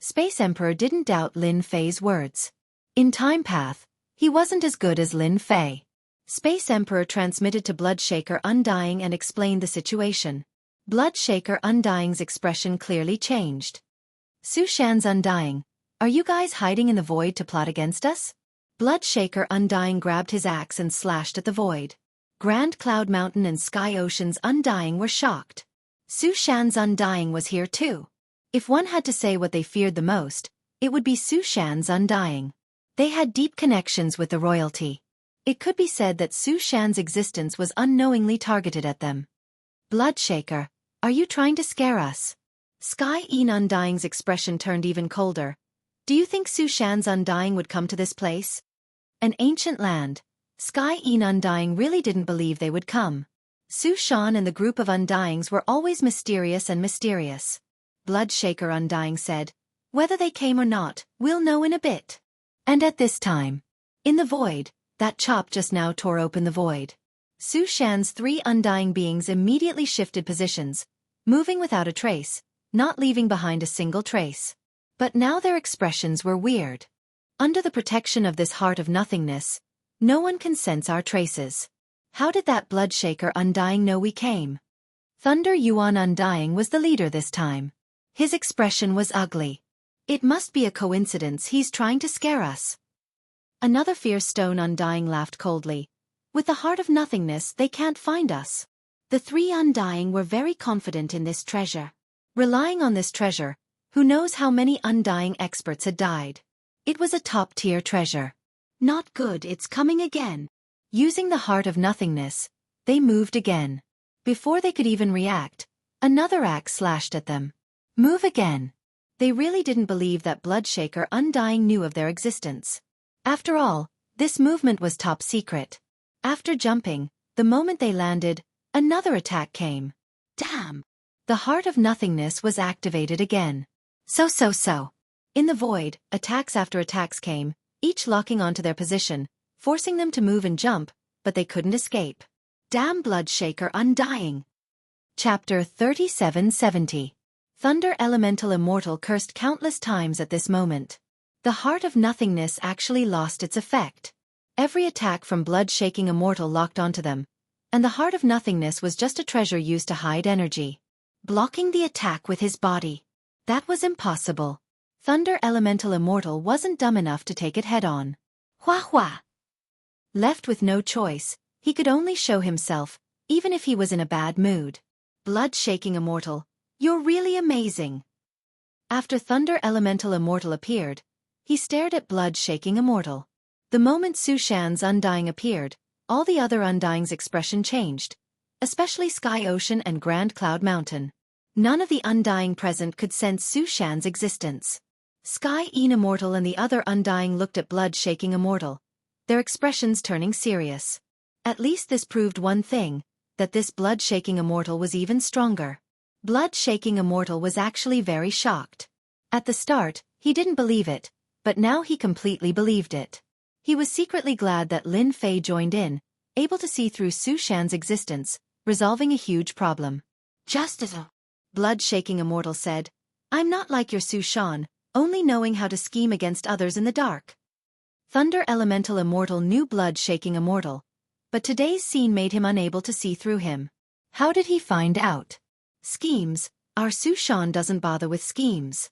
Space Emperor didn't doubt Lin Fei's words. In Time Path, he wasn't as good as Lin Fei. Space Emperor transmitted to Bloodshaker Undying and explained the situation. Bloodshaker Undying's expression clearly changed. "Su Shan's undying. Are you guys hiding in the void to plot against us?" Bloodshaker Undying grabbed his axe and slashed at the void. Grand Cloud Mountain and Sky Ocean's Undying were shocked. Su Shan's undying was here too. If one had to say what they feared the most, it would be Su Shan's undying. They had deep connections with the royalty. It could be said that Su Shan's existence was unknowingly targeted at them. "Bloodshaker, Are you trying to scare us? Sky In Undying's expression turned even colder. Do you think Su Shan's Undying would come to this place? An ancient land. Sky In Undying really didn't believe they would come. Su Shan and the group of Undyings were always mysterious and mysterious. Bloodshaker Undying said, whether they came or not, we'll know in a bit. And at this time, in the void, that chop just now tore open the void. Su Shan's 3 undying beings immediately shifted positions, moving without a trace, not leaving behind a single trace. But now their expressions were weird. Under the protection of this heart of nothingness, no one can sense our traces. How did that Bloodshaker Undying know we came? Thunder Yuan Undying was the leader this time. His expression was ugly. It must be a coincidence he's trying to scare us. Another fierce stone Undying laughed coldly. With the heart of nothingness they can't find us. The 3 Undying were very confident in this treasure. Relying on this treasure, who knows how many Undying experts had died. It was a top-tier treasure. Not good, it's coming again. Using the heart of nothingness, they moved again. Before they could even react, another axe slashed at them. Move again. They really didn't believe that Bloodshaker Undying knew of their existence. After all, this movement was top secret. After jumping, the moment they landed, another attack came. Damn! The heart of nothingness was activated again. So. In the void, attacks after attacks came, each locking onto their position, forcing them to move and jump, but they couldn't escape. Damn Bloodshaker Undying! Chapter 3770. Thunder Elemental Immortal cursed countless times at this moment. The heart of nothingness actually lost its effect. Every attack from Bloodshaking Immortal locked onto them, and the heart of nothingness was just a treasure used to hide energy. Blocking the attack with his body. That was impossible. Thunder Elemental Immortal wasn't dumb enough to take it head-on. Hua! Left with no choice, he could only show himself, even if he was in a bad mood. Bloodshaking Immortal, you're really amazing. After Thunder Elemental Immortal appeared, he stared at Bloodshaking Immortal. The moment Su Shan's Undying appeared, all the other Undying's expression changed, especially Sky Ocean and Grand Cloud Mountain. None of the Undying present could sense Su Shan's existence. Sky In Immortal and the other Undying looked at Bloodshaking Immortal, their expressions turning serious. At least this proved one thing, that this Bloodshaking Immortal was even stronger. Bloodshaking Immortal was actually very shocked. At the start, he didn't believe it, but now he completely believed it. He was secretly glad that Lin Fei joined in, able to see through Su Shan's existence, resolving a huge problem. Just as a Bloodshaking Immortal said, I'm not like your Su Shan, only knowing how to scheme against others in the dark. Thunder Elemental Immortal knew Bloodshaking Immortal, but today's scene made him unable to see through him. How did he find out? Schemes, our Su Shan doesn't bother with schemes.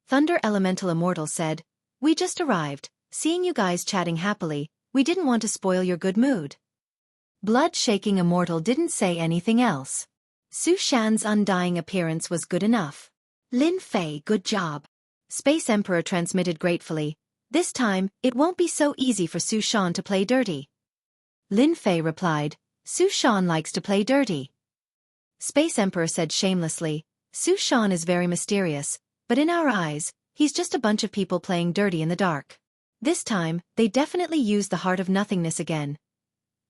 Thunder Elemental Immortal said, we just arrived, seeing you guys chatting happily, we didn't want to spoil your good mood. Bloodshaking Immortal didn't say anything else. Su Shan's Undying appearance was good enough. Lin Fei, good job. Space Emperor transmitted gratefully, this time, it won't be so easy for Su Shan to play dirty. Lin Fei replied, Su Shan likes to play dirty. Space Emperor said shamelessly, Su Shan is very mysterious, but in our eyes, he's just a bunch of people playing dirty in the dark. This time, they definitely used the heart of nothingness again.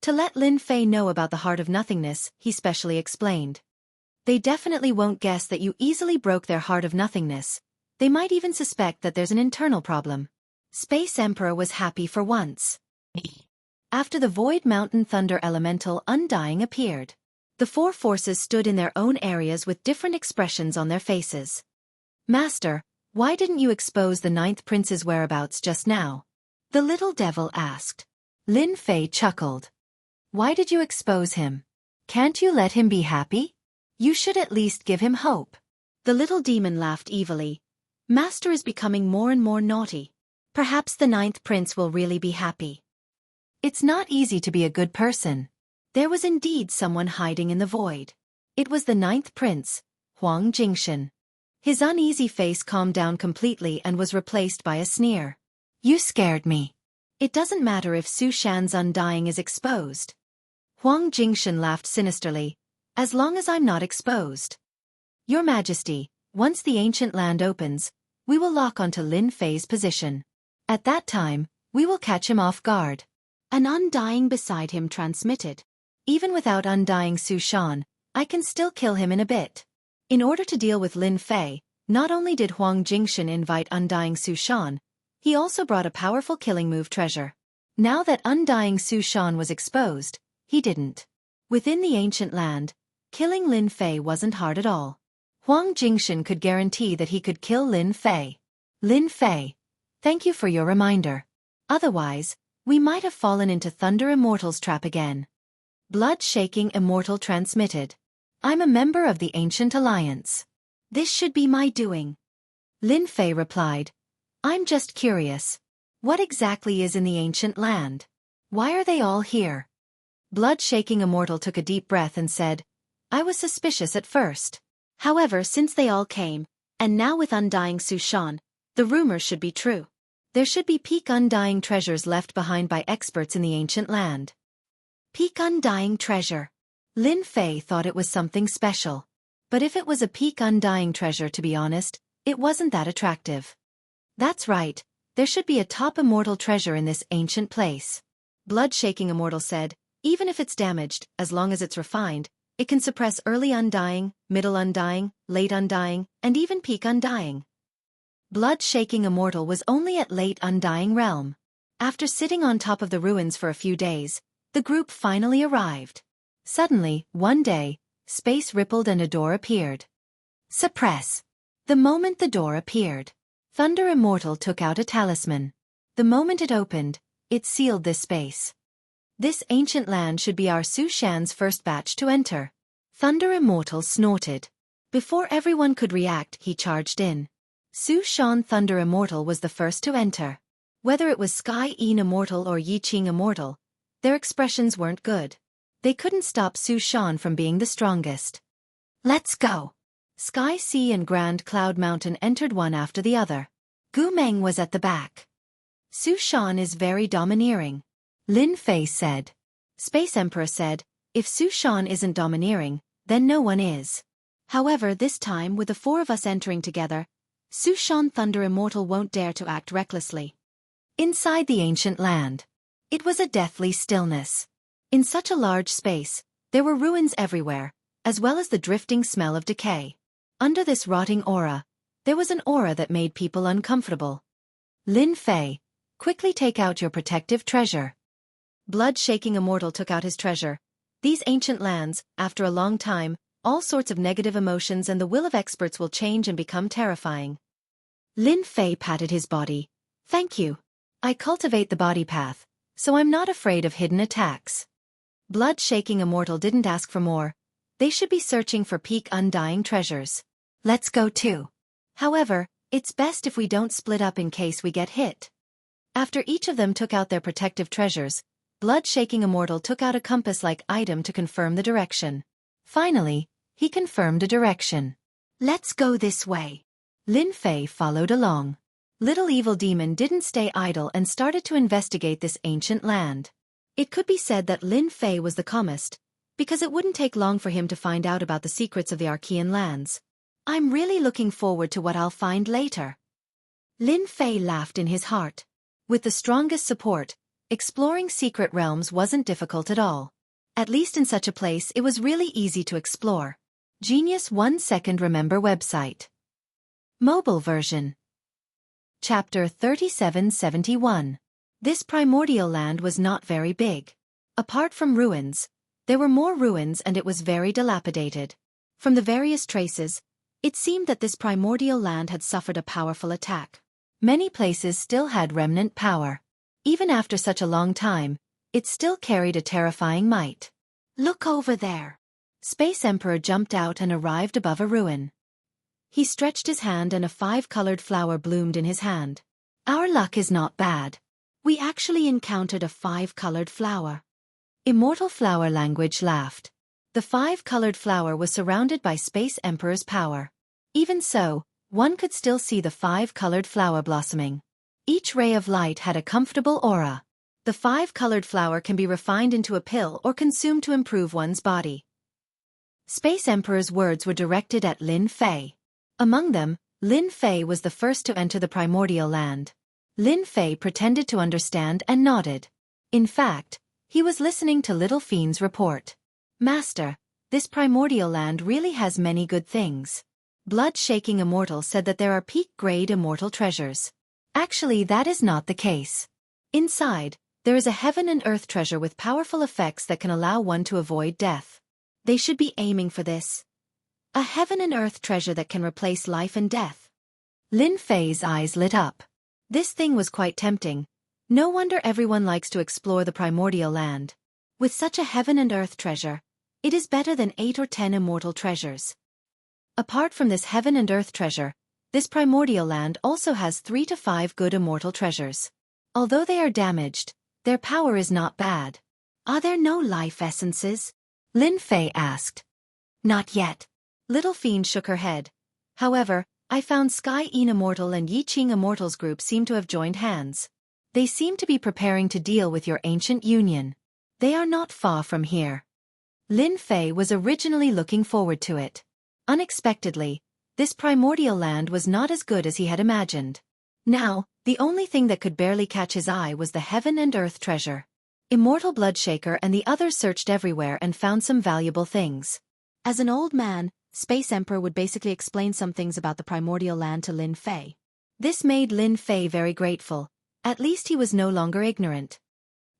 To let Lin Fei know about the heart of nothingness, he specially explained. They definitely won't guess that you easily broke their heart of nothingness. They might even suspect that there's an internal problem. Space Emperor was happy for once. After the Void Mountain Thunder Elemental Undying appeared, the 4 forces stood in their own areas with different expressions on their faces. Master, why didn't you expose the 9th Prince's whereabouts just now? The little devil asked. Lin Fei chuckled. Why did you expose him? Can't you let him be happy? You should at least give him hope. The little demon laughed evilly. Master is becoming more and more naughty. Perhaps the 9th Prince will really be happy. It's not easy to be a good person. There was indeed someone hiding in the void. It was the 9th Prince, Huang Jingshan. His uneasy face calmed down completely and was replaced by a sneer. You scared me. It doesn't matter if Su Shan's Undying is exposed. Huang Jingshan laughed sinisterly. as long as I'm not exposed. Your Majesty, once the ancient land opens, we will lock onto Lin Fei's position. At that time, we will catch him off guard. An undying beside him transmitted. Even without undying Su Shan, I can still kill him in a bit. In order to deal with Lin Fei, not only did Huang Jingshan invite undying Su Shan, he also brought a powerful killing move treasure. Now that undying Su Shan was exposed, he didn't. Within the ancient land, killing Lin Fei wasn't hard at all. Huang Jingshan could guarantee that he could kill Lin Fei. Lin Fei, thank you for your reminder. Otherwise, we might have fallen into Thunder Immortal's trap again. Blood-shaking Immortal transmitted. I'm a member of the Ancient Alliance. This should be my doing. Lin Fei replied, I'm just curious. What exactly is in the ancient land? Why are they all here? Blood-shaking Immortal took a deep breath and said, I was suspicious at first. However, since they all came, and now with undying Su Shan, the rumors should be true. There should be peak undying treasures left behind by experts in the ancient land. Peak undying treasure. Lin Fei thought it was something special. But if it was a peak undying treasure, to be honest, it wasn't that attractive. That's right, there should be a top immortal treasure in this ancient place. Blood-shaking Immortal said, even if it's damaged, as long as it's refined, it can suppress early undying, middle undying, late undying, and even peak undying. Blood-shaking Immortal was only at late undying realm. After sitting on top of the ruins for a few days, the group finally arrived. Suddenly, one day, space rippled and a door appeared. Suppress. The moment the door appeared, Thunder Immortal took out a talisman. The moment it opened, it sealed this space. This ancient land should be our Su Shan's first batch to enter. Thunder Immortal snorted. Before everyone could react, he charged in. Su Shan Thunder Immortal was the first to enter. Whether it was Sky Yin Immortal or Yi Qing Immortal, their expressions weren't good. They couldn't stop Su Shan from being the strongest. Let's go. Sky Sea and Grand Cloud Mountain entered one after the other. Gu Meng was at the back. Su Shan is very domineering. Lin Fei said. Space Emperor said, if Su Shan isn't domineering, then no one is. However, this time with the four of us entering together, Su Shan Thunder Immortal won't dare to act recklessly. Inside the ancient land, it was a deathly stillness. In such a large space, there were ruins everywhere, as well as the drifting smell of decay. Under this rotting aura, there was an aura that made people uncomfortable. Lin Fei, quickly take out your protective treasure. Blood-shaking Immortal took out his treasure. These ancient lands, after a long time, all sorts of negative emotions and the will of experts will change and become terrifying. Lin Fei patted his body. Thank you. I cultivate the body path, so I'm not afraid of hidden attacks. Blood-shaking Immortal didn't ask for more. They should be searching for peak undying treasures. Let's go too. However, it's best if we don't split up in case we get hit. After each of them took out their protective treasures, Blood-shaking Immortal took out a compass-like item to confirm the direction. Finally, he confirmed a direction. Let's go this way. Lin Fei followed along. Little Evil Demon didn't stay idle and started to investigate this ancient land. It could be said that Lin Fei was the calmest, because it wouldn't take long for him to find out about the secrets of the Archean lands. I'm really looking forward to what I'll find later. Lin Fei laughed in his heart. With the strongest support, exploring secret realms wasn't difficult at all. At least in such a place it was really easy to explore. Genius 1 Second Remember website. Mobile version. Chapter 3771. This primordial land was not very big. Apart from ruins, there were more ruins and it was very dilapidated. From the various traces, it seemed that this primordial land had suffered a powerful attack. Many places still had remnant power. Even after such a long time, it still carried a terrifying might. Look over there. Space Emperor jumped out and arrived above a ruin. He stretched his hand and a 5-colored flower bloomed in his hand. Our luck is not bad. We actually encountered a 5-colored flower. Immortal Flower Language laughed. The 5-colored flower was surrounded by Space Emperor's power. Even so, one could still see the 5-colored flower blossoming. Each ray of light had a comfortable aura. The 5-colored flower can be refined into a pill or consumed to improve one's body. Space Emperor's words were directed at Lin Fei. Among them, Lin Fei was the first to enter the primordial land. Lin Fei pretended to understand and nodded. In fact, he was listening to Little Fiend's report. Master, this primordial land really has many good things. Blood-Shaking Immortal said that there are peak-grade immortal treasures. Actually, that is not the case. Inside, there is a heaven and earth treasure with powerful effects that can allow one to avoid death. They should be aiming for this. A heaven and earth treasure that can replace life and death. Lin Fei's eyes lit up. This thing was quite tempting. No wonder everyone likes to explore the primordial land. With such a heaven and earth treasure, it is better than 8 or 10 immortal treasures. Apart from this heaven and earth treasure, this primordial land also has 3 to 5 good immortal treasures. Although they are damaged, their power is not bad. Are there no life essences? Lin Fei asked. Not yet. Little Fiend shook her head. However, I found Sky Yin Immortal and Yi Qing Immortal's group seem to have joined hands. They seem to be preparing to deal with your ancient union. They are not far from here. Lin Fei was originally looking forward to it. Unexpectedly, this primordial land was not as good as he had imagined. Now, the only thing that could barely catch his eye was the heaven and earth treasure. Immortal Bloodshaker and the others searched everywhere and found some valuable things. As an old man, Space Emperor would basically explain some things about the primordial land to Lin Fei. This made Lin Fei very grateful. At least he was no longer ignorant.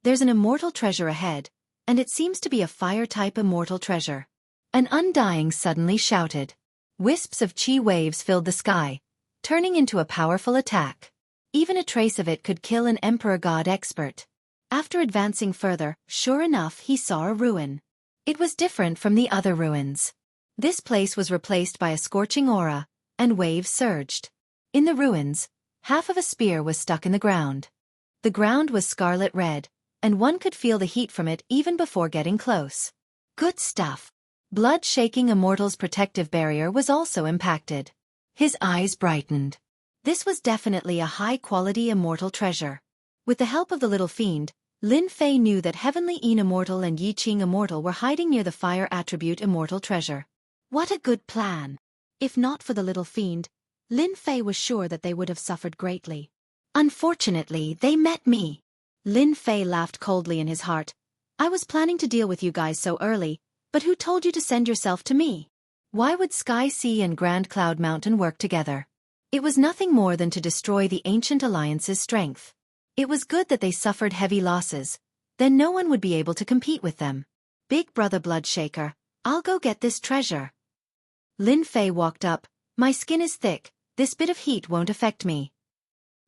There's an immortal treasure ahead, and it seems to be a fire-type immortal treasure. An Undying suddenly shouted. Wisps of chi waves filled the sky, turning into a powerful attack. Even a trace of it could kill an Emperor God expert. After advancing further, sure enough he saw a ruin. It was different from the other ruins. This place was replaced by a scorching aura, and waves surged. In the ruins, half of a spear was stuck in the ground. The ground was scarlet red, and one could feel the heat from it even before getting close. Good stuff. Blood-Shaking Immortal's protective barrier was also impacted. His eyes brightened. This was definitely a high-quality immortal treasure. With the help of the Little Fiend, Lin Fei knew that Heavenly Yin Immortal and Yi Qing Immortal were hiding near the fire attribute immortal treasure. What a good plan! If not for the Little Fiend, Lin Fei was sure that they would have suffered greatly. Unfortunately, they met me. Lin Fei laughed coldly in his heart. I was planning to deal with you guys so early, but who told you to send yourself to me? Why would Sky Sea and Grand Cloud Mountain work together? It was nothing more than to destroy the Ancient Alliance's strength. It was good that they suffered heavy losses. Then no one would be able to compete with them. Big Brother Bloodshaker, I'll go get this treasure. Lin Fei walked up. My skin is thick, this bit of heat won't affect me.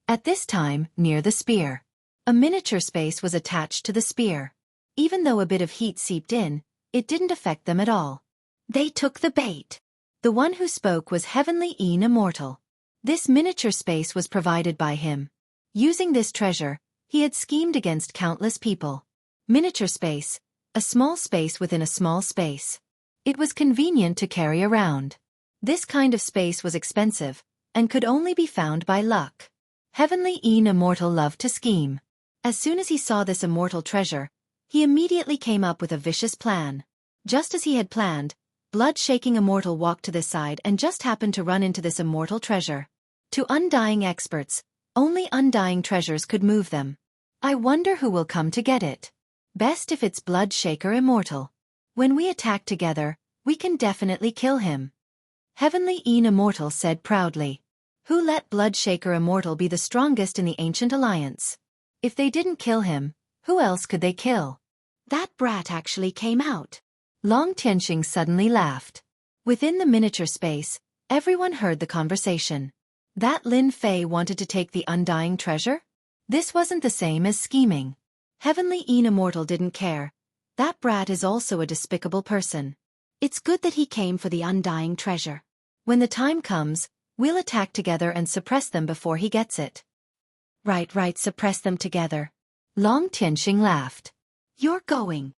At this time, near the spear, a miniature space was attached to the spear. Even though a bit of heat seeped in, it didn't affect them at all. They took the bait. The one who spoke was Heavenly Yin Immortal. This miniature space was provided by him. Using this treasure, he had schemed against countless people. Miniature space, a small space within a small space. It was convenient to carry around. This kind of space was expensive, and could only be found by luck. Heavenly Yin Immortal loved to scheme. As soon as he saw this immortal treasure, he immediately came up with a vicious plan. Just as he had planned, Blood-Shaking Immortal walked to this side and just happened to run into this immortal treasure. To undying experts, only undying treasures could move them. I wonder who will come to get it. Best if it's Bloodshaker Immortal. When we attack together, we can definitely kill him. Heavenly Yin Immortal said proudly. Who let Bloodshaker Immortal be the strongest in the Ancient Alliance? If they didn't kill him, who else could they kill? That brat actually came out. Long Tianxing suddenly laughed. Within the miniature space, everyone heard the conversation. That Lin Fei wanted to take the undying treasure? This wasn't the same as scheming. Heavenly Yin Immortal didn't care. That brat is also a despicable person. It's good that he came for the undying treasure. When the time comes, we'll attack together and suppress them before he gets it. Right, suppress them together. Long Tianxing laughed. You're going.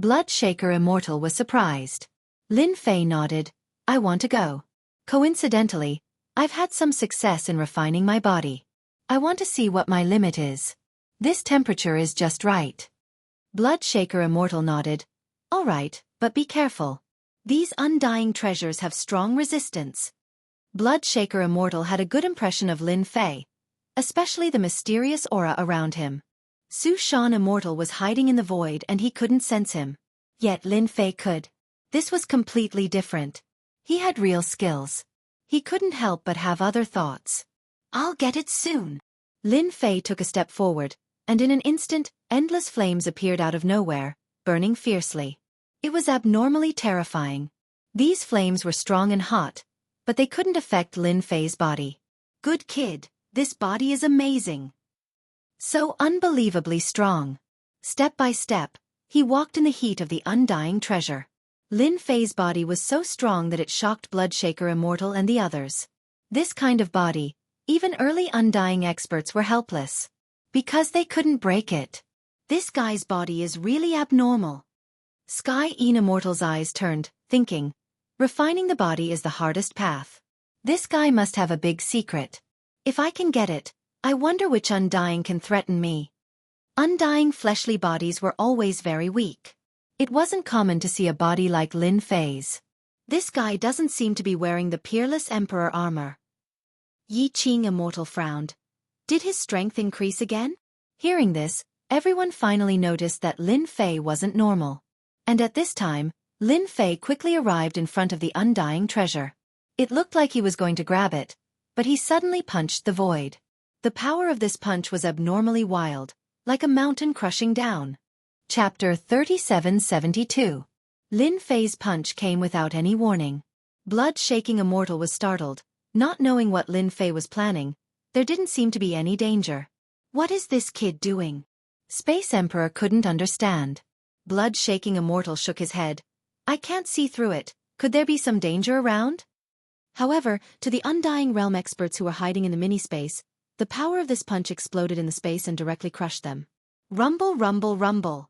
Bloodshaker Immortal was surprised. Lin Fei nodded. I want to go. Coincidentally, I've had some success in refining my body. I want to see what my limit is. This temperature is just right. Bloodshaker Immortal nodded. All right, but be careful. These undying treasures have strong resistance. Bloodshaker Immortal had a good impression of Lin Fei, especially the mysterious aura around him. Su Shan Immortal was hiding in the void and he couldn't sense him. Yet Lin Fei could. This was completely different. He had real skills. He couldn't help but have other thoughts. I'll get it soon. Lin Fei took a step forward, and in an instant, endless flames appeared out of nowhere, burning fiercely. It was abnormally terrifying. These flames were strong and hot, but they couldn't affect Lin Fei's body. Good kid, this body is amazing. So unbelievably strong. Step by step, he walked in the heat of the undying treasure. Lin Fei's body was so strong that it shocked Bloodshaker Immortal and the others. This kind of body, even early undying experts were helpless. Because they couldn't break it. This guy's body is really abnormal. Sky Een Immortal's eyes turned, thinking. Refining the body is the hardest path. This guy must have a big secret. If I can get it, I wonder which undying can threaten me. Undying fleshly bodies were always very weak. It wasn't common to see a body like Lin Fei's. This guy doesn't seem to be wearing the peerless emperor armor. Yi Qing Immortal frowned. Did his strength increase again? Hearing this, everyone finally noticed that Lin Fei wasn't normal. And at this time, Lin Fei quickly arrived in front of the undying treasure. It looked like he was going to grab it, but he suddenly punched the void. The power of this punch was abnormally wild, like a mountain crushing down. Chapter 3772. Lin Fei's punch came without any warning. Blood-shaking Immortal was startled, not knowing what Lin Fei was planning. There didn't seem to be any danger. What is this kid doing? Space Emperor couldn't understand. Blood-shaking Immortal shook his head. I can't see through it. Could there be some danger around? However, to the Undying Realm experts who were hiding in the mini-space, the power of this punch exploded in the space and directly crushed them. Rumble, rumble, rumble.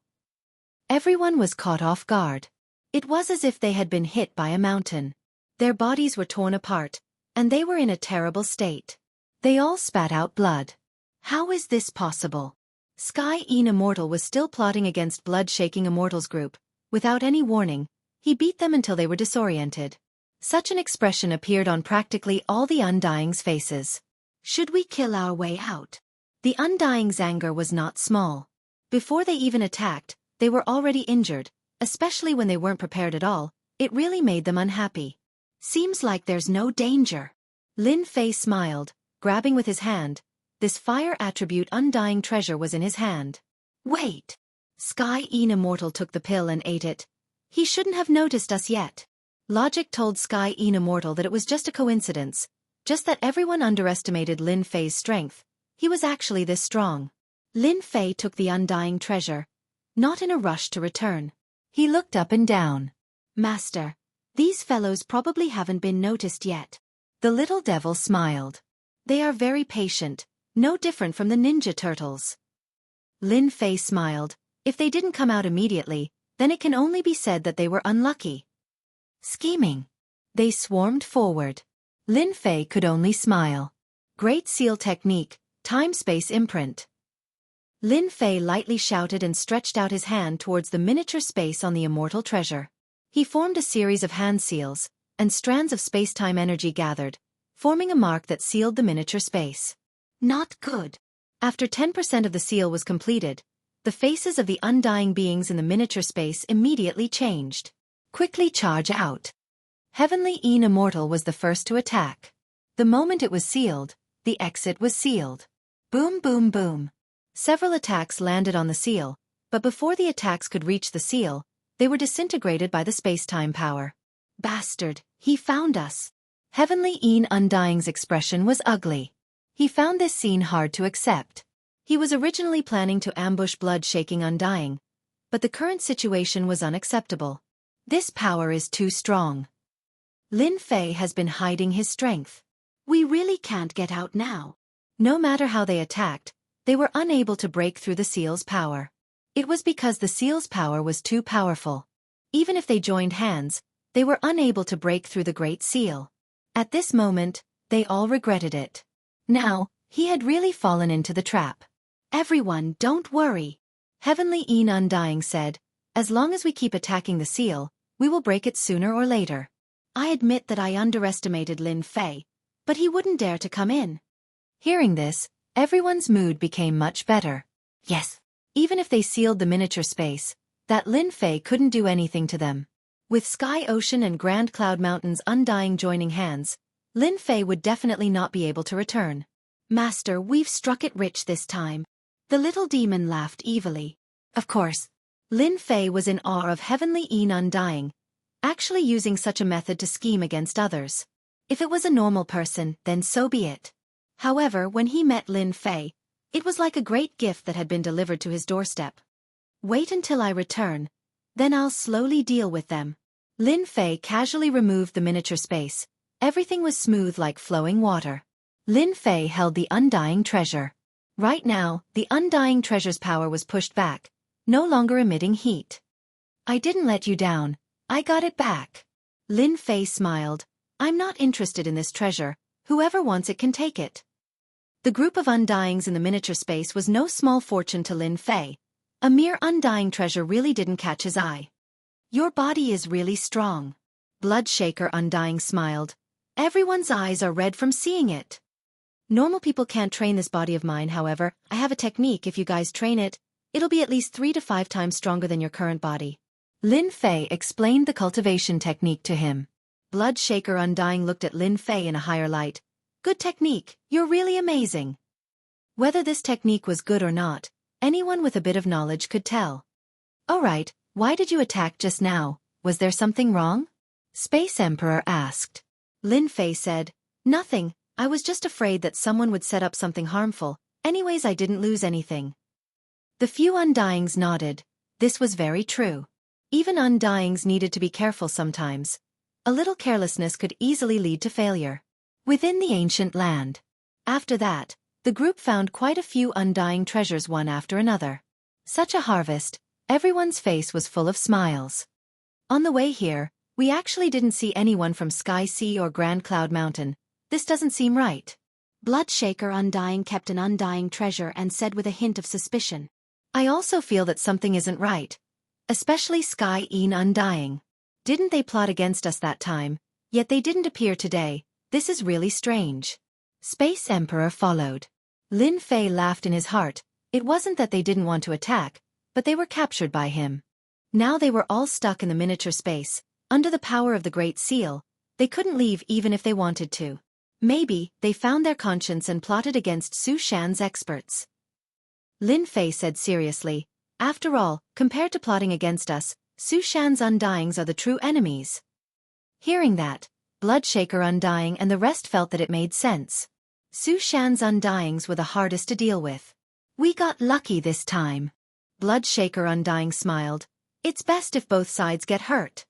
Everyone was caught off guard. It was as if they had been hit by a mountain. Their bodies were torn apart, and they were in a terrible state. They all spat out blood. How is this possible? Sky Een Immortal was still plotting against Blood-shaking Immortal's group. Without any warning, he beat them until they were disoriented. Such an expression appeared on practically all the Undying's faces. Should we kill our way out? The Undying's anger was not small. Before they even attacked, they were already injured, especially when they weren't prepared at all. It really made them unhappy. Seems like there's no danger. Lin Fei smiled, grabbing with his hand. This fire attribute undying treasure was in his hand. Wait! Sky Een Immortal took the pill and ate it. He shouldn't have noticed us yet. Logic told Sky Een Immortal that it was just a coincidence, just that everyone underestimated Lin Fei's strength. He was actually this strong. Lin Fei took the undying treasure, not in a rush to return. He looked up and down. Master, these fellows probably haven't been noticed yet. The little devil smiled. They are very patient, no different from the Ninja Turtles. Lin Fei smiled. If they didn't come out immediately, then it can only be said that they were unlucky. Scheming. They swarmed forward. Lin Fei could only smile. Great Seal Technique, Time-Space Imprint. Lin Fei lightly shouted and stretched out his hand towards the miniature space on the immortal treasure. He formed a series of hand seals, and strands of space-time energy gathered, forming a mark that sealed the miniature space. Not good. After 10% of the seal was completed, the faces of the undying beings in the miniature space immediately changed. Quickly charge out. Heavenly Een Immortal was the first to attack. The moment it was sealed, the exit was sealed. Boom, boom, boom. Several attacks landed on the seal, but before the attacks could reach the seal, they were disintegrated by the space-time power. Bastard, he found us. Heavenly Een Undying's expression was ugly. He found this scene hard to accept. He was originally planning to ambush Blood-shaking Undying, but the current situation was unacceptable. This power is too strong. Lin Fei has been hiding his strength. We really can't get out now. No matter how they attacked, they were unable to break through the seal's power. It was because the seal's power was too powerful. Even if they joined hands, they were unable to break through the Great Seal. At this moment, they all regretted it. Now, he had really fallen into the trap. Everyone, don't worry. Heavenly Een Undying said, as long as we keep attacking the seal, We will break it sooner or later. I admit that I underestimated Lin Fei, but he wouldn't dare to come in. Hearing this, everyone's mood became much better. Yes. Even if they sealed the miniature space, that Lin Fei couldn't do anything to them. With Sky Ocean and Grand Cloud Mountains undying joining hands, Lin Fei would definitely not be able to return. Master, we've struck it rich this time. The little demon laughed evilly. Of course, Lin Fei was in awe of Heavenly Een Undying, actually using such a method to scheme against others. If it was a normal person, then so be it. However, when he met Lin Fei, it was like a great gift that had been delivered to his doorstep. Wait until I return, then I'll slowly deal with them. Lin Fei casually removed the miniature space. Everything was smooth like flowing water. Lin Fei held the undying treasure. Right now, the undying treasure's power was pushed back, no longer emitting heat. I didn't let you down. I got it back. Lin Fei smiled. I'm not interested in this treasure. Whoever wants it can take it. The group of undyings in the miniature space was no small fortune to Lin Fei. A mere undying treasure really didn't catch his eye. Your body is really strong. Bloodshaker Undying smiled. Everyone's eyes are red from seeing it. Normal people can't train this body of mine, however. I have a technique. If you guys train it, it'll be at least 3 to 5 times stronger than your current body. Lin Fei explained the cultivation technique to him. Bloodshaker Undying looked at Lin Fei in a higher light. Good technique, you're really amazing. Whether this technique was good or not, anyone with a bit of knowledge could tell. Alright, why did you attack just now? Was there something wrong? Space Emperor asked. Lin Fei said, nothing, I was just afraid that someone would set up something harmful. Anyways, I didn't lose anything. The few undyings nodded. This was very true. Even undyings needed to be careful sometimes. A little carelessness could easily lead to failure. Within the ancient land. After that, the group found quite a few undying treasures one after another. Such a harvest, everyone's face was full of smiles. On the way here, we actually didn't see anyone from Sky Sea or Grand Cloud Mountain. This doesn't seem right. Bloodshaker Undying kept an undying treasure and said with a hint of suspicion. I also feel that something isn't right. Especially Sky Een Undying. Didn't they plot against us that time? Yet they didn't appear today. This is really strange. Space Emperor followed. Lin Fei laughed in his heart. It wasn't that they didn't want to attack, but they were captured by him. Now they were all stuck in the miniature space, under the power of the Great Seal. They couldn't leave even if they wanted to. Maybe they found their conscience and plotted against Su Shan's experts. Lin Fei said seriously, after all, compared to plotting against us, Su Shan's undyings are the true enemies. Hearing that, Bloodshaker Undying and the rest felt that it made sense. Su Shan's undyings were the hardest to deal with. We got lucky this time. Bloodshaker Undying smiled. It's best if both sides get hurt.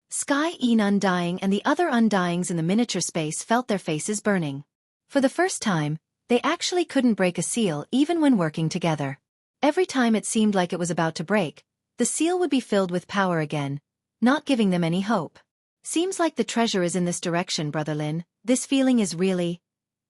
Sky Een Undying and the other undyings in the miniature space felt their faces burning. For the first time, they actually couldn't break a seal even when working together. Every time it seemed like it was about to break, the seal would be filled with power again, not giving them any hope. Seems like the treasure is in this direction, Brother Lin. This feeling is really...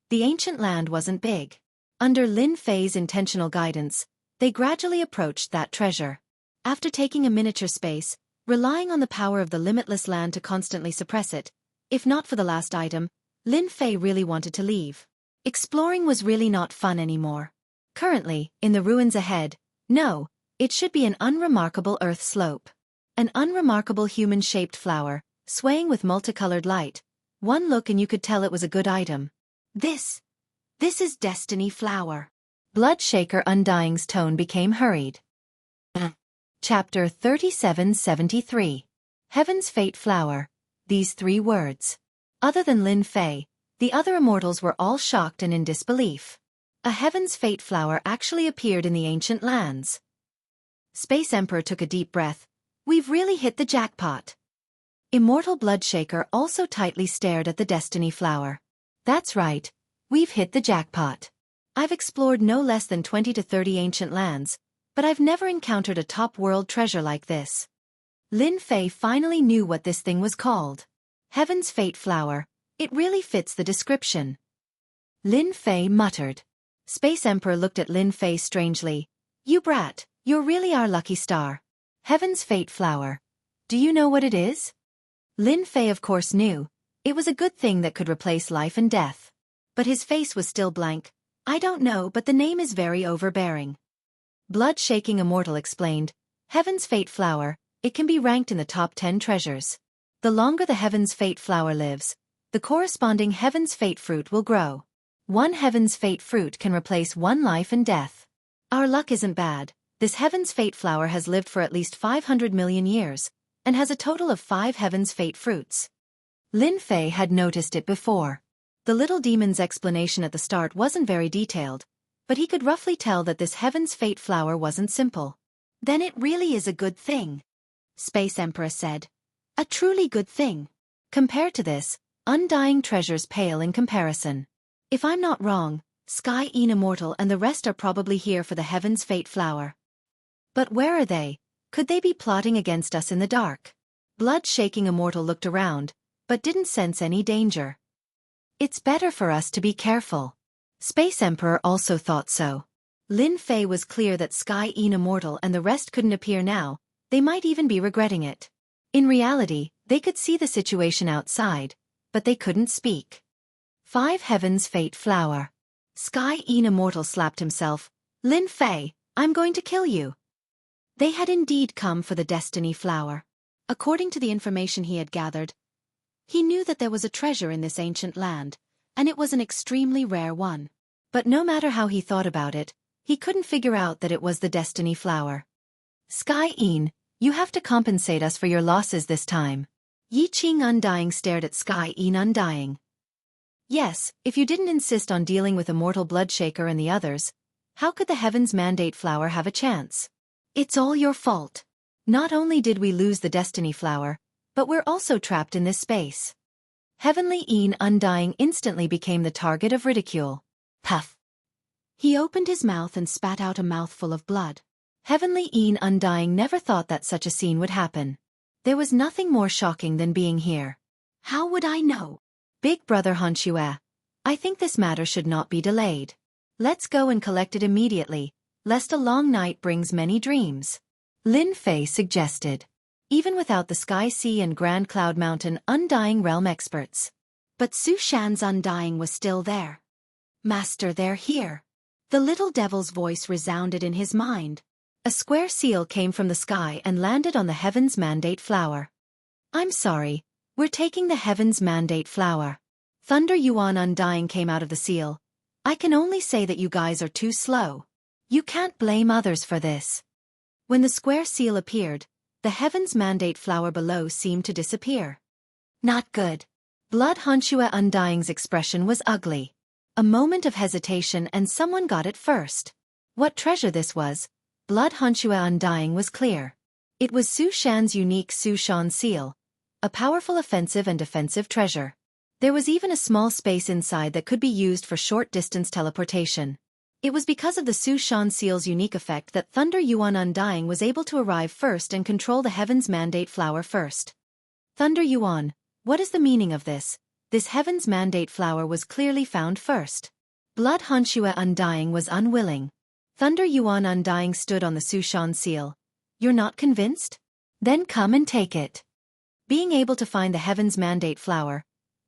The ancient land wasn't big. Under Lin Fei's intentional guidance, they gradually approached that treasure. After taking a miniature space, relying on the power of the limitless land to constantly suppress it, if not for the last item, Lin Fei really wanted to leave. Exploring was really not fun anymore. Currently, in the ruins ahead, no, it should be an unremarkable earth slope. An unremarkable human-shaped flower, swaying with multicolored light. One look and you could tell it was a good item. This is Destiny Flower. Bloodshaker Undying's tone became hurried. Chapter 3773. Heaven's Fate Flower. These 3 words. Other than Lin Fei, the other immortals were all shocked and in disbelief. A Heaven's Fate Flower actually appeared in the ancient lands. Space Emperor took a deep breath. We've really hit the jackpot. Immortal Bloodshaker also tightly stared at the Destiny Flower. That's right, we've hit the jackpot. I've explored no less than 20 to 30 ancient lands, but I've never encountered a top world treasure like this. Lin Fei finally knew what this thing was called. Heaven's Fate Flower. It really fits the description. Lin Fei muttered. Space Emperor looked at Lin Fei strangely. You brat, you're really our lucky star. Heaven's Fate Flower. Do you know what it is? Lin Fei of course knew. It was a good thing that could replace life and death. But his face was still blank. I don't know, but the name is very overbearing. Blood-shaking immortal explained. Heaven's Fate Flower, it can be ranked in the top 10 treasures. The longer the Heaven's Fate Flower lives, the corresponding Heaven's Fate fruit will grow. One Heaven's Fate fruit can replace one life and death. Our luck isn't bad. This Heaven's Fate Flower has lived for at least 500 million years, and has a total of 5 Heaven's Fate fruits. Lin Fei had noticed it before. The little demon's explanation at the start wasn't very detailed, but he could roughly tell that this Heaven's Fate Flower wasn't simple. Then it really is a good thing, Space Emperor said. A truly good thing. Compared to this, Undying Treasures pale in comparison. If I'm not wrong, Sky Een Immortal and the rest are probably here for the Heaven's Fate Flower. But where are they? Could they be plotting against us in the dark? Blood-shaking Immortal looked around, but didn't sense any danger. It's better for us to be careful. Space Emperor also thought so. Lin Fei was clear that Sky Een Immortal and the rest couldn't appear now, they might even be regretting it. In reality, they could see the situation outside, but they couldn't speak. 5 Heaven's Fate Flower. Sky Een Immortal slapped himself. Lin Fei, I'm going to kill you. They had indeed come for the Destiny Flower. According to the information he had gathered, he knew that there was a treasure in this ancient land, and it was an extremely rare one. But no matter how he thought about it, he couldn't figure out that it was the Destiny Flower. Sky Een, you have to compensate us for your losses this time. Yi Qing Undying stared at Sky Een Undying. Yes, if you didn't insist on dealing with Immortal Bloodshaker and the others, how could the Heaven's Mandate Flower have a chance? It's all your fault. Not only did we lose the Destiny Flower, but we're also trapped in this space. Heavenly Een Undying instantly became the target of ridicule. Puff. He opened his mouth and spat out a mouthful of blood. Heavenly Een Undying never thought that such a scene would happen. There was nothing more shocking than being here. How would I know? Big Brother Hanshue, I think this matter should not be delayed. Let's go and collect it immediately, lest a long night brings many dreams. Lin Fei suggested. Even without the Sky Sea and Grand Cloud Mountain Undying Realm experts. But Su Shan's Undying was still there. Master, they're here. The little devil's voice resounded in his mind. A square seal came from the sky and landed on the Heaven's Mandate Flower. I'm sorry, we're taking the Heaven's Mandate Flower. Thunder Yuan Undying came out of the seal. I can only say that you guys are too slow. You can't blame others for this. When the square seal appeared, the Heaven's Mandate Flower below seemed to disappear. Not good. Blood Hanshue Undying's expression was ugly. A moment of hesitation and someone got it first. What treasure this was, Blood Hanshue Undying was clear. It was Su Shan's unique Su Shan seal, a powerful offensive and defensive treasure. There was even a small space inside that could be used for short-distance teleportation. It was because of the Su Shan seal's unique effect that Thunder Yuan Undying was able to arrive first and control the Heaven's Mandate Flower first. Thunder Yuan, what is the meaning of this? This Heaven's Mandate Flower was clearly found first. Blood Hanshue Undying was unwilling. Thunder Yuan Undying stood on the Su Shan seal. You're not convinced? Then come and take it. Being able to find the Heaven's Mandate Flower,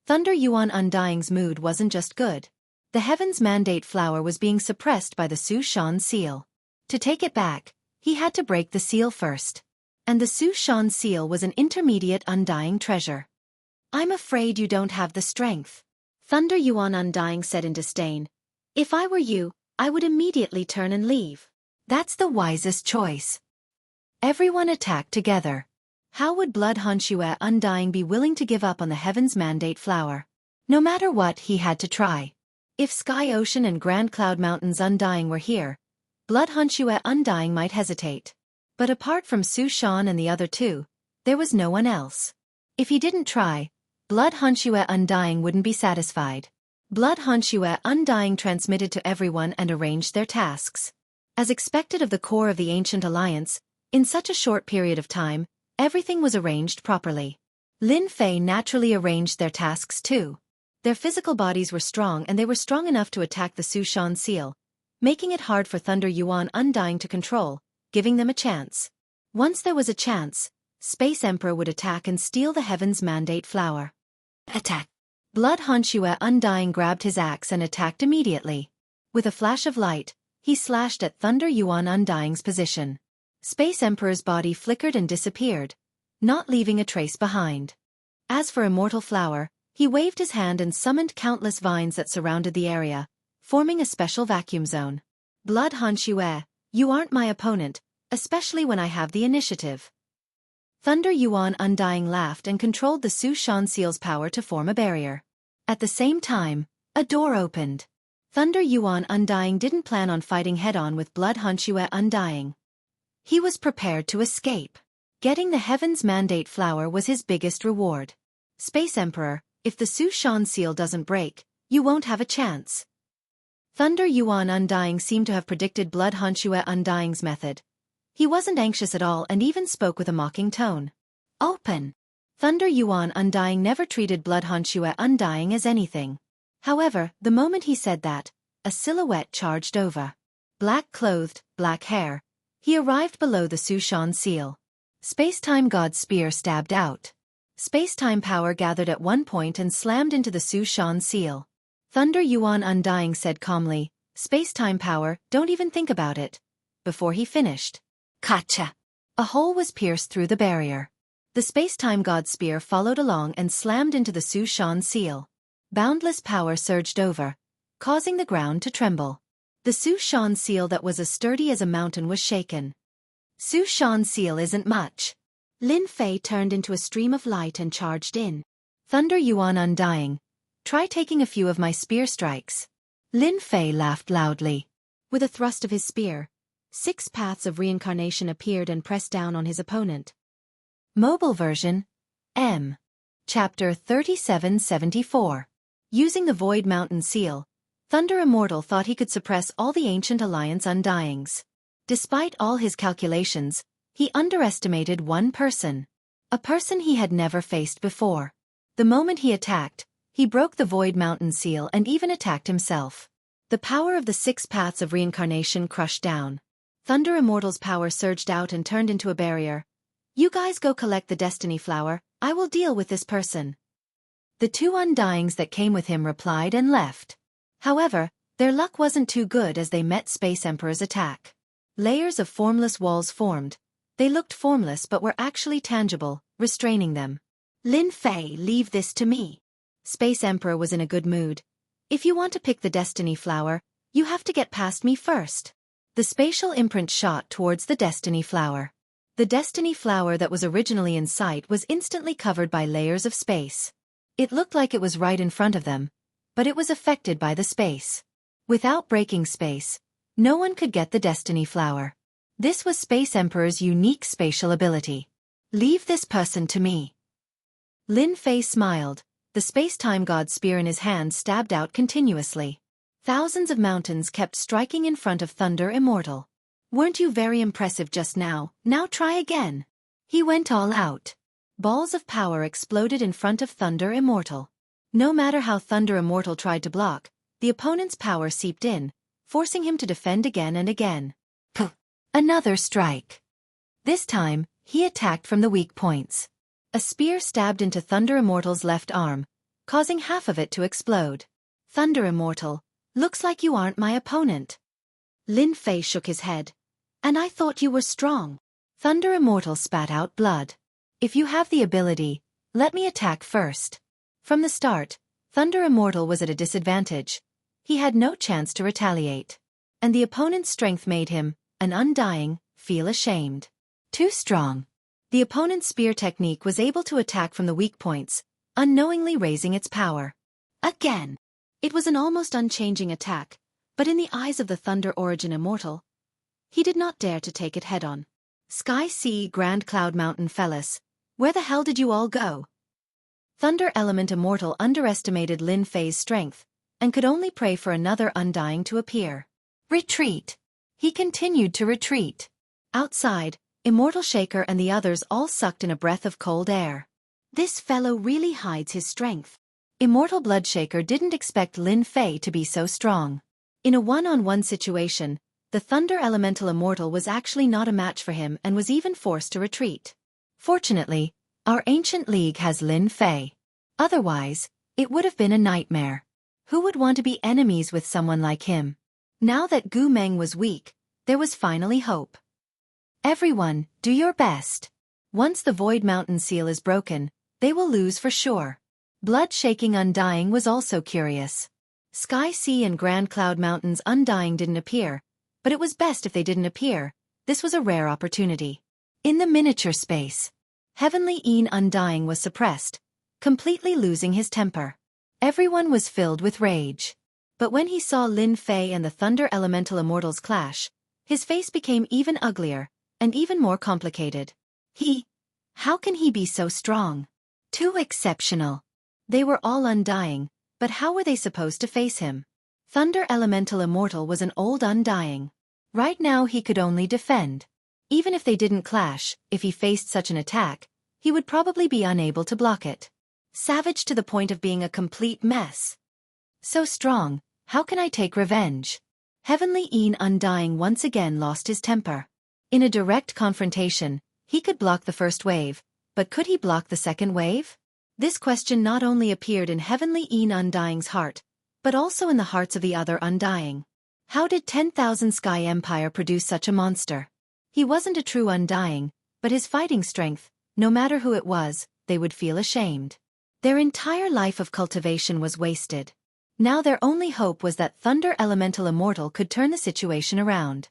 Thunder Yuan Undying's mood wasn't just good. The Heaven's Mandate Flower was being suppressed by the Su Shan seal. To take it back, he had to break the seal first. And the Su Shan seal was an intermediate undying treasure. I'm afraid you don't have the strength. Thunder Yuan Undying said in disdain. If I were you, I would immediately turn and leave. That's the wisest choice. Everyone attacked together. How would Blood Hanshue Undying be willing to give up on the Heaven's Mandate Flower? No matter what, he had to try. If Sky Ocean and Grand Cloud Mountains Undying were here, Blood Hanshue Undying might hesitate. But apart from Su Shan and the other two, there was no one else. If he didn't try, Blood Hanshue Undying wouldn't be satisfied. Blood Hanshue Undying transmitted to everyone and arranged their tasks. As expected of the core of the Ancient Alliance, in such a short period of time, everything was arranged properly. Lin Fei naturally arranged their tasks too. Their physical bodies were strong and they were strong enough to attack the Su Shan seal, making it hard for Thunder Yuan Undying to control, giving them a chance. Once there was a chance, Space Emperor would attack and steal the Heaven's Mandate flower. Attack! Blood Hanshue Undying grabbed his axe and attacked immediately. With a flash of light, he slashed at Thunder Yuan Undying's position. Space Emperor's body flickered and disappeared, not leaving a trace behind. As for Immortal Flower, he waved his hand and summoned countless vines that surrounded the area, forming a special vacuum zone. Blood Hanshue, you aren't my opponent, especially when I have the initiative. Thunder Yuan Undying laughed and controlled the Su Shan Seal's power to form a barrier. At the same time, a door opened. Thunder Yuan Undying didn't plan on fighting head-on with Blood Hanshue Undying. He was prepared to escape. Getting the Heaven's Mandate flower was his biggest reward. Space Emperor, if the Su Shan Seal doesn't break, you won't have a chance. Thunder Yuan Undying seemed to have predicted Blood Hanshue Undying's method. He wasn't anxious at all and even spoke with a mocking tone. Open! Thunder Yuan Undying never treated Blood Hanshue Undying as anything. However, the moment he said that, a silhouette charged over. Black-clothed, black hair, he arrived below the Su Shan Seal. Space-Time God's spear stabbed out. Space-time power gathered at one point and slammed into the Su Shan Seal. Thunder Yuan Undying said calmly, "Space-time power, don't even think about it." Before he finished. Gotcha! A hole was pierced through the barrier. The Space-Time God Spear followed along and slammed into the Su Shan Seal. Boundless power surged over, causing the ground to tremble. The Su Shan Seal that was as sturdy as a mountain was shaken. Su Shan Seal isn't much. Lin Fei turned into a stream of light and charged in. Thunder Yuan Undying, try taking a few of my spear strikes. Lin Fei laughed loudly. With a thrust of his spear, 6 paths of reincarnation appeared and pressed down on his opponent. Mobile version, M. Chapter 3774. Using the Void Mountain Seal, Thunder Immortal thought he could suppress all the Ancient Alliance Undyings. Despite all his calculations, he underestimated one person. A person he had never faced before. The moment he attacked, he broke the Void Mountain Seal and even attacked himself. The power of the 6 paths of reincarnation crushed down. Thunder Immortal's power surged out and turned into a barrier. You guys go collect the Destiny Flower, I will deal with this person. The 2 Undyings that came with him replied and left. However, their luck wasn't too good as they met Space Emperor's attack. Layers of formless walls formed. They looked formless but were actually tangible, restraining them. Lin Fei, leave this to me. Space Emperor was in a good mood. If you want to pick the Destiny Flower, you have to get past me first. The spatial imprint shot towards the Destiny Flower. The Destiny Flower that was originally in sight was instantly covered by layers of space. It looked like it was right in front of them, but it was affected by the space. Without breaking space, no one could get the Destiny Flower. This was Space Emperor's unique spatial ability. Leave this person to me. Lin Fei smiled, the Space-Time God Spear in his hand stabbed out continuously. Thousands of mountains kept striking in front of Thunder Immortal. Weren't you very impressive just now? Now try again. He went all out. Balls of power exploded in front of Thunder Immortal. No matter how Thunder Immortal tried to block, the opponent's power seeped in, forcing him to defend again and again. Puh! Another strike. This time, he attacked from the weak points. A spear stabbed into Thunder Immortal's left arm, causing half of it to explode. Thunder Immortal, looks like you aren't my opponent. Lin Fei shook his head. And I thought you were strong. Thunder Immortal spat out blood. If you have the ability, let me attack first. From the start, Thunder Immortal was at a disadvantage. He had no chance to retaliate. And the opponent's strength made him, an Undying, feel ashamed. Too strong. The opponent's spear technique was able to attack from the weak points, unknowingly raising its power. Again. It was an almost unchanging attack, but in the eyes of the Thunder Origin Immortal, he did not dare to take it head-on. Sky Sea Grand Cloud Mountain Fellas, where the hell did you all go? Thunder Element Immortal underestimated Lin Fei's strength, and could only pray for another Undying to appear. Retreat! He continued to retreat. Outside, Immortal Shaker and the others all sucked in a breath of cold air. This fellow really hides his strength. Immortal Bloodshaker didn't expect Lin Fei to be so strong. In a one-on-one situation, the Thunder Elemental Immortal was actually not a match for him and was even forced to retreat. Fortunately, our ancient league has Lin Fei. Otherwise, it would have been a nightmare. Who would want to be enemies with someone like him? Now that Gu Meng was weak, there was finally hope. Everyone, do your best. Once the Void Mountain seal is broken, they will lose for sure. Blood-shaking Undying was also curious. Sky Sea and Grand Cloud Mountains Undying didn't appear, but it was best if they didn't appear. This was a rare opportunity. In the miniature space, Heavenly Een Undying was suppressed, completely losing his temper. Everyone was filled with rage. But when he saw Lin Fei and the Thunder Elemental Immortals clash, his face became even uglier, and even more complicated. How can he be so strong? Too exceptional. They were all Undying, but how were they supposed to face him? Thunder Elemental Immortal was an old Undying. Right now he could only defend. Even if they didn't clash, if he faced such an attack, he would probably be unable to block it. Savage to the point of being a complete mess. So strong, how can I take revenge? Heavenly Een Undying once again lost his temper. In a direct confrontation, he could block the first wave, but could he block the second wave? This question not only appeared in Heavenly Een Undying's heart, but also in the hearts of the other Undying. How did 10,000 Sky Empire produce such a monster? He wasn't a true Undying, but his fighting strength, no matter who it was, they would feel ashamed. Their entire life of cultivation was wasted. Now their only hope was that Thunder Elemental Immortal could turn the situation around.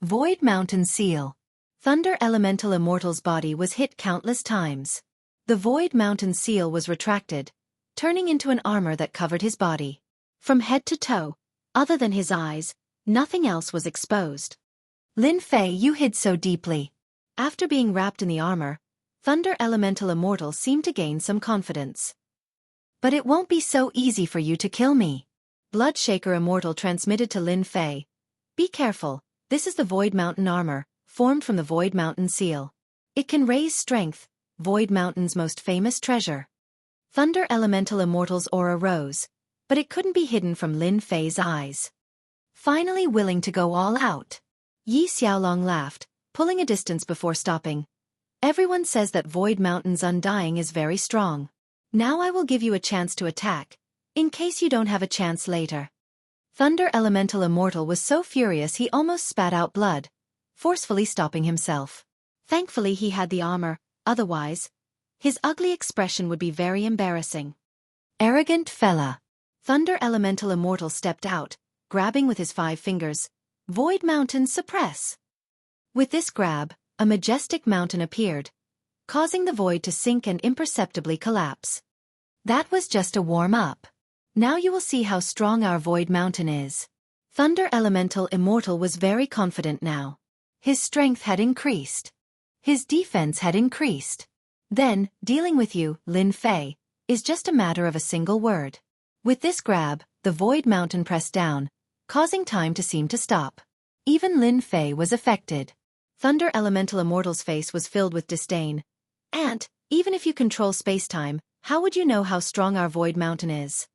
Void Mountain Seal. Thunder Elemental Immortal's body was hit countless times. The Void Mountain Seal was retracted, turning into an armor that covered his body. From head to toe, other than his eyes, nothing else was exposed. Lin Fei, you hid so deeply. After being wrapped in the armor, Thunder Elemental Immortal seemed to gain some confidence. But it won't be so easy for you to kill me. Bloodshaker Immortal transmitted to Lin Fei. Be careful, this is the Void Mountain armor, formed from the Void Mountain seal. It can raise strength, Void Mountain's most famous treasure. Thunder Elemental Immortal's aura rose, but it couldn't be hidden from Lin Fei's eyes. Finally willing to go all out. Yi Xiaolong laughed, pulling a distance before stopping. Everyone says that Void Mountain's Undying is very strong. Now I will give you a chance to attack, in case you don't have a chance later. Thunder Elemental Immortal was so furious he almost spat out blood, forcefully stopping himself. Thankfully he had the armor, otherwise, his ugly expression would be very embarrassing. Arrogant fella. Thunder Elemental Immortal stepped out, grabbing with his 5 fingers. Void Mountain suppress. With this grab, a majestic mountain appeared, causing the void to sink and imperceptibly collapse. That was just a warm-up. Now you will see how strong our Void Mountain is. Thunder Elemental Immortal was very confident now. His strength had increased. His defense had increased. Then, dealing with you, Lin Fei, is just a matter of a single word. With this grab, the Void Mountain pressed down, causing time to seem to stop. Even Lin Fei was affected. Thunder Elemental Immortal's face was filled with disdain. And, even if you control space-time, how would you know how strong our Void Mountain is?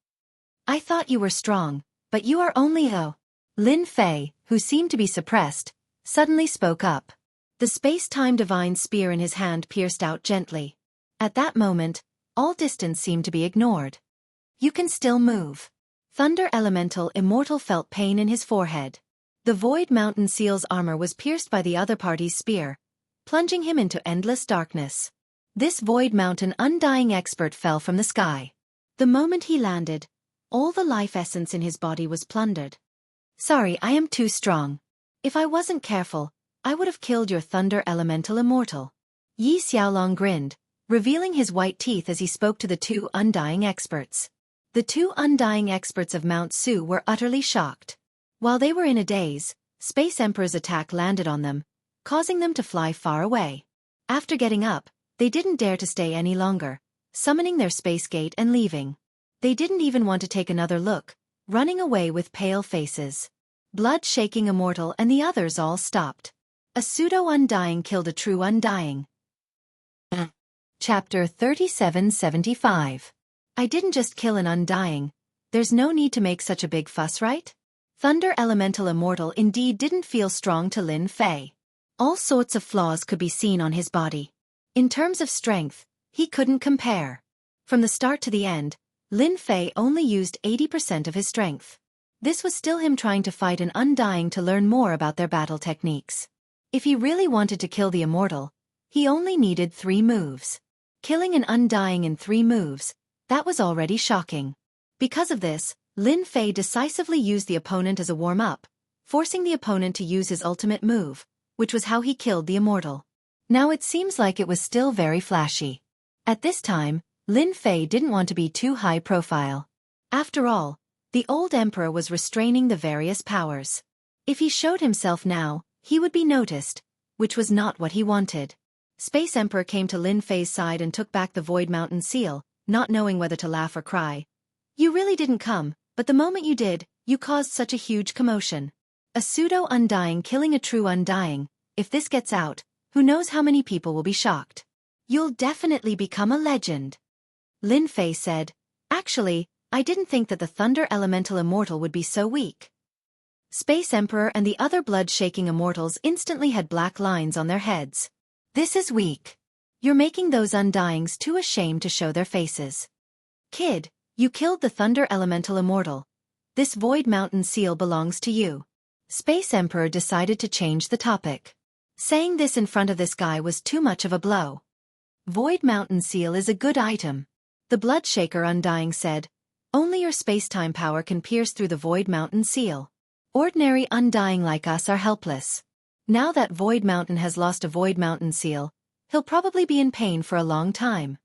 I thought you were strong, but you are only a... Lin Fei, who seemed to be suppressed, suddenly spoke up. The space-time divine spear in his hand pierced out gently. At that moment, all distance seemed to be ignored. You can still move. Thunder Elemental Immortal felt pain in his forehead. The Void Mountain Seal's armor was pierced by the other party's spear, plunging him into endless darkness. This Void Mountain Undying expert fell from the sky. The moment he landed, all the life essence in his body was plundered. Sorry, I am too strong. If I wasn't careful, I would have killed your Thunder Elemental Immortal. Yi Xiaolong grinned, revealing his white teeth as he spoke to the 2 Undying experts. The 2 Undying experts of Mount Su were utterly shocked. While they were in a daze, Space Emperor's attack landed on them, causing them to fly far away. After getting up, they didn't dare to stay any longer, summoning their space gate and leaving. They didn't even want to take another look, running away with pale faces. Blood-shaking Immortal and the others all stopped. A pseudo-Undying killed a true Undying. Chapter 3775. I didn't just kill an Undying. There's no need to make such a big fuss, right? Thunder Elemental Immortal indeed didn't feel strong to Lin Fei. All sorts of flaws could be seen on his body. In terms of strength, he couldn't compare. From the start to the end, Lin Fei only used 80% of his strength. This was still him trying to fight an undying to learn more about their battle techniques. If he really wanted to kill the immortal, he only needed 3 moves. Killing an undying in 3 moves, that was already shocking. Because of this, Lin Fei decisively used the opponent as a warm-up, forcing the opponent to use his ultimate move, which was how he killed the immortal. Now it seems like it was still very flashy. At this time, Lin Fei didn't want to be too high profile. After all, the old emperor was restraining the various powers. If he showed himself now, he would be noticed, which was not what he wanted. Space Emperor came to Lin Fei's side and took back the Void Mountain seal, not knowing whether to laugh or cry. You really didn't come, but the moment you did, you caused such a huge commotion. A pseudo-undying killing a true undying. If this gets out, who knows how many people will be shocked. You'll definitely become a legend. Lin Fei said, actually, I didn't think that the Thunder Elemental Immortal would be so weak. Space Emperor and the other blood-shaking immortals instantly had black lines on their heads. This is weak. You're making those undyings too ashamed to show their faces. Kid, you killed the Thunder Elemental Immortal. This Void Mountain seal belongs to you. Space Emperor decided to change the topic. Saying this in front of this guy was too much of a blow. Void Mountain seal is a good item. The Bloodshaker Undying said, only your space-time power can pierce through the Void Mountain seal. Ordinary Undying like us are helpless. Now that Void Mountain has lost a Void Mountain seal, he'll probably be in pain for a long time.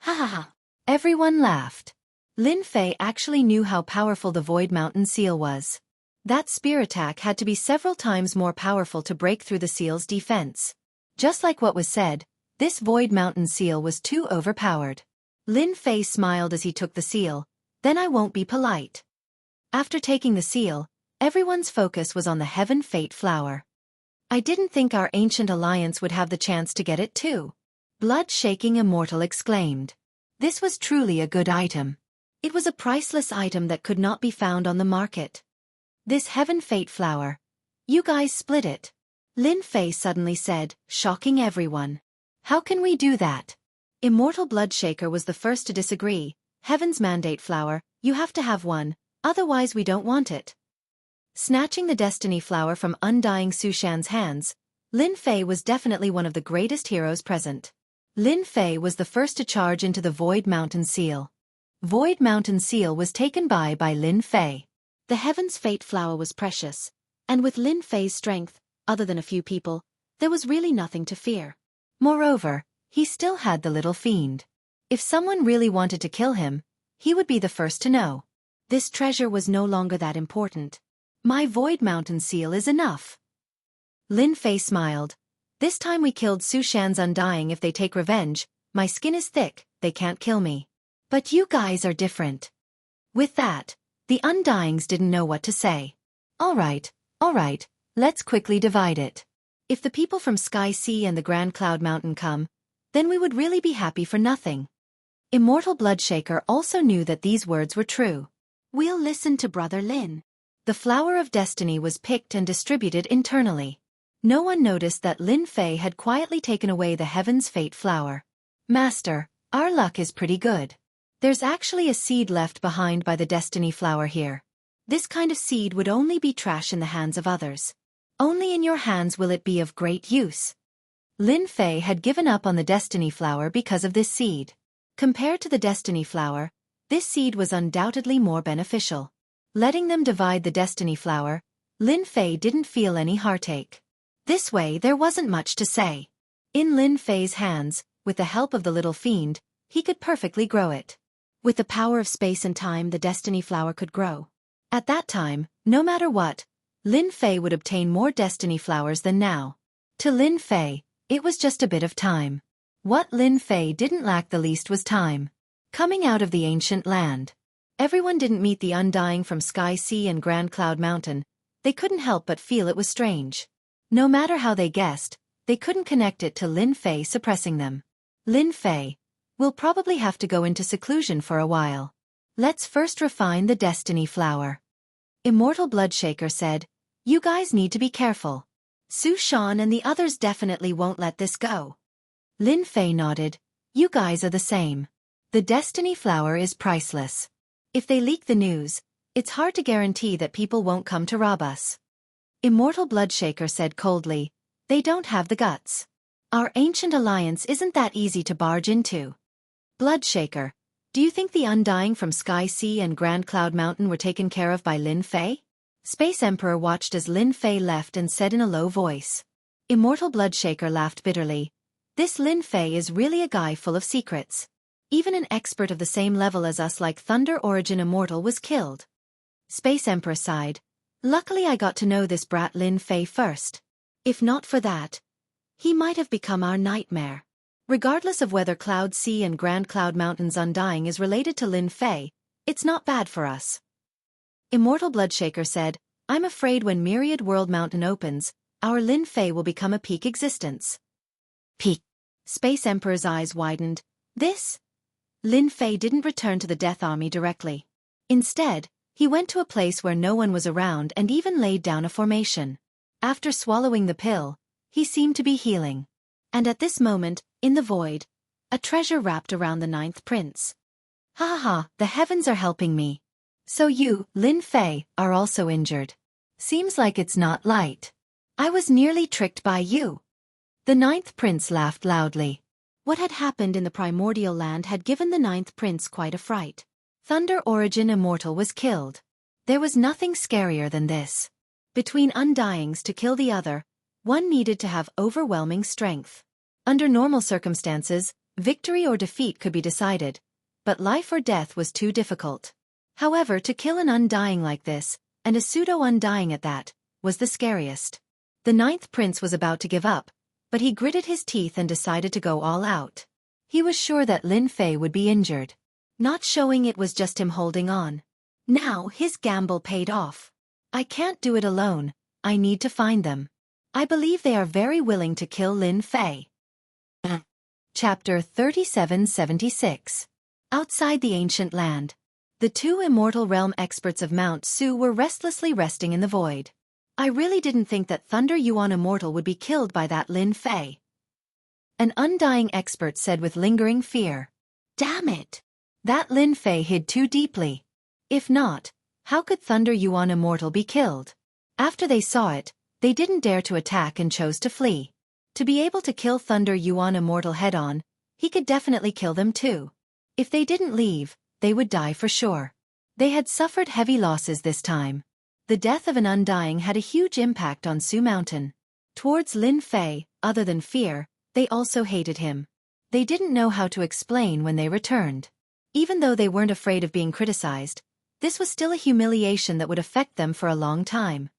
Ha ha ha. Everyone laughed. Lin Fei actually knew how powerful the Void Mountain seal was. That spear attack had to be several times more powerful to break through the seal's defense. Just like what was said, this Void Mountain seal was too overpowered. Lin Fei smiled as he took the seal. Then I won't be polite. After taking the seal, everyone's focus was on the Heaven Fate flower. I didn't think our ancient alliance would have the chance to get it too. Blood-shaking immortal exclaimed. This was truly a good item. It was a priceless item that could not be found on the market. This Heaven Fate flower. You guys split it. Lin Fei suddenly said, shocking everyone. How can we do that? Immortal Bloodshaker was the first to disagree. Heaven's Mandate flower, you have to have one, otherwise we don't want it. Snatching the Destiny flower from undying Su Shan's hands, Lin Fei was definitely one of the greatest heroes present. Lin Fei was the first to charge into the Void Mountain seal. Void Mountain seal was taken by Lin Fei. The Heaven's Fate flower was precious, and with Lin Fei's strength, other than a few people, there was really nothing to fear. Moreover, he still had the little fiend. If someone really wanted to kill him, he would be the first to know. This treasure was no longer that important. My Void Mountain seal is enough. Lin Fei smiled. This time we killed Su Shan's Undying. If they take revenge, my skin is thick, they can't kill me. But you guys are different. With that, the Undyings didn't know what to say. All right, let's quickly divide it. If the people from Sky Sea and the Grand Cloud Mountain come, then we would really be happy for nothing. Immortal Bloodshaker also knew that these words were true. We'll listen to Brother Lin. The Flower of Destiny was picked and distributed internally. No one noticed that Lin Fei had quietly taken away the Heaven's Fate flower. Master, our luck is pretty good. There's actually a seed left behind by the Destiny flower here. This kind of seed would only be trash in the hands of others. Only in your hands will it be of great use. Lin Fei had given up on the Destiny flower because of this seed. Compared to the Destiny flower, this seed was undoubtedly more beneficial. Letting them divide the Destiny flower, Lin Fei didn't feel any heartache. This way there wasn't much to say. In Lin Fei's hands, with the help of the little fiend, he could perfectly grow it. With the power of space and time, the Destiny flower could grow. At that time, no matter what, Lin Fei would obtain more Destiny flowers than now. To Lin Fei, it was just a bit of time. What Lin Fei didn't lack the least was time. Coming out of the ancient land. Everyone didn't meet the Undying from Sky Sea and Grand Cloud Mountain. They couldn't help but feel it was strange. No matter how they guessed, they couldn't connect it to Lin Fei suppressing them. Lin Fei, we'll probably have to go into seclusion for a while. Let's first refine the Destiny flower. Immortal Bloodshaker said, you guys need to be careful. Su Shan and the others definitely won't let this go. Lin Fei nodded. You guys are the same. The Destiny Flower is priceless. If they leak the news, it's hard to guarantee that people won't come to rob us. Immortal Bloodshaker said coldly, they don't have the guts. Our ancient alliance isn't that easy to barge into. Bloodshaker, do you think the Undying from Sky Sea and Grand Cloud Mountain were taken care of by Lin Fei? Space Emperor watched as Lin Fei left and said in a low voice. Immortal Bloodshaker laughed bitterly. This Lin Fei is really a guy full of secrets. Even an expert of the same level as us like Thunder Origin Immortal was killed. Space Emperor sighed. Luckily I got to know this brat Lin Fei first. If not for that, he might have become our nightmare. Regardless of whether Cloud Sea and Grand Cloud Mountain's Undying is related to Lin Fei, it's not bad for us. Immortal Bloodshaker said, I'm afraid when Myriad World Mountain opens, our Lin Fei will become a peak existence. Peak. Space Emperor's eyes widened. This? Lin Fei didn't return to the Death Army directly. Instead, he went to a place where no one was around and even laid down a formation. After swallowing the pill, he seemed to be healing. And at this moment, in the void, a treasure wrapped around the 9th prince. Ha ha ha, the heavens are helping me. So you, Lin Fei, are also injured. Seems like it's not light. I was nearly tricked by you. The 9th prince laughed loudly. What had happened in the primordial land had given the 9th prince quite a fright. Thunder Origin Immortal was killed. There was nothing scarier than this. Between Undyings to kill the other, one needed to have overwhelming strength. Under normal circumstances, victory or defeat could be decided, but life or death was too difficult. However, to kill an Undying like this, and a pseudo-Undying at that, was the scariest. The 9th prince was about to give up, but he gritted his teeth and decided to go all out. He was sure that Lin Fei would be injured. Not showing it was just him holding on. Now his gamble paid off. I can't do it alone, I need to find them. I believe they are very willing to kill Lin Fei. Chapter 3776. Outside the ancient land. The two Immortal Realm experts of Mount Su were restlessly resting in the void. I really didn't think that Thunder Yuan Immortal would be killed by that Lin Fei. An Undying expert said with lingering fear. Damn it! That Lin Fei hid too deeply. If not, how could Thunder Yuan Immortal be killed? After they saw it, they didn't dare to attack and chose to flee. To be able to kill Thunder Yuan Immortal head-on, he could definitely kill them too. If they didn't leave, they would die for sure. They had suffered heavy losses this time. The death of an Undying had a huge impact on Su Mountain. Towards Lin Fei, other than fear, they also hated him. They didn't know how to explain when they returned. Even though they weren't afraid of being criticized, this was still a humiliation that would affect them for a long time.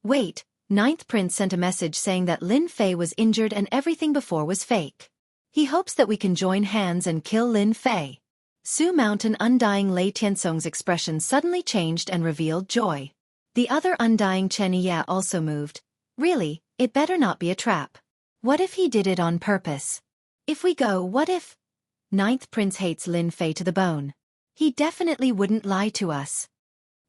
Wait, 9th Prince sent a message saying that Lin Fei was injured and everything before was fake. He hopes that we can join hands and kill Lin Fei. Su Mountain Undying Lei Tiansong's expression suddenly changed and revealed joy. The other Undying Chen Yi also moved. Really, it better not be a trap. What if he did it on purpose? If we go, what if? 9th Prince hates Lin Fei to the bone. He definitely wouldn't lie to us.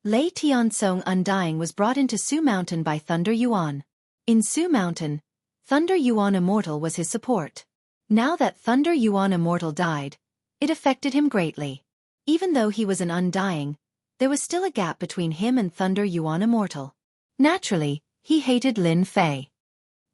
Lei Tiansong Undying was brought into Su Mountain by Thunder Yuan. In Su Mountain, Thunder Yuan Immortal was his support. Now that Thunder Yuan Immortal died, it affected him greatly. Even though he was an Undying, there was still a gap between him and Thunder Yuan Immortal. Naturally, he hated Lin Fei.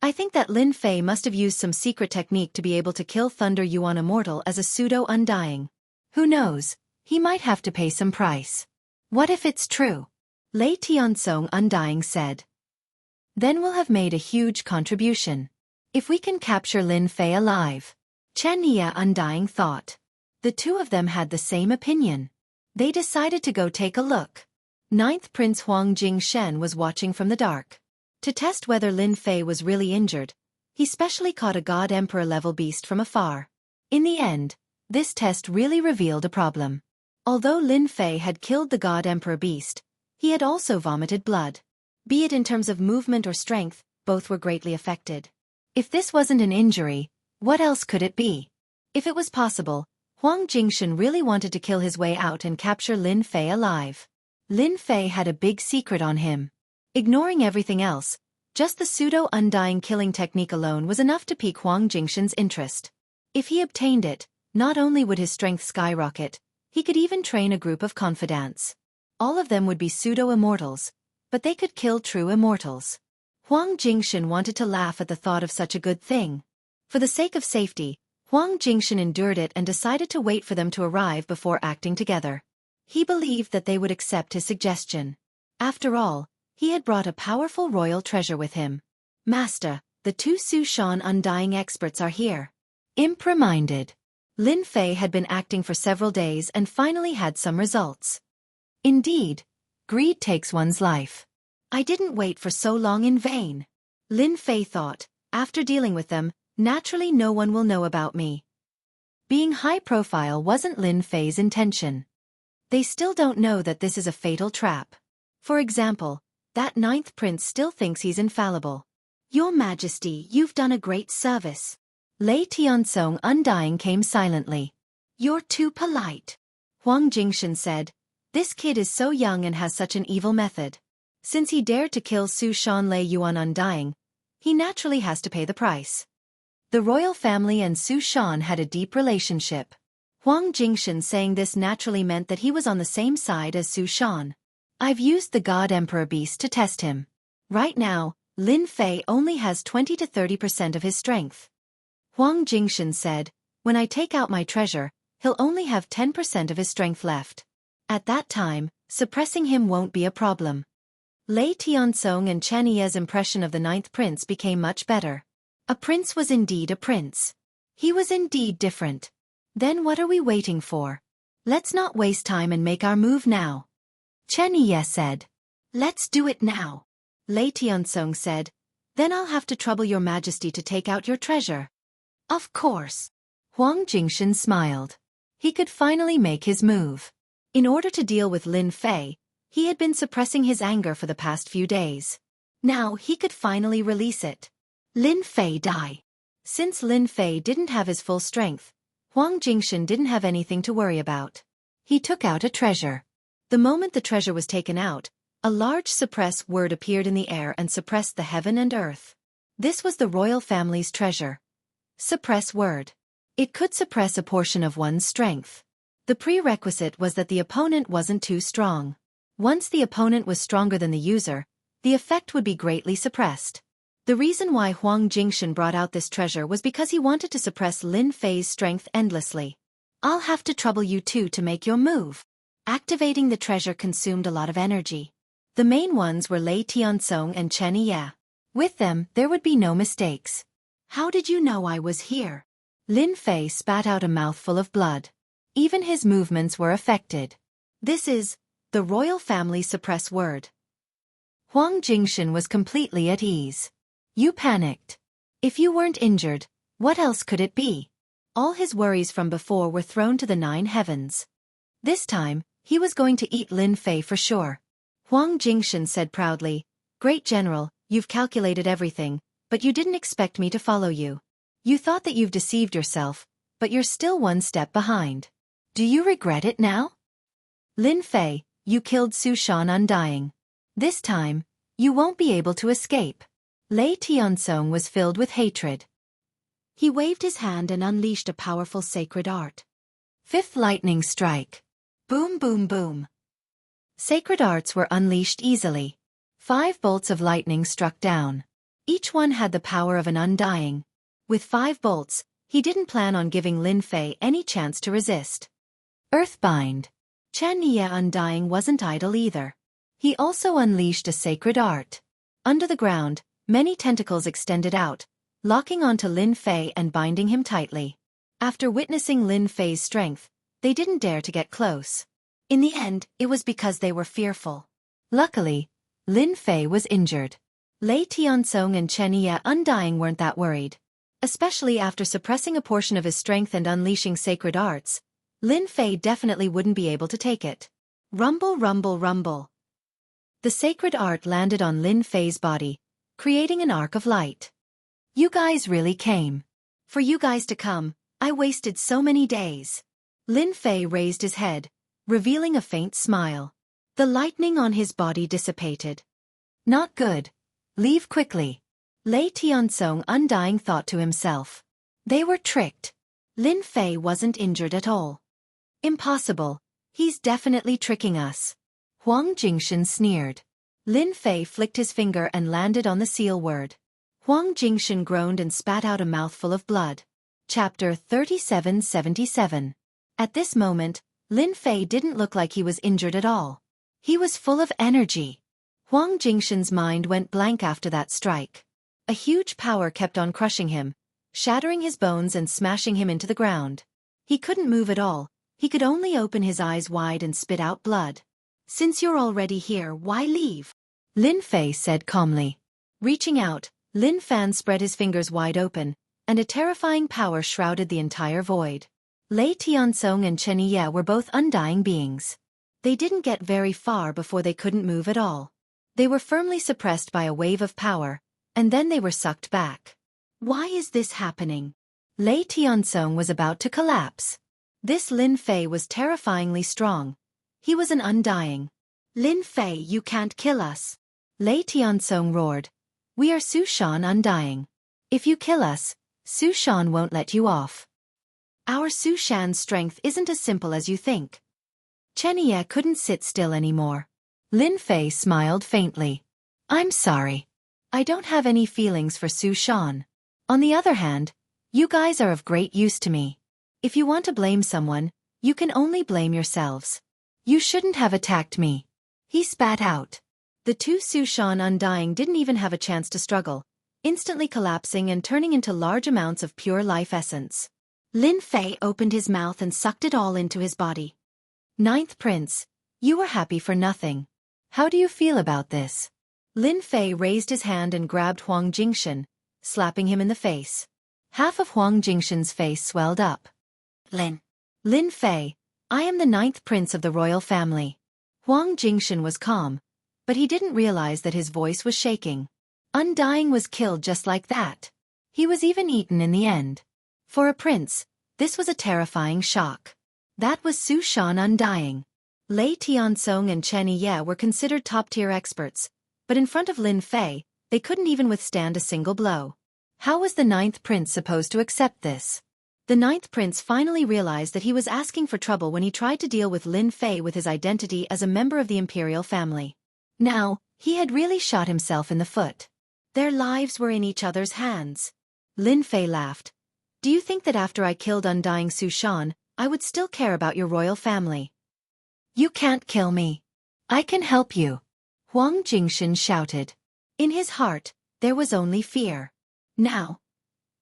I think that Lin Fei must have used some secret technique to be able to kill Thunder Yuan Immortal as a pseudo-Undying. Who knows, he might have to pay some price. What if it's true? Lei Tiansong Undying said. Then we'll have made a huge contribution. If we can capture Lin Fei alive. Chen Yi Undying thought. The two of them had the same opinion. They decided to go take a look. 9th Prince Huang Jingshen was watching from the dark. To test whether Lin Fei was really injured, he specially caught a God Emperor level beast from afar. In the end, this test really revealed a problem. Although Lin Fei had killed the God Emperor beast, he had also vomited blood. Be it in terms of movement or strength, both were greatly affected. If this wasn't an injury, what else could it be? If it was possible, Huang Jingshen really wanted to kill his way out and capture Lin Fei alive. Lin Fei had a big secret on him. Ignoring everything else, just the pseudo-Undying killing technique alone was enough to pique Huang Jingshen's interest. If he obtained it, not only would his strength skyrocket, he could even train a group of confidants. All of them would be pseudo-immortals, but they could kill true immortals. Huang Jingshan wanted to laugh at the thought of such a good thing. For the sake of safety, Huang Jingshan endured it and decided to wait for them to arrive before acting together. He believed that they would accept his suggestion. After all, he had brought a powerful royal treasure with him. Master, the two Su Shan undying experts are here. Imp reminded. Lin Fei had been acting for several days and finally had some results. Indeed, greed takes one's life. I didn't wait for so long in vain. Lin Fei thought, after dealing with them, naturally no one will know about me. Being high profile wasn't Lin Fei's intention. They still don't know that this is a fatal trap. For example, that 9th prince still thinks he's infallible. Your Majesty, you've done a great service. Lei Tianzong undying came silently. You're too polite. Huang Jingshan said, this kid is so young and has such an evil method. Since he dared to kill Su Shan Lei Yuan undying, he naturally has to pay the price. The royal family and Su Shan had a deep relationship. Huang Jingshan saying this naturally meant that he was on the same side as Su Shan. I've used the God Emperor Beast to test him. Right now, Lin Fei only has 20 to 30% of his strength. Huang Jingshan said, when I take out my treasure, he'll only have 10% of his strength left. At that time, suppressing him won't be a problem. Lei Tianzong and Chen Ye's impression of the 9th prince became much better. A prince was indeed a prince. He was indeed different. Then what are we waiting for? Let's not waste time and make our move now. Chen Ye said. Let's do it now. Lei Tianzong said, then I'll have to trouble your Majesty to take out your treasure. Of course. Huang Jingshan smiled. He could finally make his move. In order to deal with Lin Fei, he had been suppressing his anger for the past few days. Now he could finally release it. Lin Fei die. Since Lin Fei didn't have his full strength, Huang Jingshan didn't have anything to worry about. He took out a treasure. The moment the treasure was taken out, a large suppress word appeared in the air and suppressed the heaven and earth. This was the royal family's treasure. Suppress word. It could suppress a portion of one's strength. The prerequisite was that the opponent wasn't too strong. Once the opponent was stronger than the user, the effect would be greatly suppressed. The reason why Huang Jingshan brought out this treasure was because he wanted to suppress Lin Fei's strength endlessly. I'll have to trouble you two to make your move. Activating the treasure consumed a lot of energy. The main ones were Lei Tianzong and Chen Ye. With them, there would be no mistakes. How did you know I was here? Lin Fei spat out a mouthful of blood. Even his movements were affected. This is the royal family suppress word. Huang Jingshan was completely at ease. You panicked. If you weren't injured, what else could it be? All his worries from before were thrown to the 9 heavens. This time, he was going to eat Lin Fei for sure. Huang Jingshan said proudly, Great General, you've calculated everything, but you didn't expect me to follow you. You thought that you've deceived yourself, but you're still one step behind. Do you regret it now? Lin Fei, you killed Su Shan undying. This time, you won't be able to escape. Lei Tianzong was filled with hatred. He waved his hand and unleashed a powerful sacred art. 5th lightning strike. Boom boom boom. Sacred arts were unleashed easily. 5 bolts of lightning struck down. Each one had the power of an undying. With 5 bolts, he didn't plan on giving Lin Fei any chance to resist. Earthbind. Chen Ye undying wasn't idle either. He also unleashed a sacred art. Under the ground, many tentacles extended out, locking onto Lin Fei and binding him tightly. After witnessing Lin Fei's strength, they didn't dare to get close. In the end, it was because they were fearful. Luckily, Lin Fei was injured. Lei Tianzong and Chen Ye undying weren't that worried. Especially after suppressing a portion of his strength and unleashing sacred arts, Lin Fei definitely wouldn't be able to take it. Rumble rumble rumble. The sacred art landed on Lin Fei's body, creating an arc of light. You guys really came. For you guys to come, I wasted so many days. Lin Fei raised his head, revealing a faint smile. The lightning on his body dissipated. Not good. Leave quickly. Lei Tianzong undying thought to himself. They were tricked. Lin Fei wasn't injured at all. Impossible. He's definitely tricking us. Huang Jingshan sneered. Lin Fei flicked his finger and landed on the seal word. Huang Jingshan groaned and spat out a mouthful of blood. Chapter 3777. At this moment, Lin Fei didn't look like he was injured at all. He was full of energy. Huang Jingshan's mind went blank after that strike. A huge power kept on crushing him, shattering his bones and smashing him into the ground. He couldn't move at all, he could only open his eyes wide and spit out blood. Since you're already here, why leave? Lin Fei said calmly. Reaching out, Lin Fan spread his fingers wide open, and a terrifying power shrouded the entire void. Lei Tiansong and Chen Ye were both undying beings. They didn't get very far before they couldn't move at all. They were firmly suppressed by a wave of power, and then they were sucked back. Why is this happening? Lei Tiansong was about to collapse. This Lin Fei was terrifyingly strong. He was an undying. Lin Fei, you can't kill us. Lei Tiansong roared. We are Su Shan undying. If you kill us, Su Shan won't let you off. Our Su Shan's strength isn't as simple as you think. Chen Ye couldn't sit still anymore. Lin Fei smiled faintly. I'm sorry. I don't have any feelings for Su Shan. On the other hand, you guys are of great use to me. If you want to blame someone, you can only blame yourselves. You shouldn't have attacked me. He spat out. The two Su Shan undying didn't even have a chance to struggle, instantly collapsing and turning into large amounts of pure life essence. Lin Fei opened his mouth and sucked it all into his body. Ninth Prince, you were happy for nothing. How do you feel about this? Lin Fei raised his hand and grabbed Huang Jingshan, slapping him in the face. Half of Huang Jingshan's face swelled up. Lin Fei, I am the 9th prince of the royal family. Huang Jingshan was calm, but he didn't realize that his voice was shaking. Undying was killed just like that. He was even eaten in the end. For a prince, this was a terrifying shock. That was Su Shan undying. Lei Tiansong and Chen Ye were considered top-tier experts, but in front of Lin Fei, they couldn't even withstand a single blow. How was the 9th prince supposed to accept this? The 9th prince finally realized that he was asking for trouble when he tried to deal with Lin Fei with his identity as a member of the imperial family. Now, he had really shot himself in the foot. Their lives were in each other's hands. Lin Fei laughed. Do you think that after I killed undying Su Shan, I would still care about your royal family? You can't kill me. I can help you. Huang Jingshan shouted. In his heart, there was only fear. Now,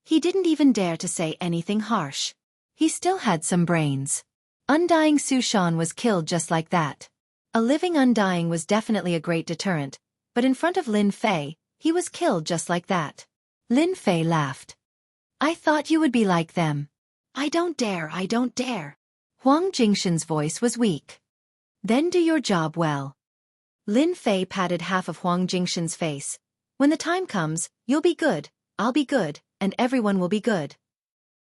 he didn't even dare to say anything harsh. He still had some brains. Undying Su Shan was killed just like that. A living undying was definitely a great deterrent, but in front of Lin Fei, he was killed just like that. Lin Fei laughed. I thought you would be like them. I don't dare, I don't dare. Huang Jingshan's voice was weak. Then do your job well. Lin Fei patted half of Huang Jingshan's face. When the time comes, you'll be good, I'll be good, and everyone will be good.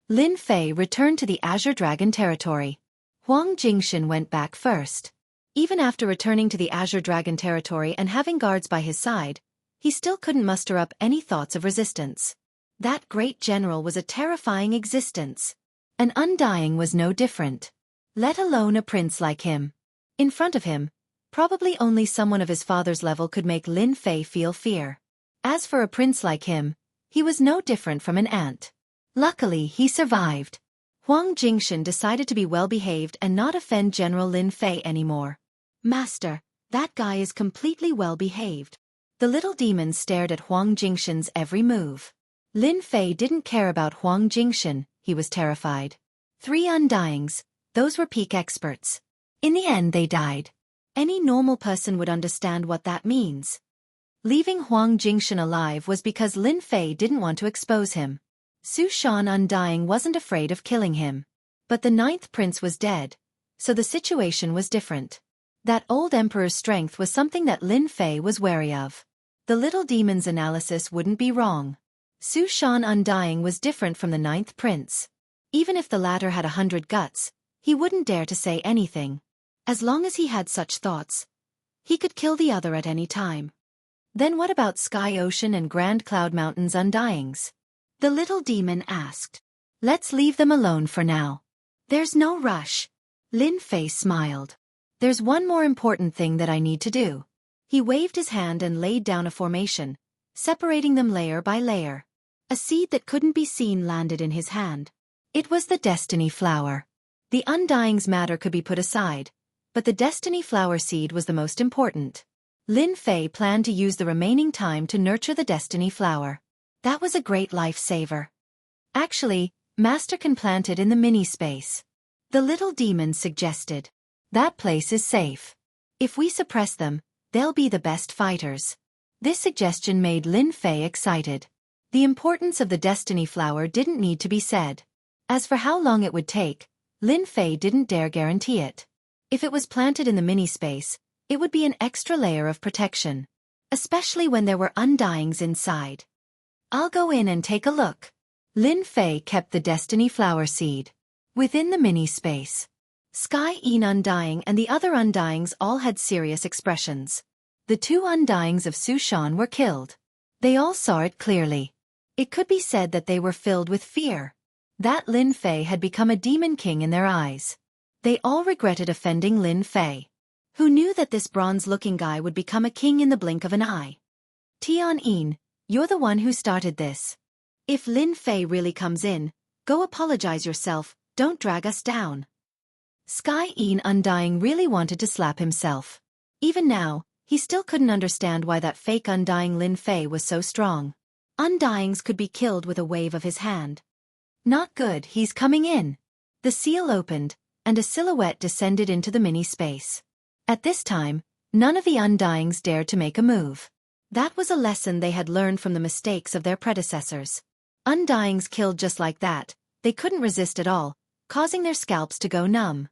Lin Fei returned to the Azure Dragon territory. Huang Jingshan went back first. Even after returning to the Azure Dragon territory and having guards by his side, he still couldn't muster up any thoughts of resistance. That great general was a terrifying existence. An undying was no different. Let alone a prince like him. In front of him, probably only someone of his father's level could make Lin Fei feel fear. As for a prince like him, he was no different from an ant. Luckily, he survived. Huang Jingshan decided to be well-behaved and not offend General Lin Fei anymore. Master, that guy is completely well-behaved. The little demon stared at Huang Jingshan's every move. Lin Fei didn't care about Huang Jingshan, he was terrified. 3 undyings, those were peak experts. In the end they died. Any normal person would understand what that means. Leaving Huang Jingshan alive was because Lin Fei didn't want to expose him. Su Shan undying wasn't afraid of killing him. But the 9th prince was dead, so the situation was different. That old emperor's strength was something that Lin Fei was wary of. The little demon's analysis wouldn't be wrong. Su Shan undying was different from the 9th prince. Even if the latter had 100 guts, he wouldn't dare to say anything. As long as he had such thoughts, he could kill the other at any time. Then what about Sky Ocean and Grand Cloud Mountain's undyings? The little demon asked. Let's leave them alone for now. There's no rush. Lin Fei smiled. There's one more important thing that I need to do. He waved his hand and laid down a formation, separating them layer by layer. A seed that couldn't be seen landed in his hand. It was the Destiny Flower. The Undying's matter could be put aside, but the Destiny Flower seed was the most important. Lin Fei planned to use the remaining time to nurture the Destiny Flower. That was a great lifesaver. Actually, Master can plant it in the mini-space. The little demon suggested. That place is safe. If we suppress them, they'll be the best fighters. This suggestion made Lin Fei excited. The importance of the Destiny Flower didn't need to be said. As for how long it would take, Lin Fei didn't dare guarantee it. If it was planted in the mini-space, it would be an extra layer of protection. Especially when there were Undyings inside. I'll go in and take a look. Lin Fei kept the Destiny Flower seed within the mini-space. Sky Een Undying and the other Undyings all had serious expressions. The 2 Undyings of Sushan were killed. They all saw it clearly. It could be said that they were filled with fear. That Lin Fei had become a demon king in their eyes. They all regretted offending Lin Fei, who knew that this bronze-looking guy would become a king in the blink of an eye. Tian Een, you're the one who started this. If Lin Fei really comes in, go apologize yourself, don't drag us down. Sky Een Undying really wanted to slap himself. Even now, he still couldn't understand why that fake Undying Lin Fei was so strong. Undyings could be killed with a wave of his hand. Not good, he's coming in. The seal opened, and a silhouette descended into the mini-space. At this time, none of the Undyings dared to make a move. That was a lesson they had learned from the mistakes of their predecessors. Undyings killed just like that, they couldn't resist at all, causing their scalps to go numb.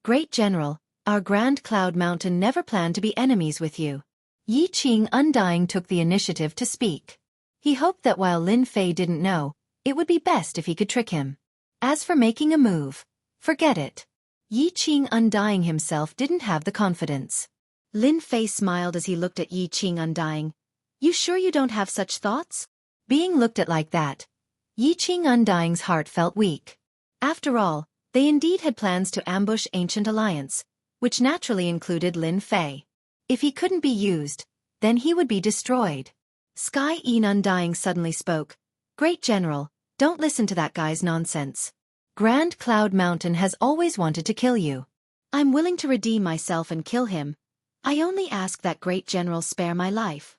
Great General, our Grand Cloud Mountain never planned to be enemies with you. Yi Qing Undying took the initiative to speak. He hoped that while Lin Fei didn't know, it would be best if he could trick him. As for making a move, forget it. Yi Qing Undying himself didn't have the confidence. Lin Fei smiled as he looked at Yi Qing Undying. You sure you don't have such thoughts? Being looked at like that, Yi Qing Undying's heart felt weak. After all, they indeed had plans to ambush Ancient Alliance, which naturally included Lin Fei. If he couldn't be used, then he would be destroyed. Sky Een Undying suddenly spoke. Great General, don't listen to that guy's nonsense. Grand Cloud Mountain has always wanted to kill you. I'm willing to redeem myself and kill him. I only ask that Great General spare my life.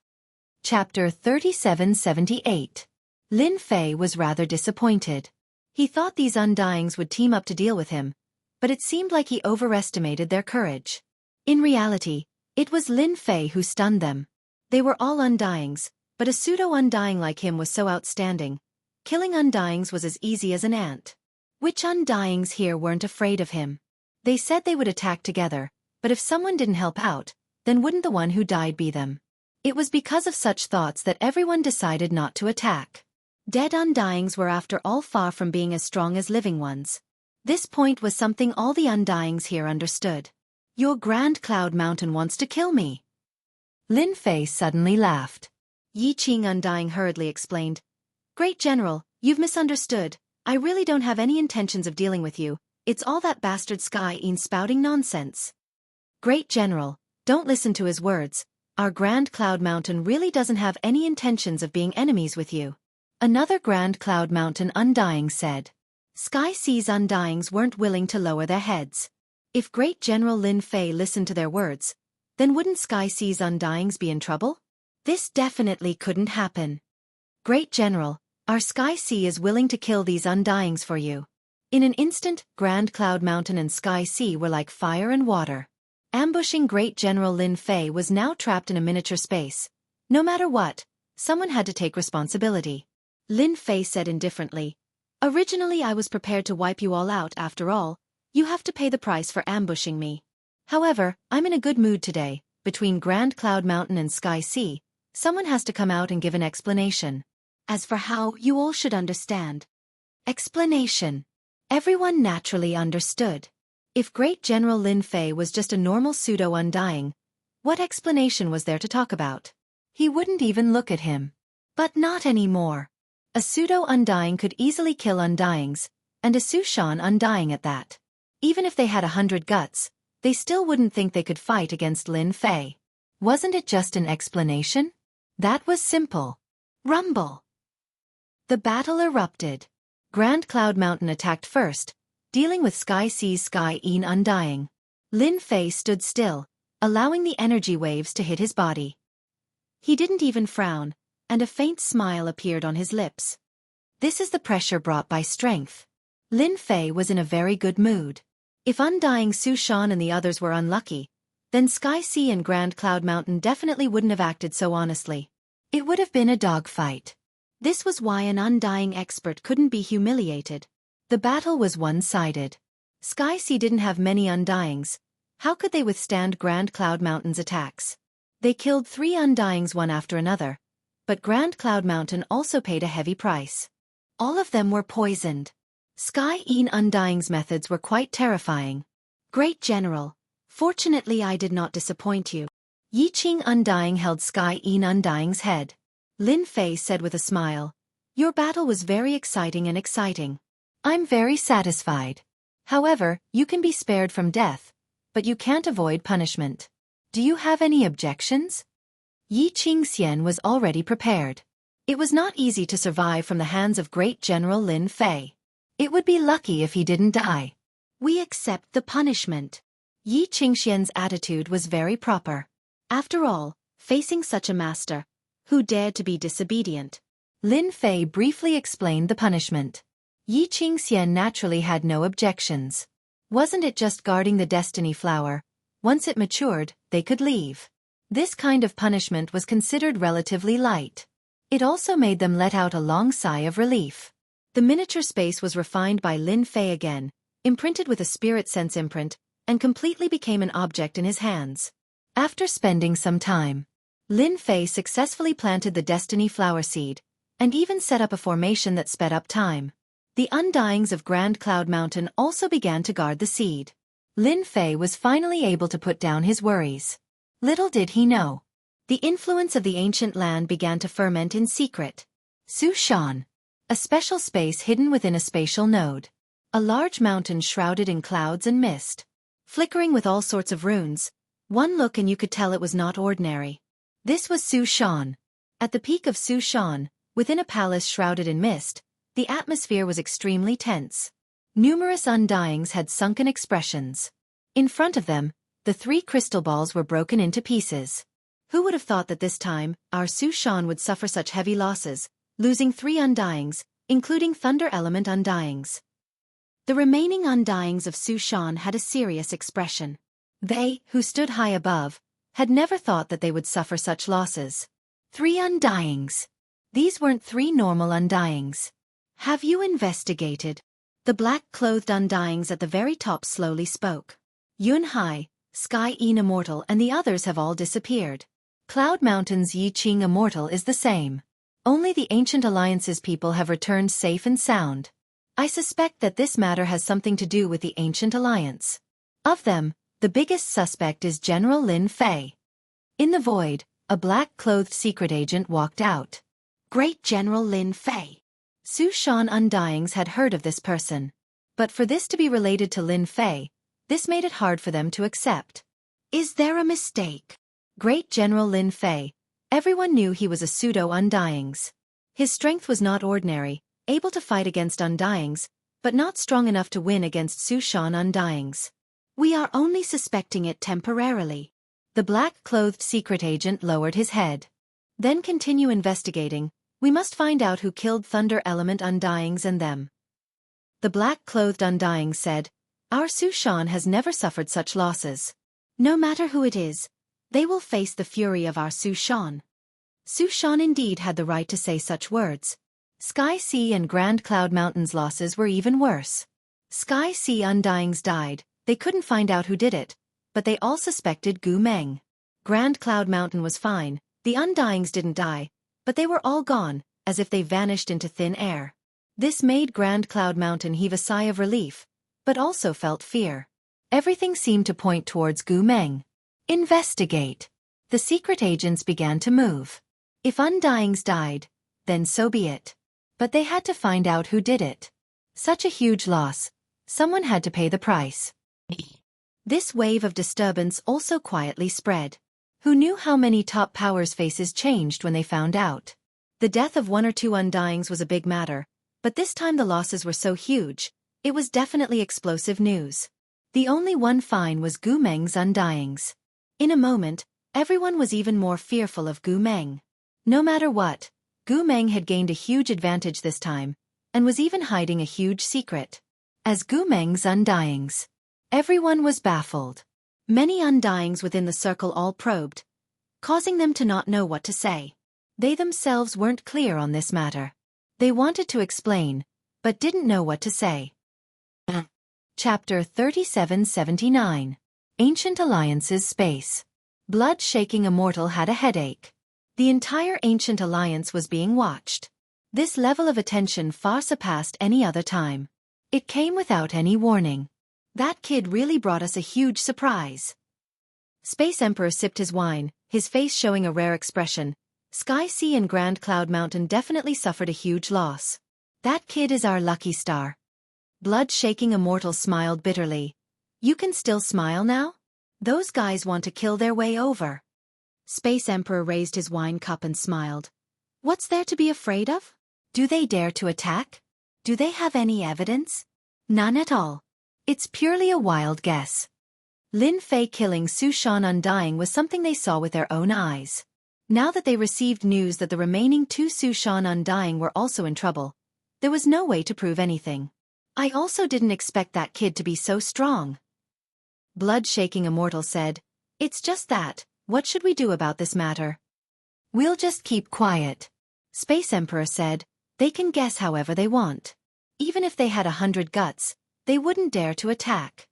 Chapter 3778. Lin Fei was rather disappointed. He thought these Undyings would team up to deal with him, but it seemed like he overestimated their courage. In reality, it was Lin Fei who stunned them. They were all Undyings, but a pseudo-Undying like him was so outstanding. Killing Undyings was as easy as an ant. Which Undyings here weren't afraid of him? They said they would attack together, but if someone didn't help out, then wouldn't the one who died be them? It was because of such thoughts that everyone decided not to attack. Dead Undyings were after all far from being as strong as living ones. This point was something all the Undyings here understood. Your Grand Cloud Mountain wants to kill me. Lin Fei suddenly laughed. Yi Qing Undying hurriedly explained. Great General, you've misunderstood. I really don't have any intentions of dealing with you. It's all that bastard Sky Een spouting nonsense. Great General, don't listen to his words. Our Grand Cloud Mountain really doesn't have any intentions of being enemies with you. Another Grand Cloud Mountain Undying said. Sky Sea's Undyings weren't willing to lower their heads. If Great General Lin Fei listened to their words, then wouldn't Sky Sea's Undyings be in trouble? This definitely couldn't happen. Great General, our Sky Sea is willing to kill these Undyings for you. In an instant, Grand Cloud Mountain and Sky Sea were like fire and water. Ambushing Great General Lin Fei was now trapped in a miniature space. No matter what, someone had to take responsibility. Lin Fei said indifferently. Originally I was prepared to wipe you all out after all. You have to pay the price for ambushing me. However, I'm in a good mood today. Between Grand Cloud Mountain and Sky Sea, someone has to come out and give an explanation. As for how, you all should understand. Explanation. Everyone naturally understood. If Great General Lin Fei was just a normal pseudo-Undying, what explanation was there to talk about? He wouldn't even look at him. But not anymore. A pseudo-undying could easily kill undyings, and a Sushan undying at that. Even if they had 100 guts, they still wouldn't think they could fight against Lin Fei. Wasn't it just an explanation? That was simple. Rumble. The battle erupted. Grand Cloud Mountain attacked first, dealing with Sky Sea's Sky Een undying. Lin Fei stood still, allowing the energy waves to hit his body. He didn't even frown, and a faint smile appeared on his lips. This is the pressure brought by strength. Lin Fei was in a very good mood. If undying Sushan and the others were unlucky, then Sky Sea and Grand Cloud Mountain definitely wouldn't have acted so honestly. It would have been a dogfight. This was why an undying expert couldn't be humiliated. The battle was one-sided. Sky Sea didn't have many undyings. How could they withstand Grand Cloud Mountain's attacks? They killed 3 undyings one after another, but Grand Cloud Mountain also paid a heavy price. All of them were poisoned. Sky Een undying's methods were quite terrifying. Great General, fortunately I did not disappoint you. Yi Qing undying held Sky Een undying's head. Lin Fei said with a smile, "Your battle was very exciting and exciting. I'm very satisfied. However, you can be spared from death, but you can't avoid punishment. Do you have any objections?" Yi Qingxian was already prepared. It was not easy to survive from the hands of Great General Lin Fei. It would be lucky if he didn't die. "We accept the punishment." Yi Qingxian's attitude was very proper. After all, facing such a master, who dared to be disobedient? Lin Fei briefly explained the punishment. Yi Qingxian naturally had no objections. Wasn't it just guarding the destiny flower? Once it matured, they could leave. This kind of punishment was considered relatively light. It also made them let out a long sigh of relief. The miniature space was refined by Lin Fei again, imprinted with a spirit sense imprint, and completely became an object in his hands. After spending some time, Lin Fei successfully planted the destiny flower seed, and even set up a formation that sped up time. The undyings of Grand Cloud Mountain also began to guard the seed. Lin Fei was finally able to put down his worries. Little did he know. The influence of the ancient land began to ferment in secret. Sushan. A special space hidden within a spatial node. A large mountain shrouded in clouds and mist. Flickering with all sorts of runes. One look and you could tell it was not ordinary. This was Sushan. At the peak of Sushan, within a palace shrouded in mist, the atmosphere was extremely tense. Numerous undyings had sunken expressions. In front of them, the 3 crystal balls were broken into pieces. Who would have thought that this time, our Sushan would suffer such heavy losses, losing 3 undyings, including Thunder Element undyings. The remaining undyings of Sushan had a serious expression. They, who stood high above, had never thought that they would suffer such losses. 3 undyings. These weren't 3 normal undyings. Have you investigated? The black-clothed undyings at the very top slowly spoke. Yun Hai, Sky Een Immortal and the others have all disappeared. Cloud Mountain's Yi Qing Immortal is the same. Only the Ancient Alliance's people have returned safe and sound. I suspect that this matter has something to do with the Ancient Alliance. Of them, the biggest suspect is General Lin Fei. In the void, a black-clothed secret agent walked out. Great General Lin Fei. Sushan undyings had heard of this person. But for this to be related to Lin Fei, this made it hard for them to accept. Is there a mistake? Great General Lin Fei. Everyone knew he was a pseudo-undyings. His strength was not ordinary, able to fight against undyings, but not strong enough to win against Sushan undyings. We are only suspecting it temporarily. The black-clothed secret agent lowered his head. Then continue investigating. We must find out who killed Thunder Element undyings and them. The black-clothed undying said, Our Sushan has never suffered such losses. No matter who it is, they will face the fury of our Sushan. Sushan indeed had the right to say such words. Sky Sea and Grand Cloud Mountain's losses were even worse. Sky Sea undyings died, they couldn't find out who did it, but they all suspected Gu Meng. Grand Cloud Mountain was fine, the undyings didn't die, but they were all gone, as if they vanished into thin air. This made Grand Cloud Mountain heave a sigh of relief, but also felt fear. Everything seemed to point towards Gu Meng. Investigate. The secret agents began to move. If undyings died, then so be it. But they had to find out who did it. Such a huge loss. Someone had to pay the price. This wave of disturbance also quietly spread. Who knew how many top powers' faces changed when they found out? The death of one or two Undyings was a big matter, but this time the losses were so huge, it was definitely explosive news. The only one fine was Gu Meng's Undyings. In a moment, everyone was even more fearful of Gu Meng. No matter what, Gu Meng had gained a huge advantage this time, and was even hiding a huge secret. As Gu Meng's Undyings. Everyone was baffled. Many Undyings within the circle all probed, causing them to not know what to say. They themselves weren't clear on this matter. They wanted to explain, but didn't know what to say. Chapter 3779. Ancient Alliance's Space. Blood-shaking immortal had a headache. The entire Ancient Alliance was being watched. This level of attention far surpassed any other time. It came without any warning. That kid really brought us a huge surprise. Space Emperor sipped his wine, his face showing a rare expression. Sky Sea and Grand Cloud Mountain definitely suffered a huge loss. That kid is our lucky star. Blood-shaking immortal smiled bitterly. You can still smile now? Those guys want to kill their way over. Space Emperor raised his wine cup and smiled. What's there to be afraid of? Do they dare to attack? Do they have any evidence? None at all. It's purely a wild guess. Lin Fei killing Su Shan Undying was something they saw with their own eyes. Now that they received news that the remaining two Su Shan Undying were also in trouble, there was no way to prove anything. I also didn't expect that kid to be so strong. Blood-shaking immortal said, It's just that, what should we do about this matter? We'll just keep quiet. Space Emperor said, They can guess however they want. Even if they had 100 guts, they wouldn't dare to attack.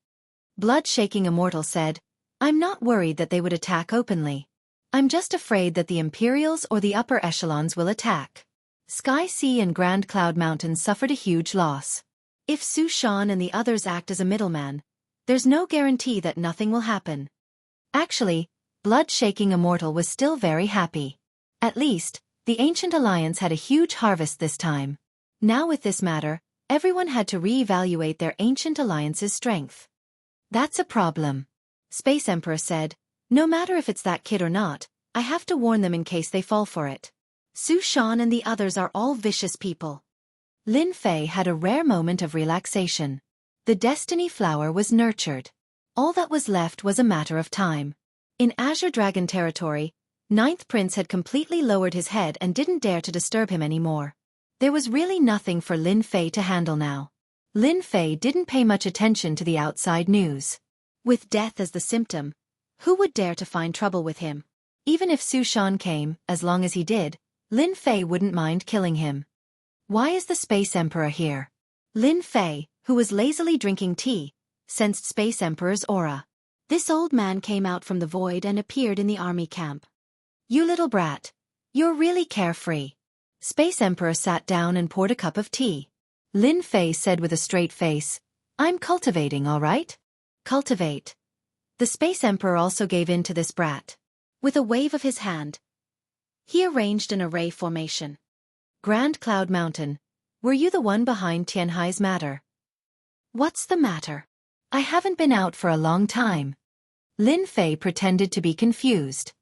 Blood-shaking immortal said, I'm not worried that they would attack openly. I'm just afraid that the Imperials or the upper echelons will attack. Sky Sea and Grand Cloud Mountain suffered a huge loss. If Su Shan and the others act as a middleman, there's no guarantee that nothing will happen. Actually, Blood-shaking immortal was still very happy. At least, the Ancient Alliance had a huge harvest this time. Now with this matter, everyone had to re-evaluate their Ancient Alliance's strength. That's a problem. Space Emperor said, No matter if it's that kid or not, I have to warn them in case they fall for it. Su Shan and the others are all vicious people. Lin Fei had a rare moment of relaxation. The Destiny Flower was nurtured. All that was left was a matter of time. In Azure Dragon territory, Ninth Prince had completely lowered his head and didn't dare to disturb him anymore. There was really nothing for Lin Fei to handle now. Lin Fei didn't pay much attention to the outside news. With death as the symptom, who would dare to find trouble with him? Even if Su Shan came, as long as he did, Lin Fei wouldn't mind killing him. Why is the Space Emperor here? Lin Fei, who was lazily drinking tea, sensed Space Emperor's aura. This old man came out from the void and appeared in the army camp. You little brat. You're really carefree. Space Emperor sat down and poured a cup of tea. Lin Fei said with a straight face, I'm cultivating, all right? Cultivate. The Space Emperor also gave in to this brat. With a wave of his hand, he arranged an array formation. Grand Cloud Mountain, were you the one behind Tianhai's matter? What's the matter? I haven't been out for a long time. Lin Fei pretended to be confused.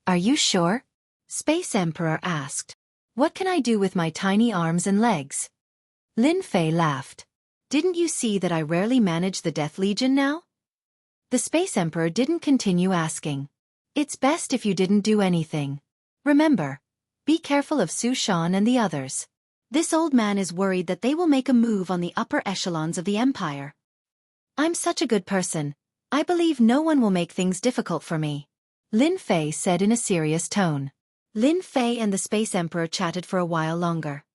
Are you sure? Space Emperor asked. What can I do with my tiny arms and legs? Lin Fei laughed. Didn't you see that I rarely manage the Death Legion now? The Space Emperor didn't continue asking. It's best if you didn't do anything. Remember, be careful of Su Shan and the others. This old man is worried that they will make a move on the upper echelons of the Empire. I'm such a good person. I believe no one will make things difficult for me. Lin Fei said in a serious tone. Lin Fei and the Space Emperor chatted for a while longer.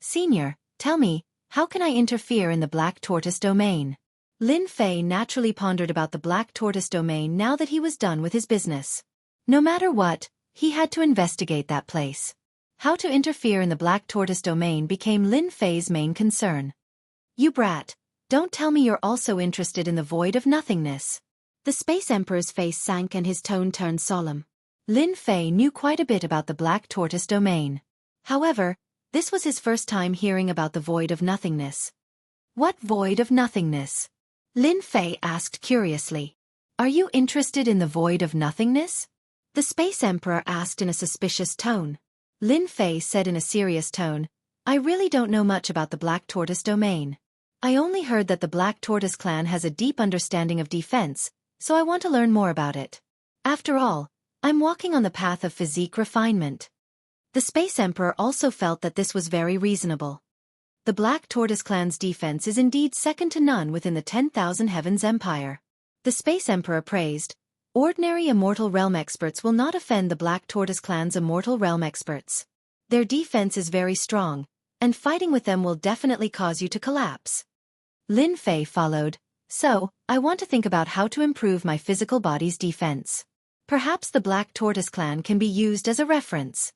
Senior, tell me, how can I interfere in the Black Tortoise domain? Lin Fei naturally pondered about the Black Tortoise domain now that he was done with his business. No matter what, he had to investigate that place. How to interfere in the Black Tortoise domain became Lin Fei's main concern. You brat, don't tell me you're also interested in the void of nothingness. The Space Emperor's face sank and his tone turned solemn. Lin Fei knew quite a bit about the Black Tortoise domain. However, This was his first time hearing about the void of nothingness. What void of nothingness? Lin Fei asked curiously. Are you interested in the void of nothingness? The Space Emperor asked in a suspicious tone. Lin Fei said in a serious tone, I really don't know much about the Black Tortoise domain. I only heard that the Black Tortoise clan has a deep understanding of defense, so I want to learn more about it. After all, I'm walking on the path of physique refinement. The Space Emperor also felt that this was very reasonable. The Black Tortoise clan's defense is indeed second to none within the 10,000 Heavens Empire. The Space Emperor praised, ordinary Immortal Realm experts will not offend the Black Tortoise clan's Immortal Realm experts. Their defense is very strong, and fighting with them will definitely cause you to collapse. Lin Fei followed, so, I want to think about how to improve my physical body's defense. Perhaps the Black Tortoise clan can be used as a reference.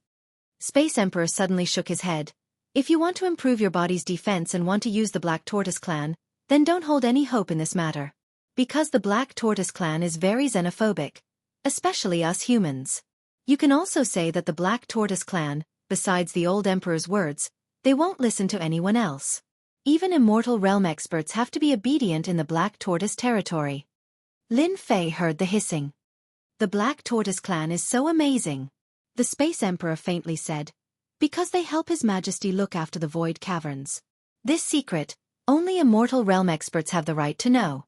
Space Emperor suddenly shook his head. If you want to improve your body's defense and want to use the Black Tortoise clan, then don't hold any hope in this matter. Because the Black Tortoise clan is very xenophobic, especially us humans. You can also say that the Black Tortoise clan, besides the old Emperor's words, they won't listen to anyone else. Even Immortal Realm experts have to be obedient in the Black Tortoise territory. Lin Fei heard the hissing. The Black Tortoise clan is so amazing. The Space Emperor faintly said, because they help His Majesty look after the Void Caverns. This secret, only Immortal Realm experts have the right to know.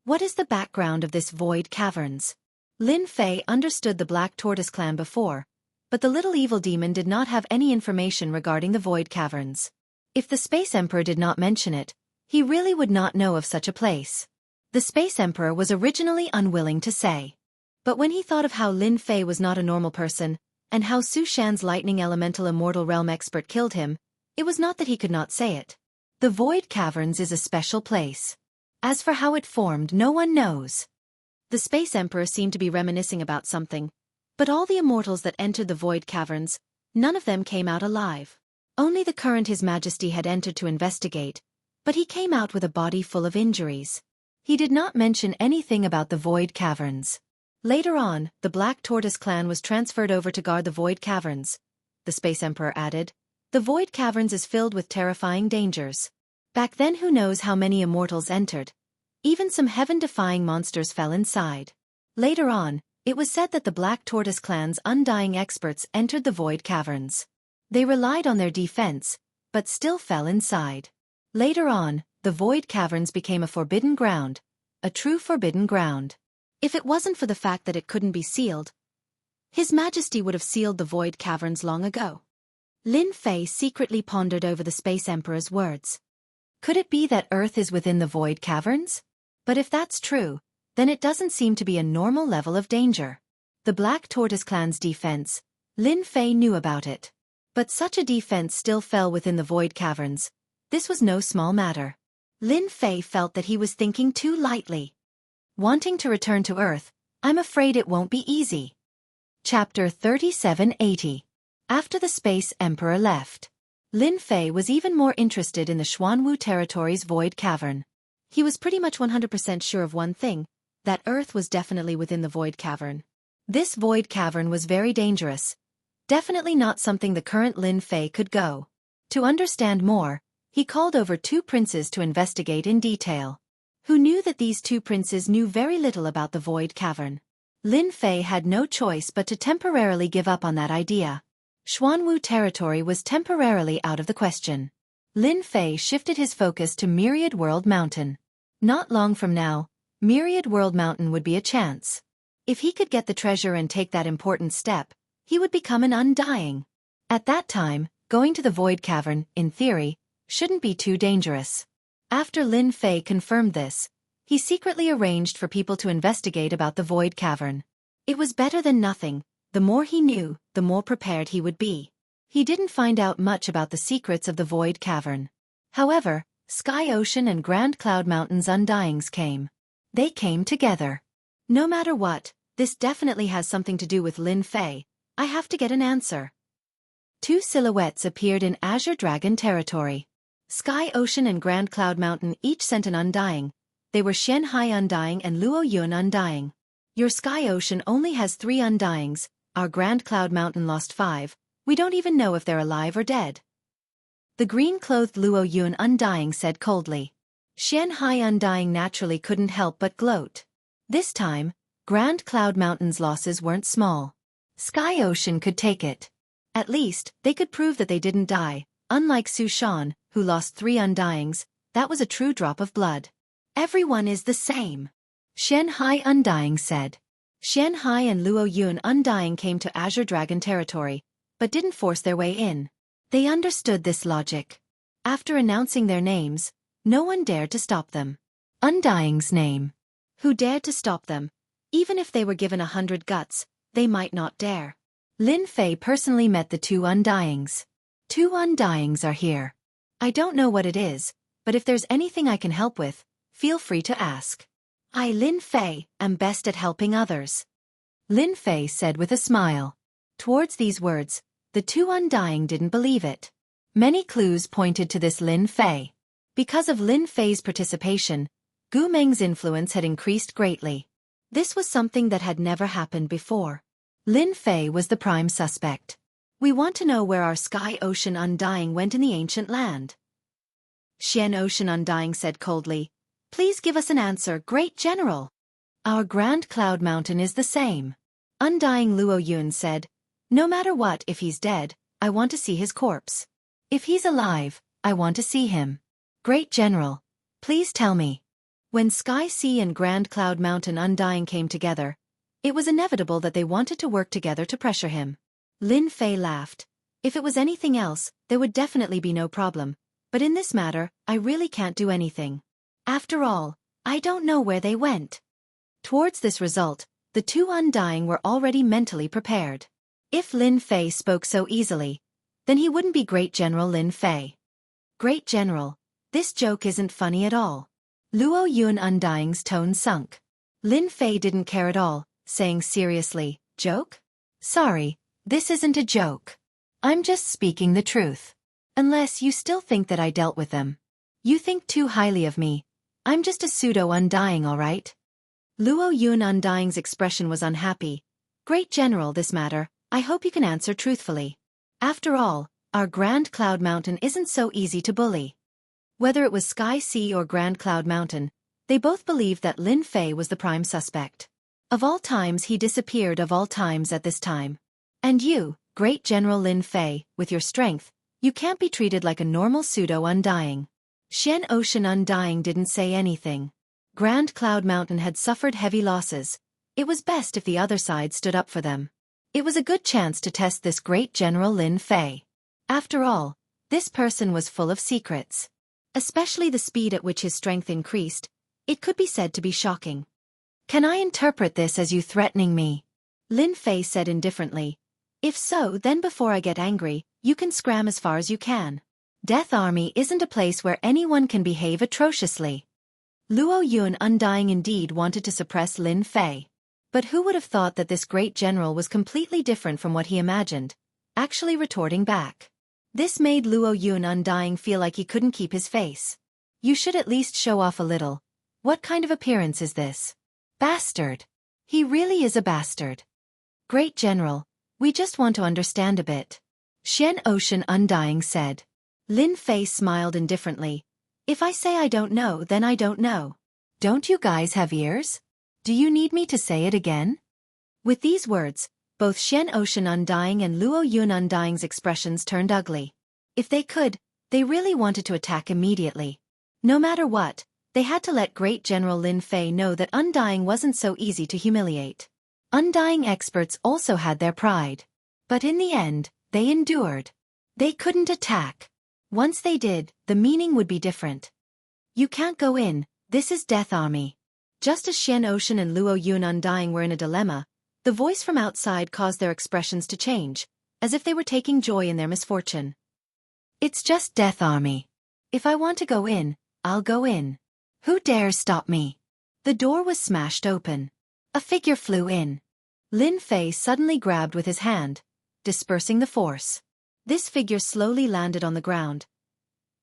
What is the background of this Void Caverns? Lin Fei understood the Black Tortoise clan before, but the little evil demon did not have any information regarding the Void Caverns. If the Space Emperor did not mention it, he really would not know of such a place. The Space Emperor was originally unwilling to say. But when he thought of how Lin Fei was not a normal person, and how Su Shan's lightning elemental Immortal Realm expert killed him, it was not that he could not say it. The Void Caverns is a special place. As for how it formed, no one knows. The Space Emperor seemed to be reminiscing about something, but all the immortals that entered the Void Caverns, none of them came out alive. Only the current His Majesty had entered to investigate, but he came out with a body full of injuries. He did not mention anything about the Void Caverns. Later on, the Black Tortoise clan was transferred over to guard the Void Caverns. The Space Emperor added, the Void Caverns is filled with terrifying dangers. Back then who knows how many immortals entered. Even some heaven-defying monsters fell inside. Later on, it was said that the Black Tortoise clan's undying experts entered the Void Caverns. They relied on their defense, but still fell inside. Later on, the Void Caverns became a forbidden ground, a true forbidden ground. If it wasn't for the fact that it couldn't be sealed, His Majesty would have sealed the Void Caverns long ago. Lin Fei secretly pondered over the Space Emperor's words. Could it be that Earth is within the Void Caverns? But if that's true, then it doesn't seem to be a normal level of danger. The Black Tortoise clan's defense, Lin Fei knew about it. But such a defense still fell within the Void Caverns. This was no small matter. Lin Fei felt that he was thinking too lightly. Wanting to return to Earth, I'm afraid it won't be easy. Chapter 3780. After the Space Emperor left, Lin Fei was even more interested in the Xuanwu territory's Void Cavern. He was pretty much 100% sure of one thing, that Earth was definitely within the Void Cavern. This Void Cavern was very dangerous. Definitely not something the current Lin Fei could go. To understand more, he called over 2 princes to investigate in detail. Who knew that these 2 princes knew very little about the Void Cavern. Lin Fei had no choice but to temporarily give up on that idea. Xuanwu territory was temporarily out of the question. Lin Fei shifted his focus to Myriad World Mountain. Not long from now, Myriad World Mountain would be a chance. If he could get the treasure and take that important step, he would become an undying. At that time, going to the Void Cavern, in theory, shouldn't be too dangerous. After Lin Fei confirmed this, he secretly arranged for people to investigate about the Void Cavern. It was better than nothing. The more he knew, the more prepared he would be. He didn't find out much about the secrets of the Void Cavern. However, Sky Ocean and Grand Cloud Mountain's undyings came. They came together. No matter what, this definitely has something to do with Lin Fei. I have to get an answer. 2 silhouettes appeared in Azure Dragon territory. Sky Ocean and Grand Cloud Mountain each sent an undying. They were Shen Hai Undying and Luo Yun Undying. Your Sky Ocean only has 3 undyings, our Grand Cloud Mountain lost 5, we don't even know if they're alive or dead. The green-clothed Luo Yun Undying said coldly. Xian Hai Undying naturally couldn't help but gloat. This time, Grand Cloud Mountain's losses weren't small. Sky Ocean could take it. At least, they could prove that they didn't die. Unlike Su Shan, who lost 3 Undyings, that was a true drop of blood. Everyone is the same, Xian Hai Undying said. Xian Hai and Luo Yun Undying came to Azure Dragon territory, but didn't force their way in. They understood this logic. After announcing their names, no one dared to stop them. Undying's name. Who dared to stop them? Even if they were given 100 guts, they might not dare. Lin Fei personally met the 2 Undyings. 2 Undyings are here. I don't know what it is, but if there's anything I can help with, feel free to ask. I, Lin Fei, am best at helping others, Lin Fei said with a smile. Towards these words, the 2 Undying didn't believe it. Many clues pointed to this Lin Fei. Because of Lin Fei's participation, Gu Meng's influence had increased greatly. This was something that had never happened before. Lin Fei was the prime suspect. We want to know where our Sky Ocean Undying went in the ancient land. Xian Ocean Undying said coldly, Please give us an answer, Great General. Our Grand Cloud Mountain is the same. Undying Luo Yun said, No matter what, if he's dead, I want to see his corpse. If he's alive, I want to see him. Great General, please tell me. When Sky Sea and Grand Cloud Mountain Undying came together, it was inevitable that they wanted to work together to pressure him. Lin Fei laughed. If it was anything else, there would definitely be no problem. But in this matter, I really can't do anything. After all, I don't know where they went. Towards this result, the 2 Undying were already mentally prepared. If Lin Fei spoke so easily, then he wouldn't be Great General Lin Fei. Great General, this joke isn't funny at all. Luo Yun Undying's tone sunk. Lin Fei didn't care at all, saying seriously, Joke? Sorry, this isn't a joke. I'm just speaking the truth. Unless you still think that I dealt with them. You think too highly of me. I'm just a pseudo-Undying, all right? Luo Yun Undying's expression was unhappy. Great General, this matter, I hope you can answer truthfully. After all, our Grand Cloud Mountain isn't so easy to bully. Whether it was Sky Sea or Grand Cloud Mountain, they both believed that Lin Fei was the prime suspect. Of all times he disappeared of all times at this time. And you, Great General Lin Fei, with your strength, you can't be treated like a normal pseudo-Undying. Xian Ocean Undying didn't say anything. Grand Cloud Mountain had suffered heavy losses. It was best if the other side stood up for them. It was a good chance to test this Great General Lin Fei. After all, this person was full of secrets. Especially the speed at which his strength increased, it could be said to be shocking. Can I interpret this as you threatening me? Lin Fei said indifferently. If so, then before I get angry, you can scram as far as you can. Death Army isn't a place where anyone can behave atrociously. Luo Yun Undying indeed wanted to suppress Lin Fei. But who would have thought that this great general was completely different from what he imagined, actually retorting back. This made Luo Yun Undying feel like he couldn't keep his face. You should at least show off a little. What kind of appearance is this? Bastard. He really is a bastard. Great General, we just want to understand a bit. Xian Ocean Undying said. Lin Fei smiled indifferently. If I say I don't know, then I don't know. Don't you guys have ears? Do you need me to say it again? With these words, both Xian Ocean Undying and Luo Yun Undying's expressions turned ugly. If they could, they really wanted to attack immediately. No matter what, they had to let Great General Lin Fei know that Undying wasn't so easy to humiliate. Undying experts also had their pride. But in the end, they endured. They couldn't attack. Once they did, the meaning would be different. You can't go in, this is Death Army. Just as Xian Ocean and Luo Yun Undying were in a dilemma, the voice from outside caused their expressions to change, as if they were taking joy in their misfortune. It's just Death Army. If I want to go in, I'll go in. Who dares stop me? The door was smashed open. A figure flew in. Lin Fei suddenly grabbed with his hand, dispersing the force. This figure slowly landed on the ground.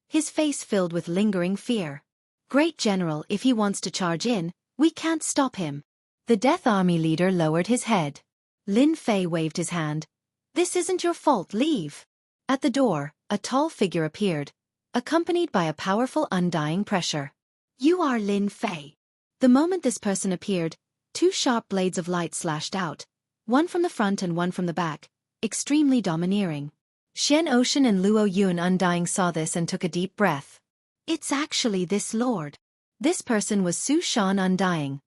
His face filled with lingering fear. Great General, if he wants to charge in, we can't stop him. The Death Army leader lowered his head. Lin Fei waved his hand. This isn't your fault, leave. At the door, a tall figure appeared, accompanied by a powerful undying pressure. You are Lin Fei. The moment this person appeared, two sharp blades of light slashed out, one from the front and one from the back, extremely domineering. Xian Ocean and Luo Yun Undying saw this and took a deep breath. It's actually this lord. This person was Su Shan Undying.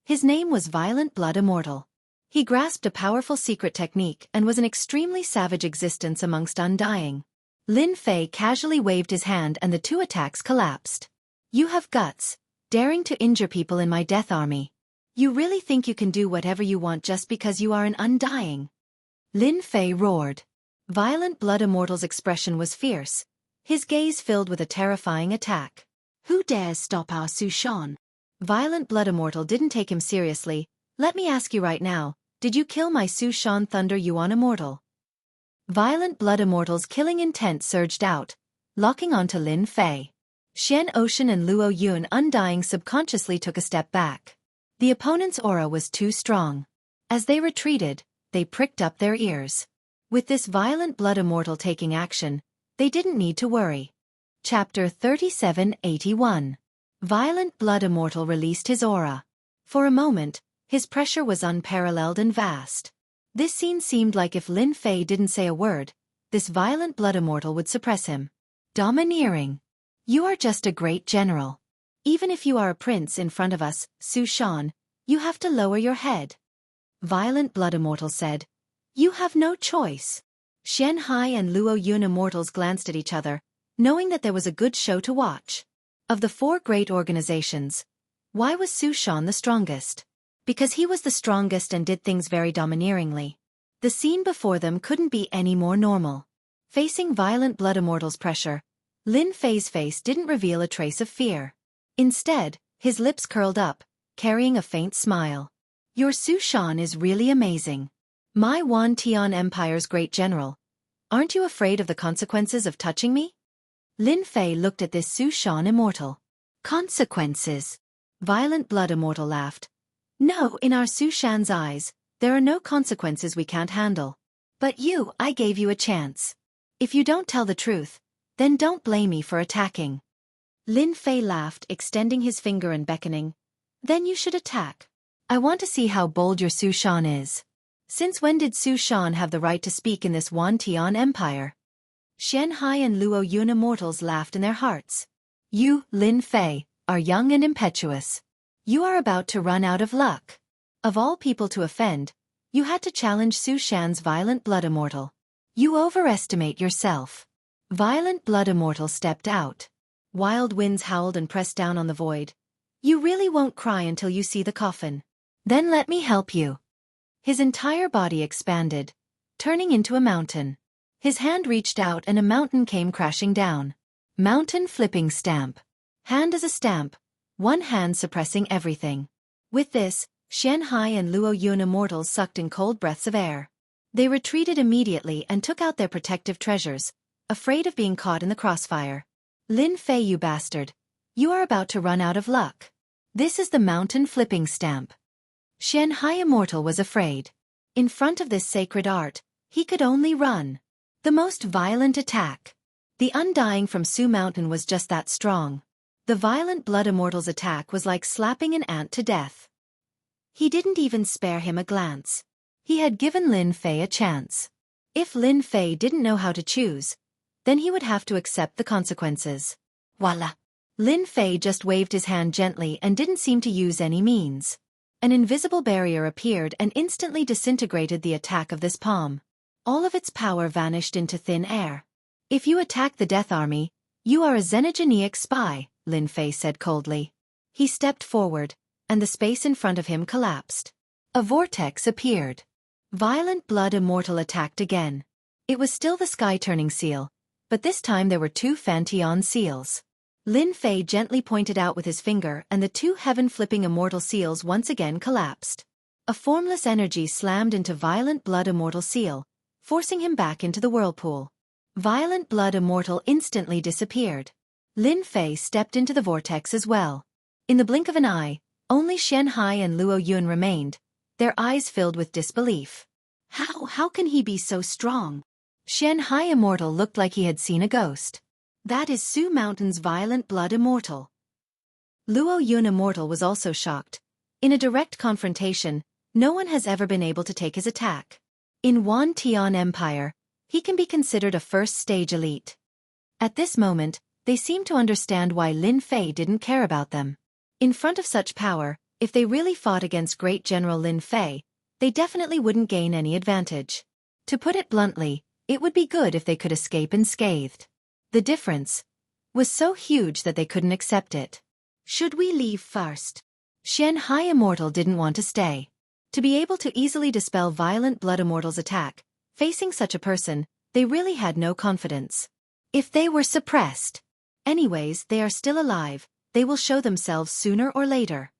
His name was Violent Blood Immortal. He grasped a powerful secret technique and was an extremely savage existence amongst Undying. Lin Fei casually waved his hand and the two attacks collapsed. You have guts, daring to injure people in my death army. You really think you can do whatever you want just because you are an Undying? Lin Fei roared. Violent Blood Immortal's expression was fierce, his gaze filled with a terrifying attack. Who dares stop our Su Shan? Violent Blood Immortal didn't take him seriously. Let me ask you right now, did you kill my Su Shan Thunder Yuan Immortal? Violent Blood Immortal's killing intent surged out, locking onto Lin Fei. Xian Ocean and Luo Yun Undying subconsciously took a step back. The opponent's aura was too strong. As they retreated, they pricked up their ears. With this Violent Blood Immortal taking action, they didn't need to worry. Chapter 3781. Violent Blood Immortal released his aura. For a moment, his pressure was unparalleled and vast. This scene seemed like if Lin Fei didn't say a word, this Violent Blood Immortal would suppress him. Domineering. You are just a great general. Even if you are a prince in front of us, Su Shan, you have to lower your head. Violent Blood Immortal said. You have no choice. Xian Hai and Luo Yun Immortals glanced at each other, knowing that there was a good show to watch. Of the four great organizations, why was Su Shan the strongest? Because he was the strongest and did things very domineeringly. The scene before them couldn't be any more normal. Facing Violent Blood Immortal's pressure, Lin Fei's face didn't reveal a trace of fear. Instead, his lips curled up, carrying a faint smile. Your Su Shan is really amazing. My Wan Tian Empire's great general. Aren't you afraid of the consequences of touching me? Lin Fei looked at this Su Shan Immortal. Consequences? Violent Blood Immortal laughed. No, in our Su Shan's eyes, there are no consequences we can't handle. But you, I gave you a chance. If you don't tell the truth, then don't blame me for attacking. Lin Fei laughed, extending his finger and beckoning. Then you should attack. I want to see how bold your Su Shan is. Since when did Su Shan have the right to speak in this Wan Tian Empire? Xian Hai and Luo Yun Immortals laughed in their hearts. You, Lin Fei, are young and impetuous. You are about to run out of luck. Of all people to offend, you had to challenge Su Shan's Violent Blood Immortal. You overestimate yourself. Violent Blood Immortal stepped out. Wild winds howled and pressed down on the void. You really won't cry until you see the coffin. Then let me help you. His entire body expanded, turning into a mountain. His hand reached out and a mountain came crashing down. Mountain flipping stamp. Hand as a stamp, one hand suppressing everything. With this, Xian Hai and Luo Yun Immortals sucked in cold breaths of air. They retreated immediately and took out their protective treasures, afraid of being caught in the crossfire. Lin Fei, you bastard. You are about to run out of luck. This is the mountain flipping stamp. Xian Hai Immortal was afraid. In front of this sacred art, he could only run. The most violent attack. The Undying from Su Mountain was just that strong. The Violent Blood Immortal's attack was like slapping an ant to death. He didn't even spare him a glance. He had given Lin Fei a chance. If Lin Fei didn't know how to choose, then he would have to accept the consequences. Voila! Lin Fei just waved his hand gently and didn't seem to use any means. An invisible barrier appeared and instantly disintegrated the attack of this palm. All of its power vanished into thin air. If you attack the Death Army, you are a xenogeneic spy, Lin Fei said coldly. He stepped forward, and the space in front of him collapsed. A vortex appeared. Violent Blood Immortal attacked again. It was still the sky-turning seal, but this time there were two Fantion seals. Lin Fei gently pointed out with his finger and the two heaven-flipping immortal seals once again collapsed. A formless energy slammed into Violent Blood Immortal seal, forcing him back into the whirlpool. Violent Blood Immortal instantly disappeared. Lin Fei stepped into the vortex as well. In the blink of an eye, only Xian Hai and Luo Yun remained, their eyes filled with disbelief. How can he be so strong? Xianhai Immortal looked like he had seen a ghost. That is Su Mountain's Violent Blood Immortal. Luo Yun Immortal was also shocked. In a direct confrontation, no one has ever been able to take his attack. In Wan Tian Empire, he can be considered a first-stage elite. At this moment, they seem to understand why Lin Fei didn't care about them. In front of such power, if they really fought against Great General Lin Fei, they definitely wouldn't gain any advantage. To put it bluntly, it would be good if they could escape unscathed. The difference was so huge that they couldn't accept it. Should we leave first? Xianhai Immortal didn't want to stay. To be able to easily dispel Violent Blood Immortal's attack, facing such a person, they really had no confidence. If they were suppressed. Anyways, they are still alive, they will show themselves sooner or later.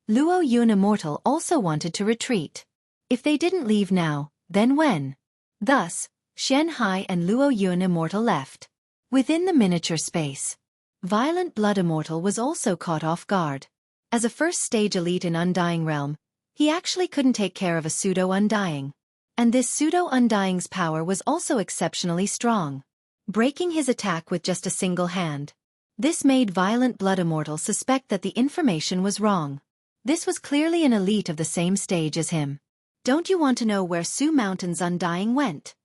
Luo Yun Immortal also wanted to retreat. If they didn't leave now, then when? Thus, Xianhai and Luo Yun Immortal left. Within the miniature space, Violent Blood Immortal was also caught off guard. As a first-stage elite in Undying Realm, he actually couldn't take care of a pseudo-Undying. And this pseudo-Undying's power was also exceptionally strong, breaking his attack with just a single hand. This made Violent Blood Immortal suspect that the information was wrong. This was clearly an elite of the same stage as him. Don't you want to know where Su Mountain's Undying went?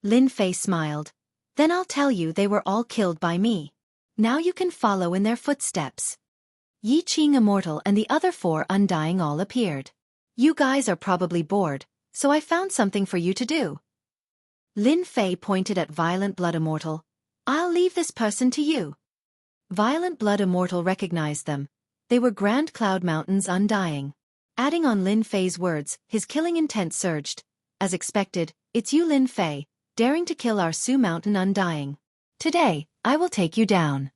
Lin Fei smiled. Then I'll tell you, they were all killed by me. Now you can follow in their footsteps. Yi Qing Immortal and the other 4 Undying all appeared. You guys are probably bored, so I found something for you to do. Lin Fei pointed at Violent Blood Immortal. I'll leave this person to you. Violent Blood Immortal recognized them. They were Grand Cloud Mountain's Undying. Adding on Lin Fei's words, his killing intent surged. As expected, it's you, Lin Fei, daring to kill our Su Mountain Undying. Today, I will take you down.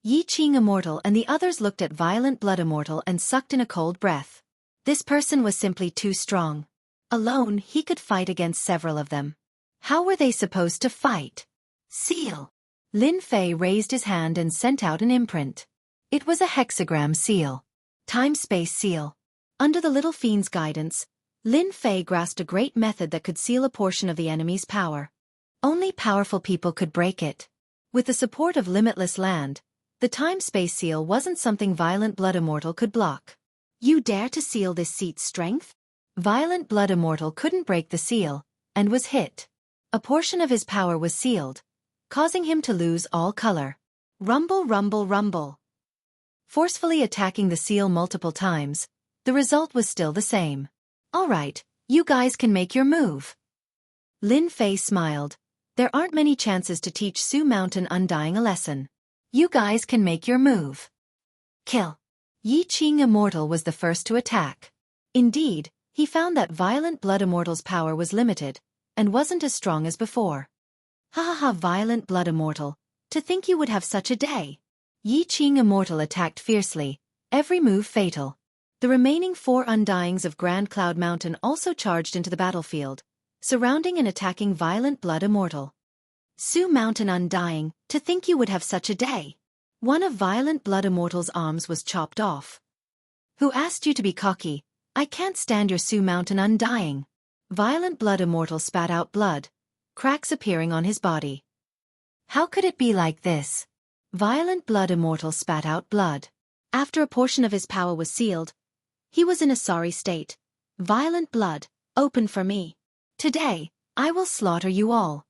Yi Qing Immortal and the others looked at Violent Blood Immortal and sucked in a cold breath. This person was simply too strong. Alone, he could fight against several of them. How were they supposed to fight? Seal. Lin Fei raised his hand and sent out an imprint. It was a hexagram seal. Time-space seal. Under the little fiend's guidance, Lin Fei grasped a great method that could seal a portion of the enemy's power. Only powerful people could break it. With the support of Limitless Land, the time-space seal wasn't something Violent Blood Immortal could block. You dare to seal this seat's strength? Violent Blood Immortal couldn't break the seal, and was hit. A portion of his power was sealed, causing him to lose all color. Rumble, rumble, rumble. Forcefully attacking the seal multiple times, the result was still the same. Alright, you guys can make your move. Lin Fei smiled. There aren't many chances to teach Su Mountain Undying a lesson. You guys can make your move. Kill. Yi Qing Immortal was the first to attack. Indeed, he found that Violent Blood Immortal's power was limited, and wasn't as strong as before. Ha ha ha, Violent Blood Immortal, to think you would have such a day. Yi Qing Immortal attacked fiercely, every move fatal. The remaining 4 Undyings of Grand Cloud Mountain also charged into the battlefield, surrounding and attacking Violent Blood Immortal. Su Mountain Undying, to think you would have such a day. One of Violent Blood Immortal's arms was chopped off. Who asked you to be cocky? I can't stand your Su Mountain Undying. Violent Blood Immortal spat out blood, cracks appearing on his body. How could it be like this? Violent Blood Immortal spat out blood. After a portion of his power was sealed, he was in a sorry state. Violent Blood, open for me. Today, I will slaughter you all.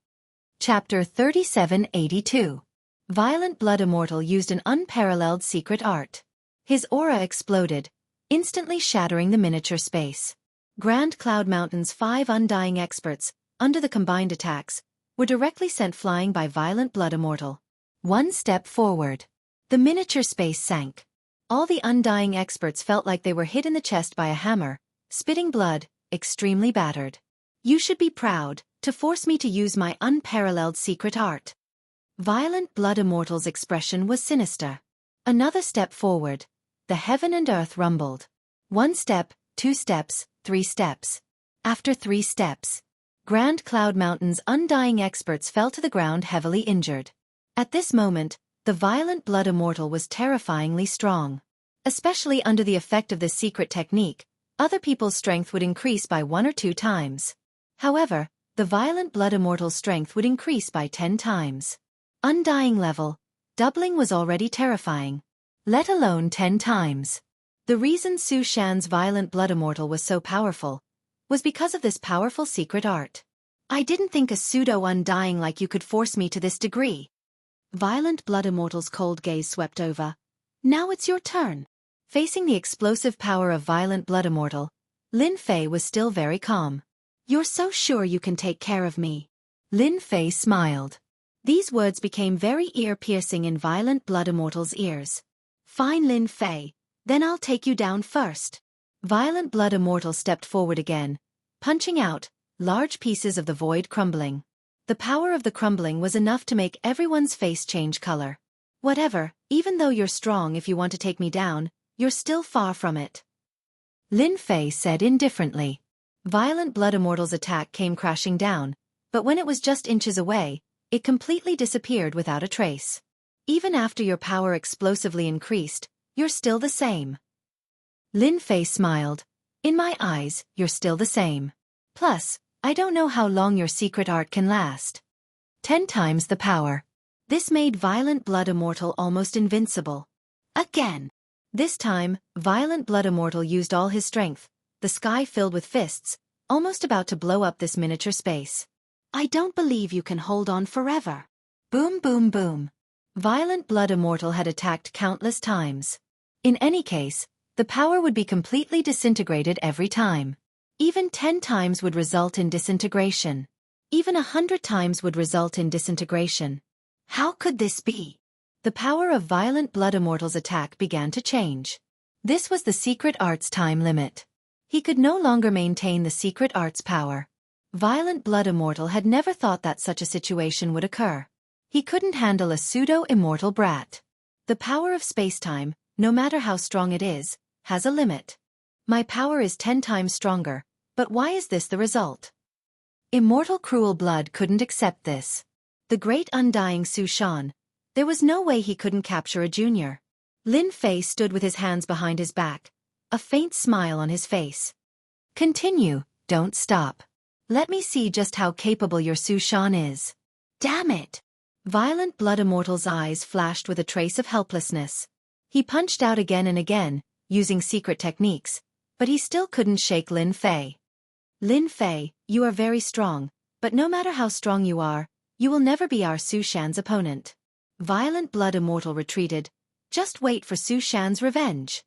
Chapter 3782. Violent Blood Immortal used an unparalleled secret art. His aura exploded, instantly shattering the miniature space. Grand Cloud Mountain's 5 Undying experts, under the combined attacks, were directly sent flying by Violent Blood Immortal. One step forward. The miniature space sank. All the Undying experts felt like they were hit in the chest by a hammer, spitting blood, extremely battered. You should be proud, to force me to use my unparalleled secret art. Violent Blood Immortal's expression was sinister. Another step forward. The heaven and earth rumbled. 1 step, 2 steps, 3 steps. After 3 steps, Grand Cloud Mountain's Undying experts fell to the ground heavily injured. At this moment, the Violent Blood Immortal was terrifyingly strong. Especially under the effect of this secret technique, other people's strength would increase by 1 or 2 times. However, the violent blood immortal's strength would increase by 10 times. Undying level, doubling was already terrifying, let alone 10 times. The reason Su Shan's violent blood immortal was so powerful was because of this powerful secret art. I didn't think a pseudo-undying like you could force me to this degree. Violent blood immortal's cold gaze swept over. Now it's your turn. Facing the explosive power of violent blood immortal, Lin Fei was still very calm. You're so sure you can take care of me. Lin Fei smiled. These words became very ear-piercing in violent blood immortal's ears. Fine, Lin Fei, then I'll take you down first. Violent blood immortal stepped forward again, punching out, large pieces of the void crumbling. The power of the crumbling was enough to make everyone's face change color. Whatever, even though you're strong, if you want to take me down, you're still far from it. Lin Fei said indifferently. Violent blood immortal's attack came crashing down, but when it was just inches away, it completely disappeared without a trace. Even after your power explosively increased, you're still the same. Lin Fei smiled. In my eyes, you're still the same. Plus, I don't know how long your secret art can last. 10 times the power. This made violent blood immortal almost invincible. Again. This time, violent blood immortal used all his strength, the sky filled with fists, almost about to blow up this miniature space. I don't believe you can hold on forever. Boom, boom, boom. Violent blood immortal had attacked countless times. In any case, the power would be completely disintegrated every time. Even 10 times would result in disintegration. Even 100 times would result in disintegration. How could this be? The power of violent blood immortal's attack began to change. This was the secret art's time limit. He could no longer maintain the secret art's power. Violent blood immortal had never thought that such a situation would occur. He couldn't handle a pseudo-immortal brat. The power of spacetime, no matter how strong it is, has a limit. My power is 10 times stronger, but why is this the result? Immortal cruel blood couldn't accept this. The great undying Su Shan, there was no way he couldn't capture a junior. Lin Fei stood with his hands behind his back, a faint smile on his face. Continue, don't stop. Let me see just how capable your Su Shan is. Damn it! Violent blood immortal's eyes flashed with a trace of helplessness. He punched out again and again, using secret techniques, but he still couldn't shake Lin Fei. Lin Fei, you are very strong, but no matter how strong you are, you will never be our Su Shan's opponent. Violent blood immortal retreated. Just wait for Su Shan's revenge.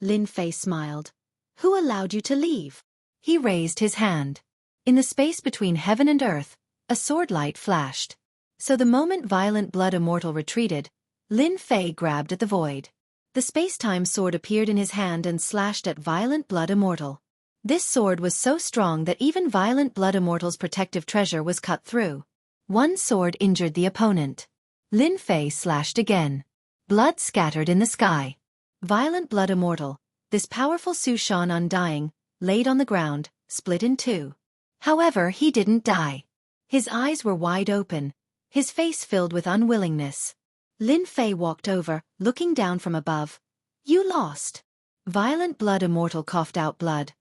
Lin Fei smiled. Who allowed you to leave? He raised his hand. In the space between heaven and earth, a sword light flashed. So the moment violent blood immortal retreated, Lin Fei grabbed at the void. The space-time sword appeared in his hand and slashed at violent blood immortal. This sword was so strong that even violent blood immortal's protective treasure was cut through. One sword injured the opponent. Lin Fei slashed again. Blood scattered in the sky. Violent blood immortal, this powerful Su Shan undying, laid on the ground, split in two. However, he didn't die. His eyes were wide open, his face filled with unwillingness. Lin Fei walked over, looking down from above. You lost. Violent blood immortal coughed out blood.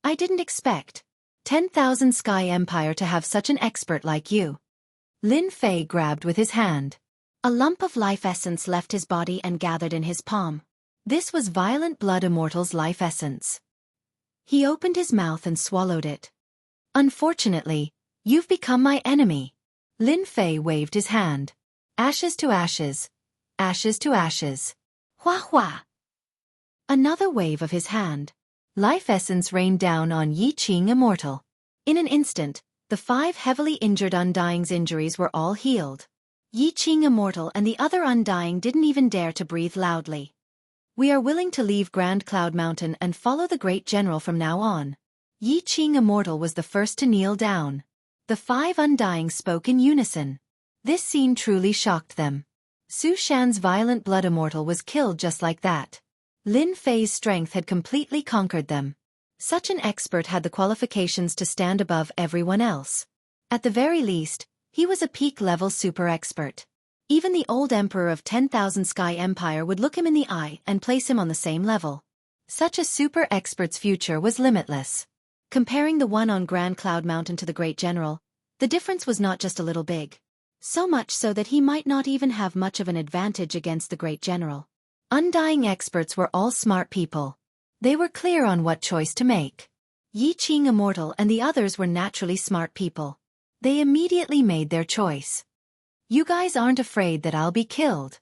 I didn't expect 10,000 Sky Empire to have such an expert like you. Lin Fei grabbed with his hand. A lump of life essence left his body and gathered in his palm. This was violent blood immortal's life essence. He opened his mouth and swallowed it. Unfortunately, you've become my enemy. Lin Fei waved his hand. Ashes to ashes. Ashes to ashes. Hua hua. Another wave of his hand. Life essence rained down on Yi Qing Immortal. In an instant, the 5 heavily injured Undying's injuries were all healed. Yi Qing Immortal and the other Undying didn't even dare to breathe loudly. We are willing to leave Grand Cloud Mountain and follow the Great General from now on. Yi Qing Immortal was the first to kneel down. The 5 Undying spoke in unison. This scene truly shocked them. Su Shan's violent blood immortal was killed just like that. Lin Fei's strength had completely conquered them. Such an expert had the qualifications to stand above everyone else. At the very least, he was a peak-level super expert. Even the old emperor of 10,000 Sky Empire would look him in the eye and place him on the same level. Such a super expert's future was limitless. Comparing the one on Grand Cloud Mountain to the Great General, the difference was not just a little big. So much so that he might not even have much of an advantage against the Great General. Undying experts were all smart people. They were clear on what choice to make. Yi Qing Immortal and the others were naturally smart people. They immediately made their choice. You guys aren't afraid that I'll be killed?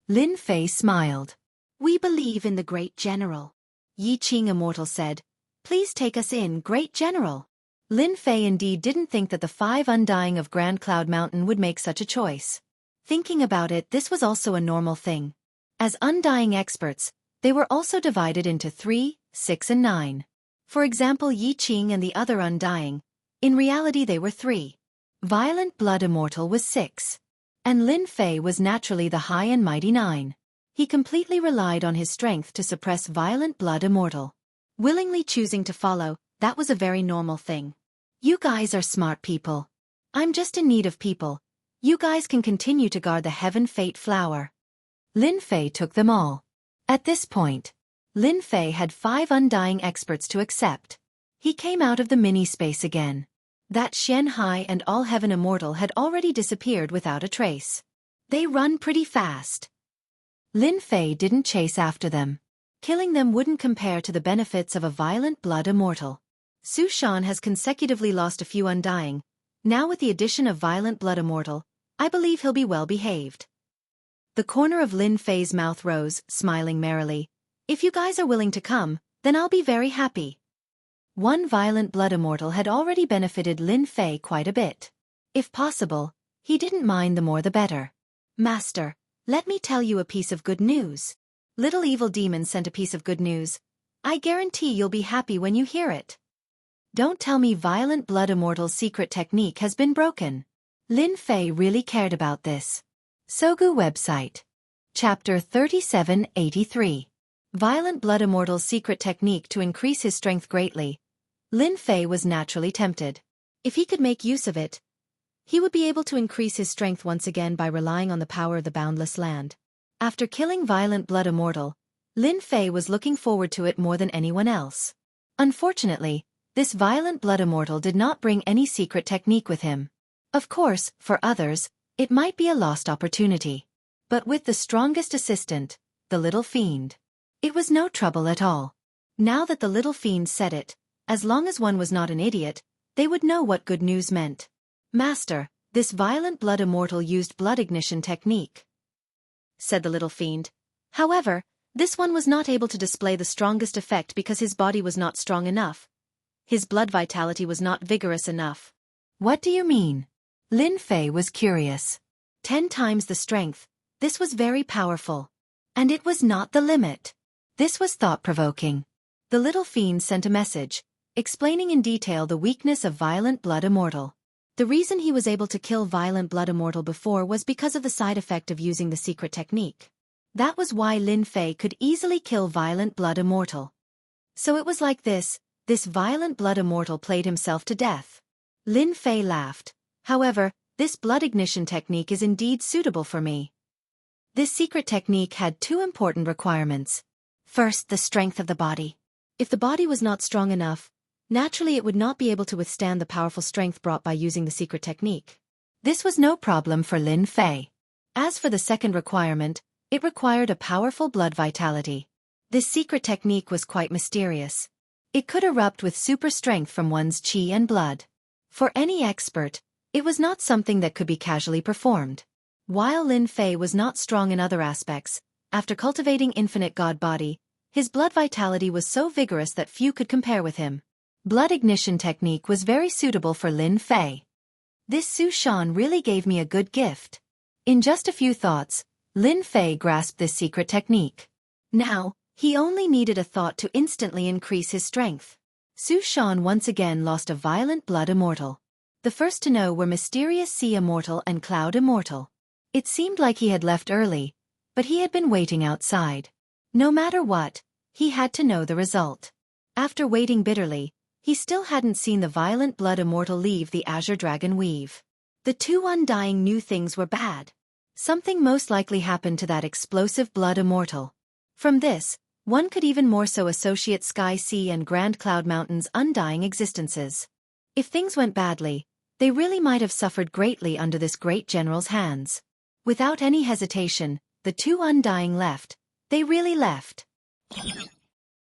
Lin Fei smiled. We believe in the Great General. Yi Qing Immortal said, Please take us in, Great General. Lin Fei indeed didn't think that the 5 Undying of Grand Cloud Mountain would make such a choice. Thinking about it, this was also a normal thing. As Undying experts, they were also divided into 3, 6 and 9. For example, Yi Qing and the other Undying, in reality they were 3. Violent Blood Immortal was 6. And Lin Fei was naturally the high and mighty 9. He completely relied on his strength to suppress Violent Blood Immortal. Willingly choosing to follow, that was a very normal thing. You guys are smart people. I'm just in need of people. You guys can continue to guard the Heaven Fate Flower. Lin Fei took them all. At this point, Lin Fei had 5 Undying experts to accept. He came out of the mini-space again. That Xian Hai and All Heaven Immortal had already disappeared without a trace. They run pretty fast. Lin Fei didn't chase after them. Killing them wouldn't compare to the benefits of a Violent Blood Immortal. Su Shan has consecutively lost a few Undying. Now with the addition of Violent Blood Immortal, I believe he'll be well behaved. The corner of Lin Fei's mouth rose, smiling merrily. If you guys are willing to come, then I'll be very happy. One Violent Blood Immortal had already benefited Lin Fei quite a bit. If possible, he didn't mind, the more the better. Master, let me tell you a piece of good news. Little Evil Demon sent a piece of good news. I guarantee you'll be happy when you hear it. Don't tell me Violent Blood Immortal's secret technique has been broken. Lin Fei really cared about this. Sogu website. Chapter 3783. Violent Blood Immortal's secret technique to increase his strength greatly. Lin Fei was naturally tempted. If he could make use of it, he would be able to increase his strength once again by relying on the power of the boundless land. After killing Violent Blood Immortal, Lin Fei was looking forward to it more than anyone else. Unfortunately, this Violent Blood Immortal did not bring any secret technique with him. Of course, for others, it might be a lost opportunity. But with the strongest assistant, the Little Fiend, it was no trouble at all. Now that the Little Fiend said it, as long as one was not an idiot, they would know what good news meant. Master, this Violent Blood Immortal used blood ignition technique, said the Little Fiend. However, this one was not able to display the strongest effect because his body was not strong enough. His blood vitality was not vigorous enough. What do you mean? Lin Fei was curious. 10 times the strength. This was very powerful. And it was not the limit. This was thought-provoking. The Little Fiend sent a message, explaining in detail the weakness of Violent Blood Immortal. The reason he was able to kill Violent Blood Immortal before was because of the side effect of using the secret technique. That was why Lin Fei could easily kill Violent Blood Immortal. So it was like this Violent Blood Immortal played himself to death. Lin Fei laughed. However, this blood ignition technique is indeed suitable for me. This secret technique had 2 important requirements. First, the strength of the body. If the body was not strong enough, naturally it would not be able to withstand the powerful strength brought by using the secret technique. This was no problem for Lin Fei. As for the second requirement, it required a powerful blood vitality. This secret technique was quite mysterious. It could erupt with super strength from one's qi and blood. For any expert, it was not something that could be casually performed. While Lin Fei was not strong in other aspects, after cultivating Infinite God Body, his blood vitality was so vigorous that few could compare with him. Blood ignition technique was very suitable for Lin Fei. This Su Shan really gave me a good gift. In just a few thoughts, Lin Fei grasped this secret technique. Now, he only needed a thought to instantly increase his strength. Su Shan once again lost a Violent Blood Immortal. The first to know were Mysterious Sea Immortal and Cloud Immortal. It seemed like he had left early, but he had been waiting outside. No matter what, he had to know the result. After waiting bitterly, he still hadn't seen the Violent Blood Immortal leave the Azure Dragon Weave. The 2 Undying knew things were bad. Something most likely happened to that explosive Blood Immortal. From this, One could even more so associate Sky Sea and Grand Cloud Mountain's undying existences. If things went badly, they really might have suffered greatly under this great general's hands. Without any hesitation, the two undying left. They really left.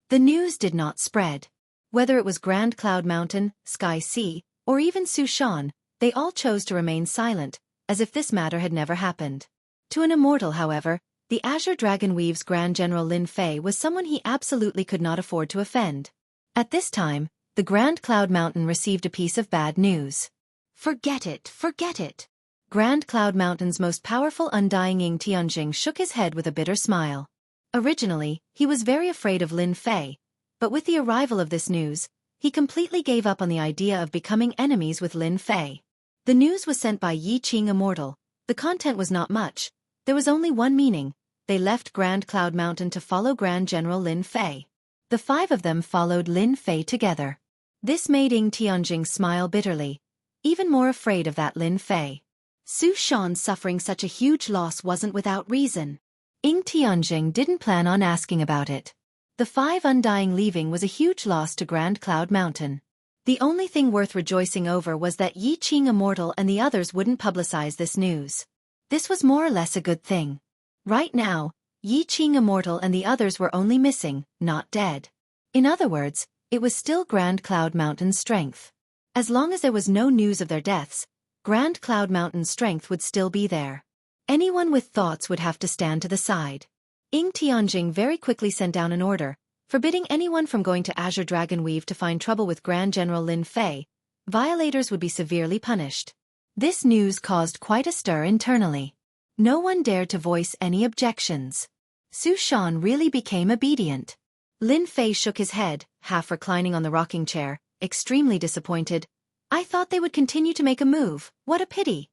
The news did not spread. Whether it was Grand Cloud Mountain, Sky Sea, or even Sushan, they all chose to remain silent, as if this matter had never happened. To an immortal, however, the Azure Dragon Weave's Grand General Lin Fei was someone he absolutely could not afford to offend. At this time, the Grand Cloud Mountain received a piece of bad news. Forget it, forget it. Grand Cloud Mountain's most powerful undying Ying Tianjing shook his head with a bitter smile. Originally, he was very afraid of Lin Fei, but with the arrival of this news, he completely gave up on the idea of becoming enemies with Lin Fei. The news was sent by Yi Qing Immortal. The content was not much. There was only one meaning. They left Grand Cloud Mountain to follow Grand General Lin Fei. The five of them followed Lin Fei together. This made Ying Tianjing smile bitterly, even more afraid of that Lin Fei. Su Shan suffering such a huge loss wasn't without reason. Ying Tianjing didn't plan on asking about it. The five undying leaving was a huge loss to Grand Cloud Mountain. The only thing worth rejoicing over was that Yi Qing Immortal and the others wouldn't publicize this news. This was more or less a good thing. Right now, Yi Qing Immortal and the others were only missing, not dead. In other words, it was still Grand Cloud Mountain's strength. As long as there was no news of their deaths, Grand Cloud Mountain's strength would still be there. Anyone with thoughts would have to stand to the side. Ying Tianjing very quickly sent down an order, forbidding anyone from going to Azure Dragon Weave to find trouble with Grand General Lin Fei. Violators would be severely punished. This news caused quite a stir internally. No one dared to voice any objections. Su Shan really became obedient. Lin Fei shook his head, half reclining on the rocking chair, extremely disappointed. I thought they would continue to make a move, what a pity.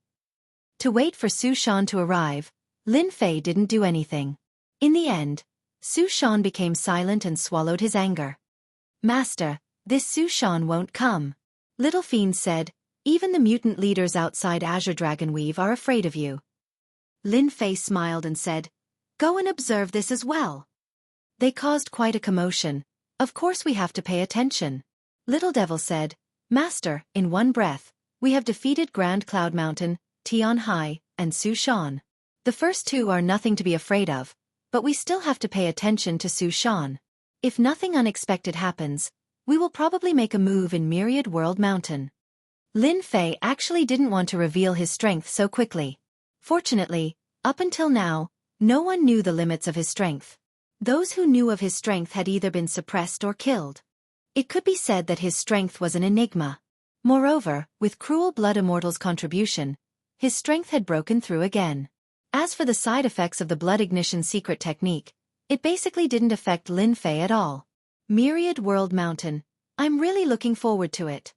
To wait for Su Shan to arrive, Lin Fei didn't do anything. In the end, Su Shan became silent and swallowed his anger. Master, this Su Shan won't come. Little Fiend said, even the mutant leaders outside Azure Dragon Weave are afraid of you. Lin Fei smiled and said, go and observe this as well. They caused quite a commotion. Of course we have to pay attention. Little Devil said, Master, in one breath, we have defeated Grand Cloud Mountain, Tian Hai, and Su Shan. The first two are nothing to be afraid of, but we still have to pay attention to Su Shan. If nothing unexpected happens, we will probably make a move in Myriad World Mountain. Lin Fei actually didn't want to reveal his strength so quickly. Fortunately, up until now, no one knew the limits of his strength. Those who knew of his strength had either been suppressed or killed. It could be said that his strength was an enigma. Moreover, with Cruel Blood Immortal's contribution, his strength had broken through again. As for the side effects of the Blood Ignition secret technique, it basically didn't affect Lin Fei at all. Myriad World Mountain, I'm really looking forward to it.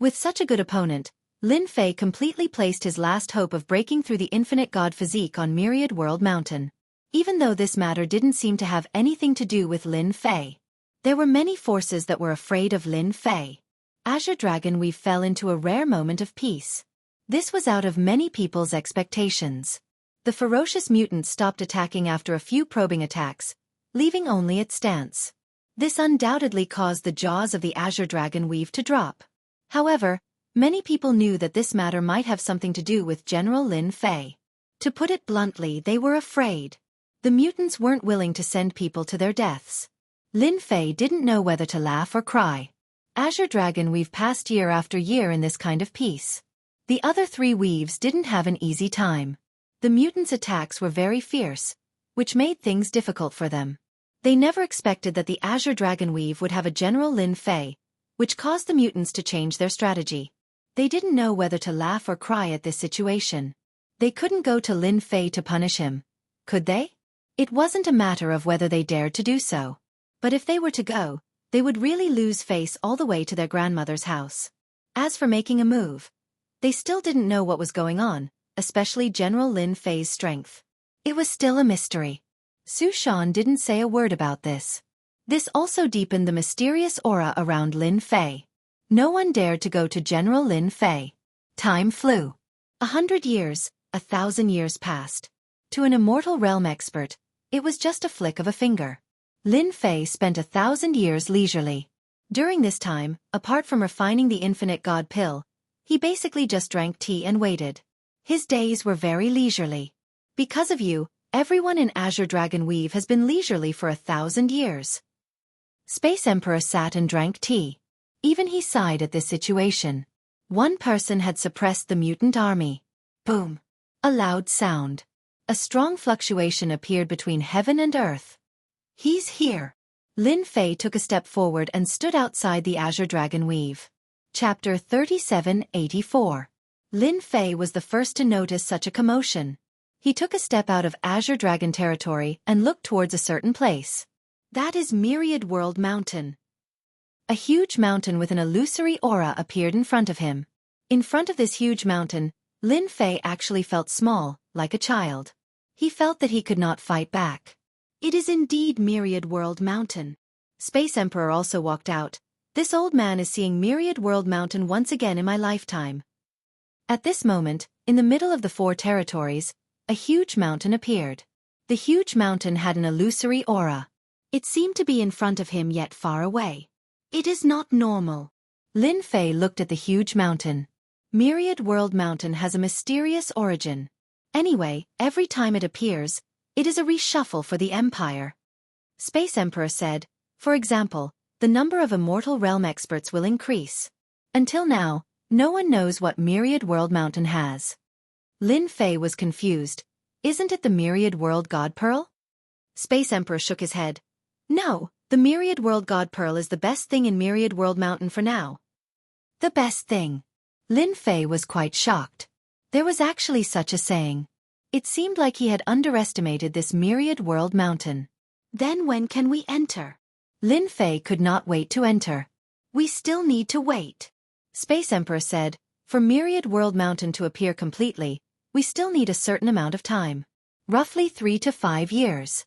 With such a good opponent, Lin Fei completely placed his last hope of breaking through the infinite god physique on Myriad World Mountain. Even though this matter didn't seem to have anything to do with Lin Fei. There were many forces that were afraid of Lin Fei. Azure Dragon Weave fell into a rare moment of peace. This was out of many people's expectations. The ferocious mutant stopped attacking after a few probing attacks, leaving only its stance. This undoubtedly caused the jaws of the Azure Dragon Weave to drop. However, many people knew that this matter might have something to do with General Lin Fei. To put it bluntly, they were afraid. The mutants weren't willing to send people to their deaths. Lin Fei didn't know whether to laugh or cry. Azure Dragon Weave passed year after year in this kind of peace. The other three weaves didn't have an easy time. The mutants' attacks were very fierce, which made things difficult for them. They never expected that the Azure Dragon Weave would have a General Lin Fei, which caused the mutants to change their strategy. They didn't know whether to laugh or cry at this situation. They couldn't go to Lin Fei to punish him. Could they? It wasn't a matter of whether they dared to do so. But if they were to go, they would really lose face all the way to their grandmother's house. As for making a move, they still didn't know what was going on, especially General Lin Fei's strength. It was still a mystery. Su Shan didn't say a word about this. This also deepened the mysterious aura around Lin Fei. No one dared to go to General Lin Fei. Time flew. 100 years, 1,000 years passed. To an immortal realm expert, it was just a flick of a finger. Lin Fei spent 1,000 years leisurely. During this time, apart from refining the infinite god pill, he basically just drank tea and waited. His days were very leisurely. Because of you, everyone in Azure Dragon Weave has been leisurely for 1,000 years. Space Emperor sat and drank tea. Even he sighed at this situation. One person had suppressed the mutant army. Boom! A loud sound. A strong fluctuation appeared between heaven and earth. He's here. Lin Fei took a step forward and stood outside the Azure Dragon Weave. Chapter 3784. Lin Fei was the first to notice such a commotion. He took a step out of Azure Dragon territory and looked towards a certain place. That is Myriad World Mountain. A huge mountain with an illusory aura appeared in front of him. In front of this huge mountain, Lin Fei actually felt small, like a child. He felt that he could not fight back. It is indeed Myriad World Mountain. Space Emperor also walked out. This old man is seeing Myriad World Mountain once again in my lifetime. At this moment, in the middle of the 4 territories, a huge mountain appeared. The huge mountain had an illusory aura. It seemed to be in front of him yet far away. It is not normal. Lin Fei looked at the huge mountain. Myriad World Mountain has a mysterious origin. Anyway, every time it appears, it is a reshuffle for the Empire. Space Emperor said, for example, the number of Immortal Realm experts will increase. Until now, no one knows what Myriad World Mountain has. Lin Fei was confused. Isn't it the Myriad World God Pearl? Space Emperor shook his head. No, the Myriad World God Pearl is the best thing in Myriad World Mountain for now. The best thing. Lin Fei was quite shocked. There was actually such a saying. It seemed like he had underestimated this Myriad World Mountain. Then when can we enter? Lin Fei could not wait to enter. We still need to wait. Space Emperor said, for Myriad World Mountain to appear completely, we still need a certain amount of time. Roughly 3 to 5 years.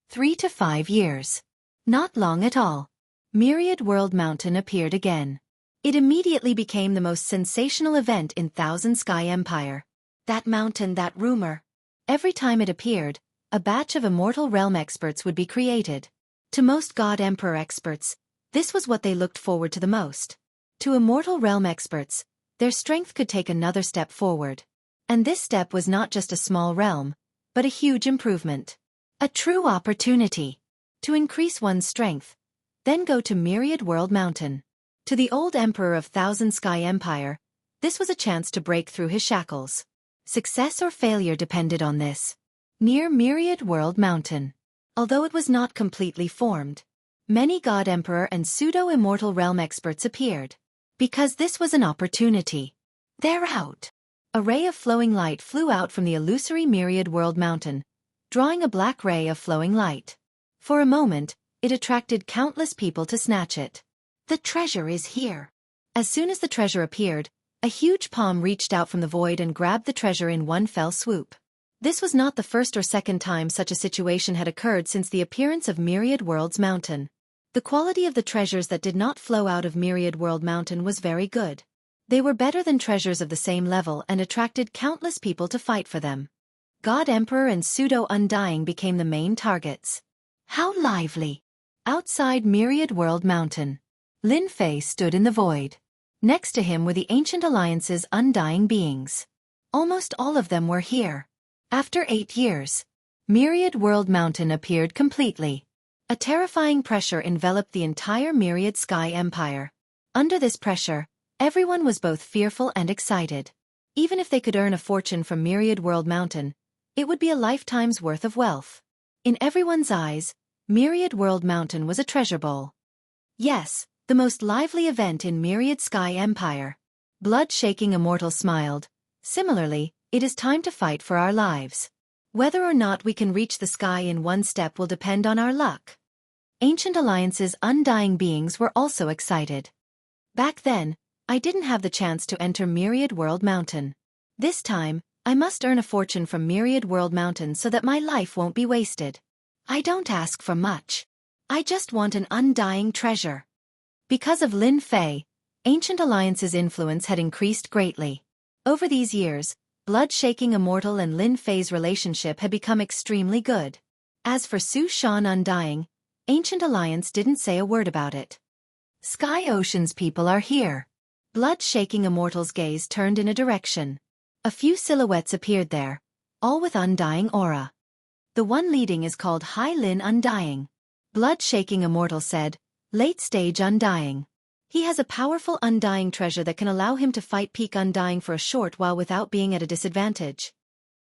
3 to 5 years. Not long at all. Myriad World Mountain appeared again. It immediately became the most sensational event in Thousand Sky Empire. That mountain, that rumor. Every time it appeared, a batch of Immortal Realm experts would be created. To most God Emperor experts, this was what they looked forward to the most. To Immortal Realm experts, their strength could take another step forward. And this step was not just a small realm, but a huge improvement. A true opportunity. To increase one's strength, then go to Myriad World Mountain. To the old Emperor of Thousand Sky Empire, this was a chance to break through his shackles. Success or failure depended on this. Near Myriad World Mountain. Although it was not completely formed, many God Emperor and pseudo-immortal realm experts appeared. Because this was an opportunity. They're out. A ray of flowing light flew out from the illusory Myriad World Mountain, drawing a black ray of flowing light. For a moment, it attracted countless people to snatch it. The treasure is here. As soon as the treasure appeared, a huge palm reached out from the void and grabbed the treasure in one fell swoop. This was not the first or second time such a situation had occurred since the appearance of Myriad World's Mountain. The quality of the treasures that did not flow out of Myriad World Mountain was very good. They were better than treasures of the same level and attracted countless people to fight for them. God Emperor and Pseudo Undying became the main targets. How lively! Outside Myriad World Mountain, Lin Fei stood in the void. Next to him were the Ancient Alliance's undying beings. Almost all of them were here. After 8 years, Myriad World Mountain appeared completely. A terrifying pressure enveloped the entire Myriad Sky Empire. Under this pressure, everyone was both fearful and excited. Even if they could earn a fortune from Myriad World Mountain, it would be a lifetime's worth of wealth. In everyone's eyes, Myriad World Mountain was a treasure bowl. Yes, the most lively event in Myriad Sky Empire. Blood-shaking Immortal smiled. Similarly, it is time to fight for our lives. Whether or not we can reach the sky in one step will depend on our luck. Ancient Alliance's undying beings were also excited. Back then, I didn't have the chance to enter Myriad World Mountain. This time, I must earn a fortune from Myriad World Mountain so that my life won't be wasted. I don't ask for much. I just want an undying treasure. Because of Lin Fei, Ancient Alliance's influence had increased greatly. Over these years, Blood-shaking Immortal and Lin Fei's relationship had become extremely good. As for Su Shan Undying, Ancient Alliance didn't say a word about it. Sky Ocean's people are here. Blood-shaking Immortal's gaze turned in a direction. A few silhouettes appeared there, all with undying aura. The one leading is called Hai Lin Undying. Blood-shaking Immortal said, late-stage Undying. He has a powerful undying treasure that can allow him to fight peak undying for a short while without being at a disadvantage.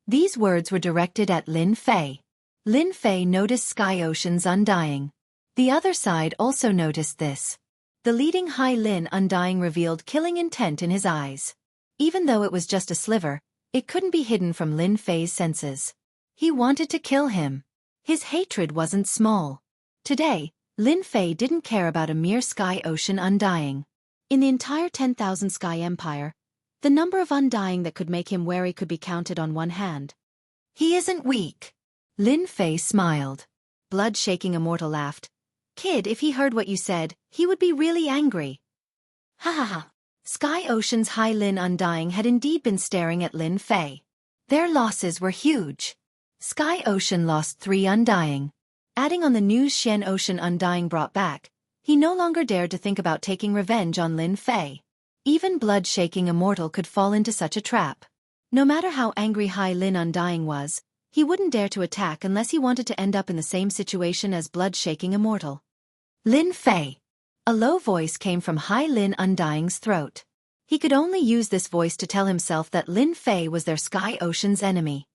These words were directed at Lin Fei. Lin Fei noticed Sky Ocean's undying. The other side also noticed this. The leading Hai Lin Undying revealed killing intent in his eyes. Even though it was just a sliver, it couldn't be hidden from Lin Fei's senses. He wanted to kill him. His hatred wasn't small. Today, Lin Fei didn't care about a mere Sky Ocean Undying. In the entire 10,000 Sky Empire, the number of undying that could make him wary could be counted on one hand. He isn't weak. Lin Fei smiled. Blood-shaking Immortal laughed. Kid, if he heard what you said, he would be really angry. Ha ha ha. Sky Ocean's Hai Lin Undying had indeed been staring at Lin Fei. Their losses were huge. Sky Ocean lost 3 undying. Adding on the news Shen Ocean Undying brought back, he no longer dared to think about taking revenge on Lin Fei. Even blood-shaking Immortal could fall into such a trap. No matter how angry Hai Lin Undying was, he wouldn't dare to attack unless he wanted to end up in the same situation as blood-shaking Immortal. Lin Fei. A low voice came from Hai Lin Undying's throat. He could only use this voice to tell himself that Lin Fei was their Sky Ocean's enemy.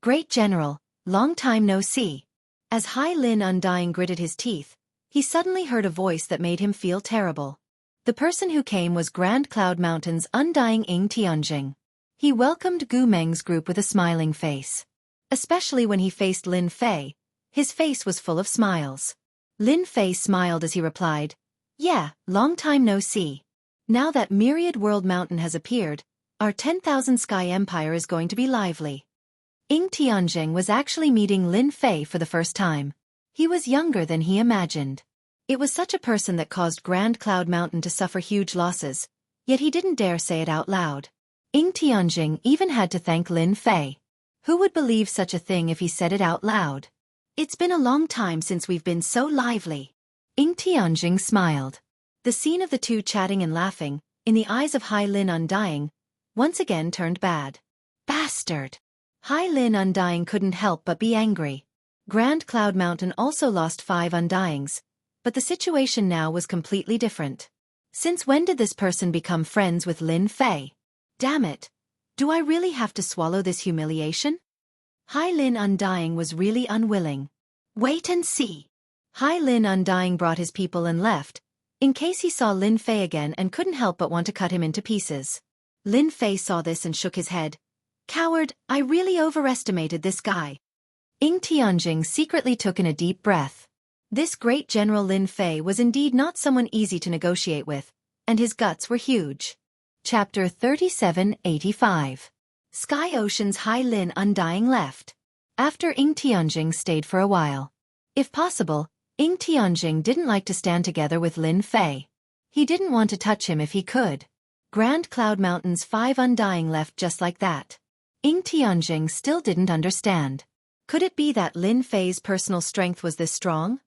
Great General, long time no see. As Hai Lin Undying gritted his teeth, he suddenly heard a voice that made him feel terrible. The person who came was Grand Cloud Mountain's Undying Tianjing. He welcomed Gu Meng's group with a smiling face. Especially when he faced Lin Fei, his face was full of smiles. Lin Fei smiled as he replied, yeah, long time no see. Now that Myriad World Mountain has appeared, our 10,000 Sky Empire is going to be lively. Tianjing was actually meeting Lin Fei for the first time. He was younger than he imagined. It was such a person that caused Grand Cloud Mountain to suffer huge losses, yet he didn't dare say it out loud. Tianjing even had to thank Lin Fei. Who would believe such a thing if he said it out loud? It's been a long time since we've been so lively. Tianjing smiled. The scene of the two chatting and laughing, in the eyes of Hai Lin Undying, once again turned bad. Bastard! Hai Lin Undying couldn't help but be angry. Grand Cloud Mountain also lost 5 undyings, but the situation now was completely different. Since when did this person become friends with Lin Fei? Damn it! Do I really have to swallow this humiliation? Hai Lin Undying was really unwilling. Wait and see. Hai Lin Undying brought his people and left, in case he saw Lin Fei again and couldn't help but want to cut him into pieces. Lin Fei saw this and shook his head. Coward, I really overestimated this guy. Tianjing secretly took in a deep breath. This great General Lin Fei was indeed not someone easy to negotiate with, and his guts were huge. Chapter 3785. Sky Ocean's Hai Lin Undying left. After Tianjing stayed for a while. If possible, Tianjing didn't like to stand together with Lin Fei. He didn't want to touch him if he could. Grand Cloud Mountain's 5 undying left just like that. Tianjing still didn't understand. Could it be that Lin Fei's personal strength was this strong?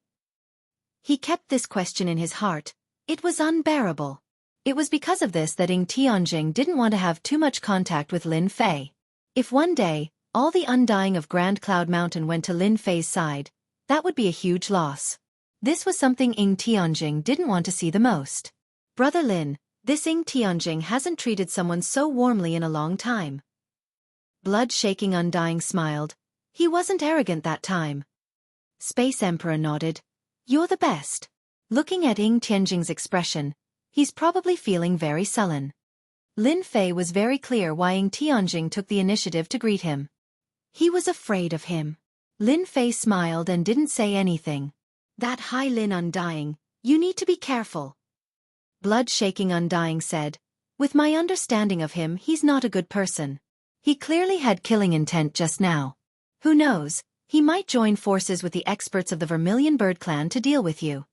He kept this question in his heart. It was unbearable. It was because of this that Tianjing didn't want to have too much contact with Lin Fei. If one day, all the undying of Grand Cloud Mountain went to Lin Fei's side, that would be a huge loss. This was something Tianjing didn't want to see the most. Brother Lin, this Tianjing hasn't treated someone so warmly in a long time. Blood-shaking Undying smiled. He wasn't arrogant that time. Space Emperor nodded. You're the best. Looking at Tianjing's expression, he's probably feeling very sullen. Lin Fei was very clear why Tianjing took the initiative to greet him. He was afraid of him. Lin Fei smiled and didn't say anything. That Hai Lin Undying, you need to be careful. Blood-shaking Undying said. With my understanding of him, he's not a good person. He clearly had killing intent just now. Who knows, he might join forces with the experts of the Vermilion Bird Clan to deal with you.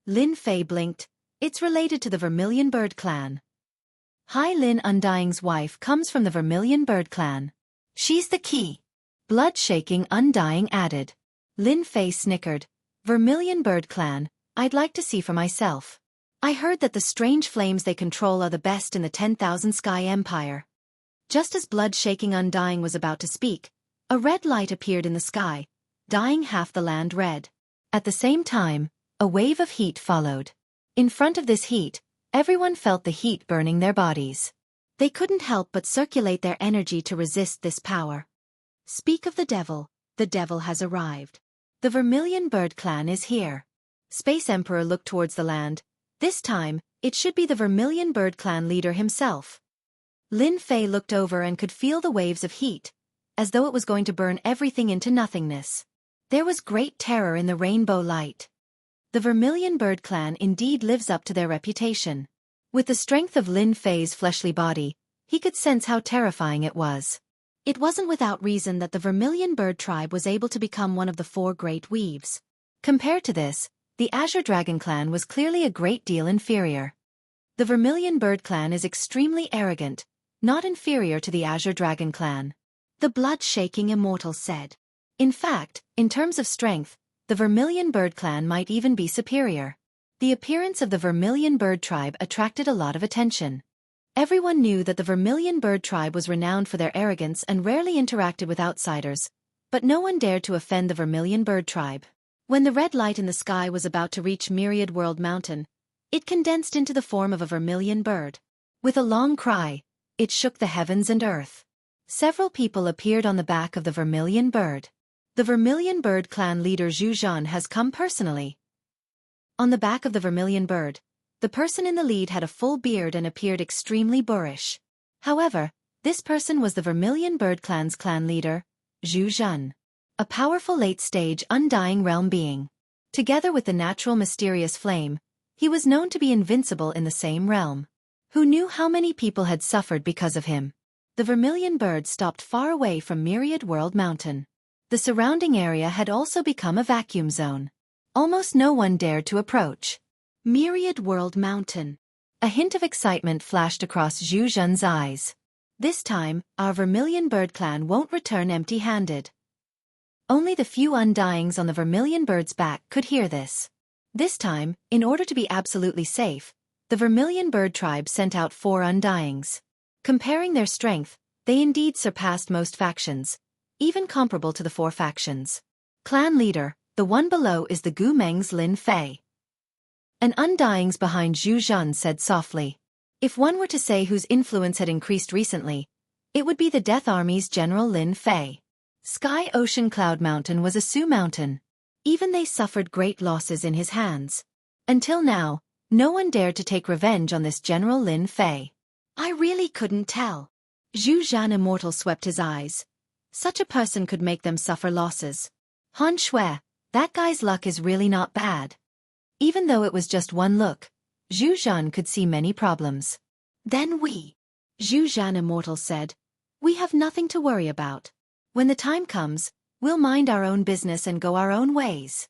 Lin Fei blinked. It's related to the Vermilion Bird Clan. Hai Lin Undying's wife comes from the Vermilion Bird Clan. She's the key. Blood-shaking Undying added. Lin Fei snickered. Vermilion Bird Clan, I'd like to see for myself. I heard that the strange flames they control are the best in the 10,000 Sky Empire. Just as blood-shaking Undying was about to speak, a red light appeared in the sky, dyeing half the land red. At the same time, a wave of heat followed. In front of this heat, everyone felt the heat burning their bodies. They couldn't help but circulate their energy to resist this power. Speak of the devil has arrived. The Vermilion Bird Clan is here. Space Emperor looked towards the land. This time, it should be the Vermilion Bird Clan leader himself. Lin Fei looked over and could feel the waves of heat, as though it was going to burn everything into nothingness. There was great terror in the rainbow light. The Vermilion Bird Clan indeed lives up to their reputation. With the strength of Lin Fei's fleshly body, he could sense how terrifying it was. It wasn't without reason that the Vermilion Bird tribe was able to become one of the 4 great weaves. Compared to this, the Azure Dragon Clan was clearly a great deal inferior. The Vermilion Bird Clan is extremely arrogant, not inferior to the Azure Dragon Clan. The blood-shaking immortal said. In fact, in terms of strength, the Vermilion Bird Clan might even be superior. The appearance of the Vermilion Bird tribe attracted a lot of attention. Everyone knew that the Vermilion Bird tribe was renowned for their arrogance and rarely interacted with outsiders, but no one dared to offend the Vermilion Bird tribe. When the red light in the sky was about to reach Myriad World Mountain, it condensed into the form of a vermilion bird. With a long cry, it shook the heavens and earth. Several people appeared on the back of the Vermilion Bird. The Vermilion Bird Clan leader Zhu Zhan has come personally. On the back of the Vermilion Bird, the person in the lead had a full beard and appeared extremely boorish. However, this person was the Vermilion Bird Clan's clan leader, Zhu Zhan. A powerful late-stage Undying Realm being. Together with the natural mysterious flame, he was known to be invincible in the same realm. Who knew how many people had suffered because of him? The Vermilion Bird stopped far away from Myriad World Mountain. The surrounding area had also become a vacuum zone. Almost no one dared to approach. Myriad World Mountain. A hint of excitement flashed across Zhu Zhan's eyes. This time, our Vermilion Bird Clan won't return empty-handed. Only the few Undyings on the Vermilion Bird's back could hear this. This time, in order to be absolutely safe, the Vermilion Bird tribe sent out 4 Undyings. Comparing their strength, they indeed surpassed most factions, even comparable to the 4 factions. Clan leader, the one below is the Gu Meng's Lin Fei. An Undyings behind Zhu Zhan said softly. If one were to say whose influence had increased recently, it would be the Death Army's General Lin Fei. Sky Ocean Cloud Mountain was a Sioux mountain. Even they suffered great losses in his hands. Until now, no one dared to take revenge on this General Lin Fei. I really couldn't tell. Zhu Zhan Immortal swept his eyes. Such a person could make them suffer losses. Han Shui, that guy's luck is really not bad. Even though it was just one look, Zhu Zhan could see many problems. Then Zhu Zhan Immortal said, we have nothing to worry about. When the time comes, we'll mind our own business and go our own ways.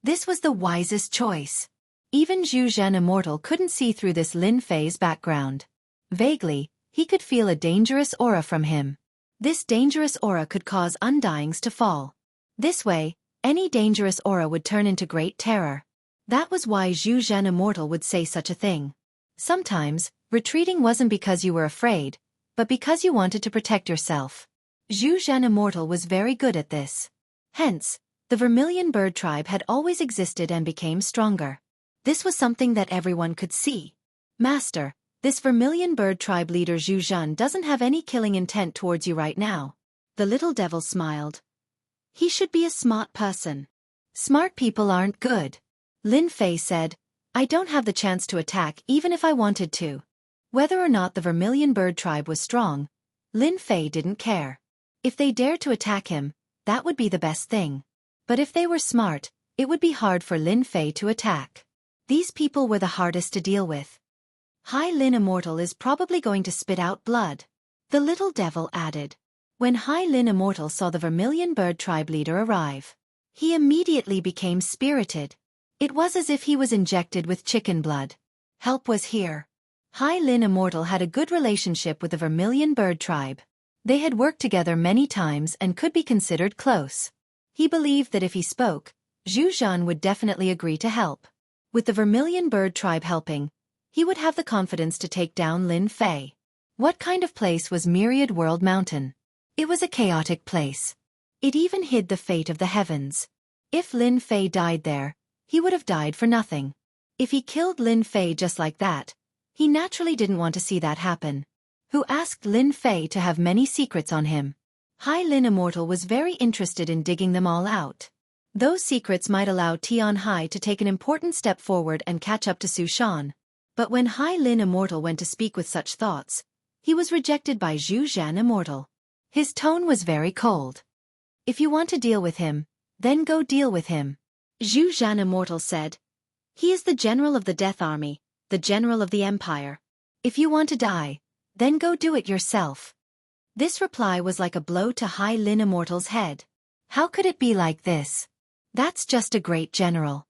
This was the wisest choice. Even Zhu Zhan Immortal couldn't see through this Lin Fei's background. Vaguely, he could feel a dangerous aura from him. This dangerous aura could cause Undyings to fall. This way, any dangerous aura would turn into great terror. That was why Zhu Zhan Immortal would say such a thing. Sometimes, retreating wasn't because you were afraid, but because you wanted to protect yourself. Zhu Zhan Immortal was very good at this. Hence, the Vermilion Bird tribe had always existed and became stronger. This was something that everyone could see. Master, this Vermilion Bird tribe leader Zhu Zhan doesn't have any killing intent towards you right now. The little devil smiled. He should be a smart person. Smart people aren't good. Lin Fei said, I don't have the chance to attack even if I wanted to. Whether or not the Vermilion Bird tribe was strong, Lin Fei didn't care. If they dared to attack him, that would be the best thing. But if they were smart, it would be hard for Lin Fei to attack. These people were the hardest to deal with. Hai Lin Immortal is probably going to spit out blood. The little devil added. When Hai Lin Immortal saw the Vermilion Bird tribe leader arrive, he immediately became spirited. It was as if he was injected with chicken blood. Help was here. Hai Lin Immortal had a good relationship with the Vermilion Bird tribe. They had worked together many times and could be considered close. He believed that if he spoke, Zhu Zhan would definitely agree to help. With the Vermilion Bird tribe helping, he would have the confidence to take down Lin Fei. What kind of place was Myriad World Mountain? It was a chaotic place. It even hid the fate of the heavens. If Lin Fei died there, he would have died for nothing. If he killed Lin Fei just like that, he naturally didn't want to see that happen. Who asked Lin Fei to have many secrets on him? Hai Lin Immortal was very interested in digging them all out. Those secrets might allow Tian Hai to take an important step forward and catch up to Su Shan. But when Hai Lin Immortal went to speak with such thoughts, he was rejected by Zhu Zhan Immortal. His tone was very cold. If you want to deal with him, then go deal with him. Zhu Zhan Immortal said. He is the general of the Death Army, the general of the Empire. If you want to die, then go do it yourself. This reply was like a blow to Hai Lin Immortal's head. How could it be like this? That's just a great general.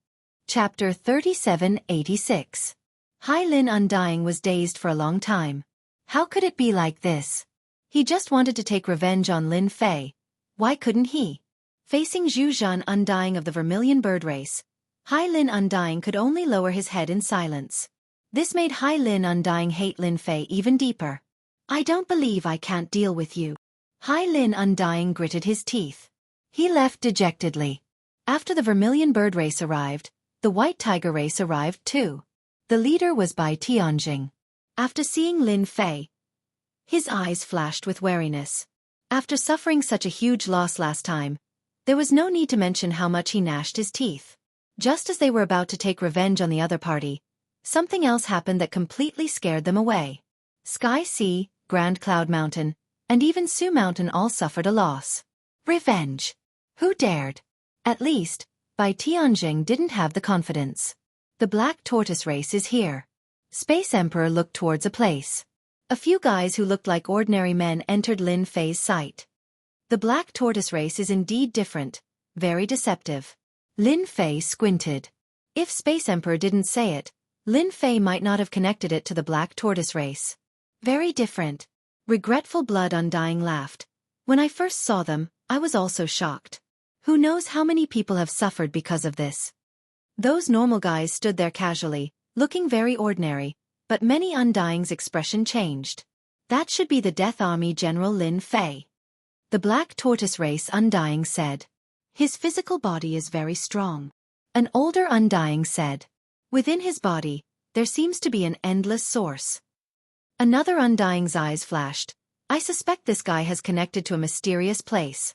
Chapter 3786. Hai Lin Undying was dazed for a long time. How could it be like this? He just wanted to take revenge on Lin Fei. Why couldn't he? Facing Zhu Zhan Undying of the Vermilion Bird race, Hai Lin Undying could only lower his head in silence. This made Hai Lin Undying hate Lin Fei even deeper. I don't believe I can't deal with you. Hai Lin Undying gritted his teeth. He left dejectedly. After the Vermilion Bird race arrived, the White Tiger race arrived too. The leader was Bai Tianjing. After seeing Lin Fei, his eyes flashed with wariness. After suffering such a huge loss last time, there was no need to mention how much he gnashed his teeth. Just as they were about to take revenge on the other party, something else happened that completely scared them away. Sky Sea, Grand Cloud Mountain, and even Su Mountain all suffered a loss. Revenge. Who dared? At least, Bai Tianjing didn't have the confidence. The Black Tortoise race is here. Space Emperor looked towards a place. A few guys who looked like ordinary men entered Lin Fei's sight. The Black Tortoise race is indeed different, very deceptive. Lin Fei squinted. If Space Emperor didn't say it, Lin Fei might not have connected it to the Black Tortoise race. Very different. Regretful Blood Undying laughed. When I first saw them, I was also shocked. Who knows how many people have suffered because of this? Those normal guys stood there casually, looking very ordinary, but many Undying's expression changed. That should be the Death Army General Lin Fei. The Black Tortoise race Undying said. His physical body is very strong. An older Undying said. Within his body, there seems to be an endless source. Another Undying's eyes flashed. I suspect this guy has connected to a mysterious place.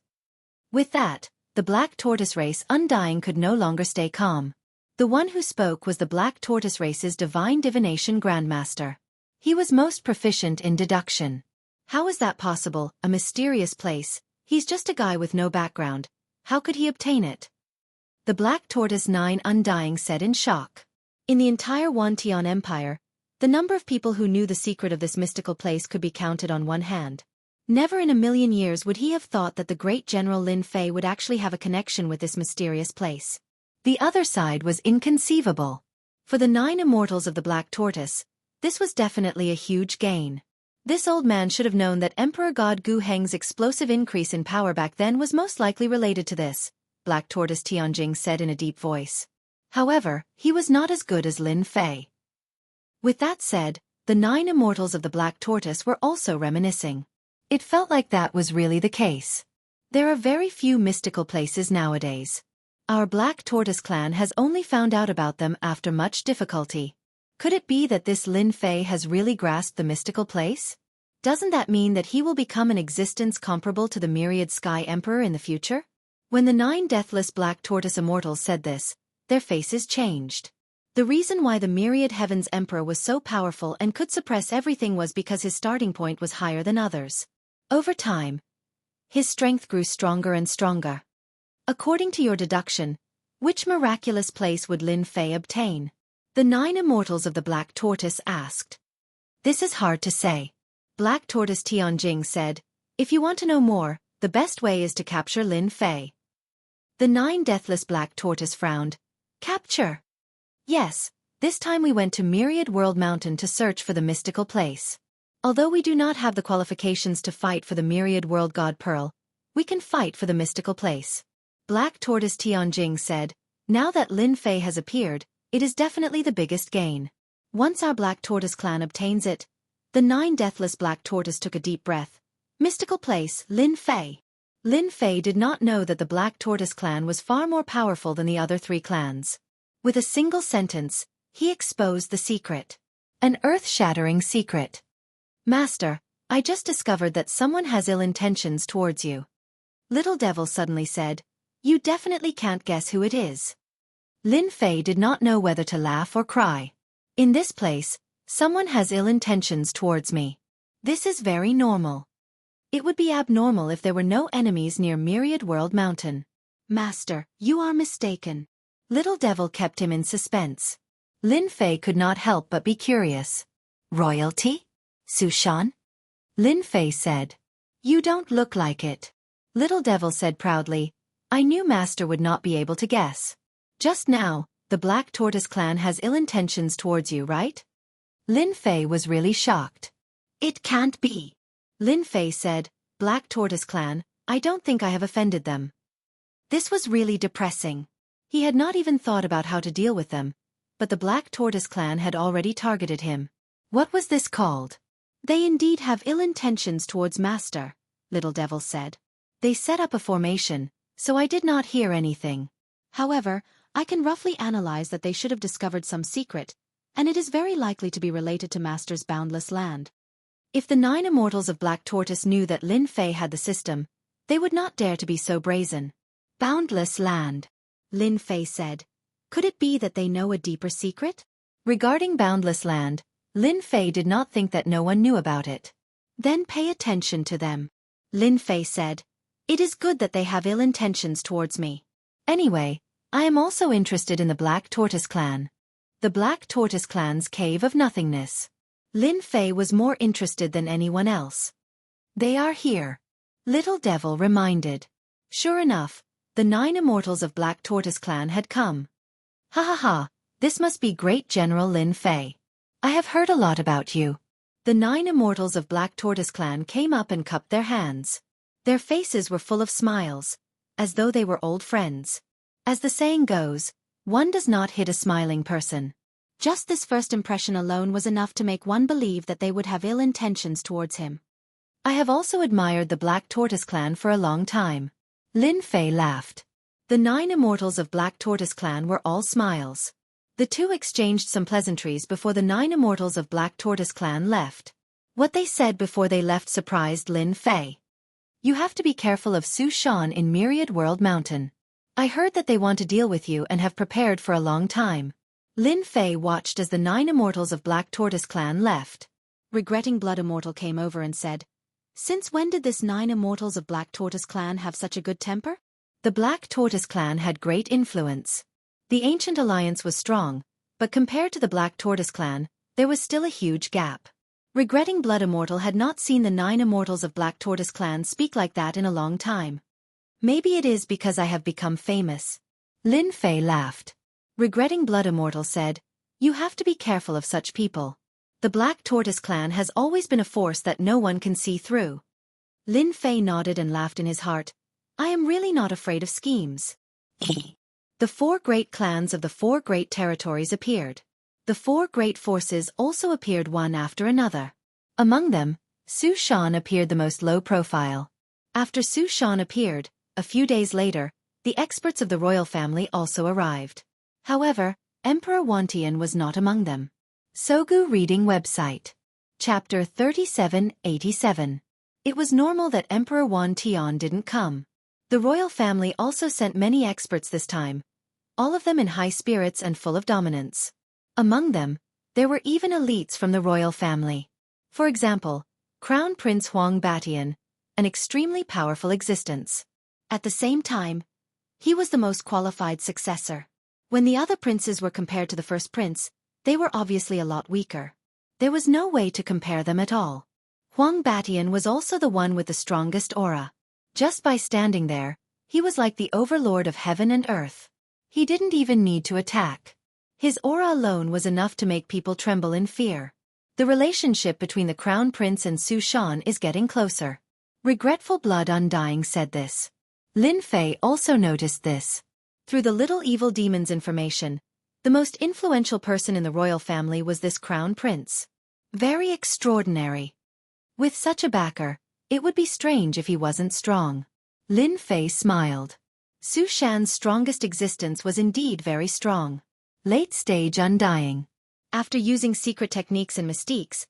With that, the Black Tortoise race Undying could no longer stay calm. The one who spoke was the Black Tortoise race's Divine Divination Grandmaster. He was most proficient in deduction. How is that possible, a mysterious place? He's just a guy with no background. How could he obtain it? The Black Tortoise 9 Undying said in shock. In the entire Wantian Empire, the number of people who knew the secret of this mystical place could be counted on one hand. Never in a million years would he have thought that the great General Lin Fei would actually have a connection with this mysterious place. The other side was inconceivable. For the 9 immortals of the Black Tortoise, this was definitely a huge gain. This old man should have known that Emperor God Gu Heng's explosive increase in power back then was most likely related to this, Black Tortoise Tianjing said in a deep voice. However, he was not as good as Lin Fei. With that said, the 9 immortals of the Black Tortoise were also reminiscing. It felt like that was really the case. There are very few mystical places nowadays. Our Black Tortoise clan has only found out about them after much difficulty. Could it be that this Lin Fei has really grasped the mystical place? Doesn't that mean that he will become an existence comparable to the Myriad Sky Emperor in the future? When the 9 deathless Black Tortoise immortals said this, their faces changed. The reason why the Myriad Heavens Emperor was so powerful and could suppress everything was because his starting point was higher than others. Over time, his strength grew stronger and stronger. According to your deduction, which miraculous place would Lin Fei obtain? The 9 immortals of the Black Tortoise asked. This is hard to say. Black Tortoise Tianjing said, if you want to know more, the best way is to capture Lin Fei. The 9 deathless Black Tortoise frowned. Capture? Yes, this time we went to Myriad World Mountain to search for the mystical place. Although we do not have the qualifications to fight for the Myriad World God Pearl, we can fight for the mystical place. Black Tortoise Tianjing said, Now that Lin Fei has appeared, it is definitely the biggest gain. Once our Black Tortoise clan obtains it, the 9 deathless Black Tortoise took a deep breath. Mystical place, Lin Fei. Lin Fei did not know that the Black Tortoise clan was far more powerful than the other 3 clans. With a single sentence, he exposed the secret. An earth-shattering secret. Master, I just discovered that someone has ill intentions towards you. Little Devil suddenly said, you definitely can't guess who it is. Lin Fei did not know whether to laugh or cry. In this place, someone has ill intentions towards me. This is very normal. It would be abnormal if there were no enemies near Myriad World Mountain. Master, you are mistaken. Little Devil kept him in suspense. Lin Fei could not help but be curious. Royalty? Su Shan? Lin Fei said. You don't look like it. Little Devil said proudly, I knew Master would not be able to guess. Just now, the Black Tortoise clan has ill intentions towards you, right? Lin Fei was really shocked. It can't be. Lin Fei said, Black Tortoise clan, I don't think I have offended them. This was really depressing. He had not even thought about how to deal with them, but the Black Tortoise clan had already targeted him. What was this called? They indeed have ill intentions towards Master, Little Devil said. They set up a formation, so I did not hear anything. However, I can roughly analyze that they should have discovered some secret, and it is very likely to be related to Master's boundless land. If the 9 immortals of Black Tortoise knew that Lin Fei had the system, they would not dare to be so brazen. Boundless land, Lin Fei said. Could it be that they know a deeper secret? Regarding boundless land, Lin Fei did not think that no one knew about it. Then pay attention to them. Lin Fei said, it is good that they have ill intentions towards me. Anyway, I am also interested in the Black Tortoise clan. The Black Tortoise clan's Cave of Nothingness. Lin Fei was more interested than anyone else. They are here. Little Devil reminded. Sure enough, the 9 immortals of Black Tortoise clan had come. Ha ha ha, this must be great General Lin Fei. I have heard a lot about you. The 9 immortals of Black Tortoise clan came up and cupped their hands. Their faces were full of smiles, as though they were old friends. As the saying goes, one does not hit a smiling person. Just this first impression alone was enough to make one believe that they would have ill intentions towards him. I have also admired the Black Tortoise clan for a long time. Lin Fei laughed. The 9 immortals of Black Tortoise clan were all smiles. The 2 exchanged some pleasantries before the 9 immortals of Black Tortoise clan left. What they said before they left surprised Lin Fei. You have to be careful of Su Shan in Myriad World Mountain. I heard that they want to deal with you and have prepared for a long time. Lin Fei watched as the 9 immortals of Black Tortoise clan left. Regretting Blood Immortal came over and said, since when did this 9 immortals of Black Tortoise clan have such a good temper? The Black Tortoise clan had great influence. The ancient alliance was strong, but compared to the Black Tortoise clan, there was still a huge gap. Regretting Blood Immortal had not seen the 9 immortals of Black Tortoise clan speak like that in a long time. Maybe it is because I have become famous. Lin Fei laughed. Regretting Blood Immortal said, you have to be careful of such people. The Black Tortoise clan has always been a force that no one can see through. Lin Fei nodded and laughed in his heart. I am really not afraid of schemes. The 4 great clans of the 4 great territories appeared. The 4 great forces also appeared one after another. Among them, Su Shan appeared the most low profile. After Su Shan appeared, a few days later, the experts of the royal family also arrived. However, Emperor Wantian was not among them. Sogu Reading Website. Chapter 3787. It was normal that Emperor Wantian didn't come. The royal family also sent many experts this time, all of them in high spirits and full of dominance. Among them, there were even elites from the royal family. For example, Crown Prince Huang Batian, an extremely powerful existence. At the same time, he was the most qualified successor. When the other princes were compared to the first prince, they were obviously a lot weaker. There was no way to compare them at all. Huang Batian was also the one with the strongest aura. Just by standing there, he was like the overlord of heaven and earth. He didn't even need to attack. His aura alone was enough to make people tremble in fear. The relationship between the Crown Prince and Su Shan is getting closer. Regretful Blood Undying said this. Lin Fei also noticed this. Through the little evil demon's information, the most influential person in the royal family was this crown prince. Very extraordinary. With such a backer, it would be strange if he wasn't strong. Lin Fei smiled. Su Shan's strongest existence was indeed very strong. Late-stage undying. After using secret techniques and mystiques,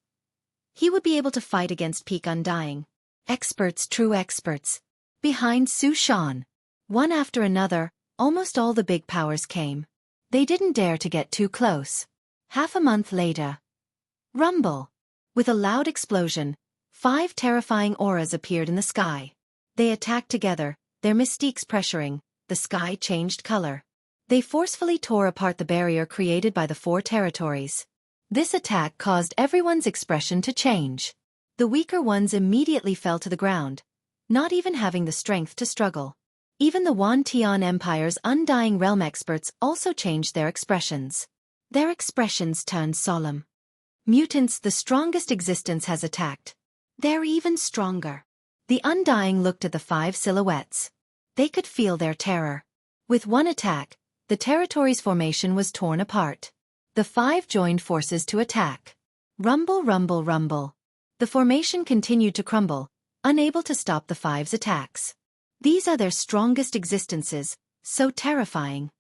he would be able to fight against peak undying. Experts, true experts. Behind Su Shan, one after another, almost all the big powers came. They didn't dare to get too close. Half a month later. Rumble. With a loud explosion, 5 terrifying auras appeared in the sky. They attacked together, their mystiques pressuring. The sky changed color. They forcefully tore apart the barrier created by the 4 territories. This attack caused everyone's expression to change. The weaker ones immediately fell to the ground, not even having the strength to struggle. Even the Wantian Empire's undying realm experts also changed their expressions. Their expressions turned solemn. Mutants, the strongest existence has attacked. They're even stronger. The undying looked at the 5 silhouettes. They could feel their terror. With one attack, the territory's formation was torn apart. The 5 joined forces to attack. Rumble, rumble, rumble. The formation continued to crumble, unable to stop the 5's attacks. These are their strongest existences, so terrifying.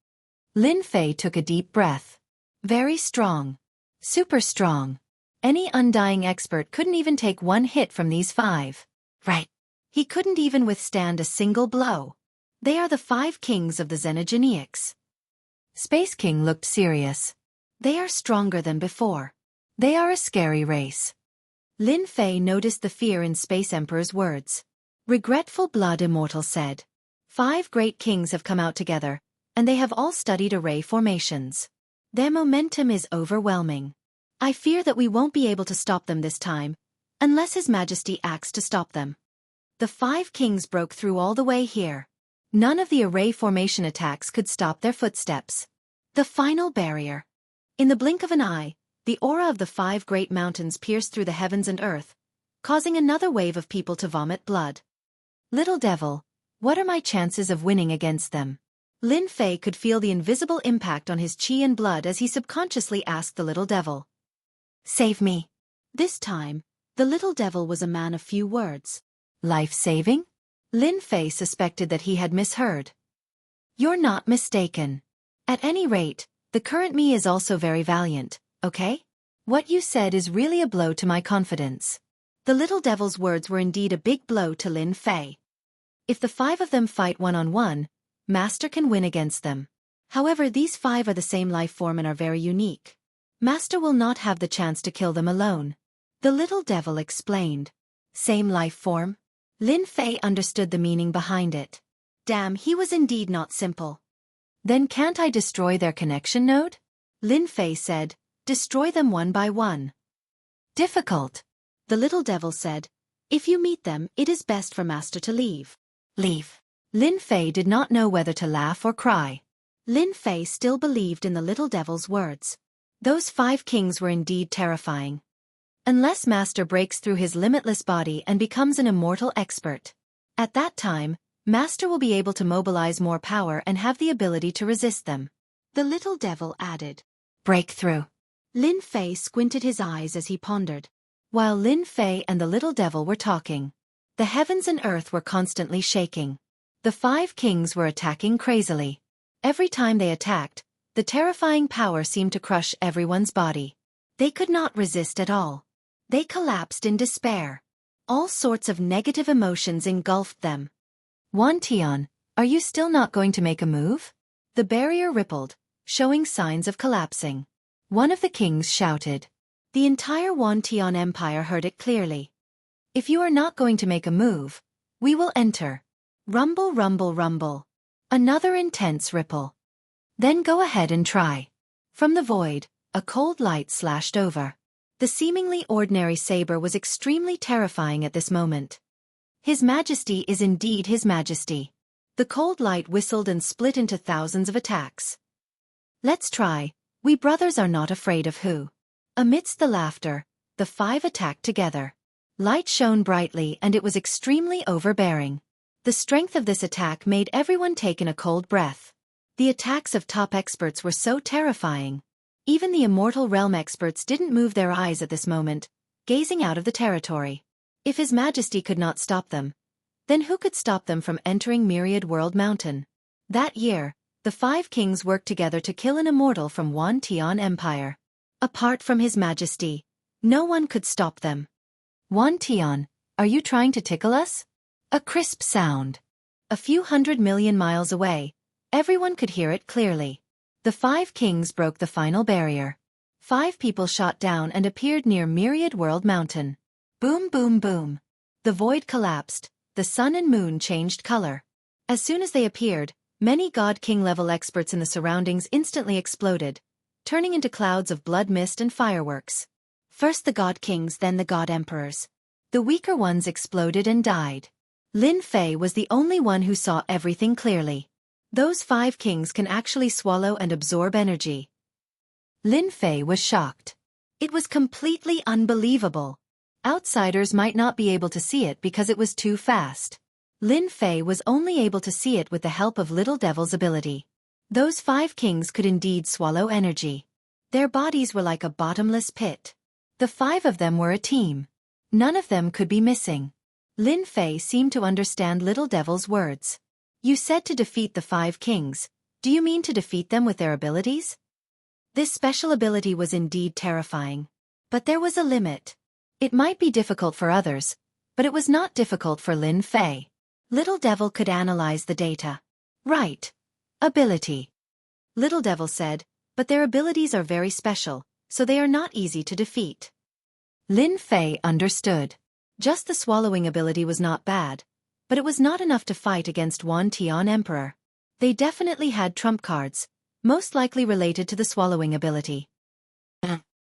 Lin Fei took a deep breath. Very strong. Super strong. Any undying expert couldn't even take one hit from these 5. Right. He couldn't even withstand a single blow. They are the 5 kings of the Xenogeneics. Space King looked serious. They are stronger than before. They are a scary race. Lin Fei noticed the fear in Space Emperor's words. Regretful Blood Immortal said. 5 great kings have come out together, and they have all studied array formations. Their momentum is overwhelming. I fear that we won't be able to stop them this time, unless His Majesty acts to stop them. The 5 kings broke through all the way here. None of the array formation attacks could stop their footsteps. The final barrier. In the blink of an eye, the aura of the 5 great mountains pierced through the heavens and earth, causing another wave of people to vomit blood. Little devil, what are my chances of winning against them? Lin Fei could feel the invisible impact on his chi and blood as he subconsciously asked the little devil. Save me. This time, the little devil was a man of few words. Life-saving? Lin Fei suspected that he had misheard. You're not mistaken. At any rate, the current me is also very valiant, okay? What you said is really a blow to my confidence. The little devil's words were indeed a big blow to Lin Fei. If the 5 of them fight one-on-one, Master can win against them. However, these 5 are the same life form and are very unique. Master will not have the chance to kill them alone. The little devil explained. Same life form? Lin Fei understood the meaning behind it. Damn, he was indeed not simple. Then can't I destroy their connection node? Lin Fei said, destroy them one by one. Difficult. The little devil said, if you meet them, it is best for Master to leave. Leave. Lin Fei did not know whether to laugh or cry. Lin Fei still believed in the little devil's words. Those 5 kings were indeed terrifying. Unless Master breaks through his limitless body and becomes an immortal expert. At that time, Master will be able to mobilize more power and have the ability to resist them. The little devil added. Breakthrough. Lin Fei squinted his eyes as he pondered. While Lin Fei and the little devil were talking, the heavens and earth were constantly shaking. The 5 kings were attacking crazily. Every time they attacked, the terrifying power seemed to crush everyone's body. They could not resist at all. They collapsed in despair. All sorts of negative emotions engulfed them. Wantian, are you still not going to make a move? The barrier rippled, showing signs of collapsing. One of the kings shouted. The entire Wantian Empire heard it clearly. If you are not going to make a move, we will enter. Rumble, rumble, rumble. Another intense ripple. Then go ahead and try. From the void, a cold light slashed over. The seemingly ordinary saber was extremely terrifying at this moment. His Majesty is indeed His Majesty. The cold light whistled and split into thousands of attacks. Let's try. We brothers are not afraid of who. Amidst the laughter, the 5 attacked together. Light shone brightly and it was extremely overbearing. The strength of this attack made everyone take in a cold breath. The attacks of top experts were so terrifying. Even the immortal realm experts didn't move their eyes at this moment, gazing out of the territory. If His Majesty could not stop them, then who could stop them from entering Myriad World Mountain? That year, the 5 kings worked together to kill an immortal from Wan Tian Empire. Apart from His Majesty, no one could stop them. Wan Tian, are you trying to tickle us? A crisp sound. A few 100 million miles away, everyone could hear it clearly. The 5 kings broke the final barrier. 5 people shot down and appeared near Myriad World Mountain. Boom, boom, boom. The void collapsed, the sun and moon changed color. As soon as they appeared, many God King level experts in the surroundings instantly exploded, turning into clouds of blood mist and fireworks. First the God Kings, then the God Emperors. The weaker ones exploded and died. Lin Fei was the only one who saw everything clearly. Those 5 kings can actually swallow and absorb energy. Lin Fei was shocked. It was completely unbelievable. Outsiders might not be able to see it because it was too fast. Lin Fei was only able to see it with the help of Little Devil's ability. Those 5 kings could indeed swallow energy. Their bodies were like a bottomless pit. The 5 of them were a team. None of them could be missing. Lin Fei seemed to understand Little Devil's words. You said to defeat the 5 kings. Do you mean to defeat them with their abilities? This special ability was indeed terrifying. But there was a limit. It might be difficult for others, but it was not difficult for Lin Fei. Little Devil could analyze the data. Right. Ability. Little Devil said, but their abilities are very special, so they are not easy to defeat. Lin Fei understood. Just the swallowing ability was not bad, but it was not enough to fight against Wan Tian Emperor. They definitely had trump cards, most likely related to the swallowing ability.